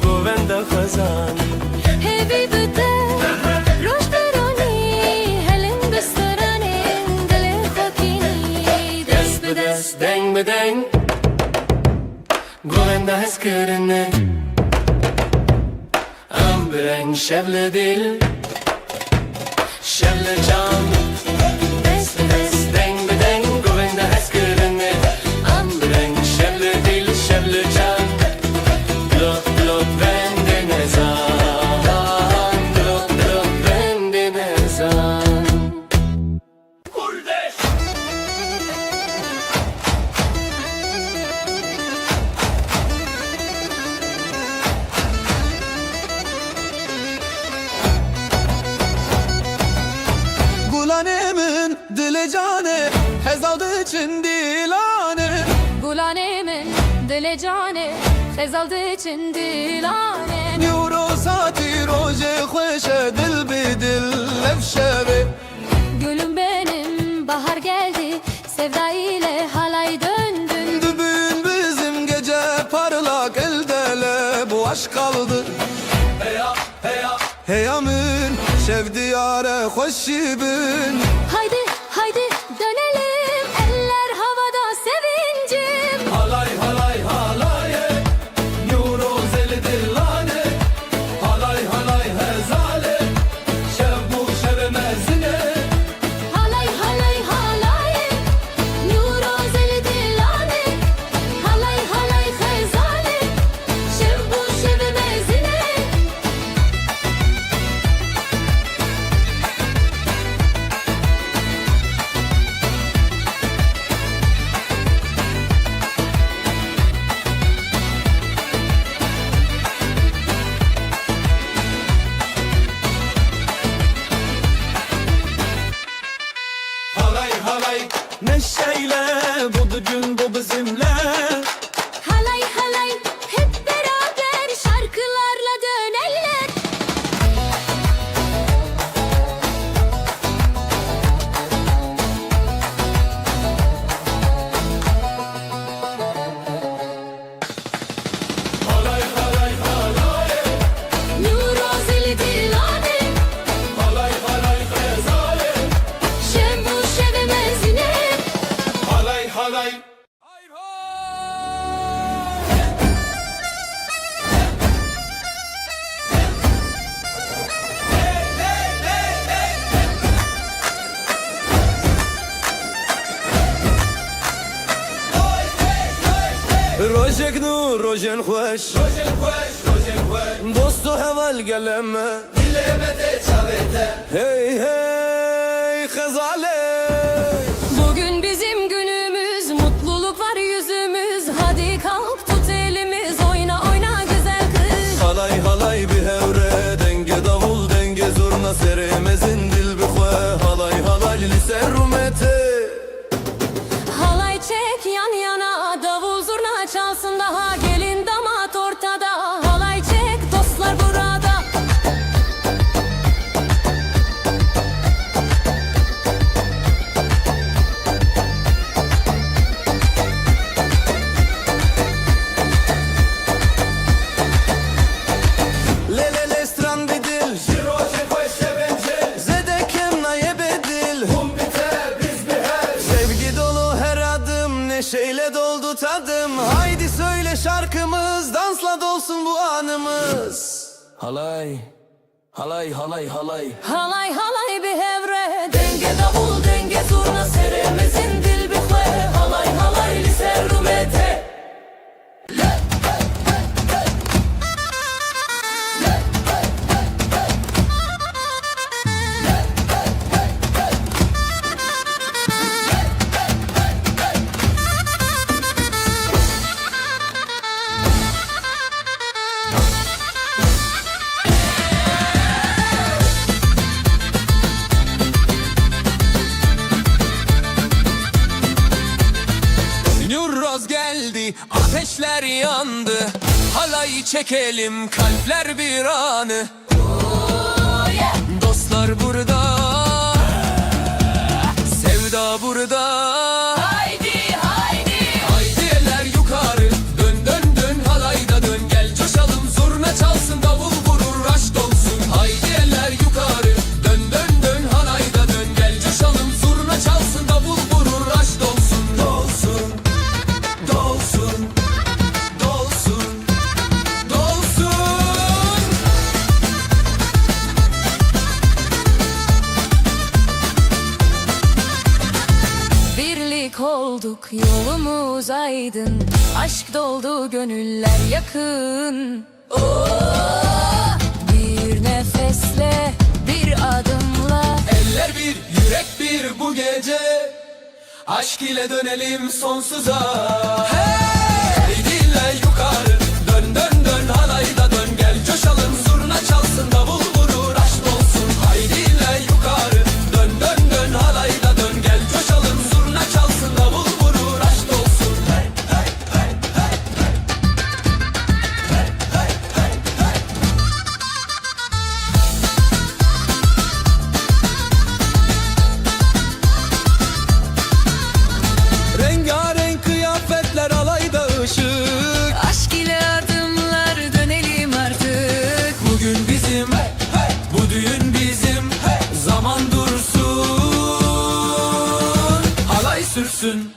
گوونده خزان هیوی بده روش برانی هلن بسترانی دل خاکینی دست به دست دنگ به دنگ گوونده هسکرنه ام برنگ شبل دل شبل جان دست به دست دنگ به دنگ گوونده هسکرنه ام برنگ شبل دل شبل جان دلوک دلوک بند نزان دلوک دلوک بند نزان Gulanemin dili canı Hezadı için dilane Gulanemin dili canı Sezaldı için dilane Nuro saati roje khoşe dil bi dil lefşevi Gülüm benim bahar geldi Sevda ile halay döndün Dübün bizim gece parlak elde bu aşk kaldı Heyamın şevdiyar çare hoşibin. Haydi haydi dönelim, eller havada sevincim. Halay halay halaye Neuroz eli dillane Halay halay hezale Şevbu şevemezine Halay halay halay, Neuroz eli dillane. Halay halay hezale, şevbu şevemezine. Halay halay neşeyle Bu gün bu bizimle Halay halay hep beraber şarkılarla döneller. Halay halay halaye Neuroz eli dillane. Halay halay hezale Şevbu şevemezine. Halay halay روجك نور روجن خوش Rojen kweş rojen kweş دوستو هوال قلمه Dillemede çavete هي هي خزالي Bugün bizim günümüz, mutluluk var yüzümüz. Hadi kalk tut elimiz, oyna oyna güzel kız. halay halay bir hevre denge davul denge zurna seremezin dil bixwe halay halay liser rumete Halay çek yan yana, davul zurna çalsın daha. Gelin damat ortada, halay çek dostlar burada. lele le stran bedil Rojen kweş sevence zedekem naye bedil Hum biter biz biher sevgi dolu her adım neşeyle doldu tadım haydi söyle şarkımız dansla dolsun bu anımız halay halay halay halay Halay halay bir hevre, denge davul denge zurna seremezin dil bixwe. Halay halay liser rumete. Neuroz geldi, ateşler yandı Halayı çekelim, kalpler bir anı Dostlar burada Sevda burada Haydi haydi. Haydi eller yukarı Dön dön dön halayda dön Gel coşalım zurna çalsın Davul vurur aşk dolsun Haydi eller yukarı Dön dön dön halayda dön Gel coşalım zurna çalsın Davul vurur aşk dolsun Dolsun Dolsun Dolsun Dolsun Birlik olduk, yolumuz aydın. Aşk doldu, gönüller yakın. Bir nefesle, bir adımla. Eller bir, yürek bir bu gece Aşk ile dönelim sonsuza Hey diller yukarı Dön dön dön halayda dön Gel coşalım zurna çalsın Davul vurur aşk olsun Haydi diller yukarı Dön dön dön halayda dön Gel coşalım zurna çalsın Davul vurur aşk olsun Hey hey hey hey hey Hey hey hey hey rengarenk kıyafetler alayda sürsün.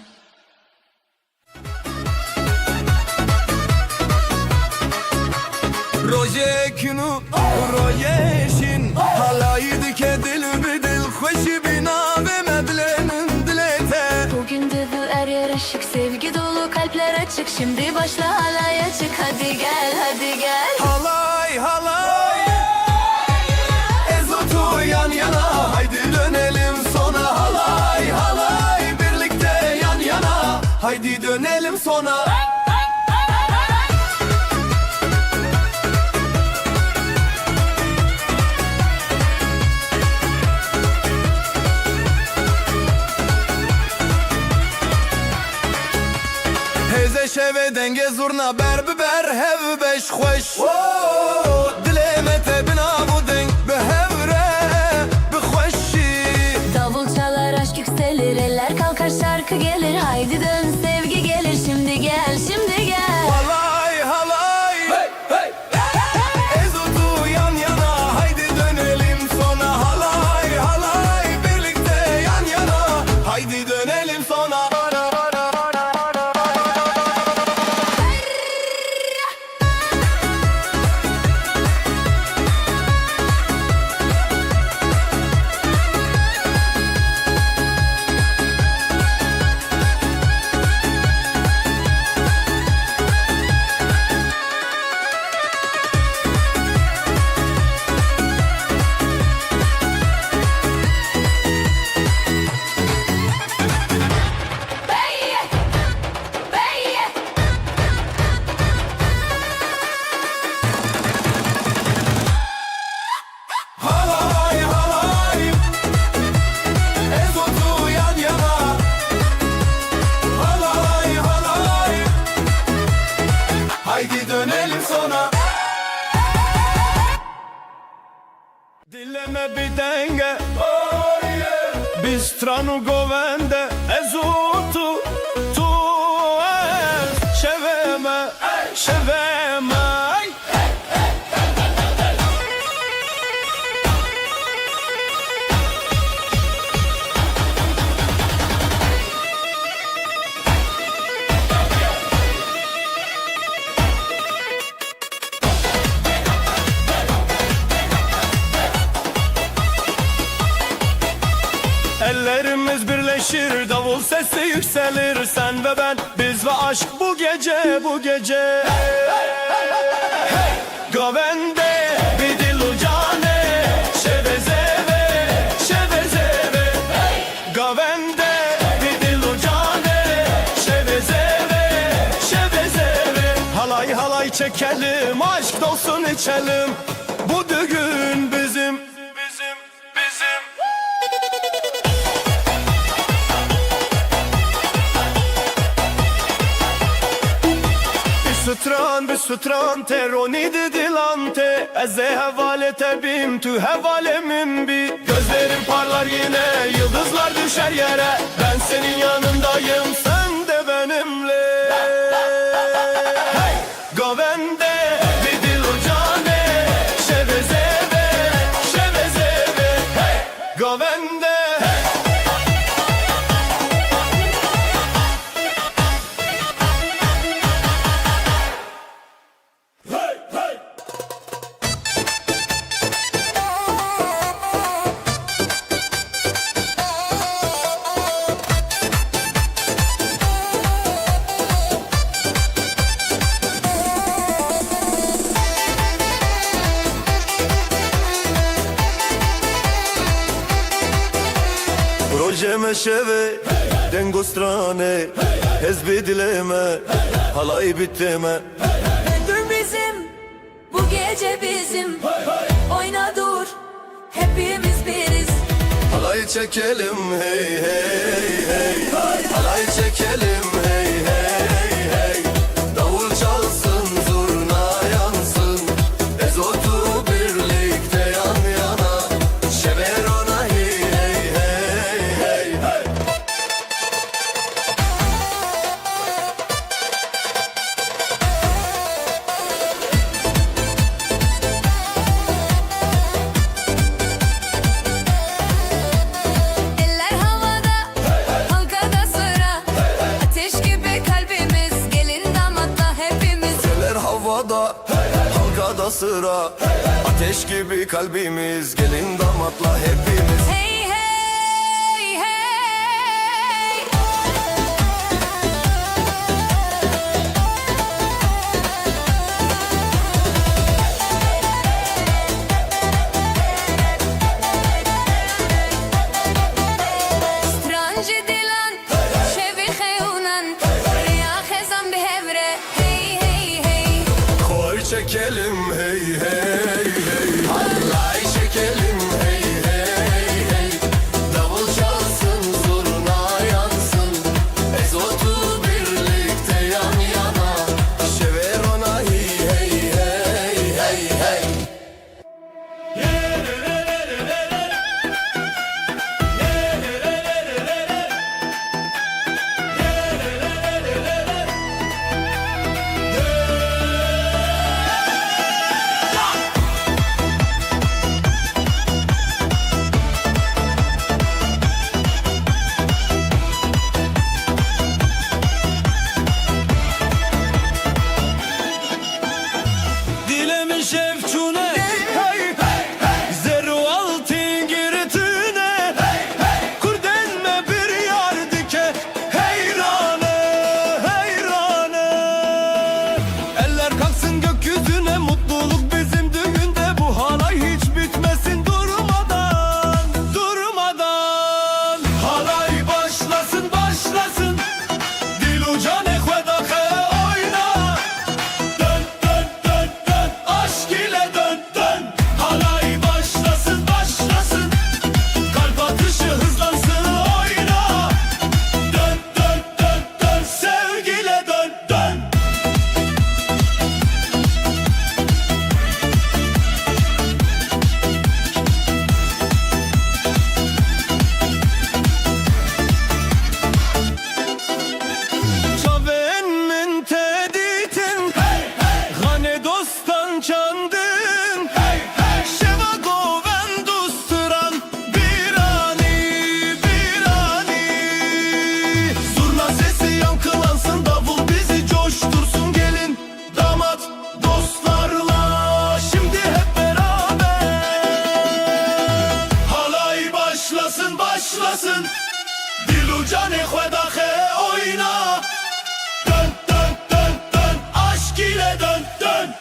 روزێکنو ڕۆیەشین هەڵایی که دل به دل خوشی bina ve meblenin dilete. Bugün de bu er yer ışık, sevgi dolu kalpler açık. Şimdi başla halaya çık, hadi gel hadi gel. Halay halay Ezotu yan yana haydi dönelim sona. Halay halay birlikte yan yana haydi dönelim sona. شوه دنگ زورنا بر ببر هف بش خوش Dilemete bina bu denk be hevre be خوشی. Davul çalar aşk yükselir, eller kalkar şarkı gelir. Haydi dön sevgi gelir, şimdi gel şimdi gel. Halay halay Ezotu yan yana haydi dönelim sona. Halay halay birlikte yan yana haydi dönelim sona. Halay halay Ezotu yan yana. Halay halay haydi dönelim sona. Dileme bir denge biz stranu govende. Ezotu tu şeveme şeveme. Ellerimiz birleşir, davul sesi yükselir. Sen ve ben, biz ve aşk bu gece, bu gece. Govende bir dil ucane, şevezeve, şevezeve. Govende bir dil ucane, şevezeve, şevezeve. Halay halay çekelim, aşk dolsun içelim. Bu düğün bizim, bizim, bizim. Bir sütran teroni dilante. Eze hevale tebim tu hevalemin bi. Gözlerim parlar yine, yıldızlar düşer yere. Ben senin yanındayım, sen de benimle. Govende bir dil ucane, şevezeve, şevezeve. Govende. Projeme şeve dengo strane hezbi dileme halay biteme. Dün bizim, bu gece bizim. Oyna dur, hepimiz biriz. Halay çekelim hey hey hey. Halay çekelim hey hey hey. Davul çalsın zurna yansın. Ezotu birlikte yan yana. Şeverona hey hey hey hey. Eller havada, halkada sıra. ara sıra. Ateş gibi kalbimiz, gelin damatla hepimiz. Hey hey hey. Stranji dilan, şevi xeyunan, riya xezan behevre. Hey hey hey. Koy çekelim hey hey hey. Halay çekelim hey hey hey. Davul çalsın, zurna yansın. Ezotu birlikte yan yana. Şever ona hey hey hey hey hey. Dilemin şefçune Zeru altın giritine Kurdenme bir yar dike Heyrane, heyrane. Eller kalksın gökyüzüne, mutluluk bizim düğünde. Bu halay hiç bitmesin durmadan, durmadan. Halay başlasın, başlasın. Dilucan ekvedahe oyna. Dön dön dön dön, aşk ile dön dön. Halay başlasın, başlasın. Kalp atışı hızlansın, oyna. Dön dön dön dön, sevgiyle dön dön. Çaven min teditin, Gane dostan çandın, Şeva goven dusturan, birani, birani. Zurna sesi yankılansın, davul bizi coştursun. Gelin damat dostlarla şimdi hep beraber. Halay başlasın, başlasın. Dilucan ekvedahe oyna. Dön dön dön dön, aşk ile dön dön.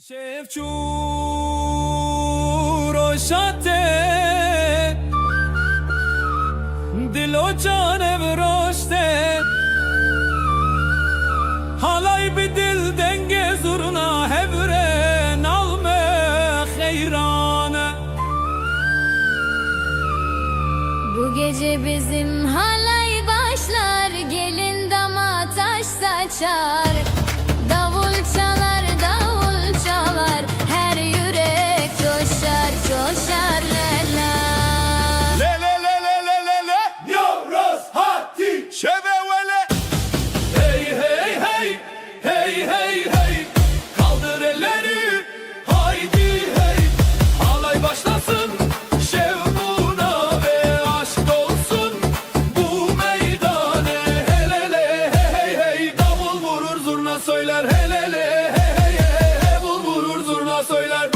Şefçu roşate Dilo cane vroşte. Halay bir dil denge zurna hevre nalme heyrane. Bu gece bizim halay başlar, gelin damat taş saçar. Davul çalar, davul çalar, her yürek coşar, coşar la la. Le le le le le le le. Yoros hati şevevele. Hey hey hey, hey hey hey. Kaldır elleri, haydi hey. Halay başlasın, şevbuna ve aşk dolsun bu meydane. Helele hey hey hey, davul vurur zurna söyler. Helele hey hey hey, davul vurur zurna söyler.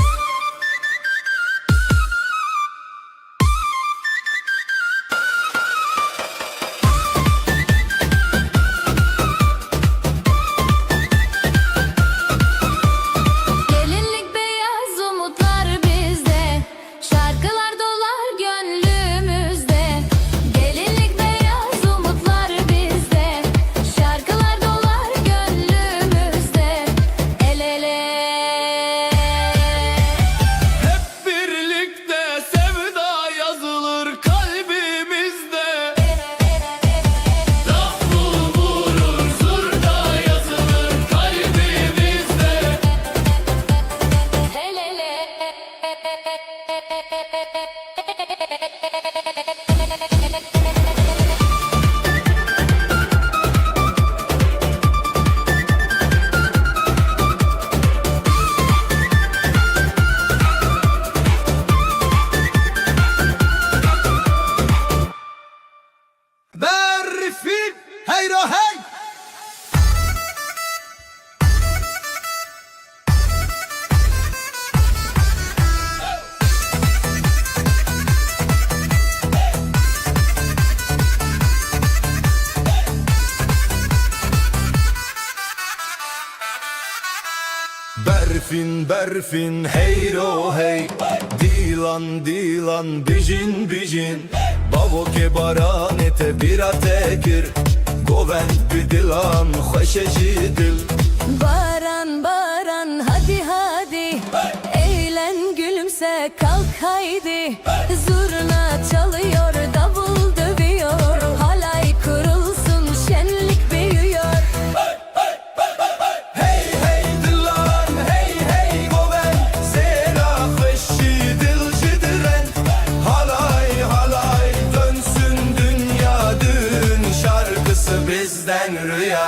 berfin berfin heyro hey Dilan dilan bijin bijin Bavo ke baranete birate gir Govend bir dilan hoşeşi dil Baran baran hadi hadi Eğlen gülümse kalk haydi Zurna çalıyor davul dövüyor Halay kurulsun şenlik büyüyor Hey hey dilan hey hey govend Zera hoşi dil jidren Halay halay dönsün dünya dün Şarkısı bizden rüya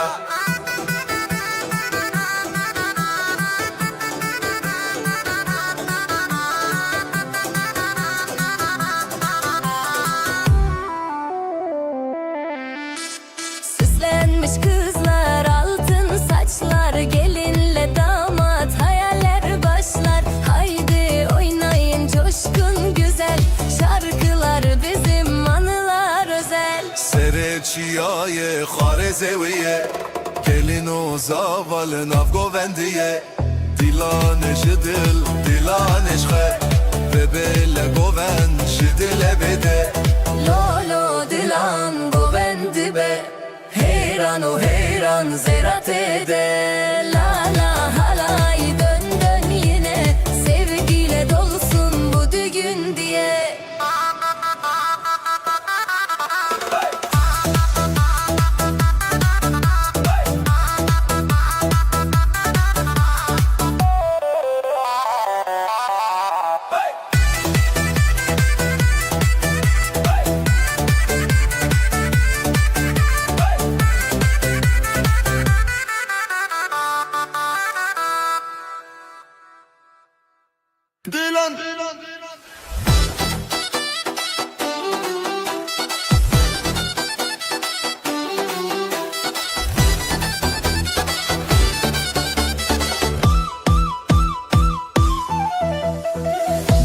Süslenmiş kızlar altın saçlar Gelinle damat hayaller başlar Haydi oynayın coşkun güzel Şarkılar bizim anılar özel Sereçiyaye xarezeviye Gelin o zavalın avgovendiye Dilaneş dil, dilaneş xe Ve bele goven şidile bede Lolo dilan govendi be Heyran o heyran zerat ede La la halay dön dön yine Sevgiyle dolsun bu düğün diye Dilan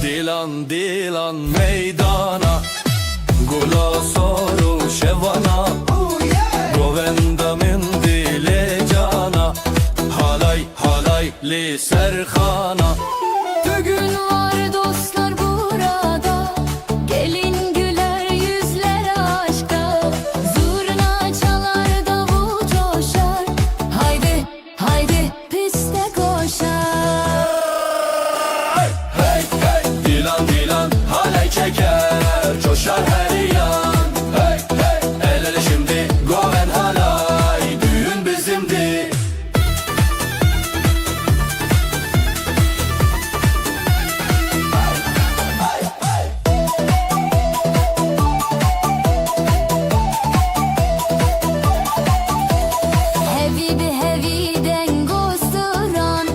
Dilan dilan meydana Gula soru şevana Govenda min dile cana Halay halay li serhana Bugün var dostlar burada Gelin güler yüzler aşka Zurna çalar davul coşar Haydi haydi piste koşar Hey hey dilan dilan halay çeker Coşar her yan Hey hey el ele şimdi goven halay Düğün bizimdi Hevi bi hevi dengosturan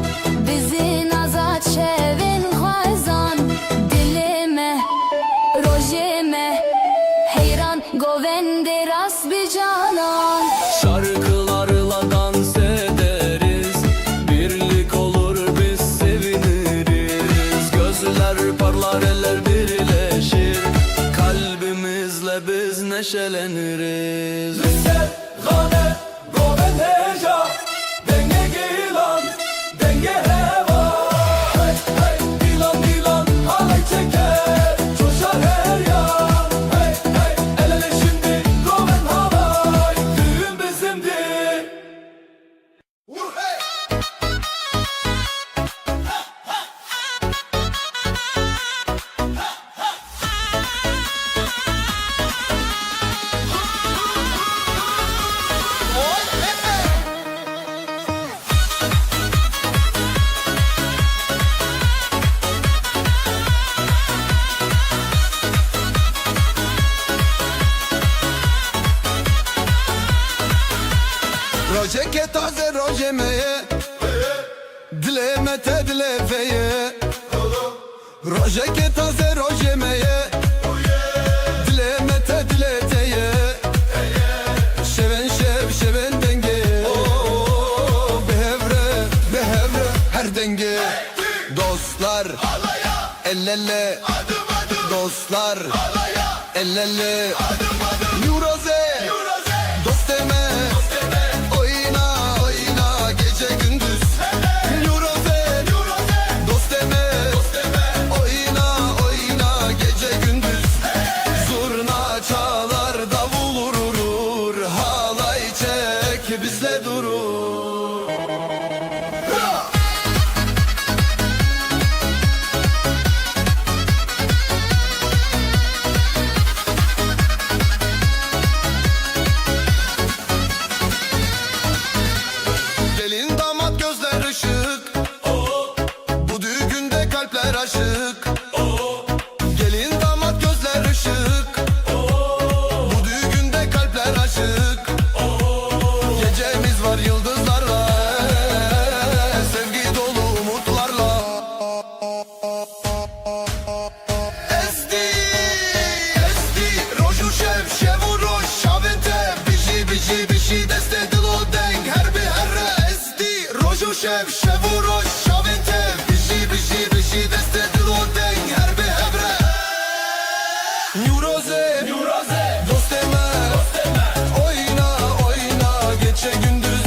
Bizi nazat şevin khazan Dilime, rojime Heyran govende ras bi canan Şarkılarla dans ederiz Birlik olur biz seviniriz Gözler parlar eller birleşir Kalbimizle biz neşeleniriz Lisel, gane, goven heja Denge gilan, denge heva Hey hey dilan dilan halay çeker Coşar her yan Hey hey el ele şimdi goven halay Düğün bizimdi Roje ke taze roje meye Dileme te dilefeye Roje ke taze roje meye Dileme te dileteye Şeven şev şeven denge Behevre her denge Dostlar el ele Dostlar el ele Yuroze dost deme Oyna oyna gece gündüz Yuroze şev şevu roş şavete bişi deste dilo den her be hebre Nuroze dosteme oyna gece gündüz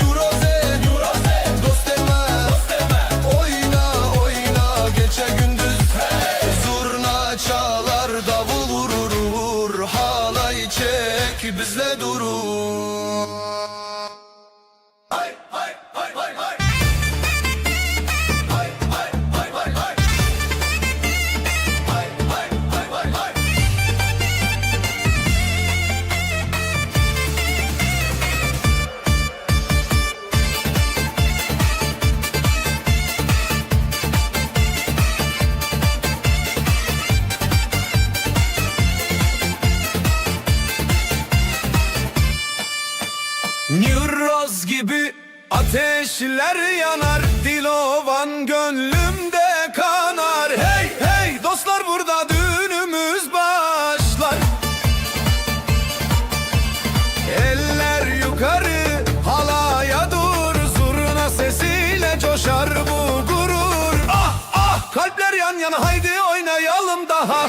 Nuroze dosteme oyna gece gündüz Zurna çalar davul vurur halay çek bizle durur Hay hay hay hay hay Hay hay hay hay hay Hay hay hay hay hay Nüroz gibi ateşler yanar, Dilovan gönlümde kanar. Hey hey dostlar, burada düğünümüz başlar. Eller yukarı, halaya dur, zurna sesiyle coşar bu gurur. Ah ah, kalpler yan yana, haydi oynayalım daha.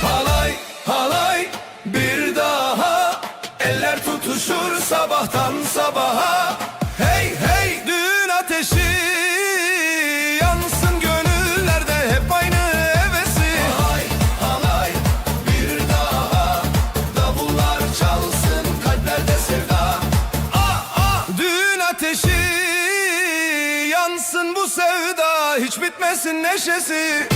Halay halay bir daha, eller tutuşur sabahtan sabaha. Hey hey, düğün ateşi yansın gönüllerde, hep aynı hevesi. Halay halay bir daha, davullar çalsın kalplerde sevda. Ah ah, düğün ateşi yansın bu sevda, hiç bitmesin neşesi.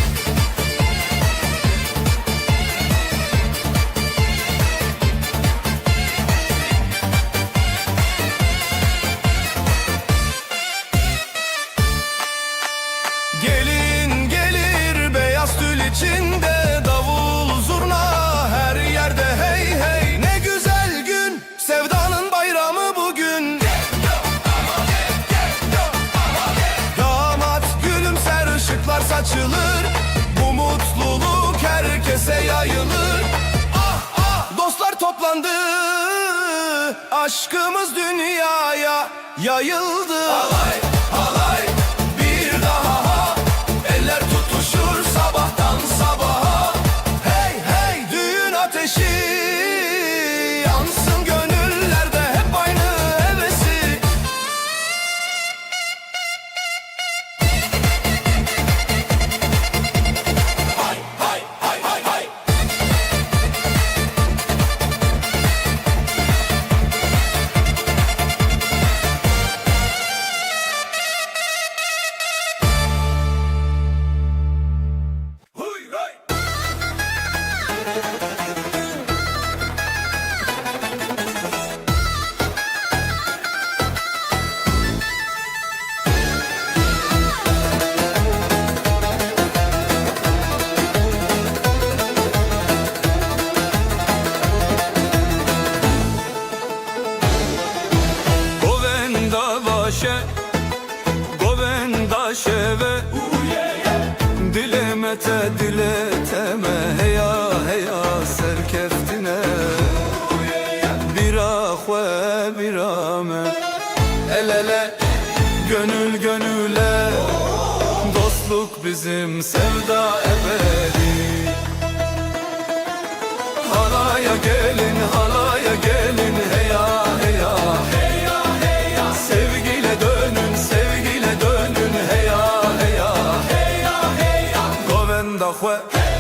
Gelin gelir beyaz tül içinde, davul zurna her yerde. Hey hey, ne güzel gün, sevdanın bayramı bugün. Damat gülümser, ışıklar saçılır, bu mutluluk herkese yayılır. Ah ah, dostlar toplandı, aşkımız dünyaya yayıldı. Halay halay bir daha, eller tutuşur sabahtan sabaha. Hey hey, düğün ateşi yansın gönüllerde, hep aynı hevesi. Hay hay hay hay hay. Huy hay. Govenda şeve dilemete dileteme, heya heya serkeftine bira xwe bira me, el ele gönül gönüle, dostluk bizim sevda ebedi. Halaya gelin heya heya, sevgiyle dönün heya heya. Govenda xwe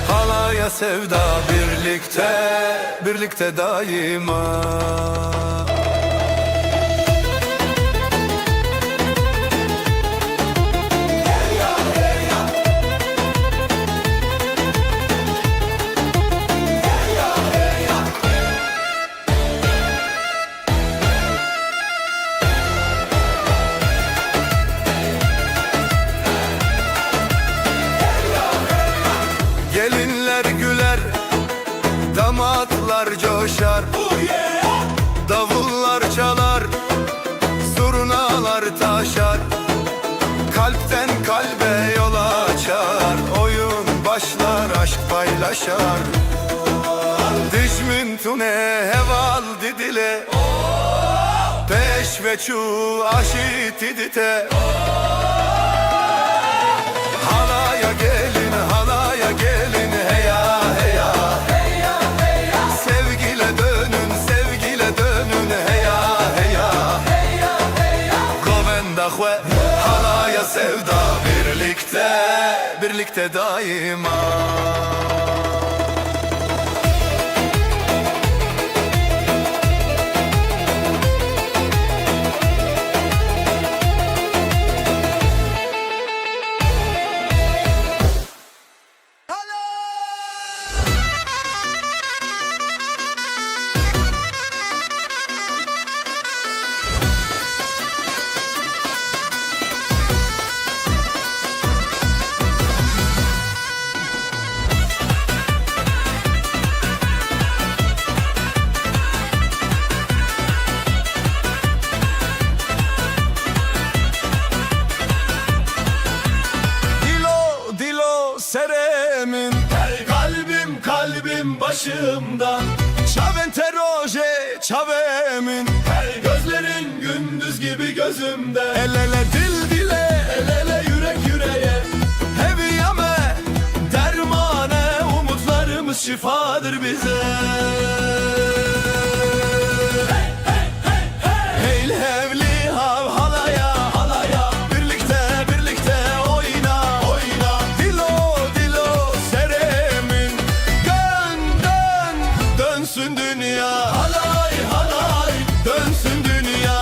halaya sevda, birlikte daima. Gelinler güler, damatlar coşar, davullar çalar, zurnalar taşar, kalpten kalbe yol açar, oyun başlar, aşk paylaşar. Dijmin tune heval didile, Peş ve çu aşit idite Halaya gelin, halaya gelin heya heya Sevgile dönün, sevgile dönün heya heya Govenda hue, halaya sevda birlikte, birlikte daima Seremin kalbim kalbim başımdan Çaven teroje çavemin Gözlerin gündüz gibi gözümde El ele dil dile el ele yürek yüreğe Hevi yame dermane umutlarımız şifadır bize Hey hevli hav halaya halaya Birlikte birlikte oyna oyna Dilo dilo seremin Dön dön dönsün dünya Halay halay dönsün dünya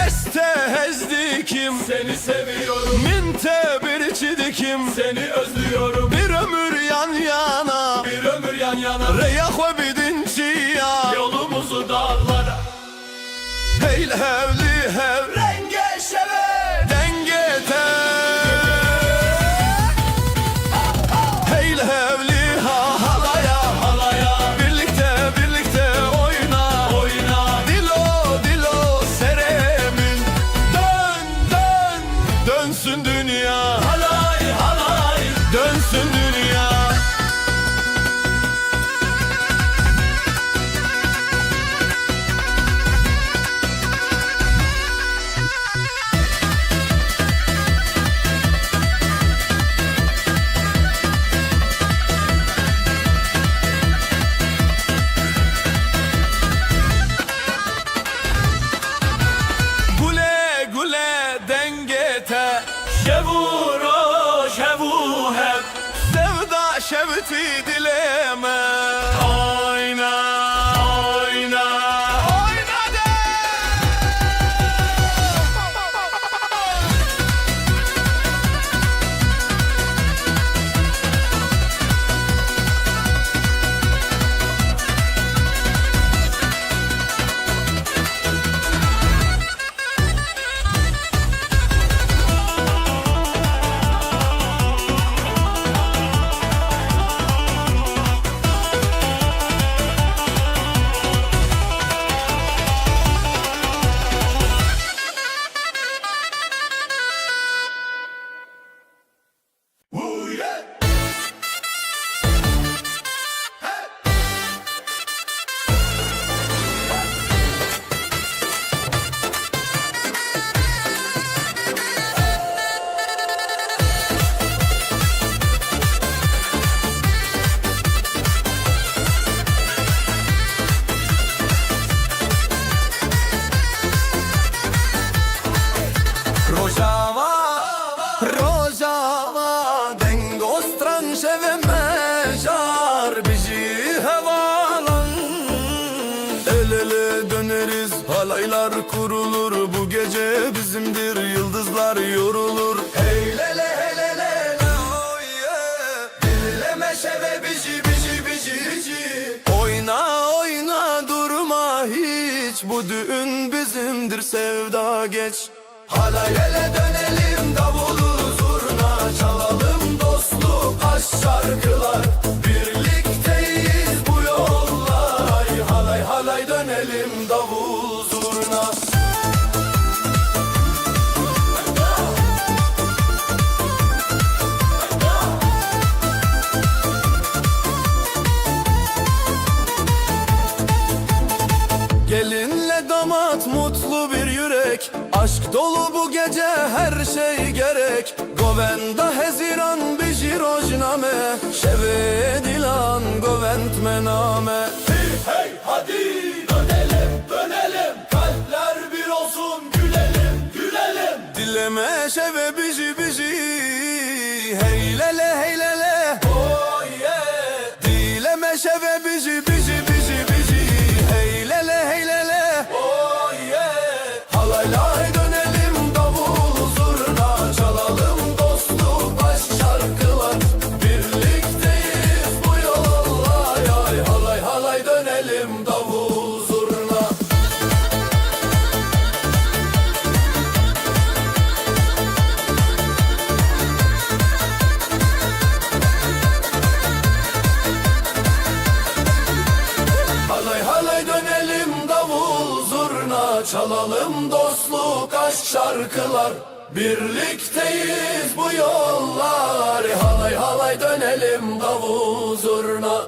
Estehezdikim seni seviyorum Minte bir içidikim seni özlüyorum Bir ömür yan yana bir ömür yan yana Reyah ve bidinci ya Yolumuzu dağlara Heyl hevli hev Renge şeve Denge te Heyl hevli ha halaya halaya Birlikte birlikte oyna oyna Dilo dilo seremin Dön dön dönsün dünya Halay halay dönsün dünya Gule gule dengete Şevuro şevu hep Sevda şevti dileme Oyna oyna oyna de Rojava, Rojava, dengo strange ve mejar bizi havalan El ele döneriz, halaylar kurulur Bu gece bizimdir, yıldızlar yorulur Hey lele hele lele oh yeah Dinleme şeve bizi bizi bizi bizi Oyna oyna durma hiç Bu düğün bizimdir sevda geç Halay ele dönelim davulu zurna çalalım dostluk aşk şarkılar Birlikteyiz bu yollar halay halay dönelim davul zurna gerek. Aşk dolu bu gece her şey gerek. Govenda heziran biji rojname, şeve dilan govend mename. Hey hadi dönelim dönelim, kalpler bir olsun, gülelim gülelim. Dileme şeve biji biji, heylele heylele, oh yeah. Dileme şeve biji biji biji biji, heylele heylele, oh yeah. Halaylay dönelim, davul zurna çalalım, dostluk aşk şarkılar. Birlikteyiz bu yolla, ay halay halay dönelim, davul zurna. Halay halay dönelim, davul zurna çalalım, dostluk aşk şarkılar. Birlikteyiz bu yollar, halay halay dönelim, davul zurna.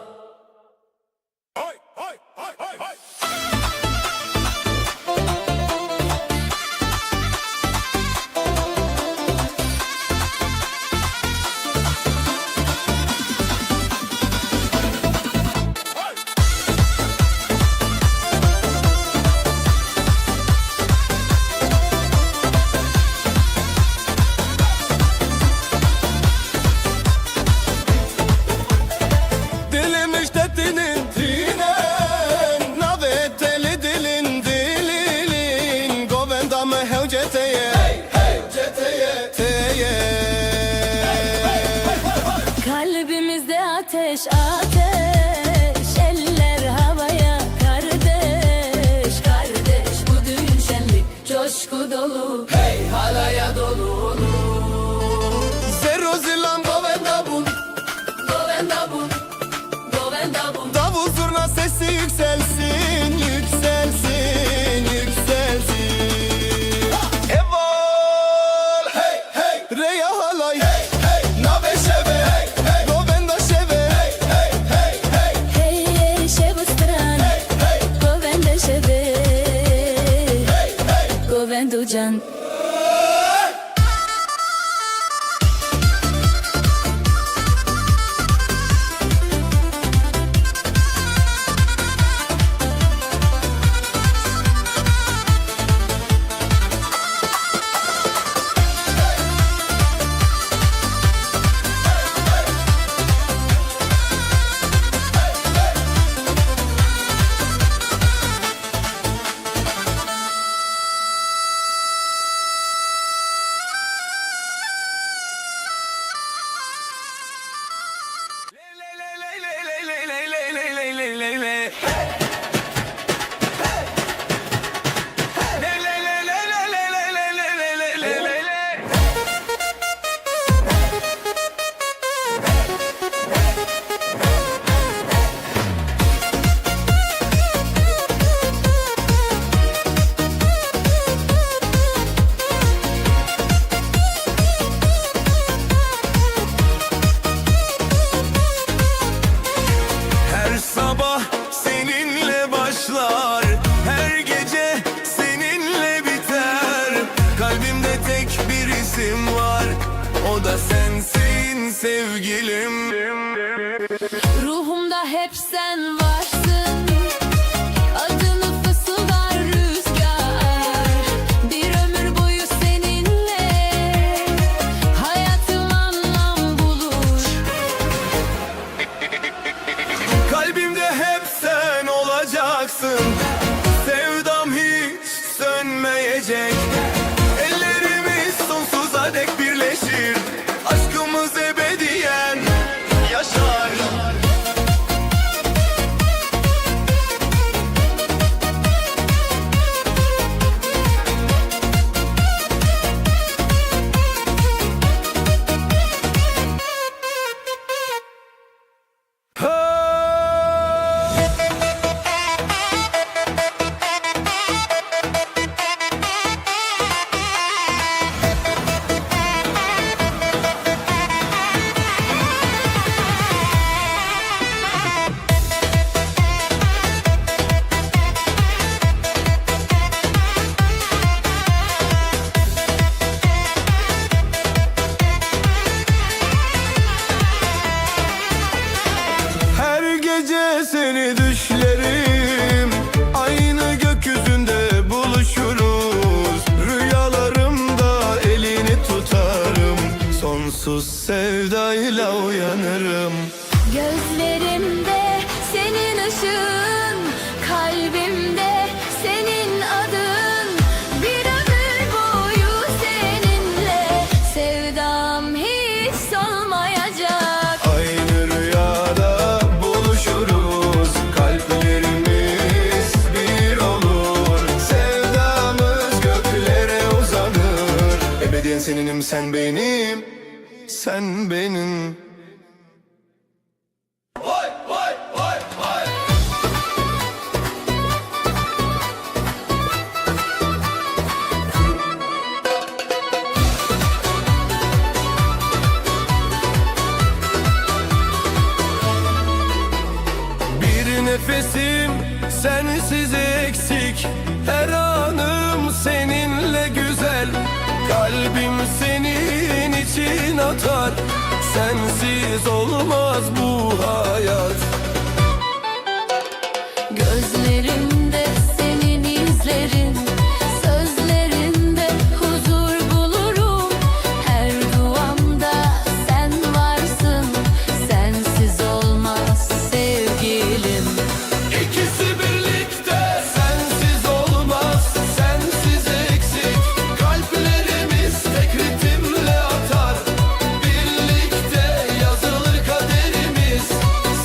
Dilim işte tinen, nave teli dilin dilin, govenda me hevceteye, hevceteye teye. Kalbimizde ateş ateş, eller havaya kardeş. Kardeş bu düğün şenlik, coşku dolu, hey halaya dolu. Zero zilam govenda bun, Govenda bun, govenda bun. davul zurna sesi yükselsin, yükselsin, yükselsin. Evol, hey hey, reya halay, hey hey, nave şeve, hey hey, govenda şeve, hey hey hey hey. Hey hey şebu stran, govenda şeve, govenda can. Her sabah seninle başlar, her gece seninle biter. Kalbimde tek bir isim var, o da sensin sevgilim. Ruhumda hep sen varsın, adını fısıldar rüzgar. Bir ömür boyu seninle hayatım anlam bulur. Kalbimde hep sen olacaksın, sevdam hiç sönmeyecek. Ellerimiz sonsuza dek birleşir, aşkımız ebediyen yaşar. sonsuz sevdayla uyanırım. Gözlerimde senin ışığın, kalbimde senin adın. Bir ömür boyu seninle sevdam hiç solmayacak. Aynı rüyada buluşuruz, kalplerimiz bir olur. Sevdamız göklere uzanır. Ebediyen seninim, sen benim, sen benim. Vay vay vay vay. Bir nefesim sensiz eksik, her anım seninle güzel. Kalbim senin için atar, sensiz olmaz bu hayat. Gözlerimde senin izlerin, sözlerinde huzur bulurum. Her duamda sen varsın, sensiz olmaz sevgilim. İkisi birlikte sensiz olmaz, sensiz eksik. Kalplerimiz tek ritimle atar, birlikte yazılır kaderimiz.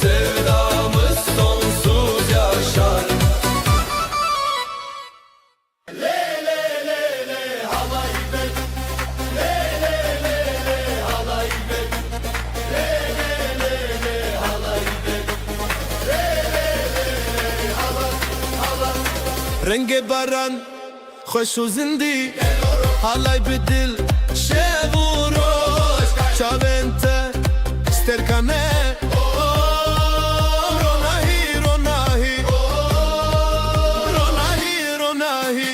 Sevdamız sonsuz yaşar. رنگ باران خوش و زندی حالای بدل شب و روز چاونته سترکانه روناهی روناهی روناهی روناهی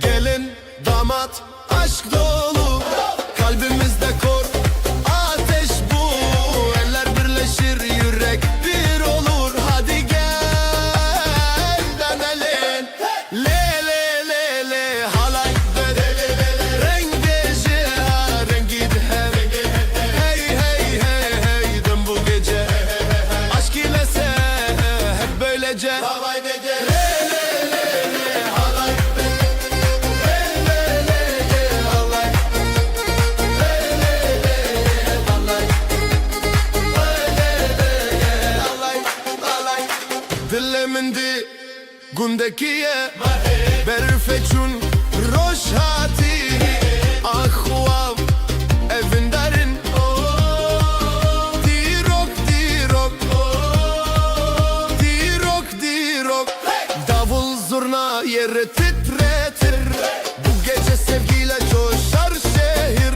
gelin damat aşk dolu kalbimizde kor ateş bu eller birleşir yürek bir olur hadi gel dönelim le le le le halay renk deje rengi de hey hey hey hey dön bu gece aşk ile sen hep böylece Dilemindi gundekiye berfechun roshati akhwav evindarin dirok dirok dirok dirok davul zurna yeri titretir bu gece sevgiyle coşar şehir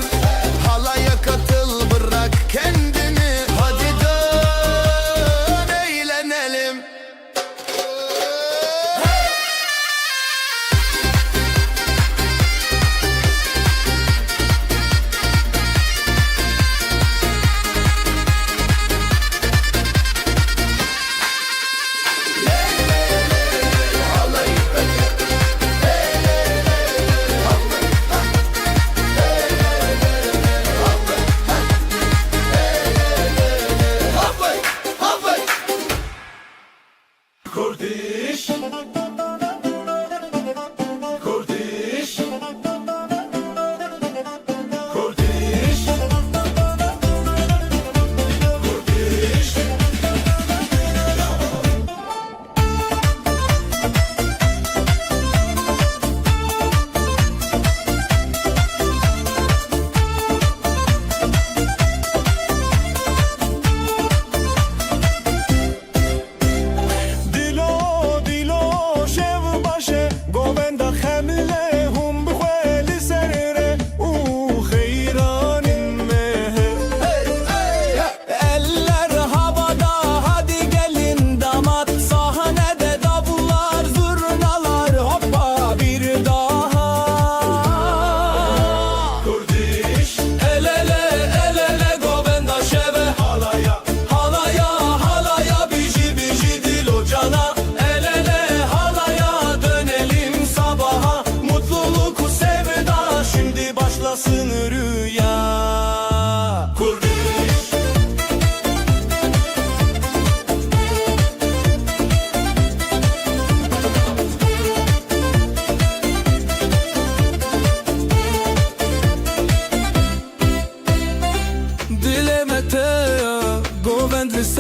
halaya katıl bırak kendini hadi dön eğlenelim.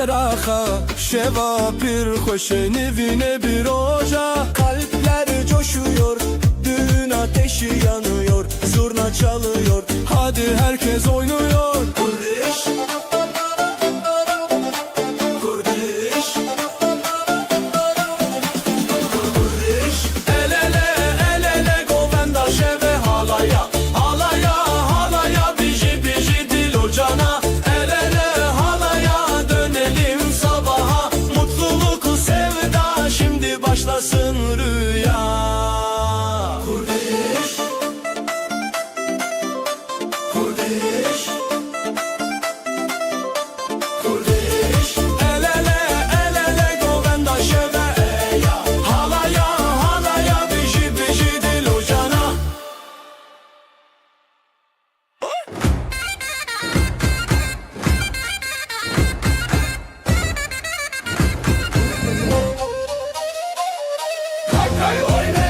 براخا شوا پیر خوش nevine bir oca. Kalpler coşuyor, düğün ateşi yanıyor, zurna çalıyor, hadi herkes oynuyor. Kurdiş, kurdiş, kurdiş. El ele, el ele govenda şeve halaya, halaya, halaya, biji biji dil ocana. El ele halaya dönelim sabaha, mutluluk sevda şimdi başlasın rüya. Kurdiş, kurdiş, kurdiş. El ele, el ele govenda şeve eya, halaya, halaya, biji biji dil ocana. Hay oyna,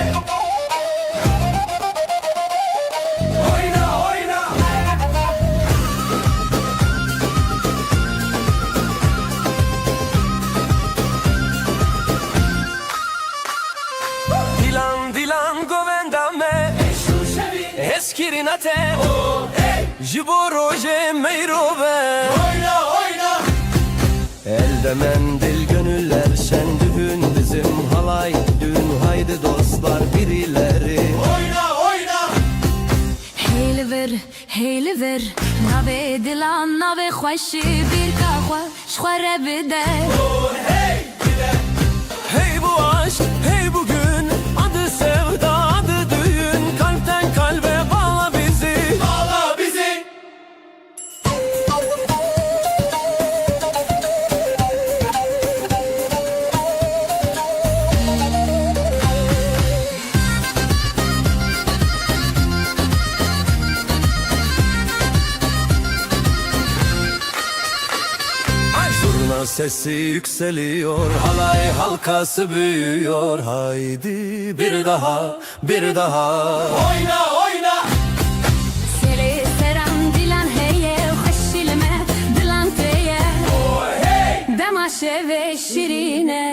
oyna, oyna. Dilan dilan govendame eskirinate jibo roje meyrobe. Oyna oyna. Elde mendil gönüller sen düğün bizim halay düğün haydi dostlar birileri. Oyna oyna. هیل ور نوی دلان نوی خوشی بیر که خوش خوره بده. Hey bu aşk, hey bugün adı sevda, adı düğün. Kalpten kalbe bağla bizi, bağla bizi. Zurna sesi yükseliyor, halay halkası büyüyor. Haydi bir daha, bir daha. Oyna, oyna. سری سرم دیلان هیه خوشیلمه دیلان تیه دماشه و شیرینه.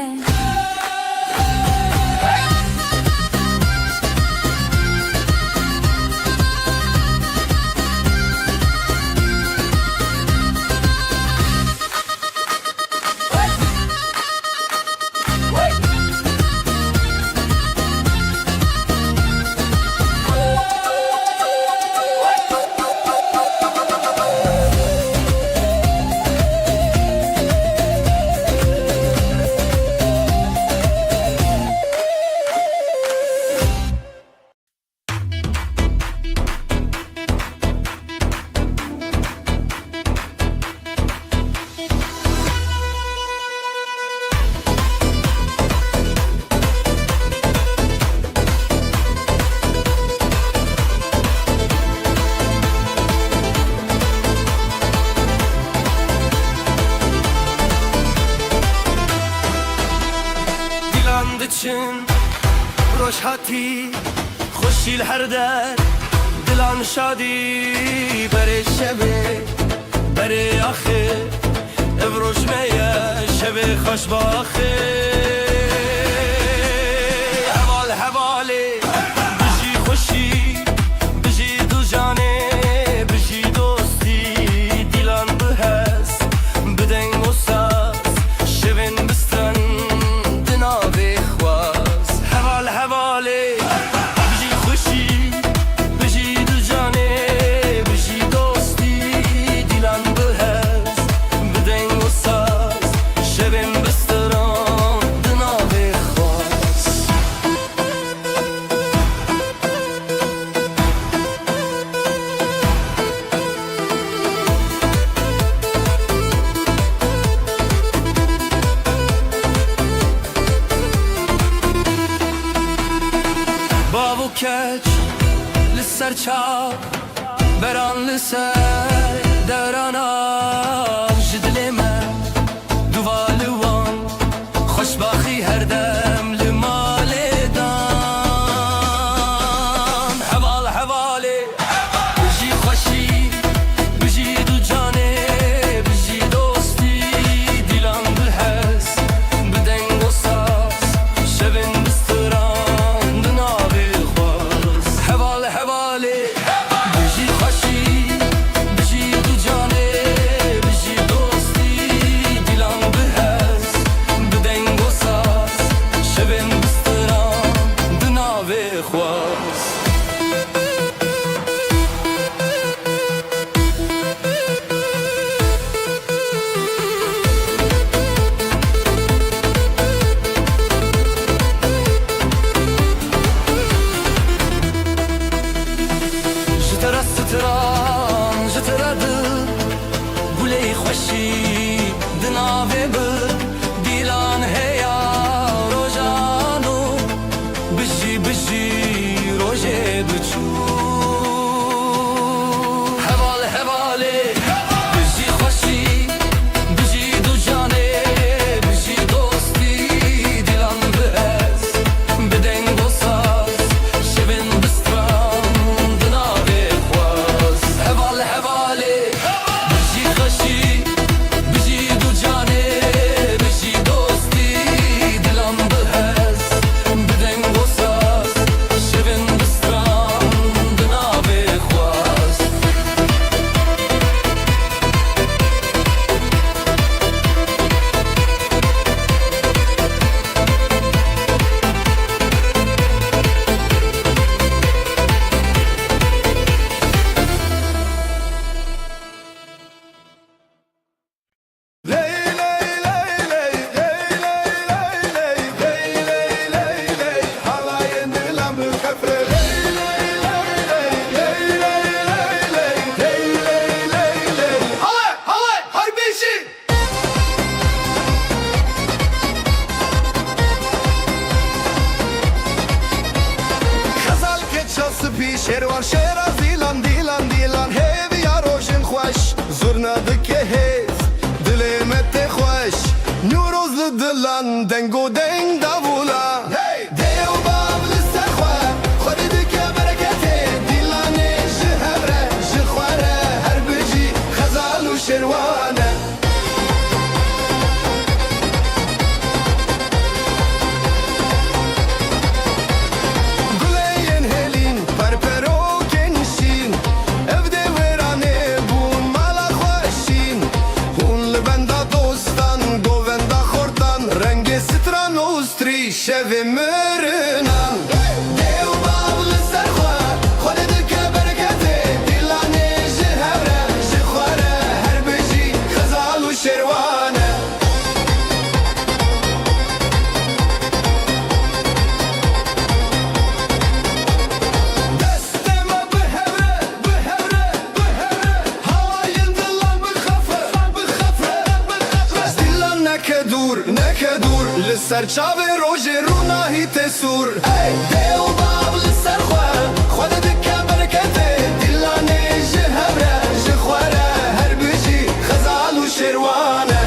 için روشهاتی خوشیل هر در دلان شادی بره شبه بره آخه افروش میه شبه خوش باخه حوال حواله بجی خوشی بجی دو جانه بجی دوستی دیلان بهز بدنگ و ساز شبن بستن دنابه خواز حوال حواله بجی خوشی بجی دو جانه بجی دوستی دیلان بهز بدنگ و ساز شبن بستن دنابه خواز بابو کچ لسر چاو بران لسر درانا جدل من دوالوان خوشباخی هر دم لمال دان حوال حواله بجی خوشی بجی دو جانه بجی دوستی دیلان بجی روژه دچو هوال هواله بجی خوشی بجی دو جانه بجی دوستی دلم بهز بدنگ و ساز شبن بستران دناغ خواز هوال هواله بجی خوشی بجی دو جانه بجی دوستی دلم بهز بدنگ و ساز شبن بستران دناغ خواز شروان شیرا دیلان دیلان دیلان هیوی یا روشن خوش زورنا دکه هیز دلمت خوش نوروز دلان دنگو دنگ داولا دیو باب لسر خواه خودی دکه برکته دیلانه جهبره جخواره هر بجی خزال و شروانه شوی مرنان دیو باول سرخواه خود دکه برکته دیلانه جهبره جخواره هر بجی خزال و شروانه دست ما بهوره بهوره بهوره هواین دلان بخفه بخفه بخفه دیلان نکدور نکدور لسر چاوه روژه روناهی تسور ای دیو باب لسر خواه خود دکه برکته دیلانه جهبره جخواره هر بجی خزال و شروانه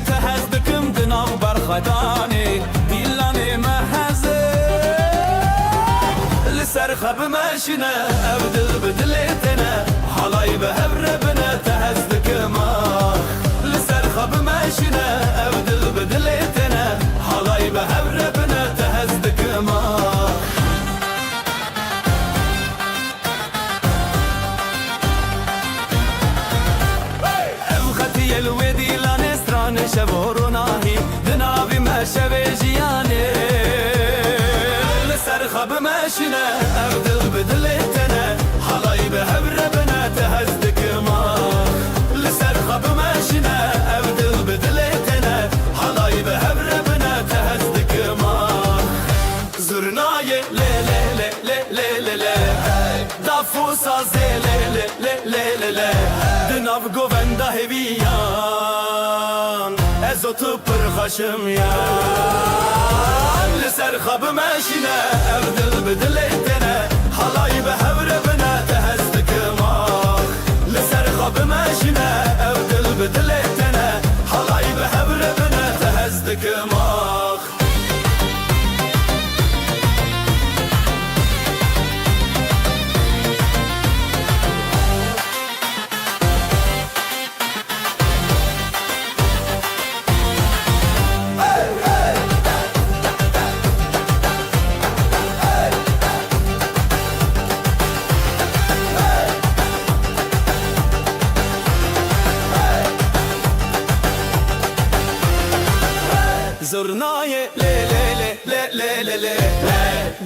تهزدكم دناغ برخداني ديلاني مهزه لسرخب ماشنا أبدل بدلتنا حلاي بهبربنا تهزدكم لسرخب ماشنا أبدل بدلتنا حلاي بهبربنا تهزدكم أبختي الودي شبورناهی دنابی مشوی جیانه لسرخب ماشینه ابدل بدلتنه حالای به هبربنه تهزدک ما لسرخب ماشینه ابدل بدلتنه حالای به هبربنه تهزدک ما زرنای لی لی لی لی لی لی دافو سازه لی لی لی لی لی دناب گوونده هویان ازو تو پرخاشم یا لسر خواب ماشینه ابدل بدلتنه حالای به هبربنه تهزدک ما لسر خواب ماشینه ابدل بدلتنه حالای به هبربنه تهزدک ما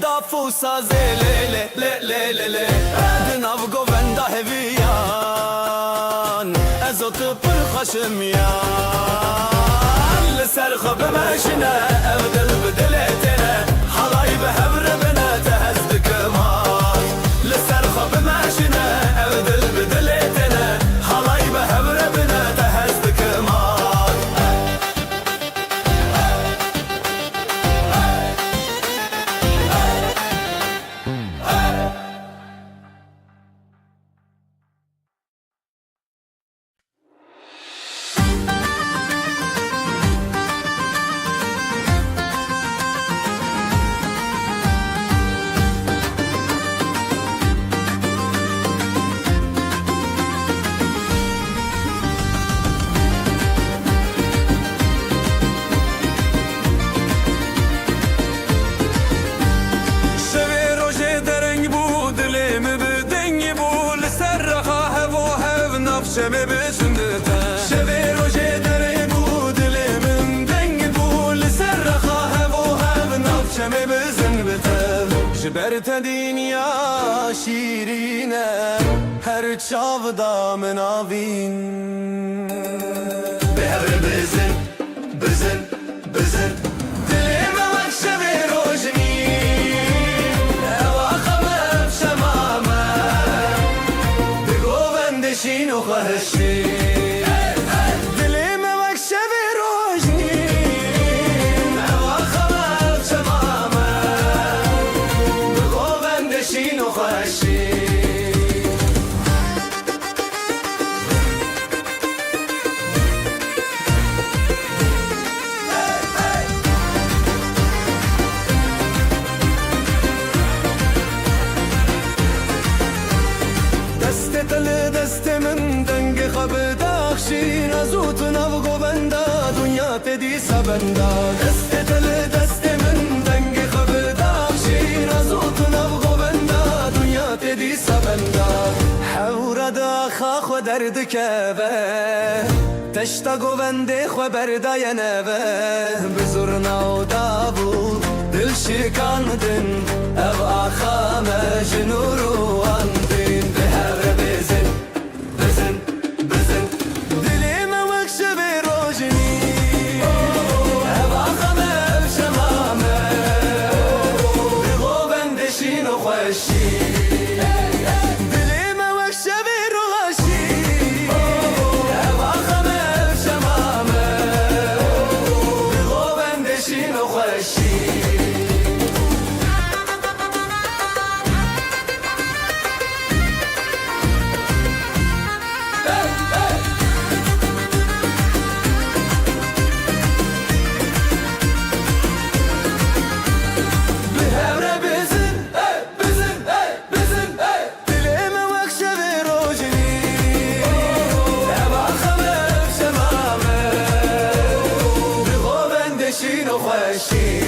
Dafu saze le Dinav govenda heviyan Ezot pır xaşım yan Lisser xab meşine ev dil bdiletine Halay behevre bine tehezdik mat Lisser xab meşine ev dil bdiletine Halay behevre bine tehezdik mat Şeme besindete Şeve roje dere bu dilimin dengi bu Liser raha hevo hev nav şeme besindete Jiberte dünya şirine Her çavda menavin Behre bezin Dilime bak şeve rojni Eva khamem şemame Şino خهشی دلیم وک شب روشنی اوا خبر تمامه بگو بنده شینو خهشی دست من دنگ خب داخشین از اوت نو گوبنده دنیا تدی سبنده دست من دنگ خب داخشین از اوت نو گوبنده دنیا تدی سبنده حور داخا خو درد کبه تشتا گوبنده خو برده نبه بزرنا و دابو دل شکاندن او آخا مجنورو اندین به هر بزن Dilime vak şebe rojni Eva khamem şemame Bigo bende şino khoşi Dilime vak şebe rojni Eva khamem şemame Bigo bende şino khoşi شینو خوشی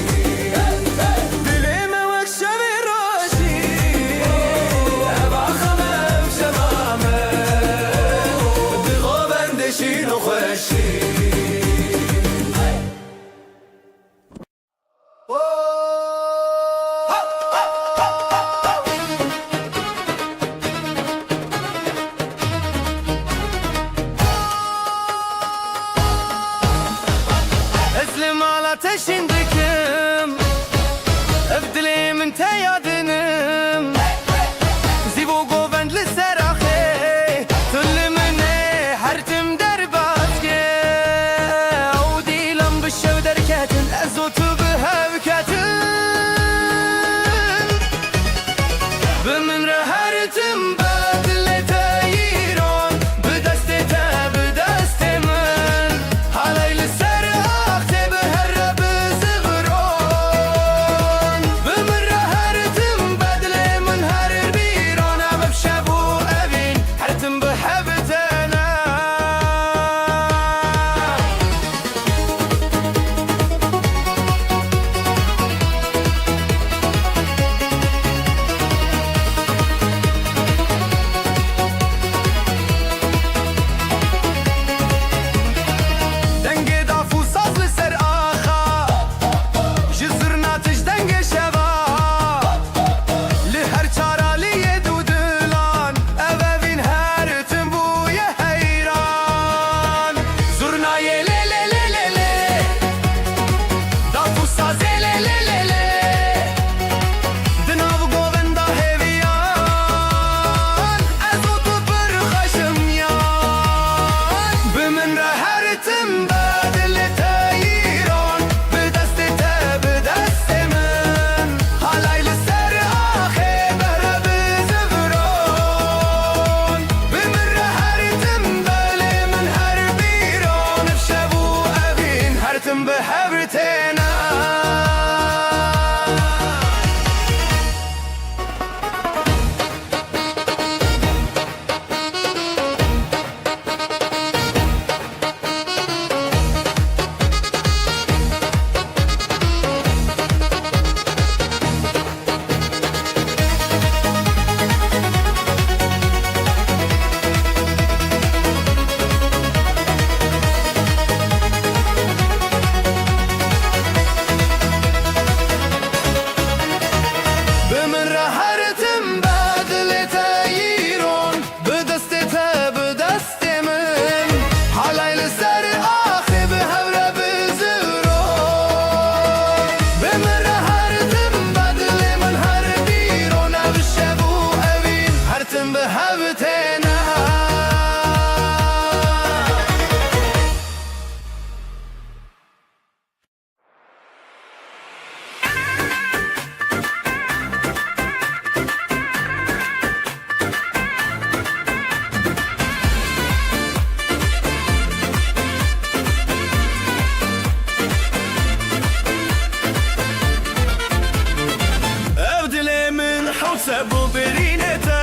se bu berinete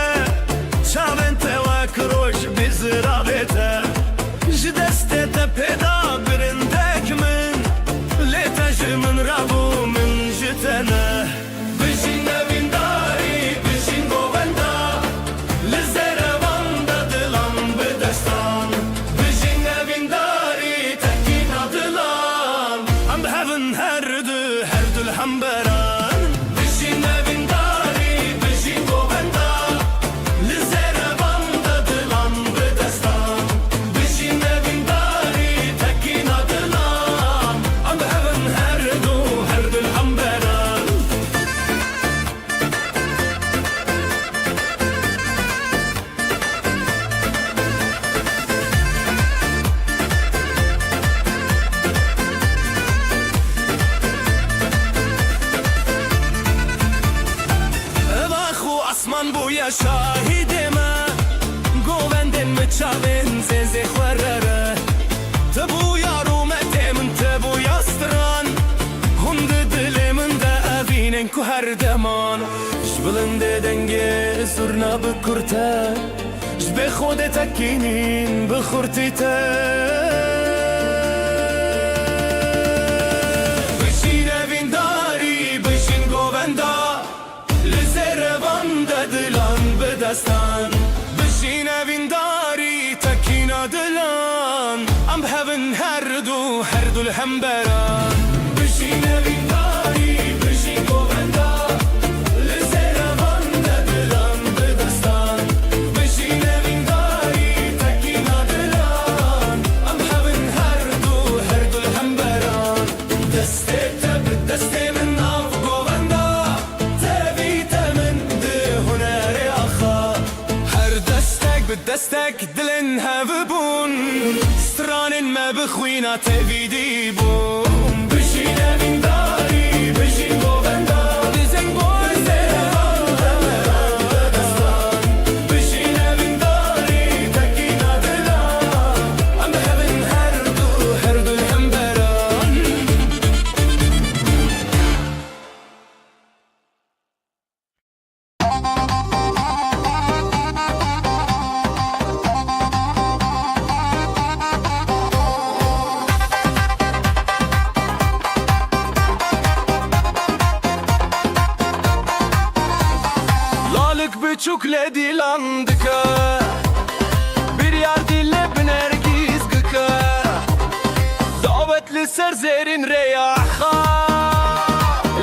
Çavên te wek roj bi zirabete Ji destê te pêda birindek min Lê te ji min rabû min ji te ne Bijî nevîndarî bijî govenda Li zerevan de dilan bi destan Bijî nevîndarî tekîna dilan Em bihevin her du li hemberan Bijî nevîndarî bijî govenda Li zerevan de dilan bi destan Bijî nevîndarî tekîna dilan Em bihevin her du li hemberan Evaxu asman buya şahidime Govendin mi çavên zêzê xwerere Te bûya rûmetê min te bûya stran Hûn di dilê min de evînin ku her deman Ji bilindê dengê zurna bikurte Ji bê xwedê tekînîn bixurtî te Bijî nevîndarî bijîn govenda Li zerevan de dilan bi destan Bijî nevîndarî tekîna dilan Em bihevin her du li hemberan Bijî nevîndarî bijî govenda Li zerevan de dilan bi destan Bijî nevîndarî tekîna dilan Em bihevin her du li hemberan Destê te bi destê min nav govenda Tevî te min di hunerê axa Her destek bi destek dilên hevbûn Stranên me bi xwîna tevî dîbûn Bijî nevîndarî bijî govenda Dizên boy zerevan de dilan bi destan Bijî nevîndarî tekîna dilan Em bihevin her du li hemberan Lalık biçuk le dilan dike Bir yar dille binergiz gıke Davetli serzerin reyaha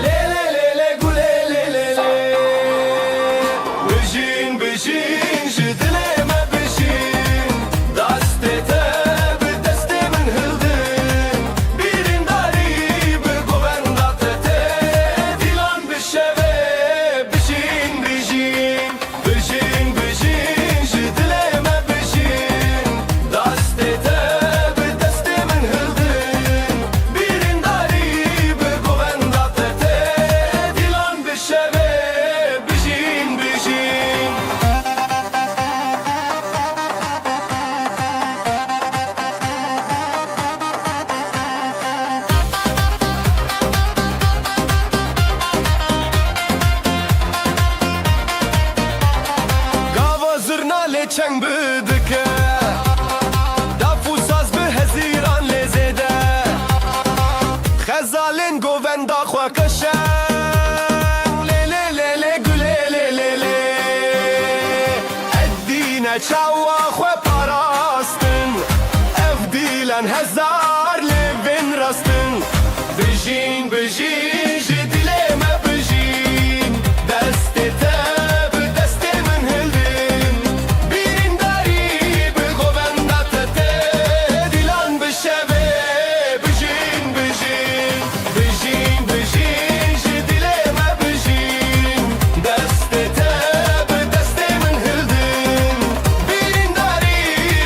Le le le le gu le le le le Bijîn bijîn ji dilê me bijîn Destê te bi destê min hildin Birîndarî bi govenda te te Dilan bişeve bijîn bijîn Bijîn bijîn ji dilê me bijîn Destê te bi destê min hildin Birîndarî bi govenda te te Dilan bişeve bijîn bijîn Gava zırna le çeng bidike Dafu saz bi heziran lê zêde Xezalên govenda xwe keşeng Lê lê lê lê gu lê lê lê lê Eddîne çawa xwe parastin Ev dîlen hezar lêvên rastin Bijîn bijîn ji dilê me bijîn Destê te bi destê min hildin Birîndarî bi govenda te te Dilan bişeve bijîn bijîn Bijîn bijîn ji dilê me bijîn Destê te bi destê min hildin Birîndarî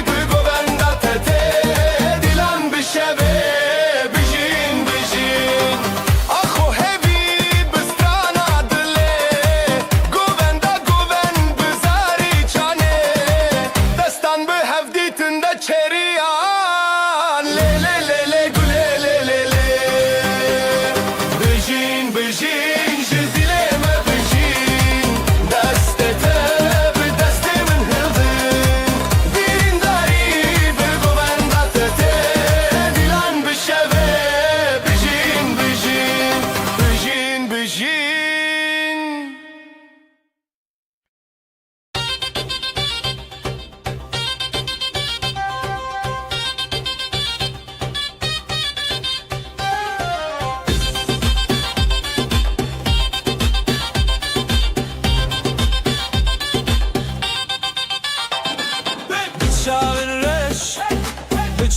bi govenda te te Dilan bişeve bijîn bijîn Axo hevî bi strana dilê Govenda goven bi zarî çanê Destan bi hevdîtin de çeriyan Lê lê lê lê gu lê lê lê lê Bijîn bijîn ji dilê me bijîn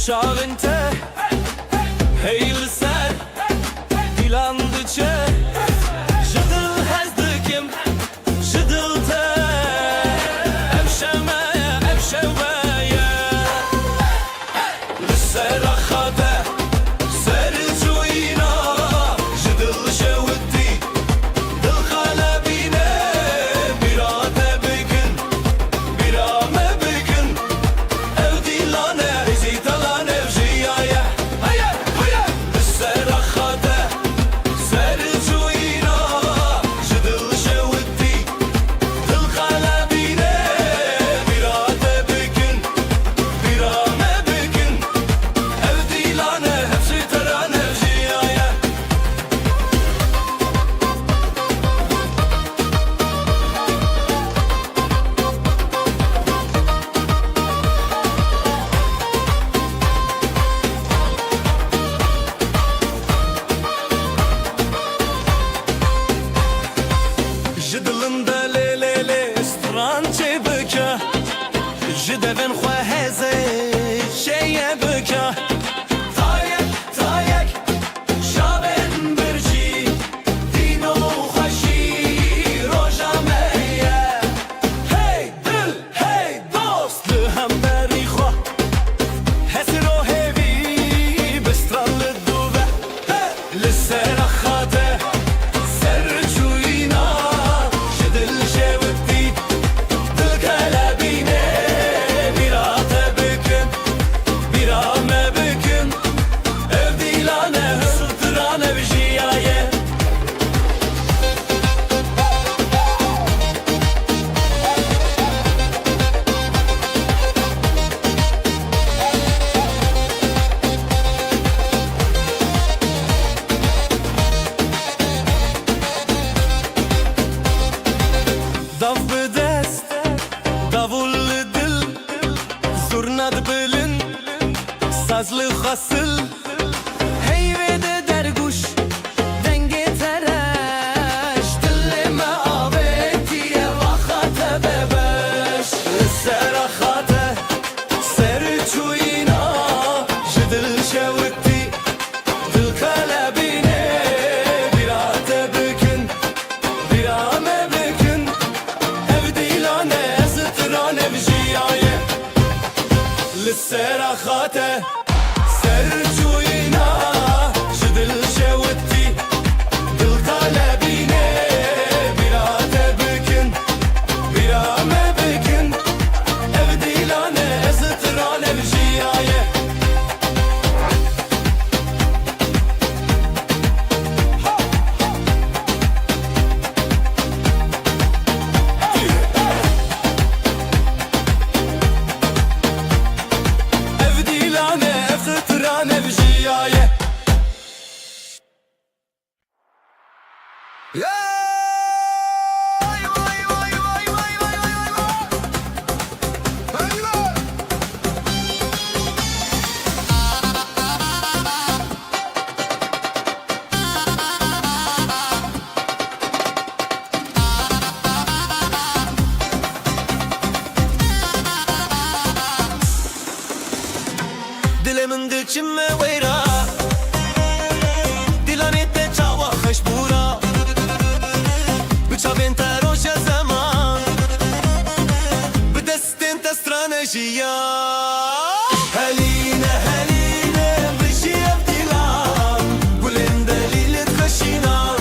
şavinte Heyli ser Dilandıçe Jıdıl hezdikim Jıdıl te Evşevmeye Lisserakhade Sercuyina Jıdıl şevdi Dıl kalebine Birate bigin Birame bigin Evdilane Ezitalane Evjiyaye Hayır hayır Lisserakhade Sercuyina Jıdıl şevdi Dıl kalebine Birate bigin Birame bigin Evdilane Hepsi terane Evjiyaye Jidilinde le le le strançe bıka Jidevin xweheze şeye bıka Tayek tayek şaben birci Dino xweşi roja meye Hey dil hey dost li hemberî xwe Hesiro hevî bistran li dûve Li sera xate Serçuyina Jidil şevdi Dil kalebine Birate bükün Birame bükün Evdilane Hısıltırane Vjiyaye Dav bidest Davul dil Zurnad bilin Sazlı hasıl Heyvede derguş Denge tereş Dilleme avetiye Vakate bebeş Serakhate Serçuyina Jidil şevdi Dil kalebine Birate bükün Birame bükün Evdilane Zıtırane Vjiyaye Lisserakhate Serçuyina Jidil şevdi Dil kalebine Birate bükün Birame bükün Evdilane Zıtırane Vjiyaye Evdilane Zıtırane Vjiyaye Dilimin diçime weyra Dilanete çava xeşbura Bıçavên te roja zaman Bi destên te stranejiya Heline heline bijî evdilan Gulên delîlê dixweşînan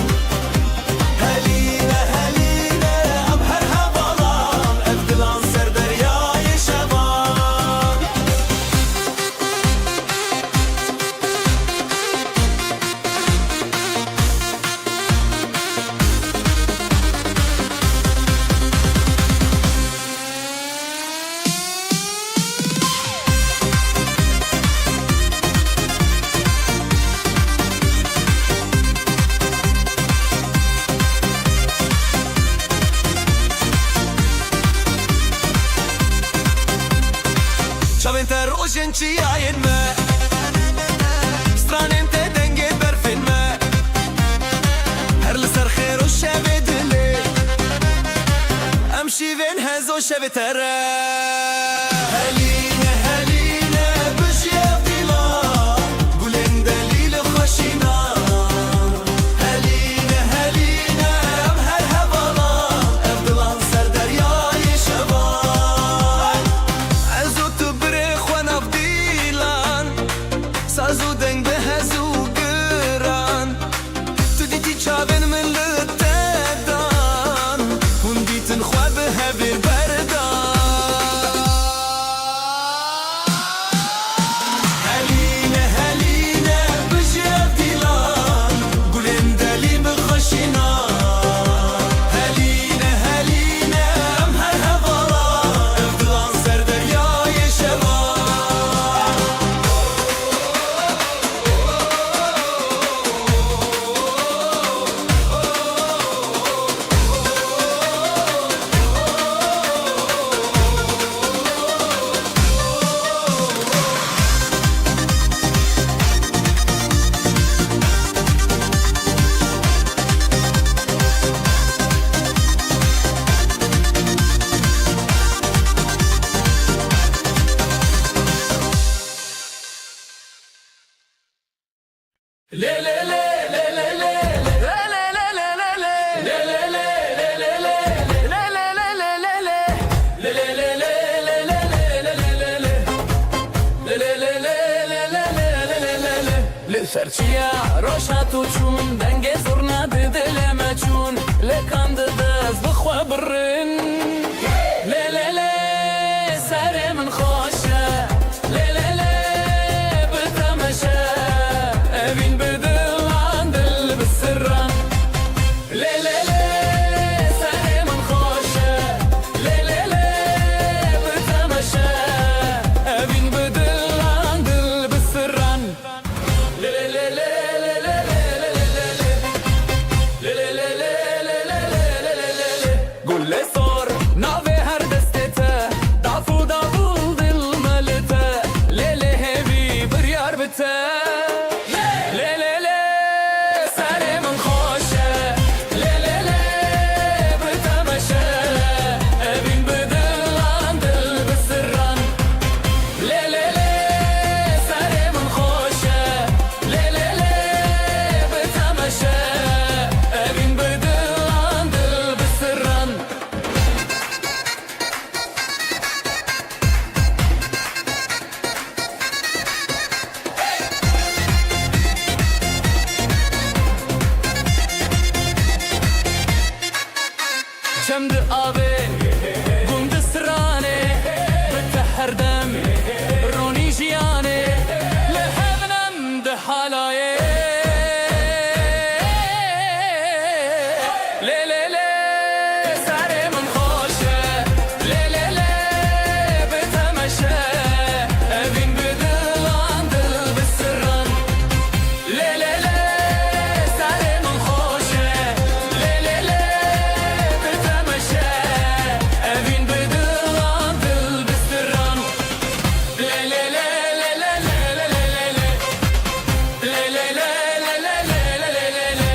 Heline heline em her hevalan Evdilan ser deryayê şevan Çavên te rojên çiyayên me Stranên te dengê berfên me Her li ser xêr û şevê dilê Em şîvên hezo şevê te re Heline heline bijî evdî یا روشاتو چون دنگ زورنا دلم چون لکند دست بخوا برن لی لی لی سر من خوشه لی لی لی بتمشه اوین بدل عن دل بسران لی لی لی سر من خوشه لی لی لی بتمشه اوین بدل عن دل بسران لی لی لی لی لی قول لي صار ناوي هر دستته دافو دافو دل ملته ليلي هبي بريار بته ليلي لي سالي من خوشه ليلي لي بتمشى ابين بدل عن دل بسران ليلي لي سالي من خوشه ليلي لي بتمشى ابين بدل عن دل بسران شمد آبه گند سرانه بتحر دم رونی جیانه لحبنم ده حالایه لی لی لی سر من خوشه لی لی لی بتمشه اوین بدل عن دل بسران لی لی لی سر من خوشه لی لی لی بتمشه اوین بدل عن دل بسران لی لی لی لی لی لی لی لی لی لی لی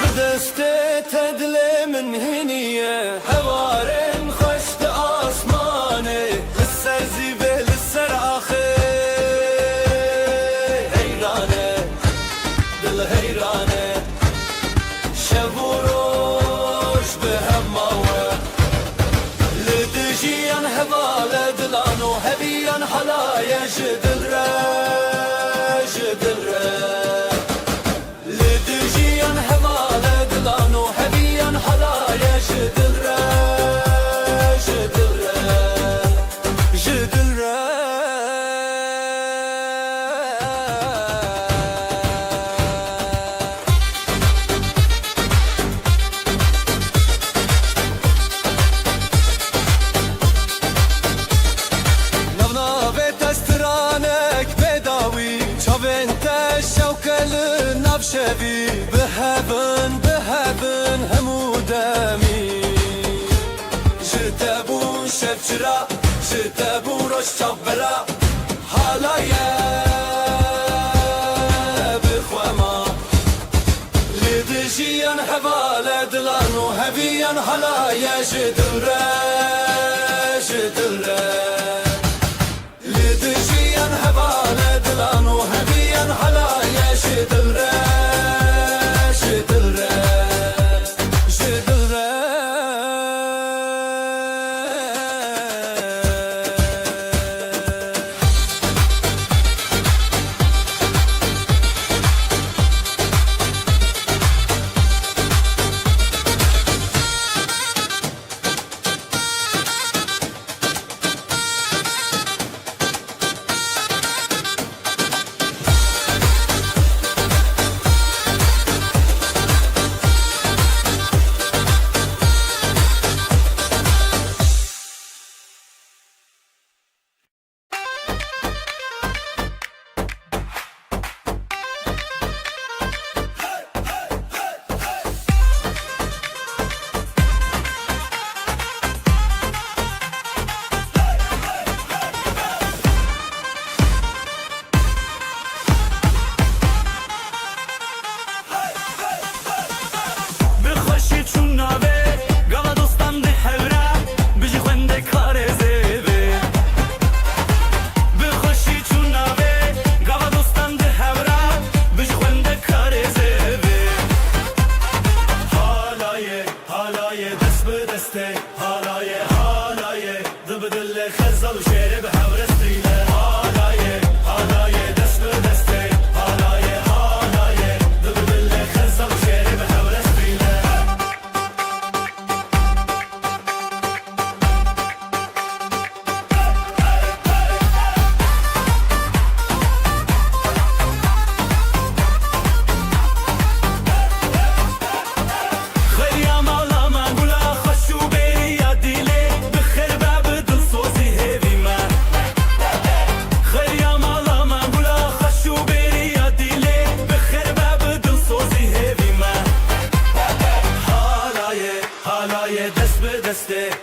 بدسته تدل من هنية هوارن خشت آسمانه لسر زيبه لسر آخر هيرانه دل هيرانه شبوروش بهماوه لدجيان هواله دلانو هبيان حلايا جدل را جدل را لدجيان هواله دلانو هبيان حلايا جدل را جدل را جدل را نوناوه تسترانك بداوي چاوين تشوكل نفشبي بهبن بهبن همودمي جتبون شفچرا جتبون روش چاوبرا حالايا بخوما لدجيان هواله دلانو هبيان حالايا جدل را جدل را لدجيان هواله دلانو هبيان حالايا جدل را جدل را جدل را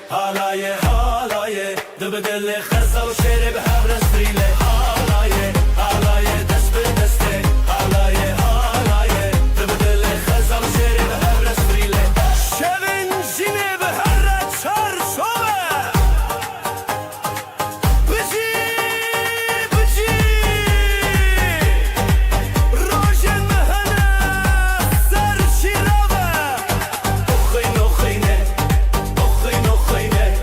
حالایه حالایه دو بدل خزل و شعر به هر رستریله حالایه حالایه دست به دسته حالایه حالایه دو بدل خزل و شعر به هر رستریله شبن جینه به هر چار شوه بجی بجی روشن مهنه سر شیراوه اخین اخینه اخین اخینه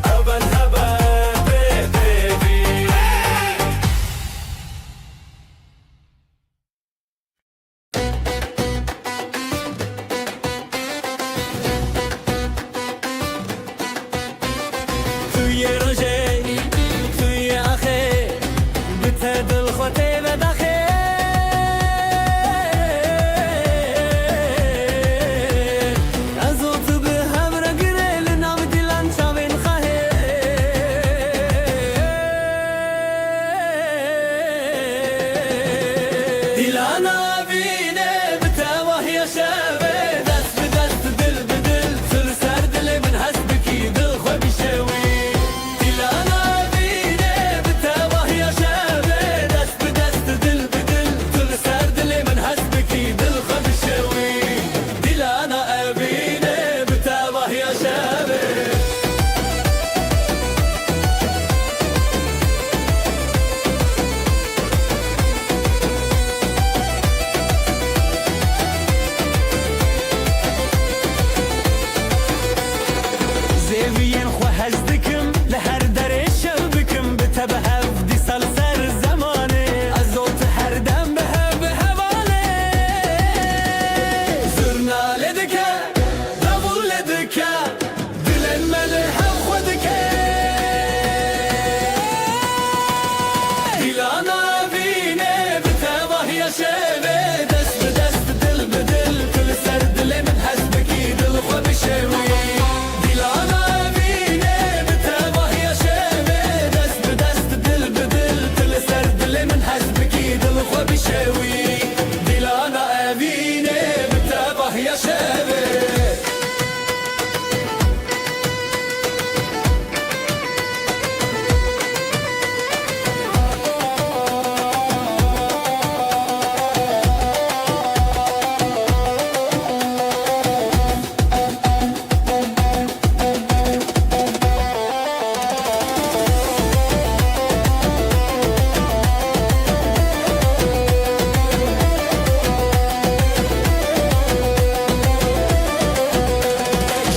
ابن هبن بیبی توی روژه توی آخه بته دل خواته و داخه از او تو به هم را گره لنام دیلان چاوین خواهه دیلان آبینه بته وحی شبه دست به دست دل به دل سر سر دل من هست بکی دل خواه بیشوی دیلان آبینه بته وحی شبه دست به دست دل به دل سر سر دل من هست بکی دل خواه بیشوی دیلان آبینه بته وحی شبه زیوین خو هزدکم لهر در شب بکم بته به هفدی سال سر زمانه از اوت هر دم به حواله زرناله دکه دبوله دکه دلن مله هم خودکه دیلانا بینه بته وحی شبه دست به دست دل به دل کل سر دل من هست بکی دل خو بشوی دیلانا بینه بته وحی شبه دست به دست دل به دل کل سر دل من هست بکی دل خو بشوی دیلانا بینه بته وحی شبه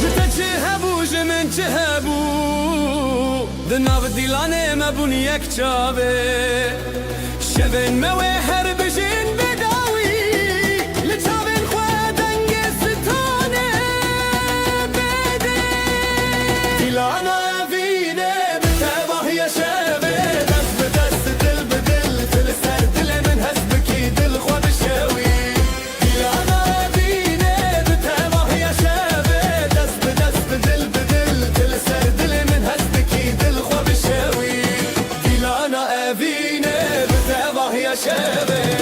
جتا چه هبو جمن چه هبو دناو دیلانه مبون یک چاوه شبن موه هر بجین بداوی لچاوین خواه دنگ ستانه بده دیلانا وینه بته وحی شبه دست به دست دل به دل تل سر دل من هست بکی دل خواه بشوی دیلانا وینه بته وحی شبه دست به دست دل به دل تل سر دل من هست بکی دل خواه بشوی دیلانا وینه بته وحی شبه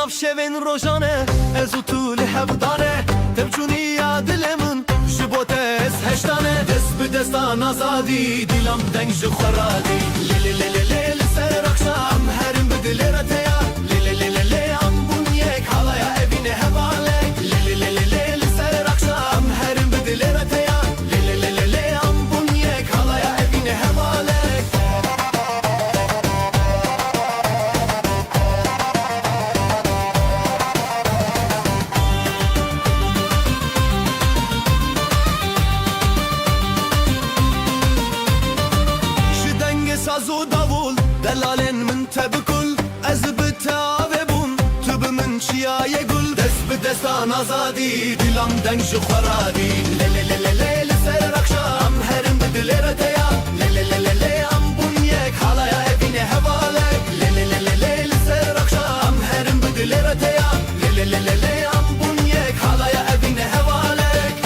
nav şevin rojane Ez utul hevdane Tevçuni ya dilemin Jibote ez heştane Dest bi destan azadi Dilam deng ji khoradi Le le le le le le ser akşam Herim bi dilere teya Le le le le le am bunyek Halaya evine hevalek Le le le le le le ser akşam Herim bi dilere teya Le le le le le am bunyek Halaya evine hevalek Sazu davul delalen min tebkul Ez bitave bun tübü min çiyaye gul Dest bi destan azadi dilam deng ji khoradi Le le le le le le ser akşam herim bi dilere teya Le le le le le am bunyek halaya evine hevalek Le le le le le le ser akşam herim bi dilere teya Le le le le le am bunyek halaya evine hevalek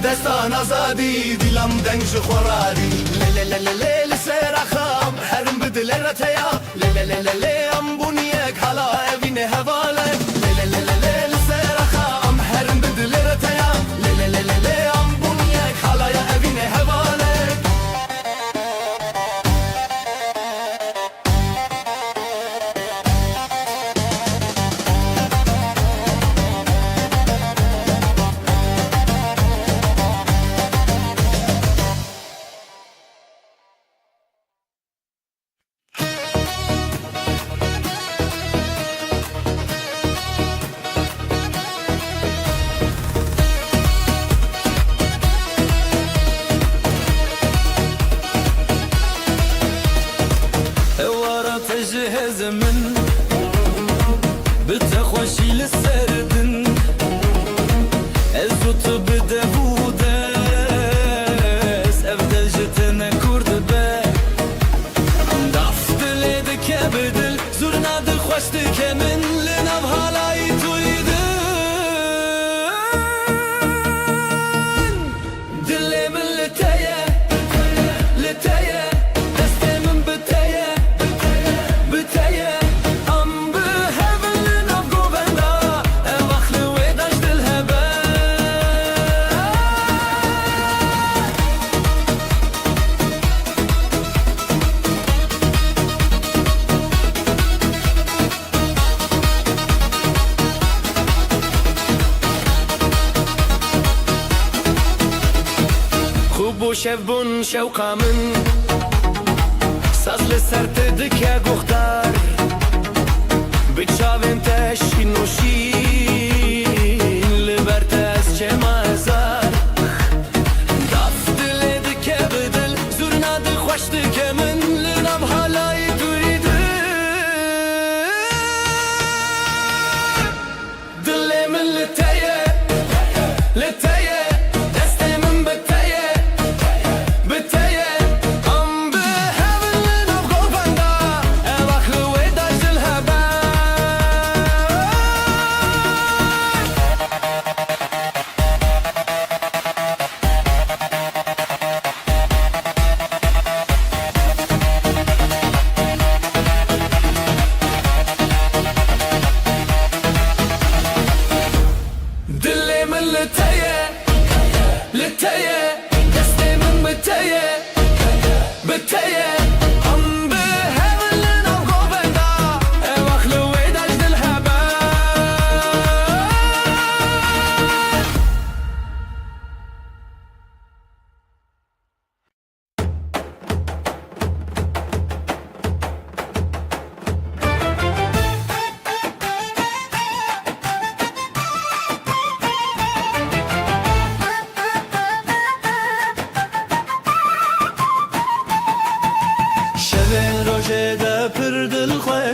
دستان آزادی دلم دنگ جو خورادی لی لی لی لی لی سر اخام هرم بدل رتیا لی لی لی لی ام بونیک حالا evine هواله لی لی لی لی سر اخام هرم بدل رتیا لی لی لی لی ام بونیک حالا evine هواله تجهز من بتخوشي للسردن الزوت بدبودس أبدل جتنا كرد باك ضعفت ليدك بدل زورنا دخوشتك من لنام هالاي تويدن دلي من لتايا لتايا شبون شوقا من ساز لسرت دکه گختار بچاوین تشی نوشین لبرت از چه مازار داف دل دکه بدل زورنا دل خوش دکه من لنام حالای دوریدن دل من لتایه لتایه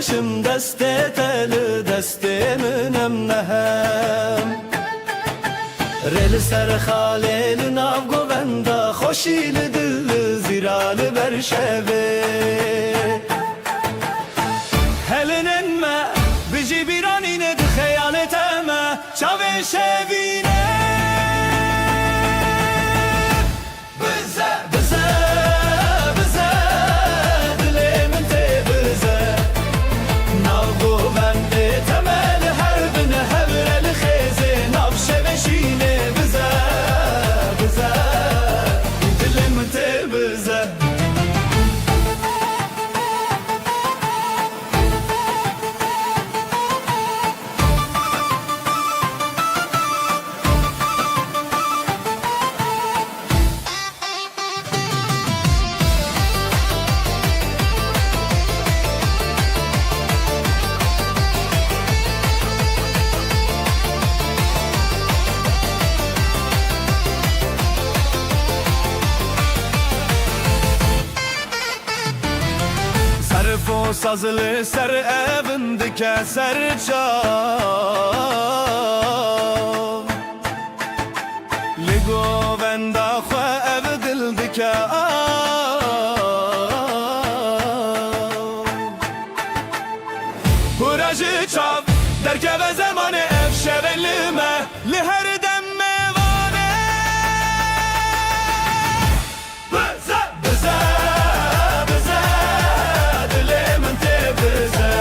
خوشم دست تل دست منم نهم رل سر خاله ناو گوندا خوشیل دل زیرال بر شوه gelinin me Bici biranine de xeyanet eme Çave şevine Bize Dilimin te bize Navgu bende temeli her bine hevreli xezi Nav şeveşine bize Dilimin te bize Sarfo sazlı ser evindike ser çal Ligo venda xwe ev dildike Huracı çav derkeve zamanı ev şevelime Li her dem mevane Bize Dilimin te bize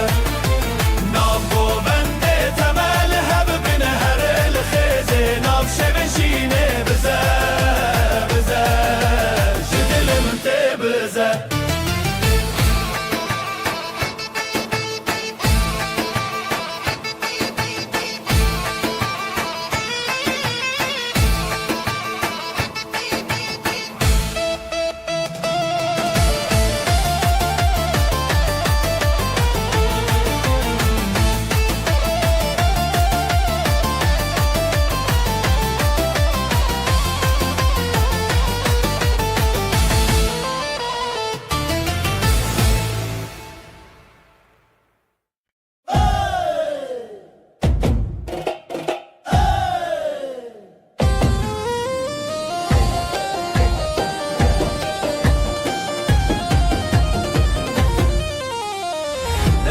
Navgo bende temeli hebibine her el xezi Nav şeveşine bize Dilimin te bize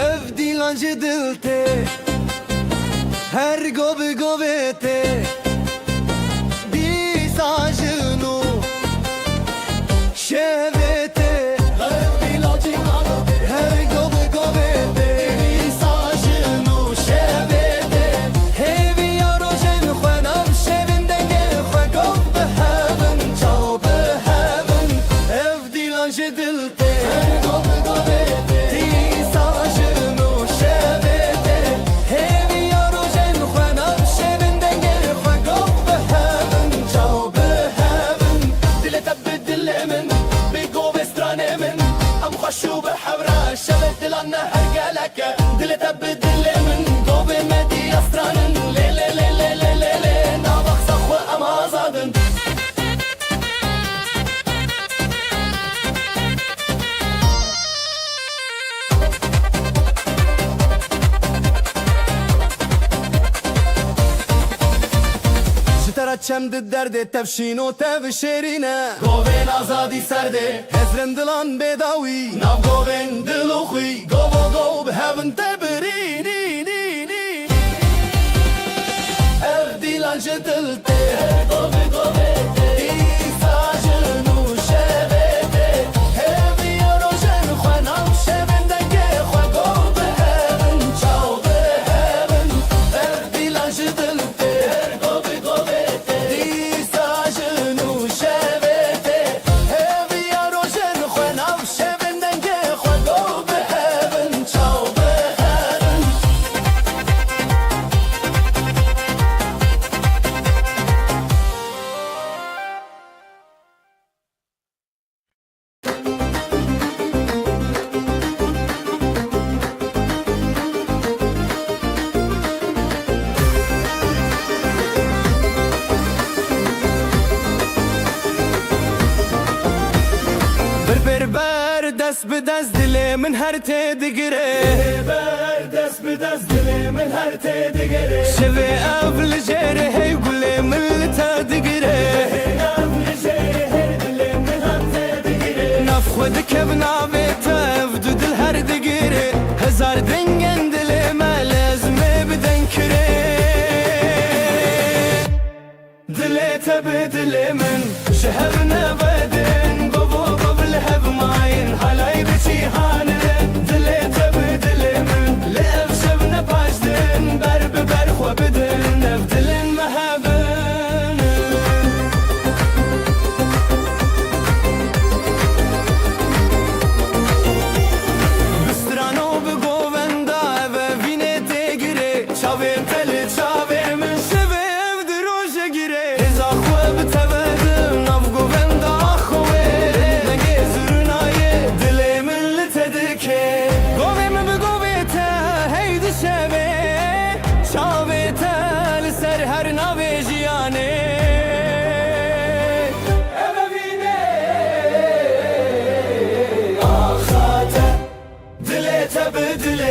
Ev dilancı dilte Her govete Disajını Şevete Ev dilancı dilte Her govete Disajını Şevete Hevi yarojen Xwenam şevinden Xwe gov behevin Çav behevin Ev dilancı dilte Her govete شو بحبرة شبت لنا هرجلك دلت بدل من قوي مدي أسران لي نابخ صخوة أما زادن چند درد تفشین و تفشیرینه گوین آزادی سرده هزرن دلان بداوی ناو گوین دلو خوی گو به هون تبرینی اف دیلان جدلته گوه دیساجنو شبته همی روشن خوانم شبندگه خوا گو به هون چاو به هون اف دیلان جدلته دست به دست دل من هر تدگره بر دست به دست دل من هر تدگره شوی اول جره هی گل من تدگره اول جره هر دل من هر تدگره نفخ خود کب ناوی تفدو دل هر دگره هزار دنگه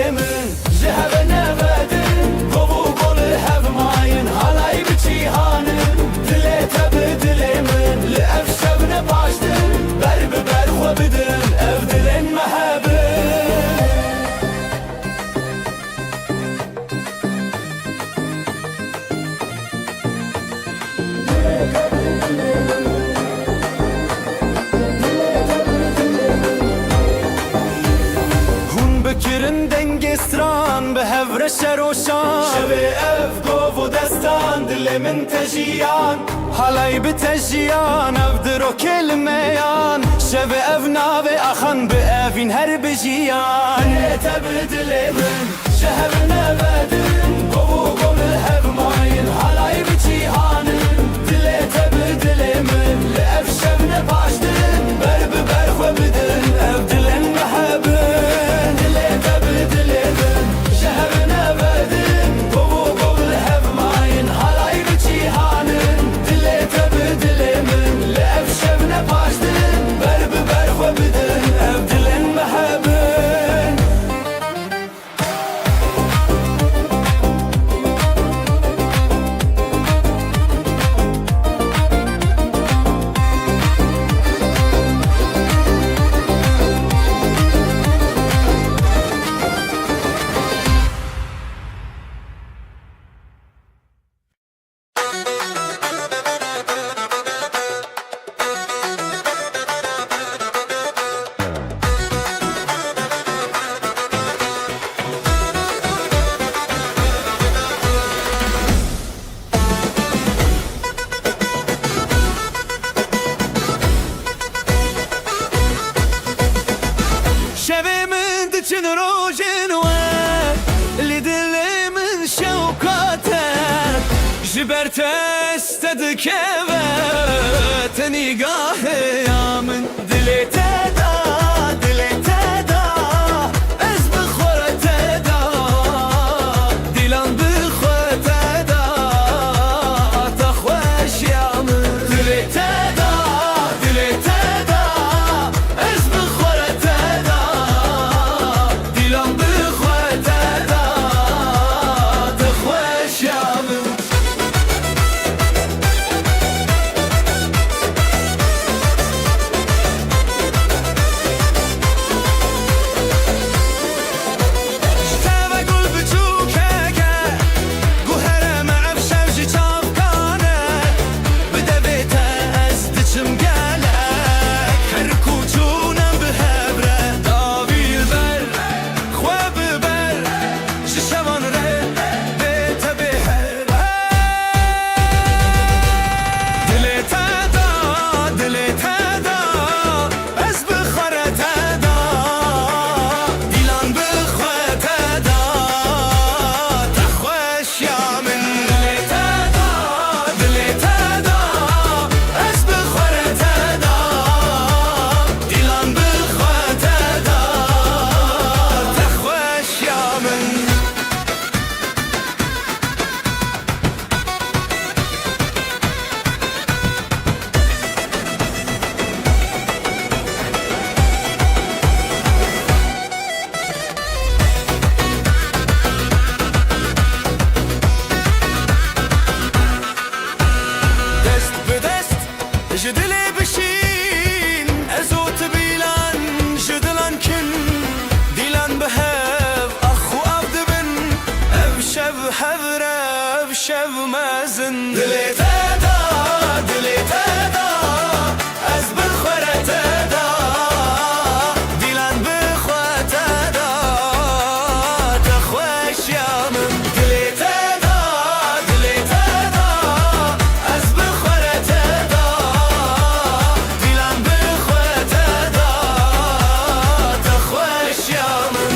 dilemin Jehve nevedin Govu golu hev mayin Halay biçi hanin Dile tabi dilemin Li ev şevne başdin Ber biber xwe bidin Ev dilin mehebin Kirin dengestran به هور شروشان شب اف گو و دستان دل من تجیان حالای به تجیان اف درو کلمیان شب اف ناو اخان به افین هر بجیان تب دل من شهر نبدن گو گو هف ماین حالای به جیهانن دل تب دل من لف شب نباشدن بر ببر خو بدن اف دلن محبن برتست كبت نگاه یا من دلی تدا دلی تدا از بخور تدا دیلان بخور تدا تخوش یا من دلی تدا دلی تدا از بخور تدا دیلان بخور تدا تخوش یا من شومازن دلی تدا دلی تدا از بخور تدا دیلان بخور تدا تخوش یا من دلی تدا دلی تدا از بخور تدا دیلان بخور تدا تخوش یا من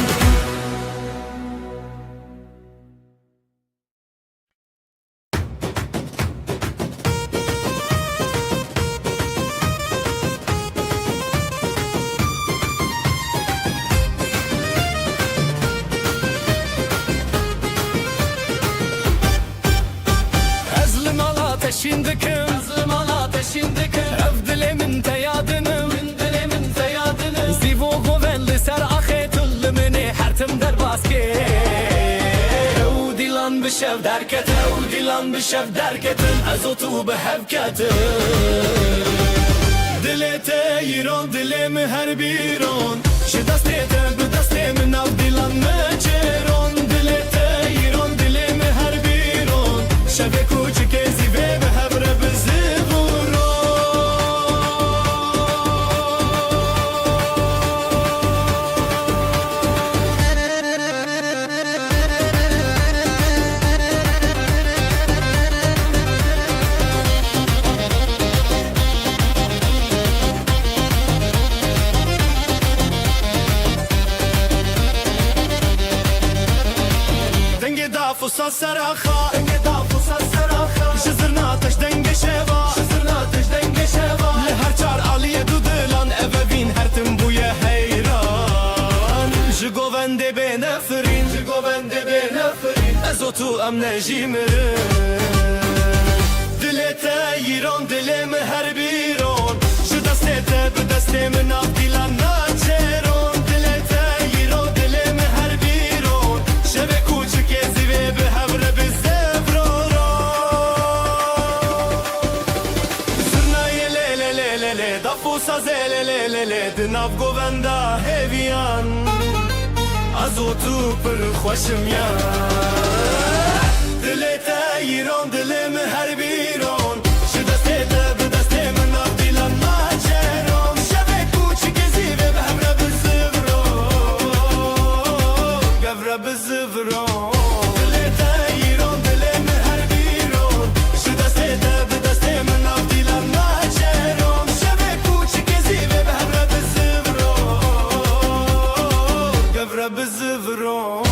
و دیلان بشف درکت و دیلان بشف درکتن از تو به هفکت دلت ایران دلم هر بیرون ش دستت به دست من ناف دیلان مچرون دلت ایران دلم هر بیرون شب کوچک زیبه به هبر بزبورون دافوسا سراخا دنگ دافوسا سراخا شزرناتش دنگ شوا شزرناتش دنگ شوا لهر چار علیه دو دلان اوین هر تم بوی حیران جگوونده به نفرین جگوونده به نفرین از تو ام نجیمرن دلت ایران دلم هر بیرون ش دستت به دست من آف دیلان ناچرون دلت ایران دلم هر بیرون شب کوچک زیبه به هبر به زفرورو زرنای لیله لیله لی دافوسا زیله لیله لی دناف گووندا هیویان از تو پر خوشم یان دلت ایران دلم هر بیرون ش دستت به دست من آف دیلان ناچرون شب کوچک زیبه به هبر به زفرورو گفر به زفرورو دلت ایران دلم هر بیرون ش دستت به دست من آف دیلان ناچرون شب کوچک زیبه به هبر به زفرورو گفر به زفرورو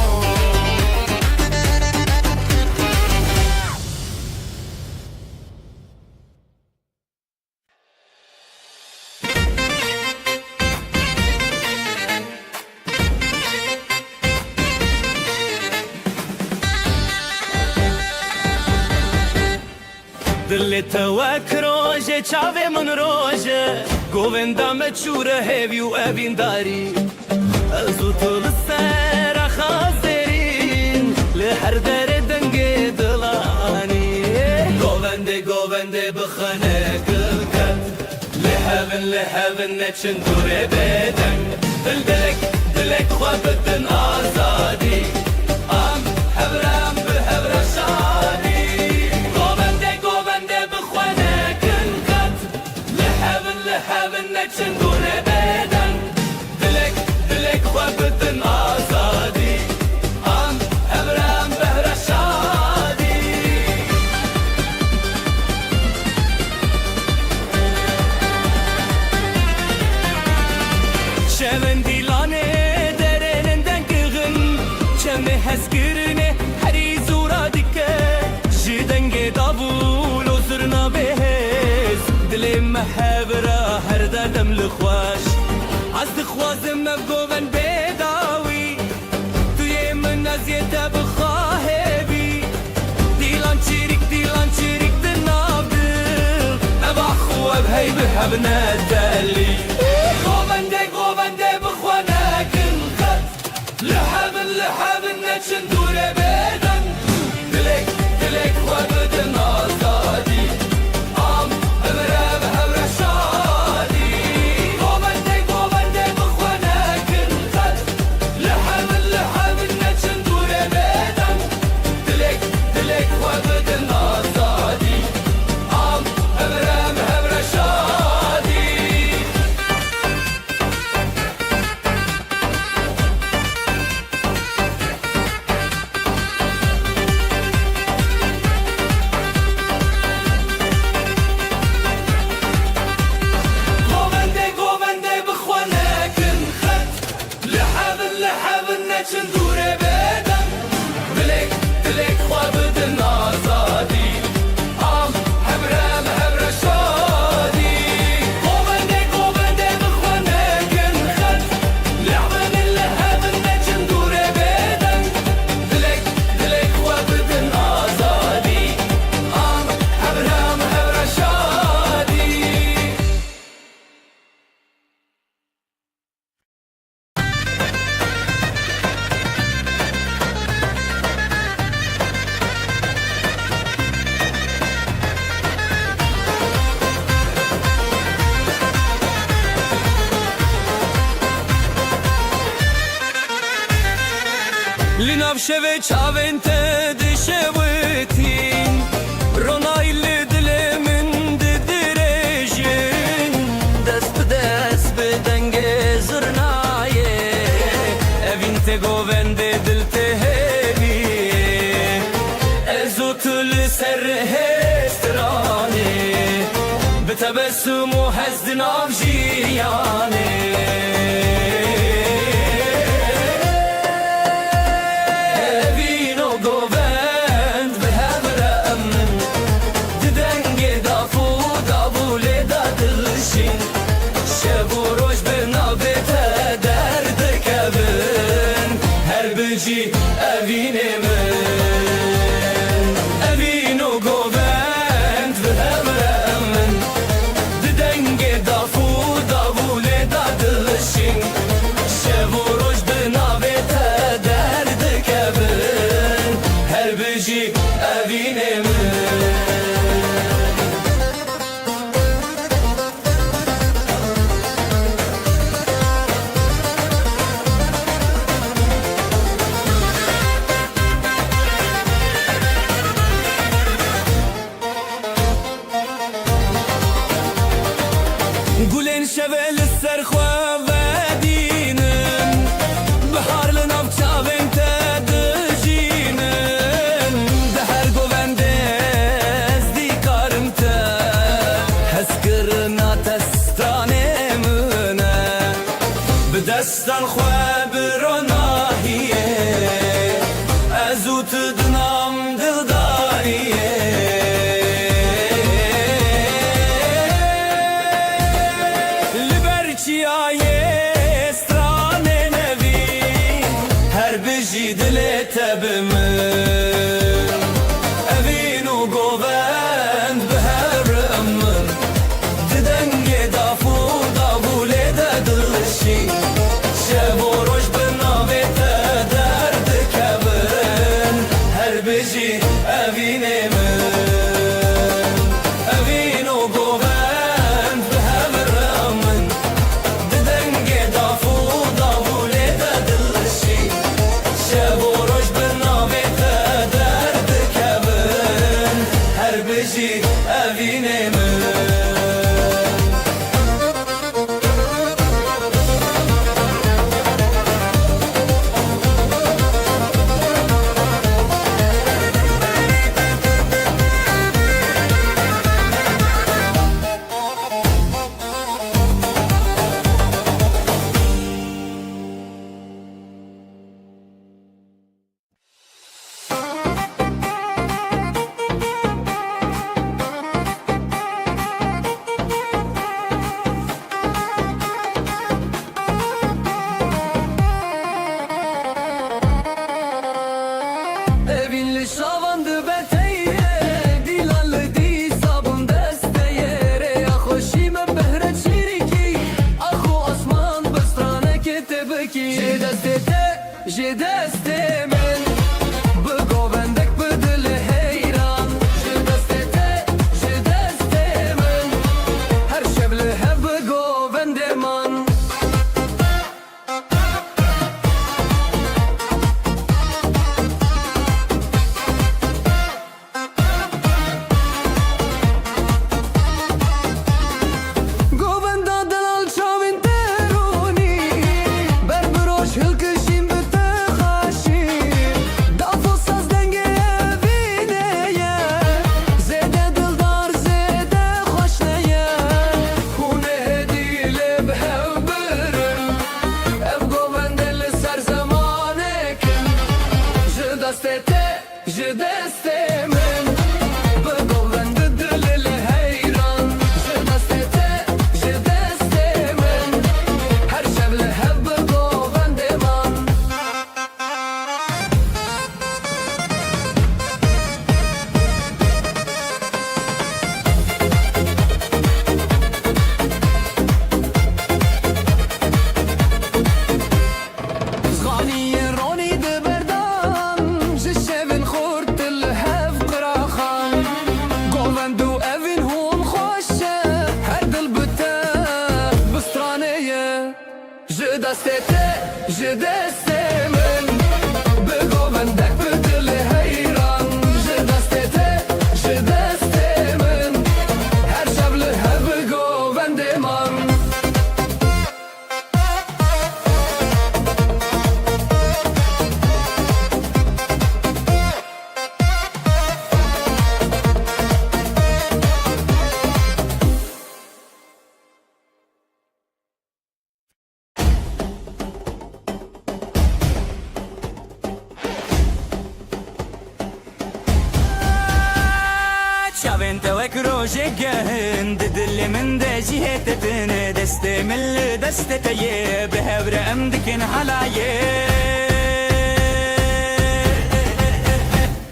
دلت وک روژه چاوه من روژه گووندا مچوره هیویو اوین داری از تو لسر خازرین لهر در دنگ دلانی گوونده گوونده بخانه گلکت لهون نچن دوره بدن دلک دلک خوابتن آزادی ام هبرم به هبر شادی لهون نچن دوره بدن دلک خوابتن آزادی ام هبرم بهر شادی شون دیلانه درنندن کغن چمه هزگرنه هری زورا دیکه جدنگ دابول و زرنا بهز دلم محبرا هر دردم لخواش از دخوازم مبگوون بداوی توی من نزیتا بخواه بی دیلان چیریک دناب دل نبا خواب هی بهب ندلی گوونده بخوانه کن خد لحبن نچن دوره بدن دلک خوابتن آزادی ام هبره به هبر شادی گوونده بخوانه کن خد لحبن نچن دوره بدن دلک خوابتن آزادی ام هبره به هبر شادی شوه چاوین ته دشوتین رونایل دل من ددرجین دست به دنگ زرنایه evin te govende dil te hevi ezotul ser hestrane betebessumu hazdin avjiyane گلین شوال سرخوا و دینن بهار لناف چاوین تا دجینن ده هر گوونده از دیکارم تا حس کرنا تستانه منه به دستان خواه بروناهیه ازو تدنام دلداریه دل تبمن evin o govend beher amr didenge dafu davule da dılşi şevoroş benavete derd kevin her beji evine evin o govend beher amr didenge dafu davule da dılşi شبورش بنامه درد کبن هر بجی اوینه من Je deste men bu govendek bu dil heyran je deste men her şevle hev bu govende man govenda dalal çavin teroni berberoş hılkışim Je deste men bu govende dil heyran je deste men her şevle hev bu govende man Zgani roni de berdan je şevin khurt el hev qraxan govendo evin hon khoşe her dil bute bistraneye je deste men bu govende شابين توك روجي جهن دل من دا جهتتن دست من دست تيه بهبر امدكن حلايه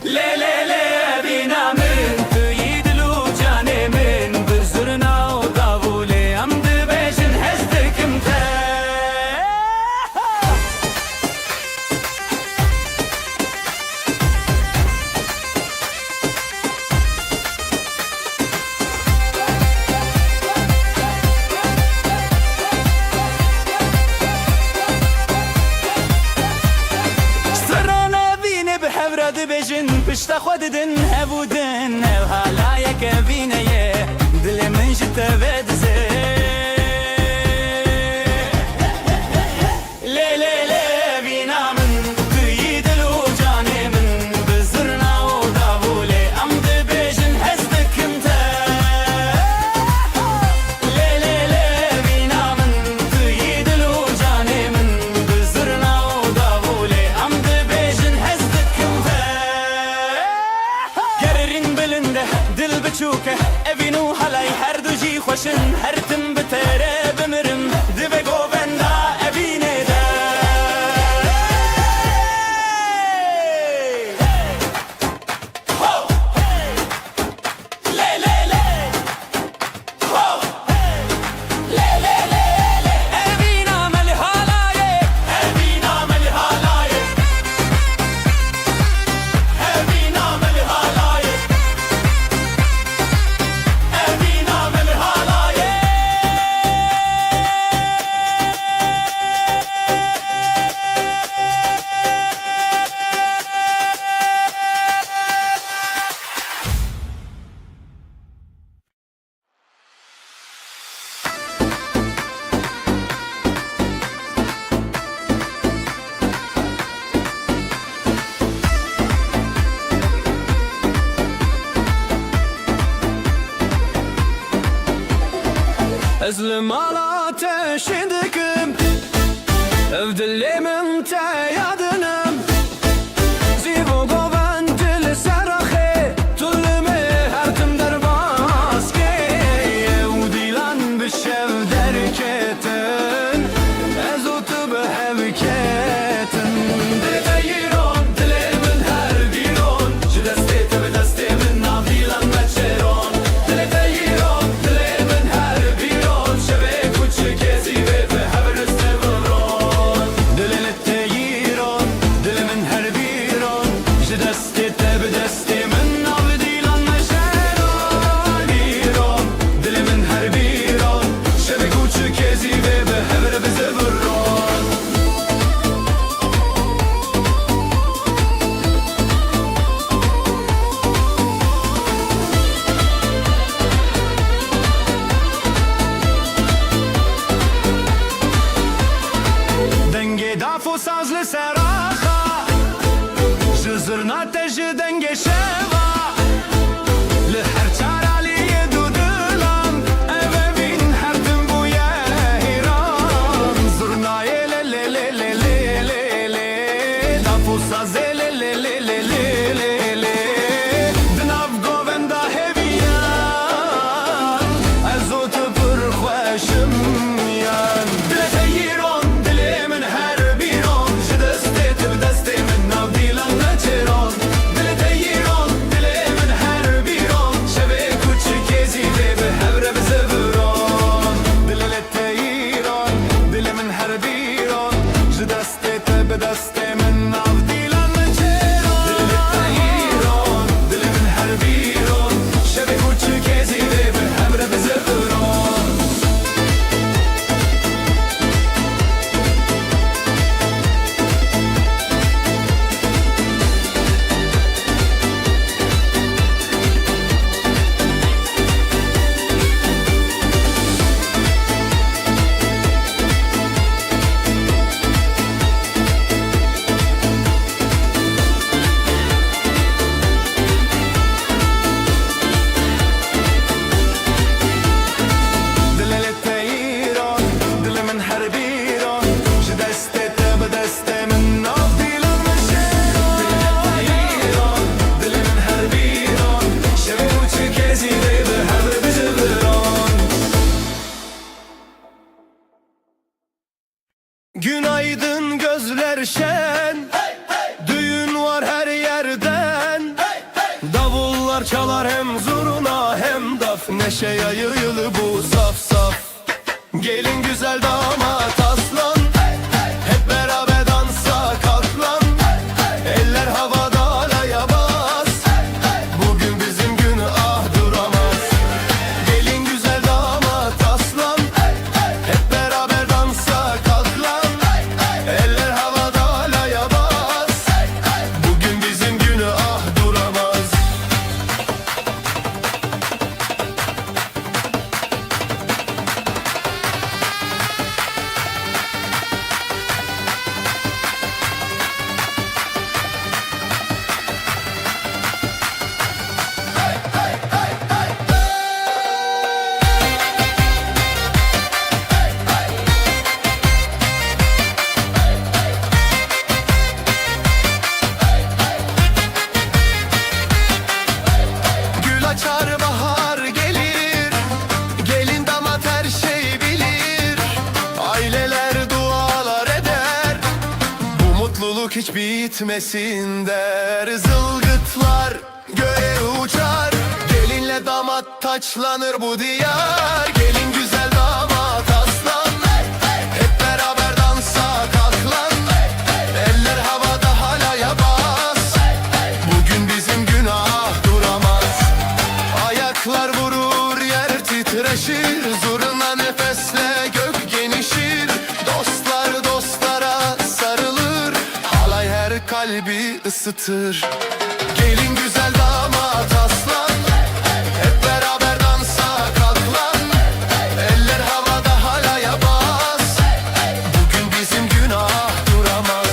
لي لي لي بينا من تيد لو جاني من بزرنا ودابولي امد بيشن حزدك متى بيجن بشتا خوددن هبودن وهلا يكبينا يه دل من جتا بدزي لي لي لي بينا من تريد الوجاني من بزرنا ودابولي امد بيجن حزدك انت لي لي لي بينا من تريد الوجاني من بزرنا ودابولي امد بيجن حزدك انت دل بچوکه اوینو حلای هر دو جی خوشن هر تم بتره بمرم دبه گووندا اوینه ده لی لی لی لی لی لی اوینا ملی حالایه اوینا ملی حالایه اوینا ملی حالایه أزلم على تشدكم أفدلي من تيادنم زيبو قوان دل سرخي تلمي هرتم درباسكي وديلان بشف دركتن أزوت بهبكتن دتيرون دلي من هر بيرون جدستي تبدستي من نافيلان متشيرون دلتيرون دلي من هر بيرون شبك وتشكيزي بهبر استبرون دلتيرون دلي من هر بيرون جدستي تبدستي من نافيلان متشيرون بيرون دلي من هر بيرون شبك وتشكيزي بهبر بزبرون دنگی دافو ساز لسراخا جزرنا تج دنگی شوا لهر چارالی دودلان اوین هر دن بویا هیران زرنای لی لی لی لی لی لی لی دافو ساز لی لی لی لی لی لی لی دناف گووندا هبیان ازوت پر خوشم یان دلتیرون دلی من هر بیرون جدستی تبدستی من ناو دیلان نچرون دلتیرون دلی من هر بیرون شبه کوچکیزی به هبره بزبرون دلتیرون دلی من هر بیرون جدستی تبدستی من ناو دیلان نچرون her şen, düğün var her yerden. Davullar çalar hem zurna hem daf, neşe yayılı bu saf saf. Gelin güzel damat aslan, hep beraber dansa kalklan. Eller havada alaya bas, bugün bizim gün ah duramaz. Gelin güzel damat aslan, hep beraber dansa kalklan. Eller havada alaya bas, bugün bizim gün ah duramaz. Gül açar bahar gelir, gelin damat her şey bilir. Aileler dualar eder, bu mutluluk hiç bitmesin der. Zılgıtlar göğe uçar, gelinle damat taçlanır bu diyar. Gelin güzel damat aslan, hep beraber dansa kalklan. Eller havada halaya bas, bugün bizim günah duramaz. Ayaklar vurur yer titreşir, zurna nefesle gök genişir. Dostlar dostlara sarılır, halay her kalbi ısıtır. Gelin güzel damat aslan, hep beraber dansa kalklan. Eller havada halaya bas, bugün bizim günah duramaz.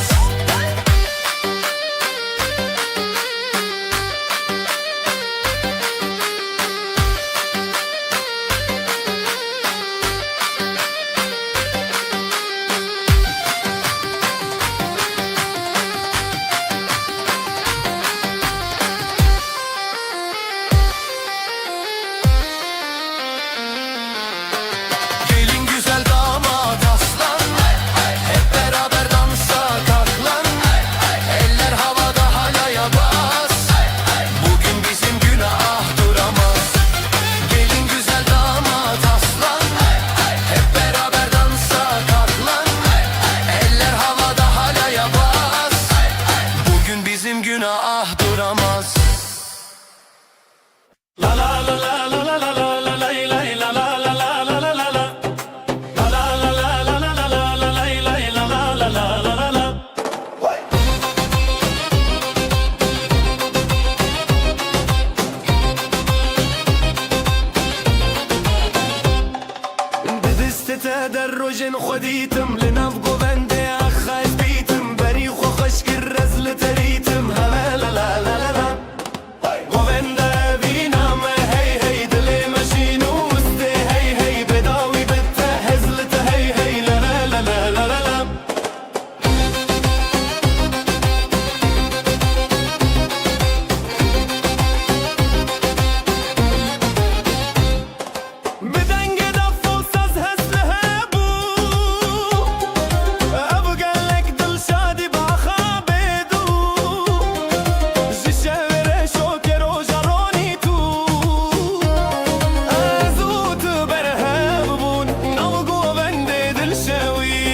Gelin güzel damat aslan, hep beraber dansa kalklan. Eller havada halaya bas, bugün bizim günah duramaz. Gelin güzel damat aslan, hep beraber dansa kalklan. Eller havada halaya bas, bugün bizim günah duramaz. La la la la la la la la la la la la la la la la la. بدست تدرج خديتم لنفقو بندي أخايف بيتم بريخ وخشك الرزل تريتم لا لا لا لا لا لا. وبندا بينا ما هي هي دلي ماشين وستي هي هي بداوي بتهزلت هي هي لا لا لا لا لا لا لا. بدنج دف وساز هزلها بو ابو قالك دل شادي بخابدو زشاور شوكر وجروني تو ازوت برهبون نوقو بندي دل شاوي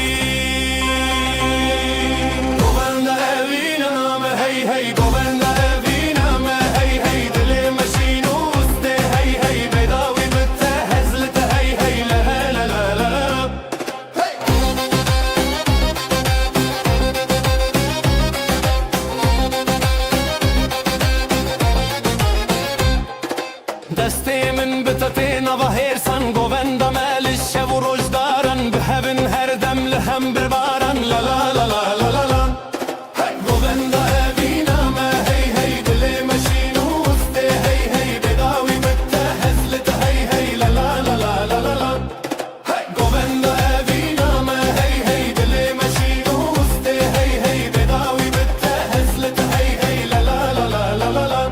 قوبندا ابينا ما هي هي قوبندا ابينا ما هي هي دلي ماشين وسطي هي هي بيضاوي بتهزلت هي هي لا لا لا لا لا. دستي من بتتينا ظهير سن قوبندا مال الشب ورجدارا بهبن هردم لهم بربارا لا لا لا لا لا لا لا. قوبندا ابينا ما هي هي دلي ماشين وسطي هي هي بيضاوي بتهزلت هي هي لا لا لا لا لا لا لا. قوبندا ابينا ما هي هي دلي ماشين وسطي هي هي بيضاوي بتهزلت هي هي لا لا لا لا لا لا لا.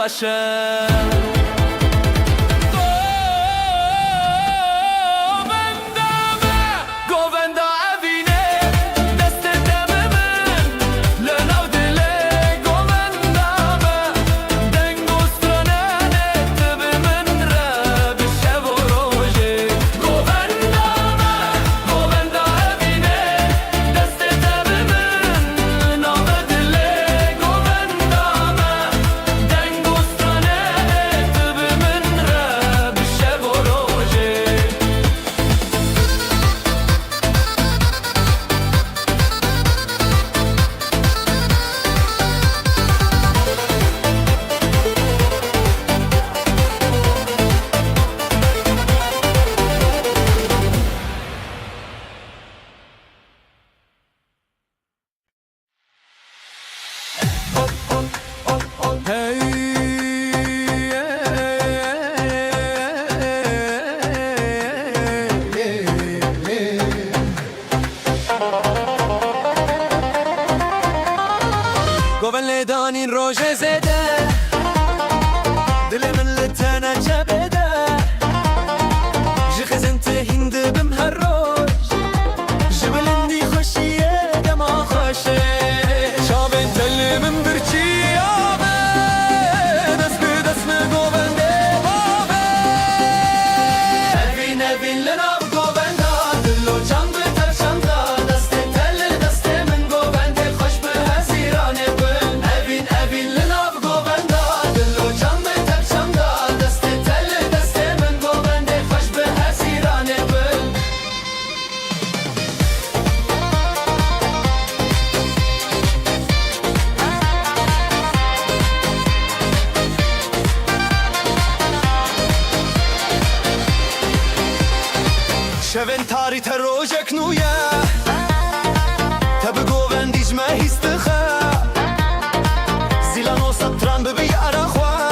باشه گوون لیدانین روژ زده دل من لتنا جبده جی خزنت هند بم هر روز جبلندی خوشیه دما خوشه شابن تل من برچی آبه دست به دست گوون ده بابه evin evin لناب گوون دا دلو جان به ترشان دا دست تل دست من گوون ده خوش به هزیرانه شون تاری تروجك نويا تبقو بنديج ما هيستخا زيلانو سطران ببي أراخوا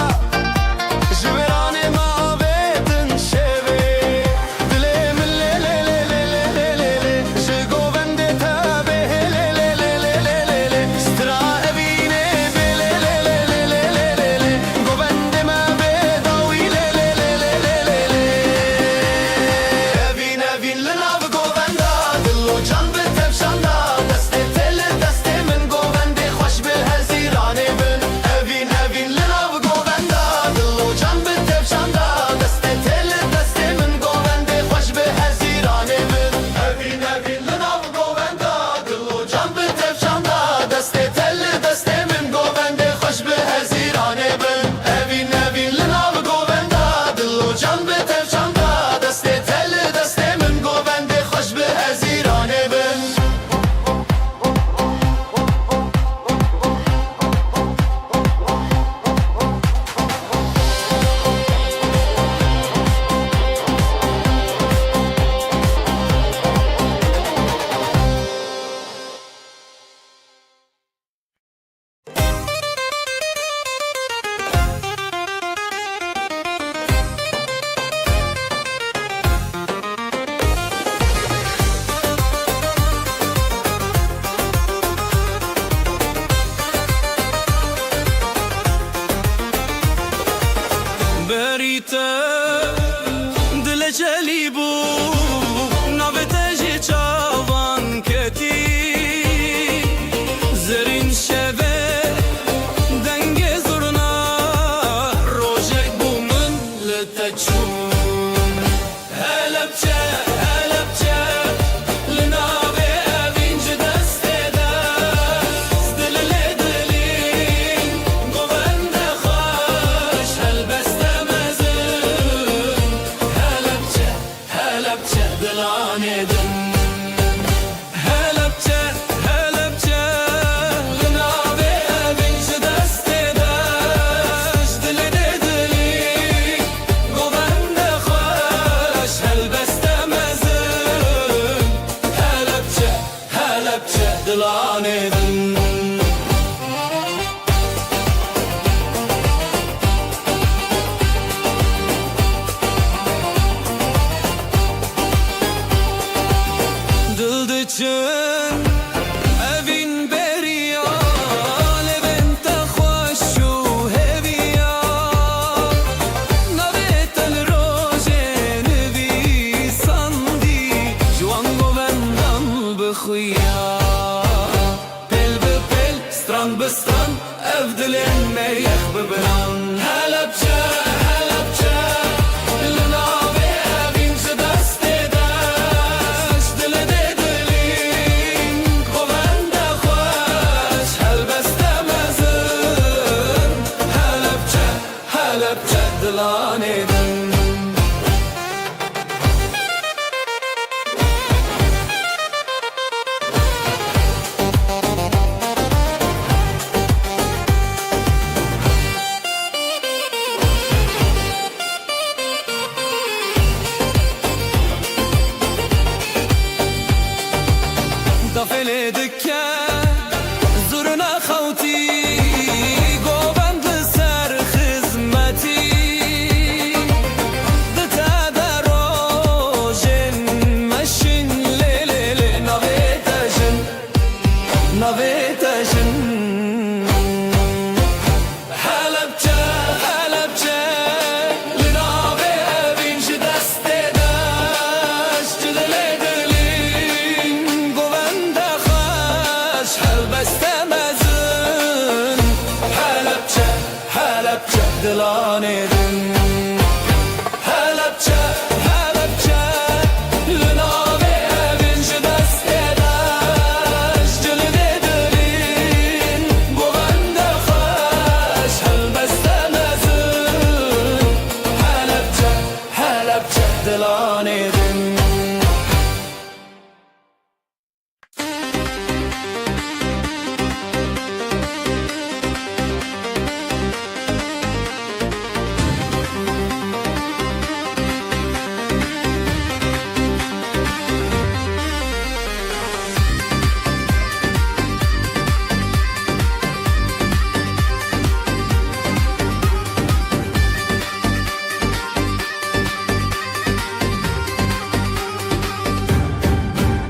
جبراني ما بيتن شبي دلي من لي لي لي لي لي لي لي جيقو بندي تابي لي لي لي لي لي لي لي سترا أبيني بي لي لي لي لي لي لي لي لي قو بندي ما بيضاوي لي لي لي لي لي لي لي evin لناب گوون دا دلو جان به تفشان دا دست تل دست من گوون ده خوش به هزیرانه بن evin لناب گوون دا دلو جان به تفشان دا دست تل دست من گوون ده خوش به هزیرانه بن evin لناب گوون دا دلو جان به تفشان دا دست تل دست من گوون ده خوش به هزیرانه بن evin لناب گوون دا دلو جان به تفشان دا دست تل دست من گوون ده خوش به هزیرانه بن بریته دل جلی بو نوته جی چاوان کتی زرین شوه دنگ زرنا روژک بو من لتچون هلبچه هلبچه لنابه اوینج دسته دست دل لدلین گوند خوش هلبسته مزن Halepçe dilanê din Dafele dikke zurna xawti govend li ser xizmetî dite de rojên meşin lê lê lê navê te jin navê te jin Halepçe Halepçe li navê evîn ji destê deş ji dilê dilîn govende xweş helbeste mezin Halepçe Halepçe dilanê din Halepçe Halepçe li navê evîn ji destê deş ji dilê dilîn govende xweş helbeste mezin Halepçe Halepçe dilanê din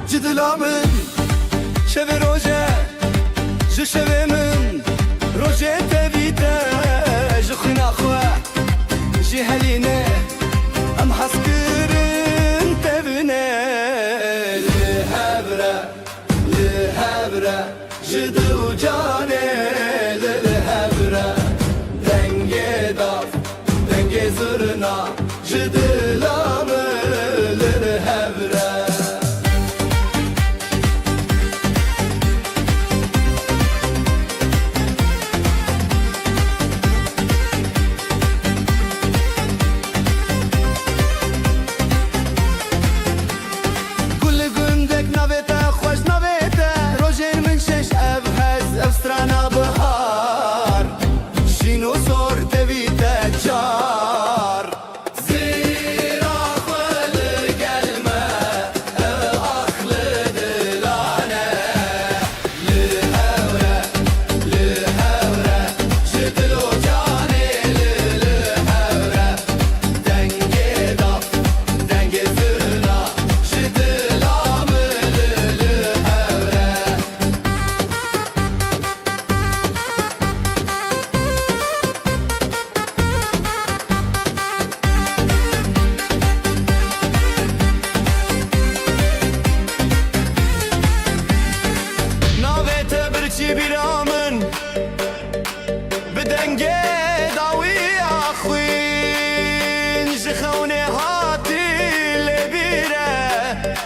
Cidila min şevê roje ji şevê min rojê tevî te ji xwîna xwe jî helîne em hez kirin tevîne li hevre ji dil û canê li hevre dengê dav dengê zirna ji dila min li hevre Kulli gundek navê te xweş navê te rojên min şeş ev hez ev strana bihar şîn û sor tevî te çar Zîra xwe li gel me ev axli dilane li hewre ji dil û canê li hewre dengê dav dengê zirna ji dila min li hewre Navê te birçî bîra min bi dengê dawiya xwîn ji xewnê hatî lêbîre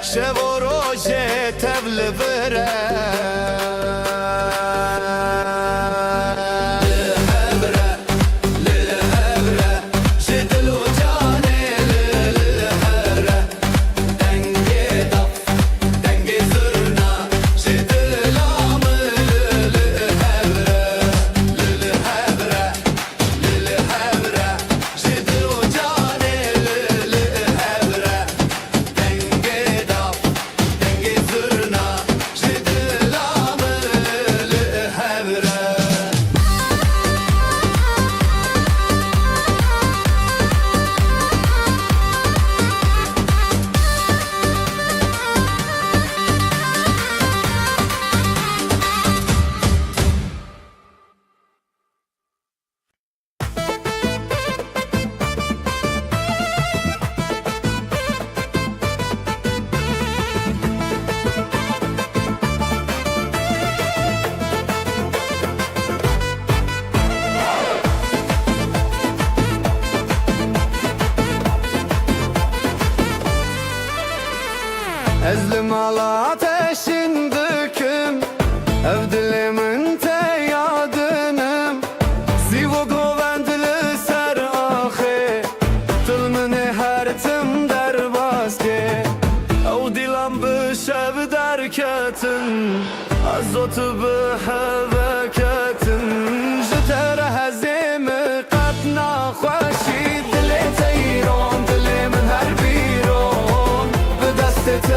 şev û rojê tev li vir e li hevre ji dil û canê li hewre dengê dav dengê zirna ji dila min li hewre ji dil û canê li hewre dengê dav dengê zirna ji dila min li hewre Ez li mala ateşin dikim ev dilimin te yadinim Sivo govend li ser زوت بحركة جتر هزيم قطنا خوشي دلي تيرون دلي من هربيرون بدست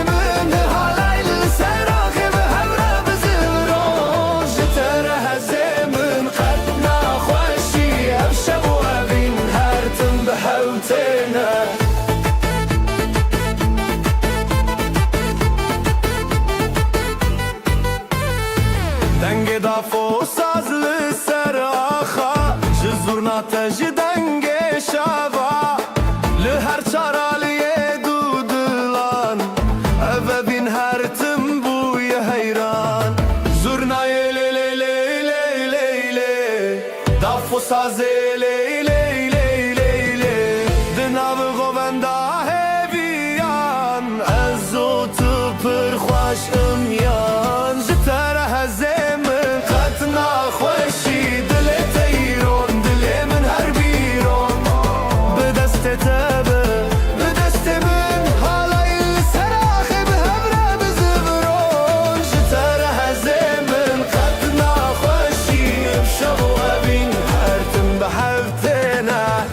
من هالاي السراخ بهبرة بزبرون جتر هزيم قطنا خوشي أبشب وابين هرتم بحوتنا دنگ دافو ساز لسر آخا جزورنا تج دنگ شوا لهر چارالی دودلان او بین هر تنبوی حیران زورنای لی لی لی لی لی لی دافو ساز لی لی لی لی لی دناو غووندا هیویان ازو تو پر خوش امیان جتر هزه خوشی دل تیرون دل من هر بیرون به دست من حالای سراخ به هبره بزبرون جتر هزه من قطنا خوشی بشب و ابین هرتم به حفتنا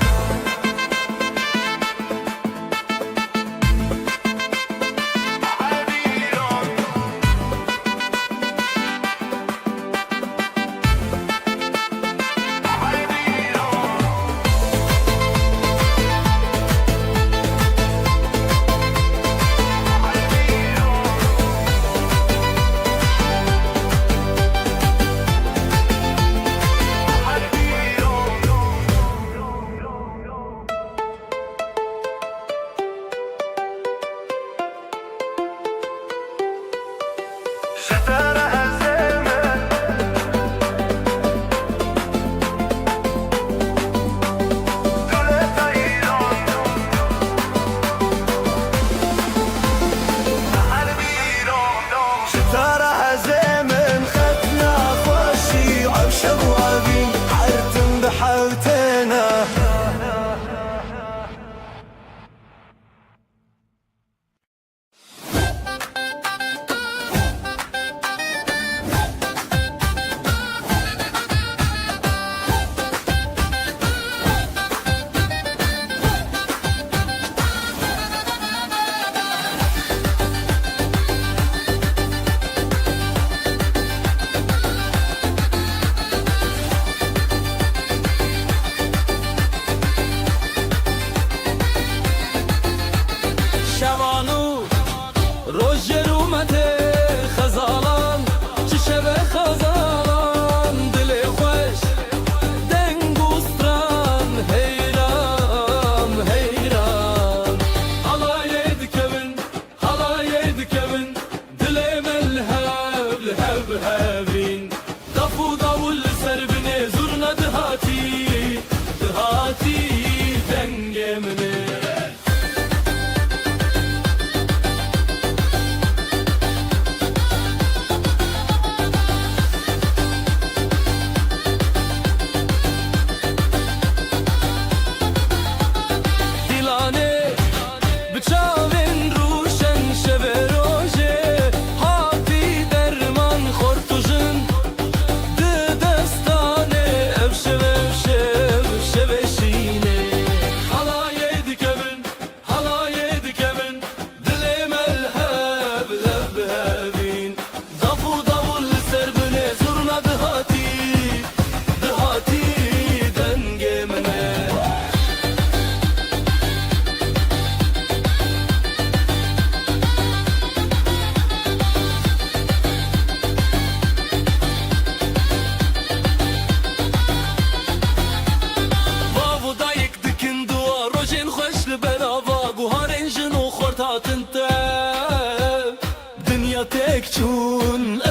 چون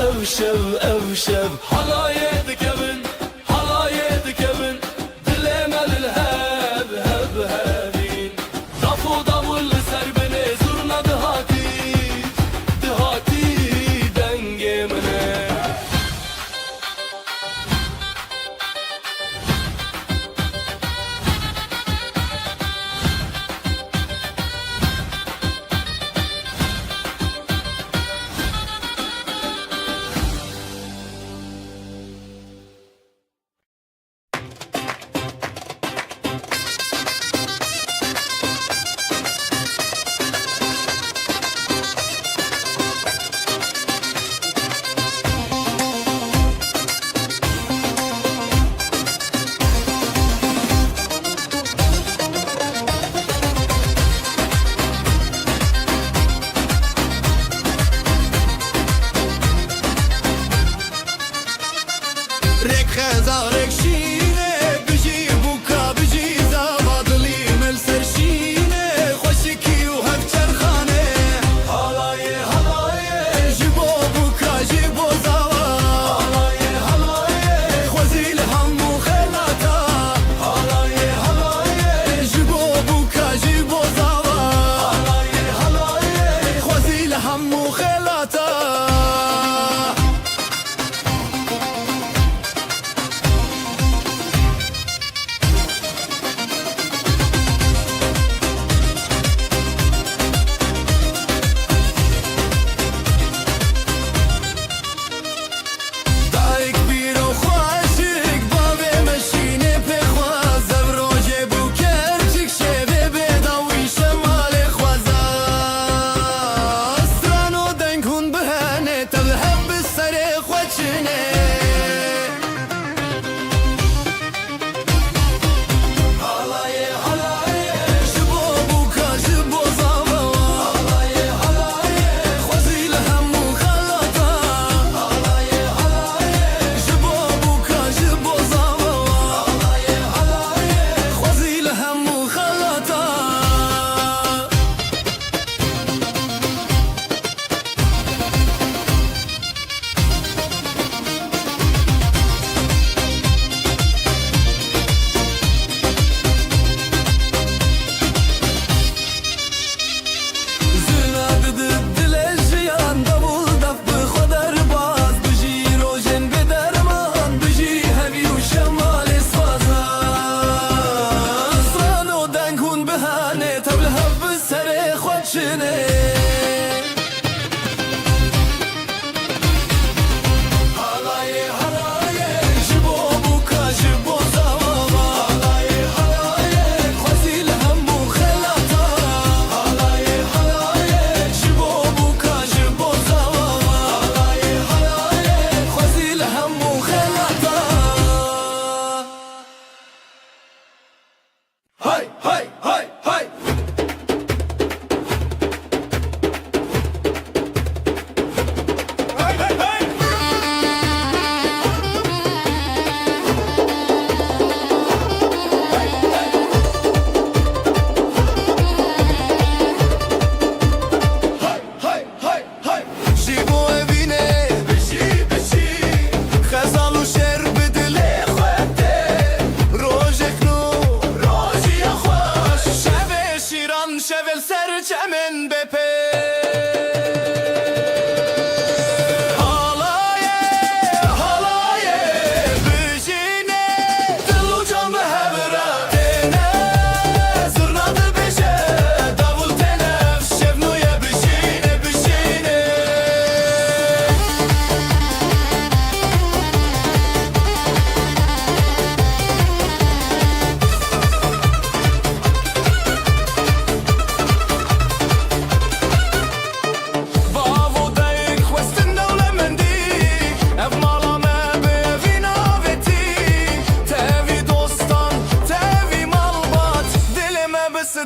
او شب حلایه دکبن دل مل الهب هب هبین دافو داول سر بنه زورنا دهاتی دنگ منه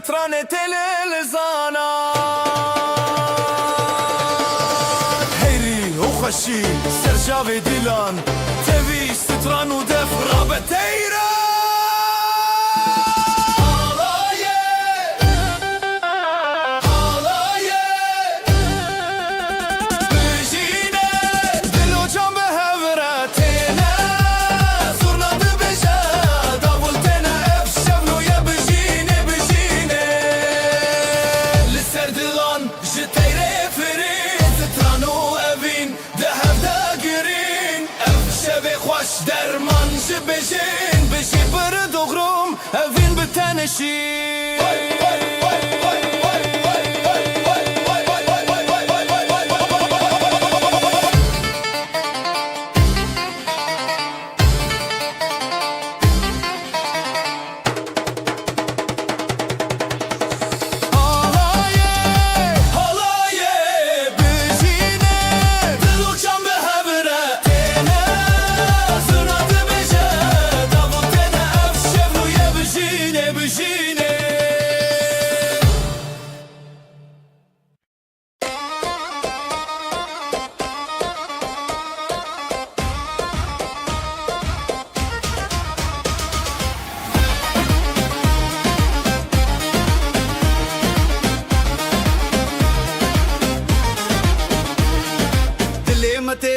ستران تل زانا هيري وخشي سرجاوي ديلان تبي ستران ودف رابطيرا درمان بشین بشی بر دغرم اوین بتنشی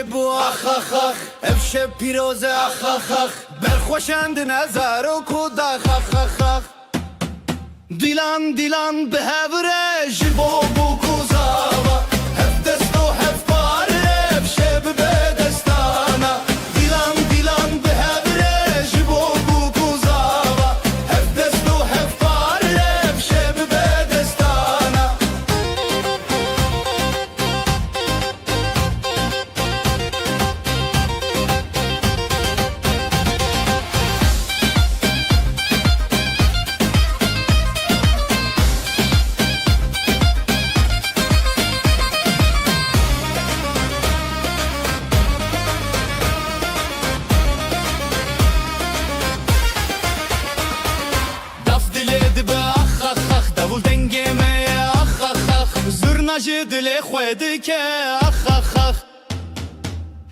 بو اخ اخ اخ افشه پیروزه اخ اخ اخ برخوشند نظر و کود اخ اخ اخ اخ دیلان دیلان به هوره جبو بو کوزاوا هف دستو هف پاره افشه به دستانا دیلان دیلان به هوره جبو بو کوزاوا هف دستو هف پاره افشه به دستانا دل خود که اخ اخ اخ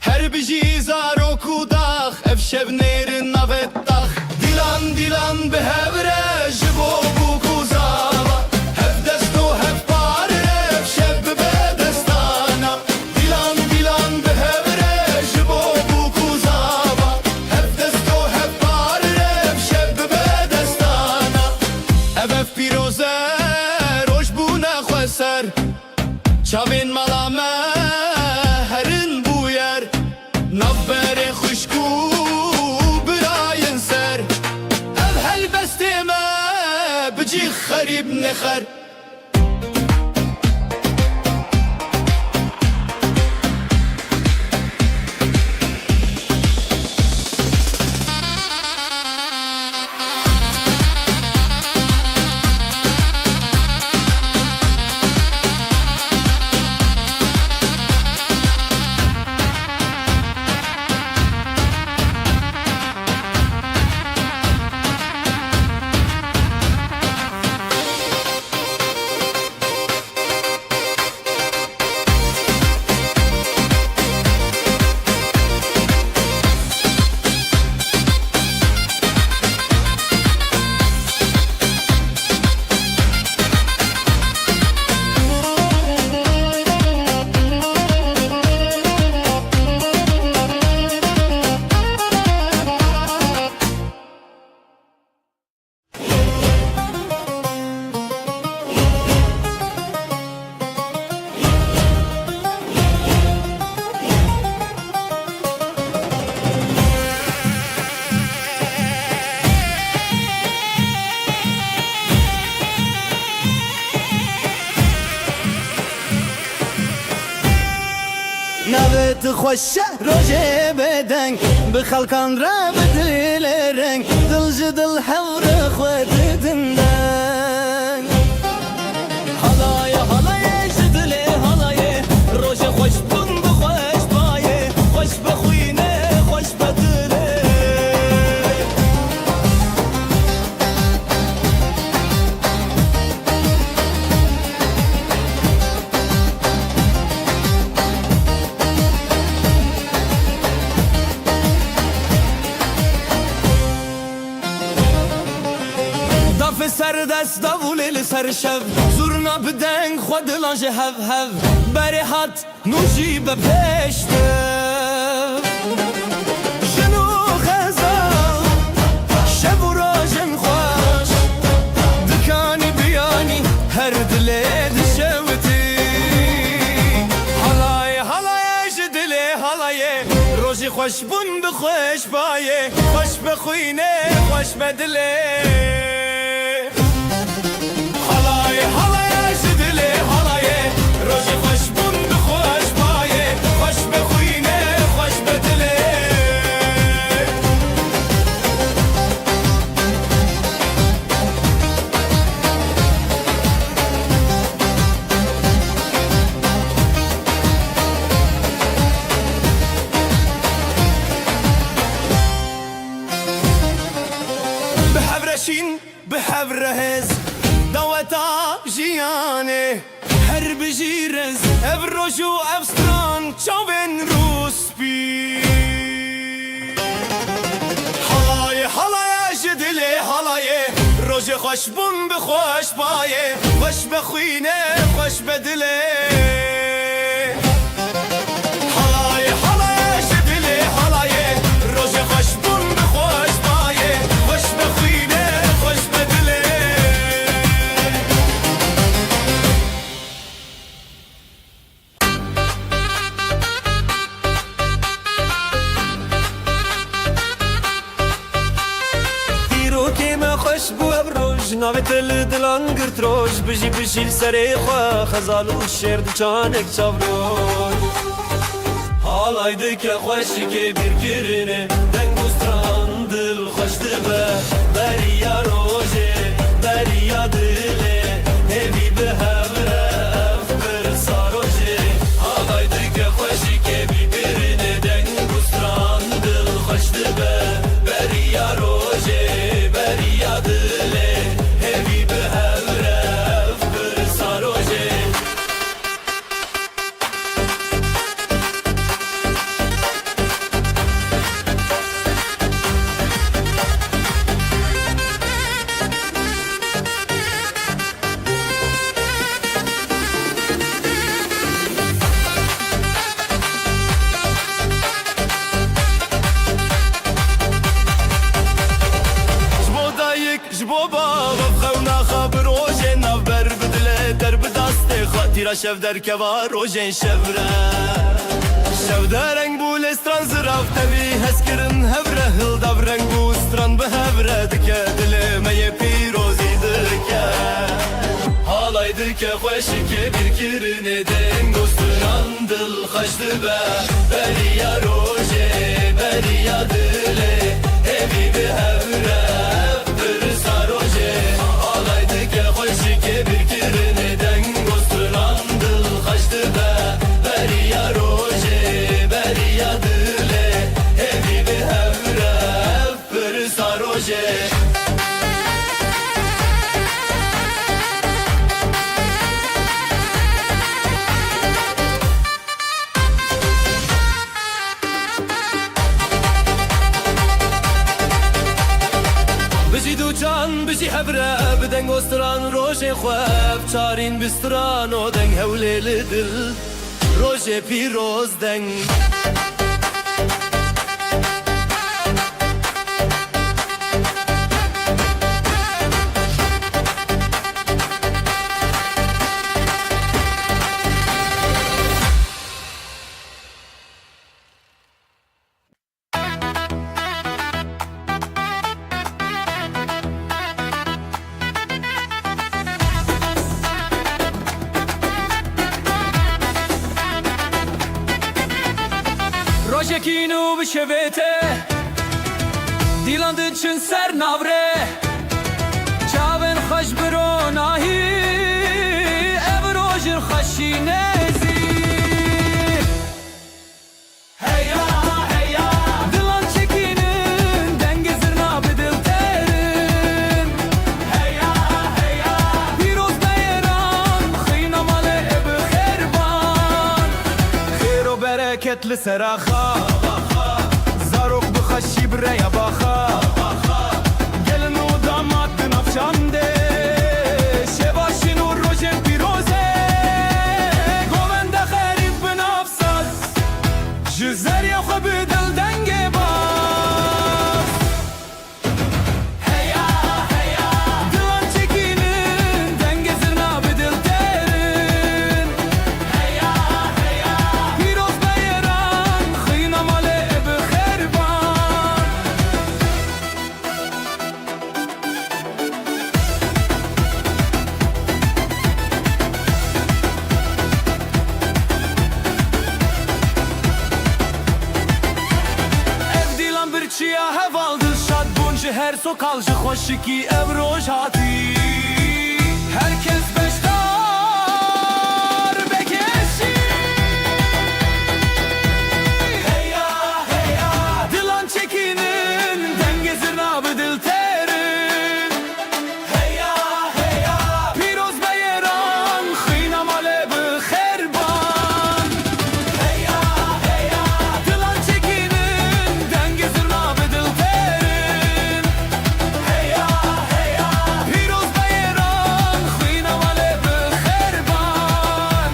هر بجی زارو کوداخ افشب نیر نوتاخ دیلان دیلان به هوره جبو بو کوزاوا هف دستو هف پاره افشب به دستانا دیلان دیلان به هوره جبو بو کوزاوا هف دستو هف پاره افشب به دستانا اف پیروزه روش بو نخوسر چاوین ملامه هرن بویر نبر خوشکو براین سر اف هل بستیمه بجی خریب نخر نوت خوشه روژه بدنگ بخلکان را بدل رنگ دل جدل حور خود دندن حالای حالای جدل حالای روژه خوش بند خوش بایه خوش بخوینه خوش بدله لسر دست داولی لسر شب زورنا بدنگ خود لانج هف هف بری هات نوشی به پشته جنو خزا شب و راجن خوش دکانی بیانی هر دلی دشوتی حالای حالای جدلی حالای روزی خوش بون بخوش بایه خوش بخوینه خوش بدلی حالای حالای جدلی حالای روزی خوش بون بخوش بایه خوش بخوینه خوش بدلی بحبرشين بحبرهز دوتا جياني هرب جيرز ابروجو افستران چاوين روسبي حلاي حلاي جدلي حلاي روجي خوش بون بخوش بايه خوش بخوينه خوش بدلي حلاي حلاي جدلي حلاي روجي خوش بون بخوش بايه خوش بخوينه خوش بدلي تيرو كيما خوش بو بروج ناوت دلان گرت روش بجي بشيل سري خوا خزال و شير دچانك چاوروش حالايدك خوشي كي بير كرنه دنگ بستران دل خوش دبه بريا روجي بريا دلي هبي بهبره افكر ساروجي حالايدك خوشي كي بير كرنه دنگ بستران دل خوش دبه بريا روجي بريا دلي هبي بهبره افكر ساروجي جبو دايك جبو بابا بخونا خبر روجين نفبر بدله درب دسته خاطيرا شف در كوا روجين شفره شف درنگ بو لستران زراف تبي هسكرن هبره هل دبرنگ بو ستران بهبره دكه دل مي پیروزی دكه حالay دكه خوشی که bir kirine دنگ ستران دل خشت به بریا روجه بریا دله hevi بهبره افكر ساروجه حالay دكه خوشی که bir kirine دنگ ستران دل خشت به بریا روجه بریا دله hevi بهبره افكر ساروجه بجي دو جان بجي حبره بدنگ استران روژه خواب چارین بستران و دنگ هوله لدل روژه پیروز دنگ Rožekinu bişevete Dilan dıçın ser navre Çaven xoş biro nahi Ev rojir xaşinezi Heya heya Dilan çekinin Denge zırna bedil terin Heya heya Piroz beyran Xıyna male ev xerban Xeyr o bereketli seraxa Zarok bixaşi bre ya baxa Gelin o damat binafşande çok alcı hoşu ki ev rojati herkes beştar bekeşi heya heya dilan çekinin dengezin abi dil terin heya heya piroz beyran xinam alebi xerban heya heya dilan çekinin dengezin abi dil terin heya heya piroz beyran xinam alebi xerban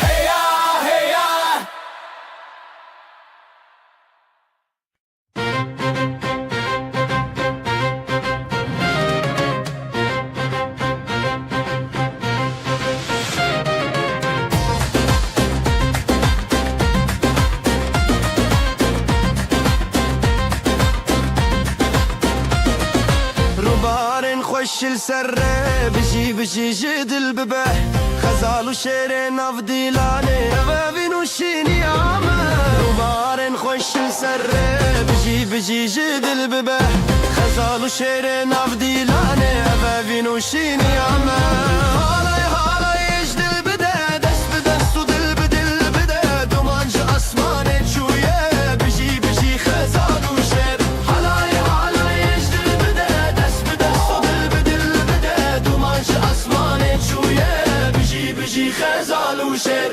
heya heya روبارن خوش السره بجي بجي جدل ببه خزال وشير ناف ديلاني بابين وشيني عامه روبارن خوش السره بجي بجي جدل ببه خزال وشير ناف ديلاني بابين وشيني عامه هالاي هالاي يجدل بده دس بدس ودل بدل بده دومانج اسماني شويه بجي بجي خزال وشير هالاي هالاي يجدل بده دس بدس ودل بدل بده دومانج اسماني شويه بجي بجي خزال وشير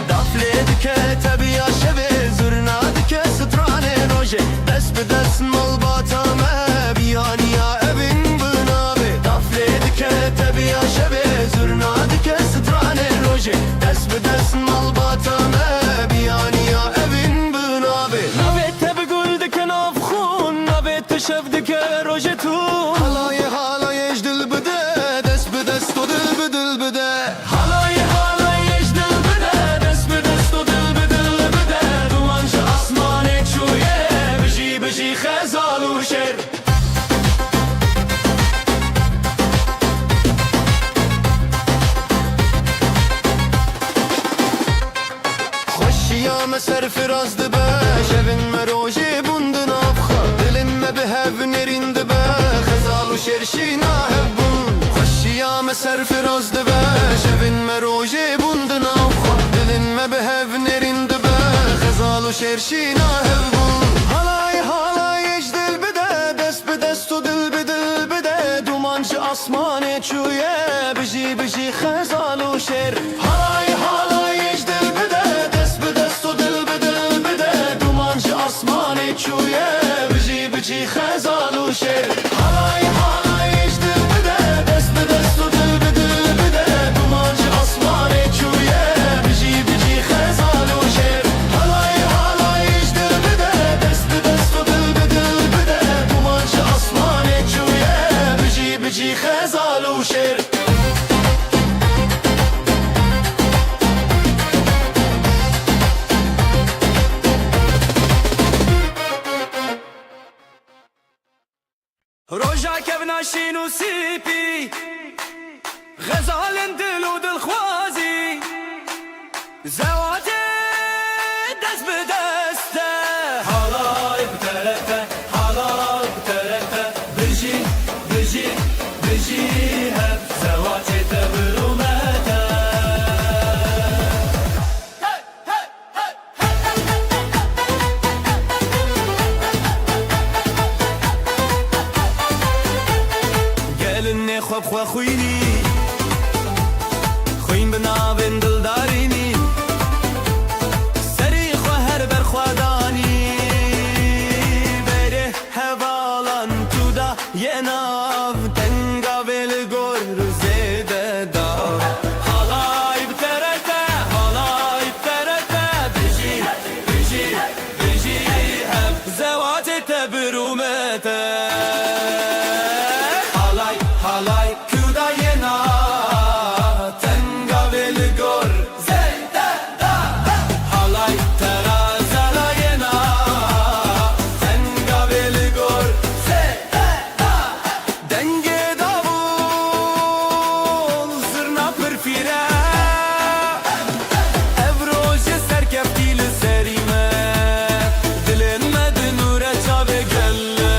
دفلتك تبي شبه زرنادك ستراني روجي دس بدس ملباطة ما بياني يا ابن بنابي دفلتك تبي شبه زرنادك ستراني روجي دس بدس ملباطة ما بياني يا ابن بنابي نبيت بقول دك نافخون نبيت شفدك روجي تون هلاي هلاي يجدل بدا دس بدس تدل بدل بدا هلاي هلاي يجدل بدا دس بدس تدل بدل بدا دوانش اسمانك شويه بجي بجي خزال وشر خوشی یا مسر فراز دبه شبن مروجی بوندن افخا دلن ما بهف نرین دبه خزال و شرشی ناهبون خوشی یا مسر فراز دبه شبن مروجی بوندن افخا دلن ما بهف نرین دبه خزال و شرشی ناهبون halay halay ejdel bide dest بدست و دل بدل بده دومانج اسمان چویه بجی بجی خزال و شر halay halay ejdel bide dest بدست و دل بدل بده دومانج اسمان چویه بجی بجی خزال و شر halay halay ejdel bide dest بدست و دل بدل بده دومانج اسمان چویه بجی بجی خزال و شر halay halay ejdel bide dest بدست و دل بدل بده دومانج اسمان چویه بجی بجی خزال و شر روجا كبنا شينو سيبي غزال دل ودل خوازي زواجي دست بدسته حالاي بترفه حالاي بترفه بجي بجي بجي هب زواجي تبرومته خواب خواه خوینی خوین بنابن دلدارینی سری خواه هر بر خوادانی بره هوالان تو دا یه ناف تنگا بل گور زیده دا halay bterete بجی te birumete Halay halay kuda yena Tenga veli gor zeyte da Halay terazala yena Tenga veli gor zeyte da Denge davul zırna pırfire Evroje serkeftiyle serime Dilenmedi nure çave gelle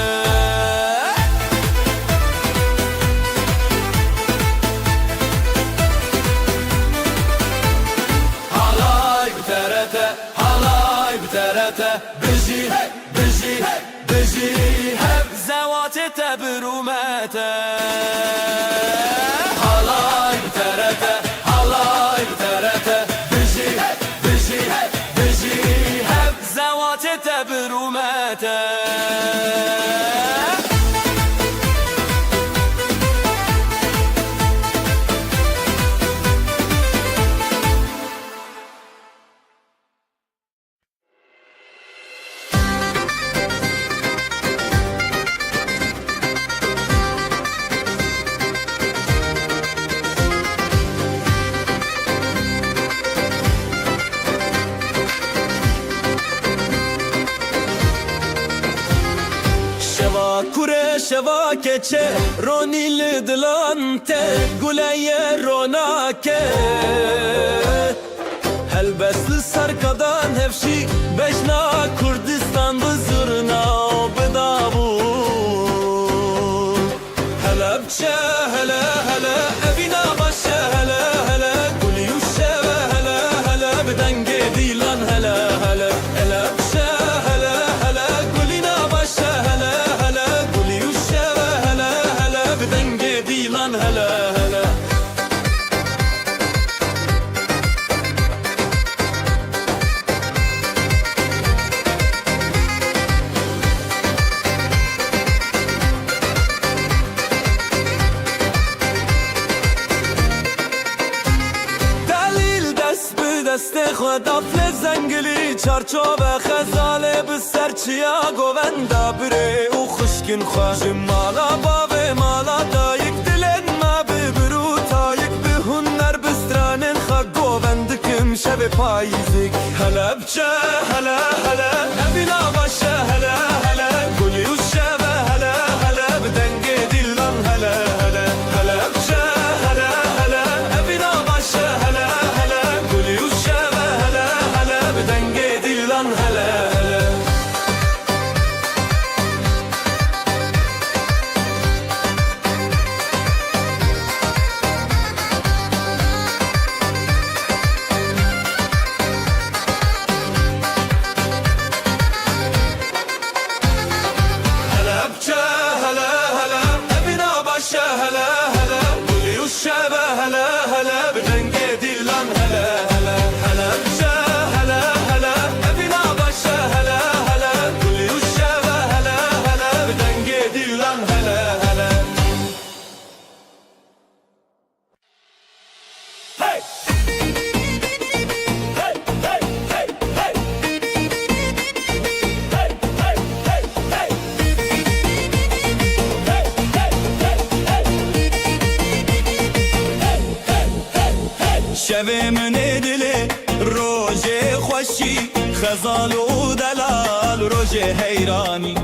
Halay biterete, halay biterete Biji, biji, biji Hep zevate tebirumete Halay biterete, halay biterete Biji, biji, biji Hep zevate tebirumete Şeva kure şeva keçe Ronil dilante Guleye ronake Helbesli sarkadan hevşi Beşna Kurdistan bızırna bedavul Helepçe hele hele Evina başe hele hele Guli yuşeve hele hele Bedenge dilan hele hele Helepçe hele hele Gulina başe hele hele Guli yuşeve hele hele Bedenge dilan hele hele دست خدا فل زنگلی چارچوب خزاله به سرچیا گووندا بره او خشکن خوش مالا باوه مالا دایک دلن ما ببرو تایک به هنر بسترانن خا گووندکم شب پاییزک هلا بچه هلا هلا نبینا باشه هلا هلا گلی و شبه هلا هلا بدنگ دیلان هلا هلا هلا بچه هلا هلا نبینا باشه هلا هلا گلی و شبه هلا هلا بدنگ دیلان هلا هلا شوه من دل روژه خوشی خزال و دلال روژه حیرانی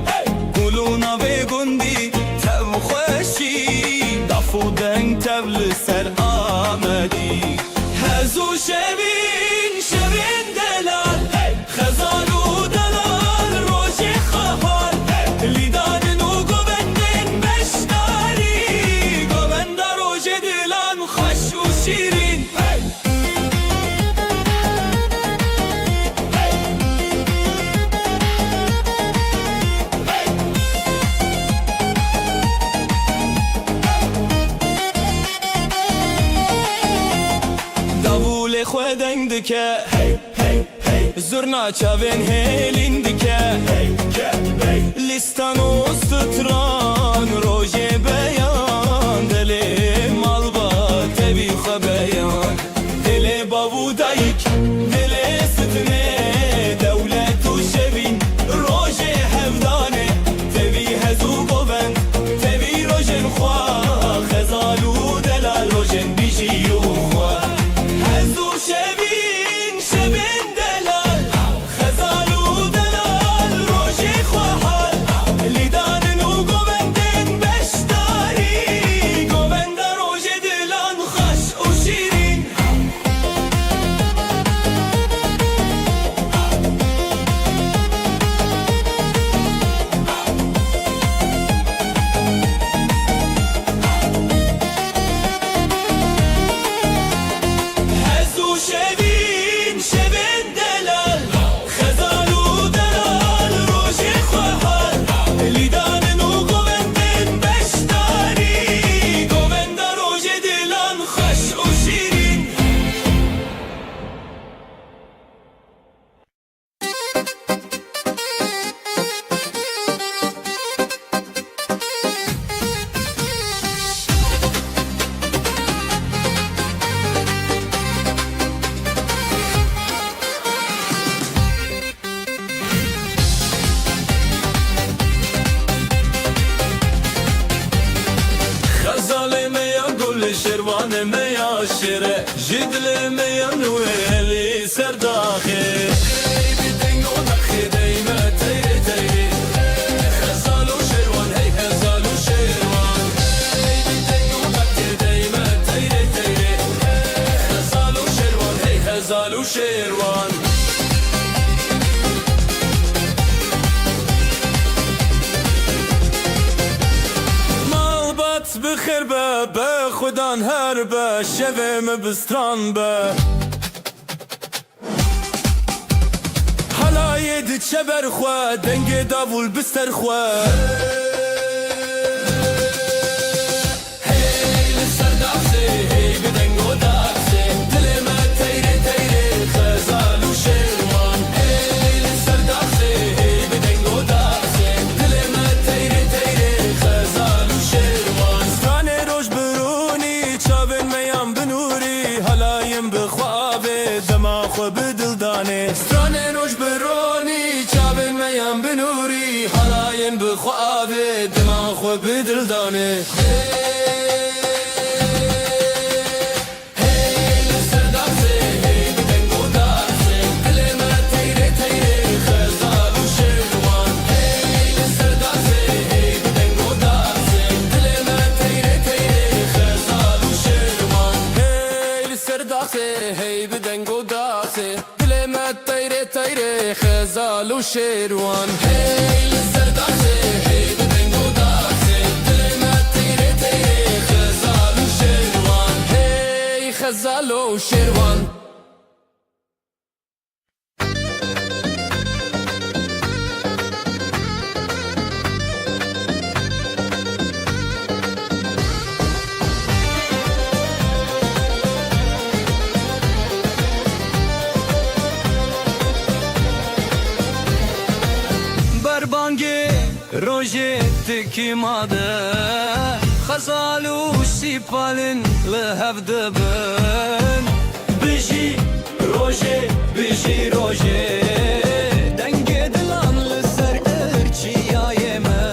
گلونا و گندی تب خوشی دف و دنگ تبل سر آمدی هزو شوین شوین دلال خزال و دلال روژه خفال لیدان و گوندن بشتاری گوند روژه دلان خوش و شیرین خودنگ دکه زرنا چاوین هیلین دکه لیستان و ستران روژه بیان دل مالبا تبی خبیان دل بابو دایک دل ستنه دولت و شبین روژه هفدانه şirvan me yaşire Jidle me yanveli serdaxi Ey bidengo nakhi deyme teyri teyri Hezalu şirvan hey hezalu şirvan Ey bidengo nakhi deyme teyri teyri Hezalu şirvan hey hezalu şirvan بخیر به خودان هر به شوم بستران به حالا ید چبر خواه دنگ داول بستر خواه هی لسر داخسه هی بدنگو داخسه دل ما تیره تیره خزال و شیروان هی لسر داخسه هی بدنگو داخسه دل ما تیره تیره خزال و شیروان خو بدلدانه سترانه روش برونی چابن میم بنوری حالایم بخوابه دماغ خو بدلدانه هی بدنگو داخسه دل ما تیره تیره خزال و شیروان هی لسر داخسه هی بدنگو داخسه دل ما تیره تیره خزال و شیروان هی خزال و شیروان روجه تكيماده خزالو سيبالن لهف دبن بيجي روجه دنگه دلان لسر ارچي يايمه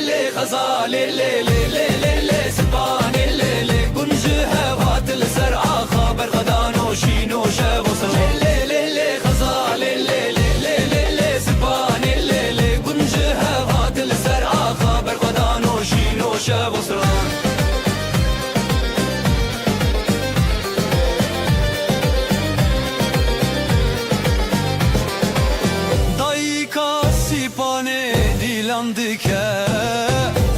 لي خزال لي سبان لي كنجه هوات لسر خبر غدانو شينو شابوس لي خزال لي شب وسران دایکا سیپانه دیلان دکه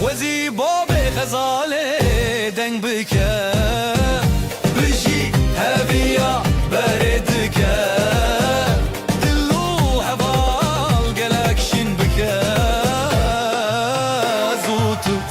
وزی باب غزاله دنگ بکه بجی هبیا بردکه دلو هوال گلکشین بکه زوتو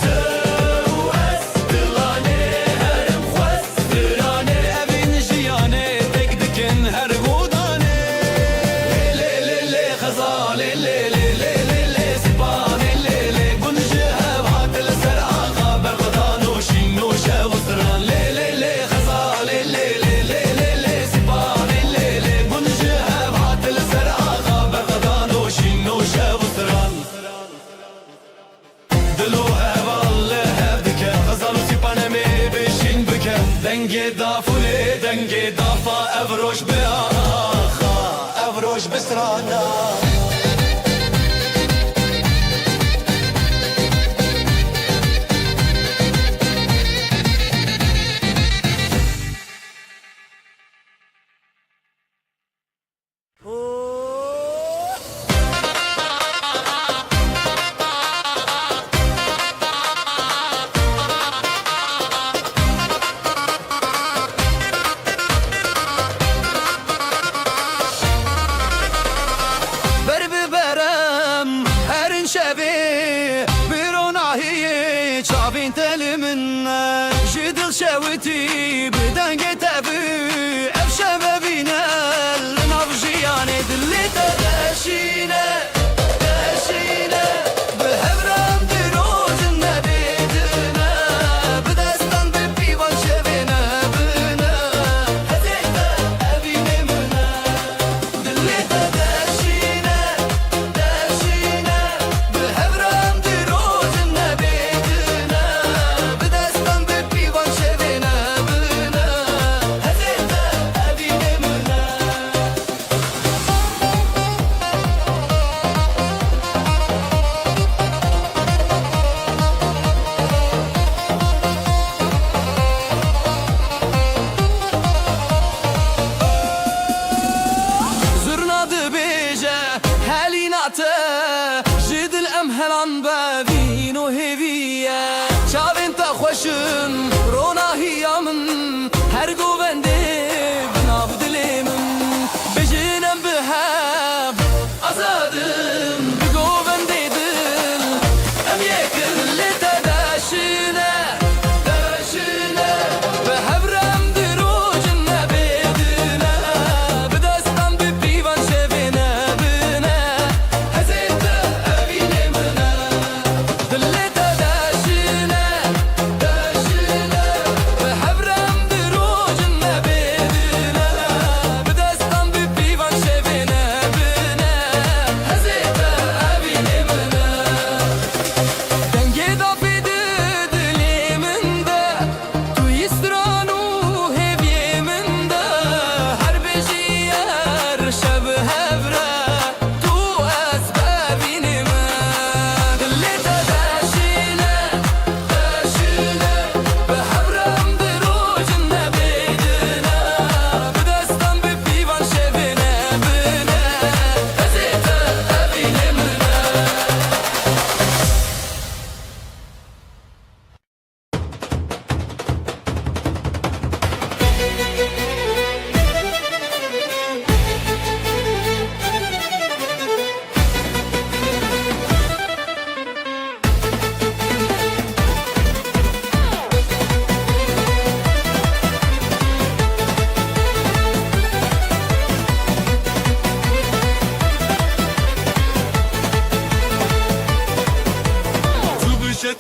دنگه دافوله دنگه دافا افروش به آخا افروش بسرانا شوتي بدنجة تبي أفشى بينا النافجياني دلي تداشينا داشينا بهبرم دروز النبيدنا بدستان ببيوان شبينا بنا هديتا أبينا منا دلي تداشينا داشينا بهبرم دروز النبيدنا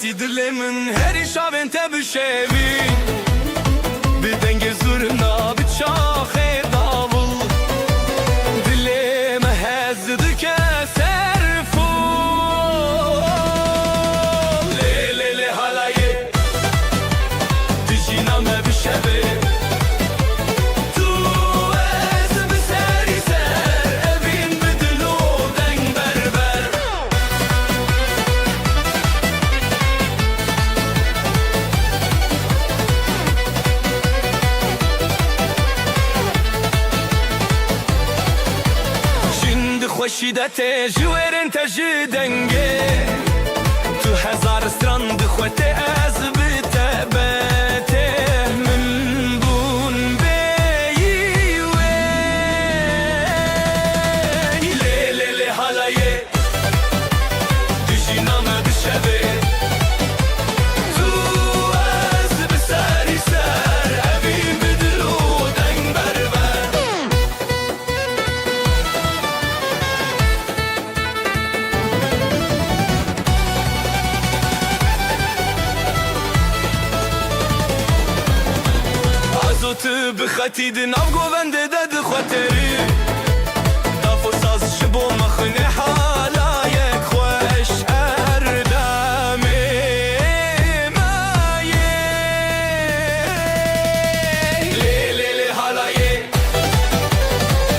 خطی دلمن هری شاون تبشوی بدنگ زورنا بچاخه داول دلم هزد که سرفول لیلی حالایه دجینام بشوی تو از بسری سر evin بدلو دنگ بربر خوشیدت جویرن تجی دنگه تو هزار سترند خوته از بتبته من بون بیوی لیلی حالایه دجی نام بشوی تو از بسری سر اوین بدلو دنگ بربر تو بخطی دناو گوونده دد خوتری دافو ساز شبو مخنه حالایک خوش اردامه مایه لیلی حالایه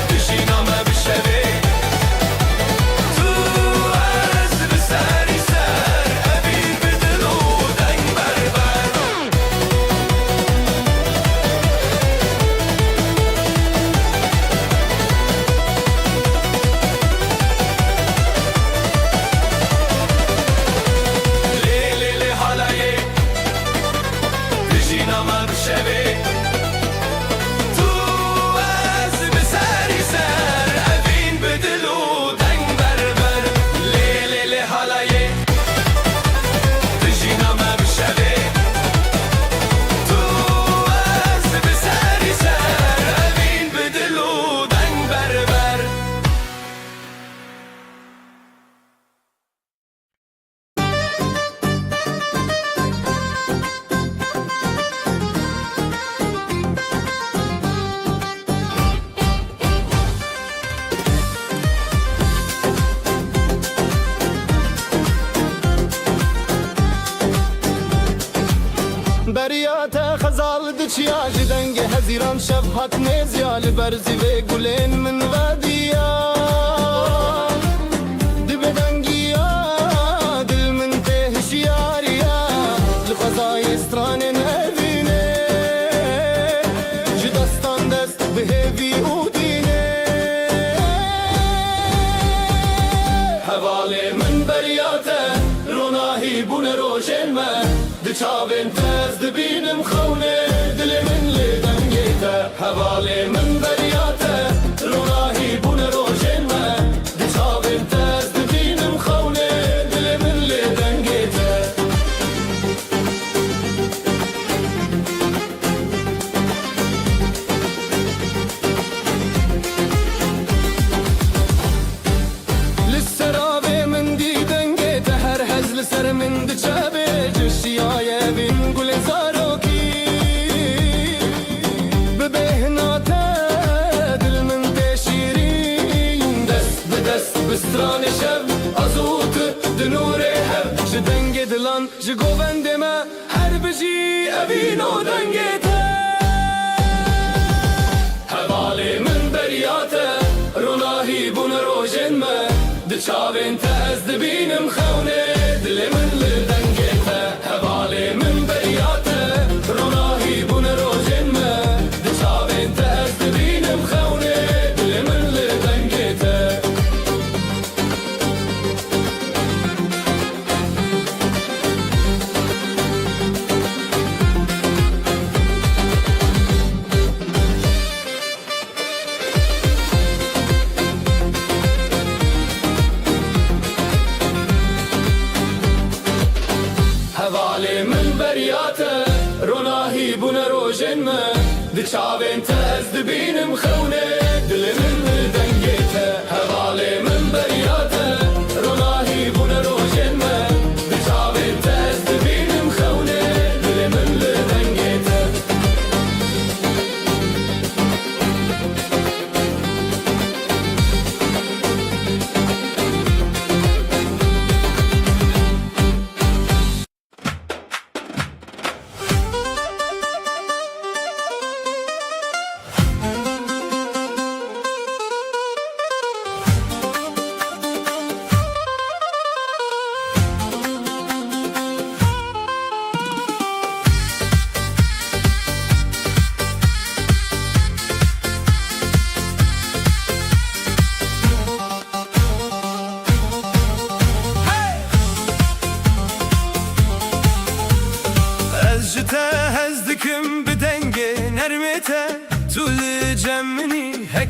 دشینامه بشوی تو از بسری سر اوین بدلو دنگ بربر بریات خزال دچیا جدنگ هزیران شفقت نزیال برزی و گلین من ودیا دبدنگیا دل من تهشیاریا لخزای استران نبینه جدستان دست بهوی اودینه حواله من بریاته روناهی بون روشن من دچاوین تز دبینم خونه دل من لدنگیته حواله من بریاته روناهی بون روشن من دچاوین تز دبینم خونه دل من لدنگیته لسرابه من دیدنگیته هر هزل سر من دچابه جشیای بین گل زاروکی ببهناته دل من تشیرین دست به دست بستران شب ازوت دنور هب جدنگ دلان جگووند ما هر بجی اوینو دنگیته حواله من بریاته روناهی بون روشن ما دچاوین تز دبینم خونه دل من لدنگیته حواله من بریاته روناهی بون روشن ما دچاوین تز دبینم خونه دل من لدنگیته حواله من بریاته روناهی بون روشن ما دچاوین تز دبینم خونه دل من لدنگیته حواله من بریاته روناهی بون روشن ما دچاوین تز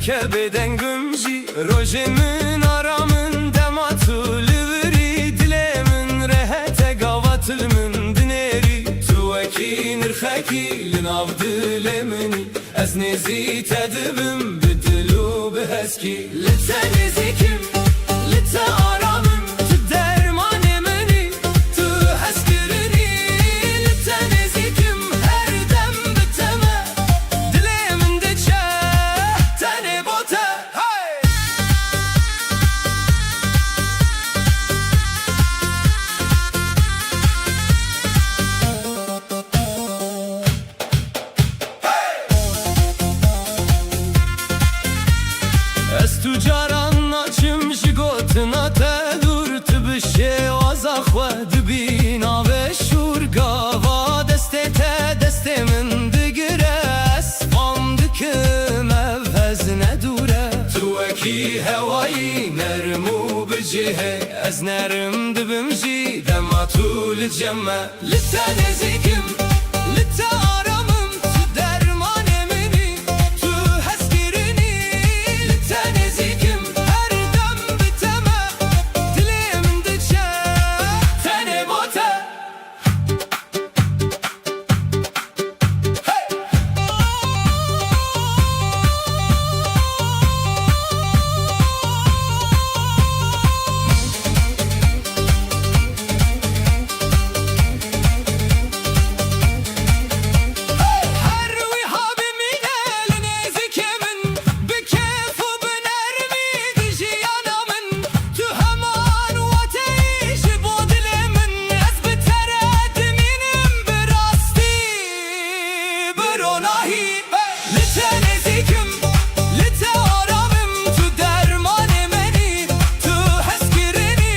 ke bedengim jî rojê min aramın dema tu li virî dilê min rehete gavatil min dinêrî tu wekî nirxekî li nav dilê minî ez nêzî te dibim bi dil û bi heskî li te nêzîkim li te aramim tu dermanê minî tu hezkirinî li te nêzîkim her dem bi te me dilê min diçe tenê bo te hey! Ez tu caran naçim ji gotina te dur tu bi şêwaza xwe dibî navê şûr gava destê te destê min digire ez fam dikim ev hez nedûre tu wekî hewayî nerm û bi cihê ez nerim dibim jî dema tu li ceme li te nêzîkim li te aramim tu dermanê minî tu hezkirinî li te nêzîkim her dem bi te me dilê min diçe tenê bo te hey! Her wiha bimîne li nêzîkê min bi kêf û bi nermî di jiyana min tu heman weteyî ji bo dilê min ez bi te re dimînim bi rastî bi ronahî li te nêzîkim li te aramim tu dermanê minî tu hezkirinî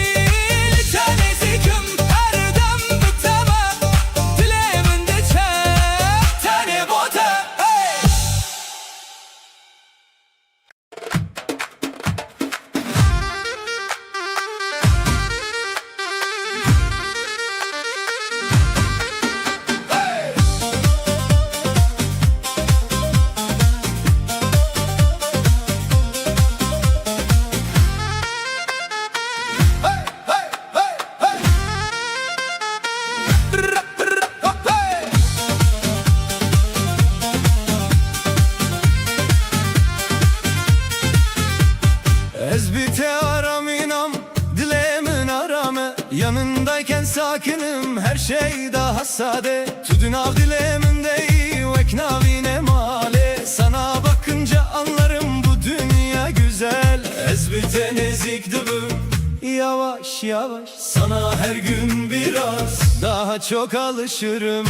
li te nêzîkim her dem bi te me dilê min diçe tenê bo te hey! Ez bir te araminam dilemin arame yanındayken sakinim her şey daha sade Tudun av dilemin değil vek navine male sana bakınca anlarım bu dünya güzel Ez bir te nezik dibim yavaş yavaş sana her gün biraz daha çok alışırım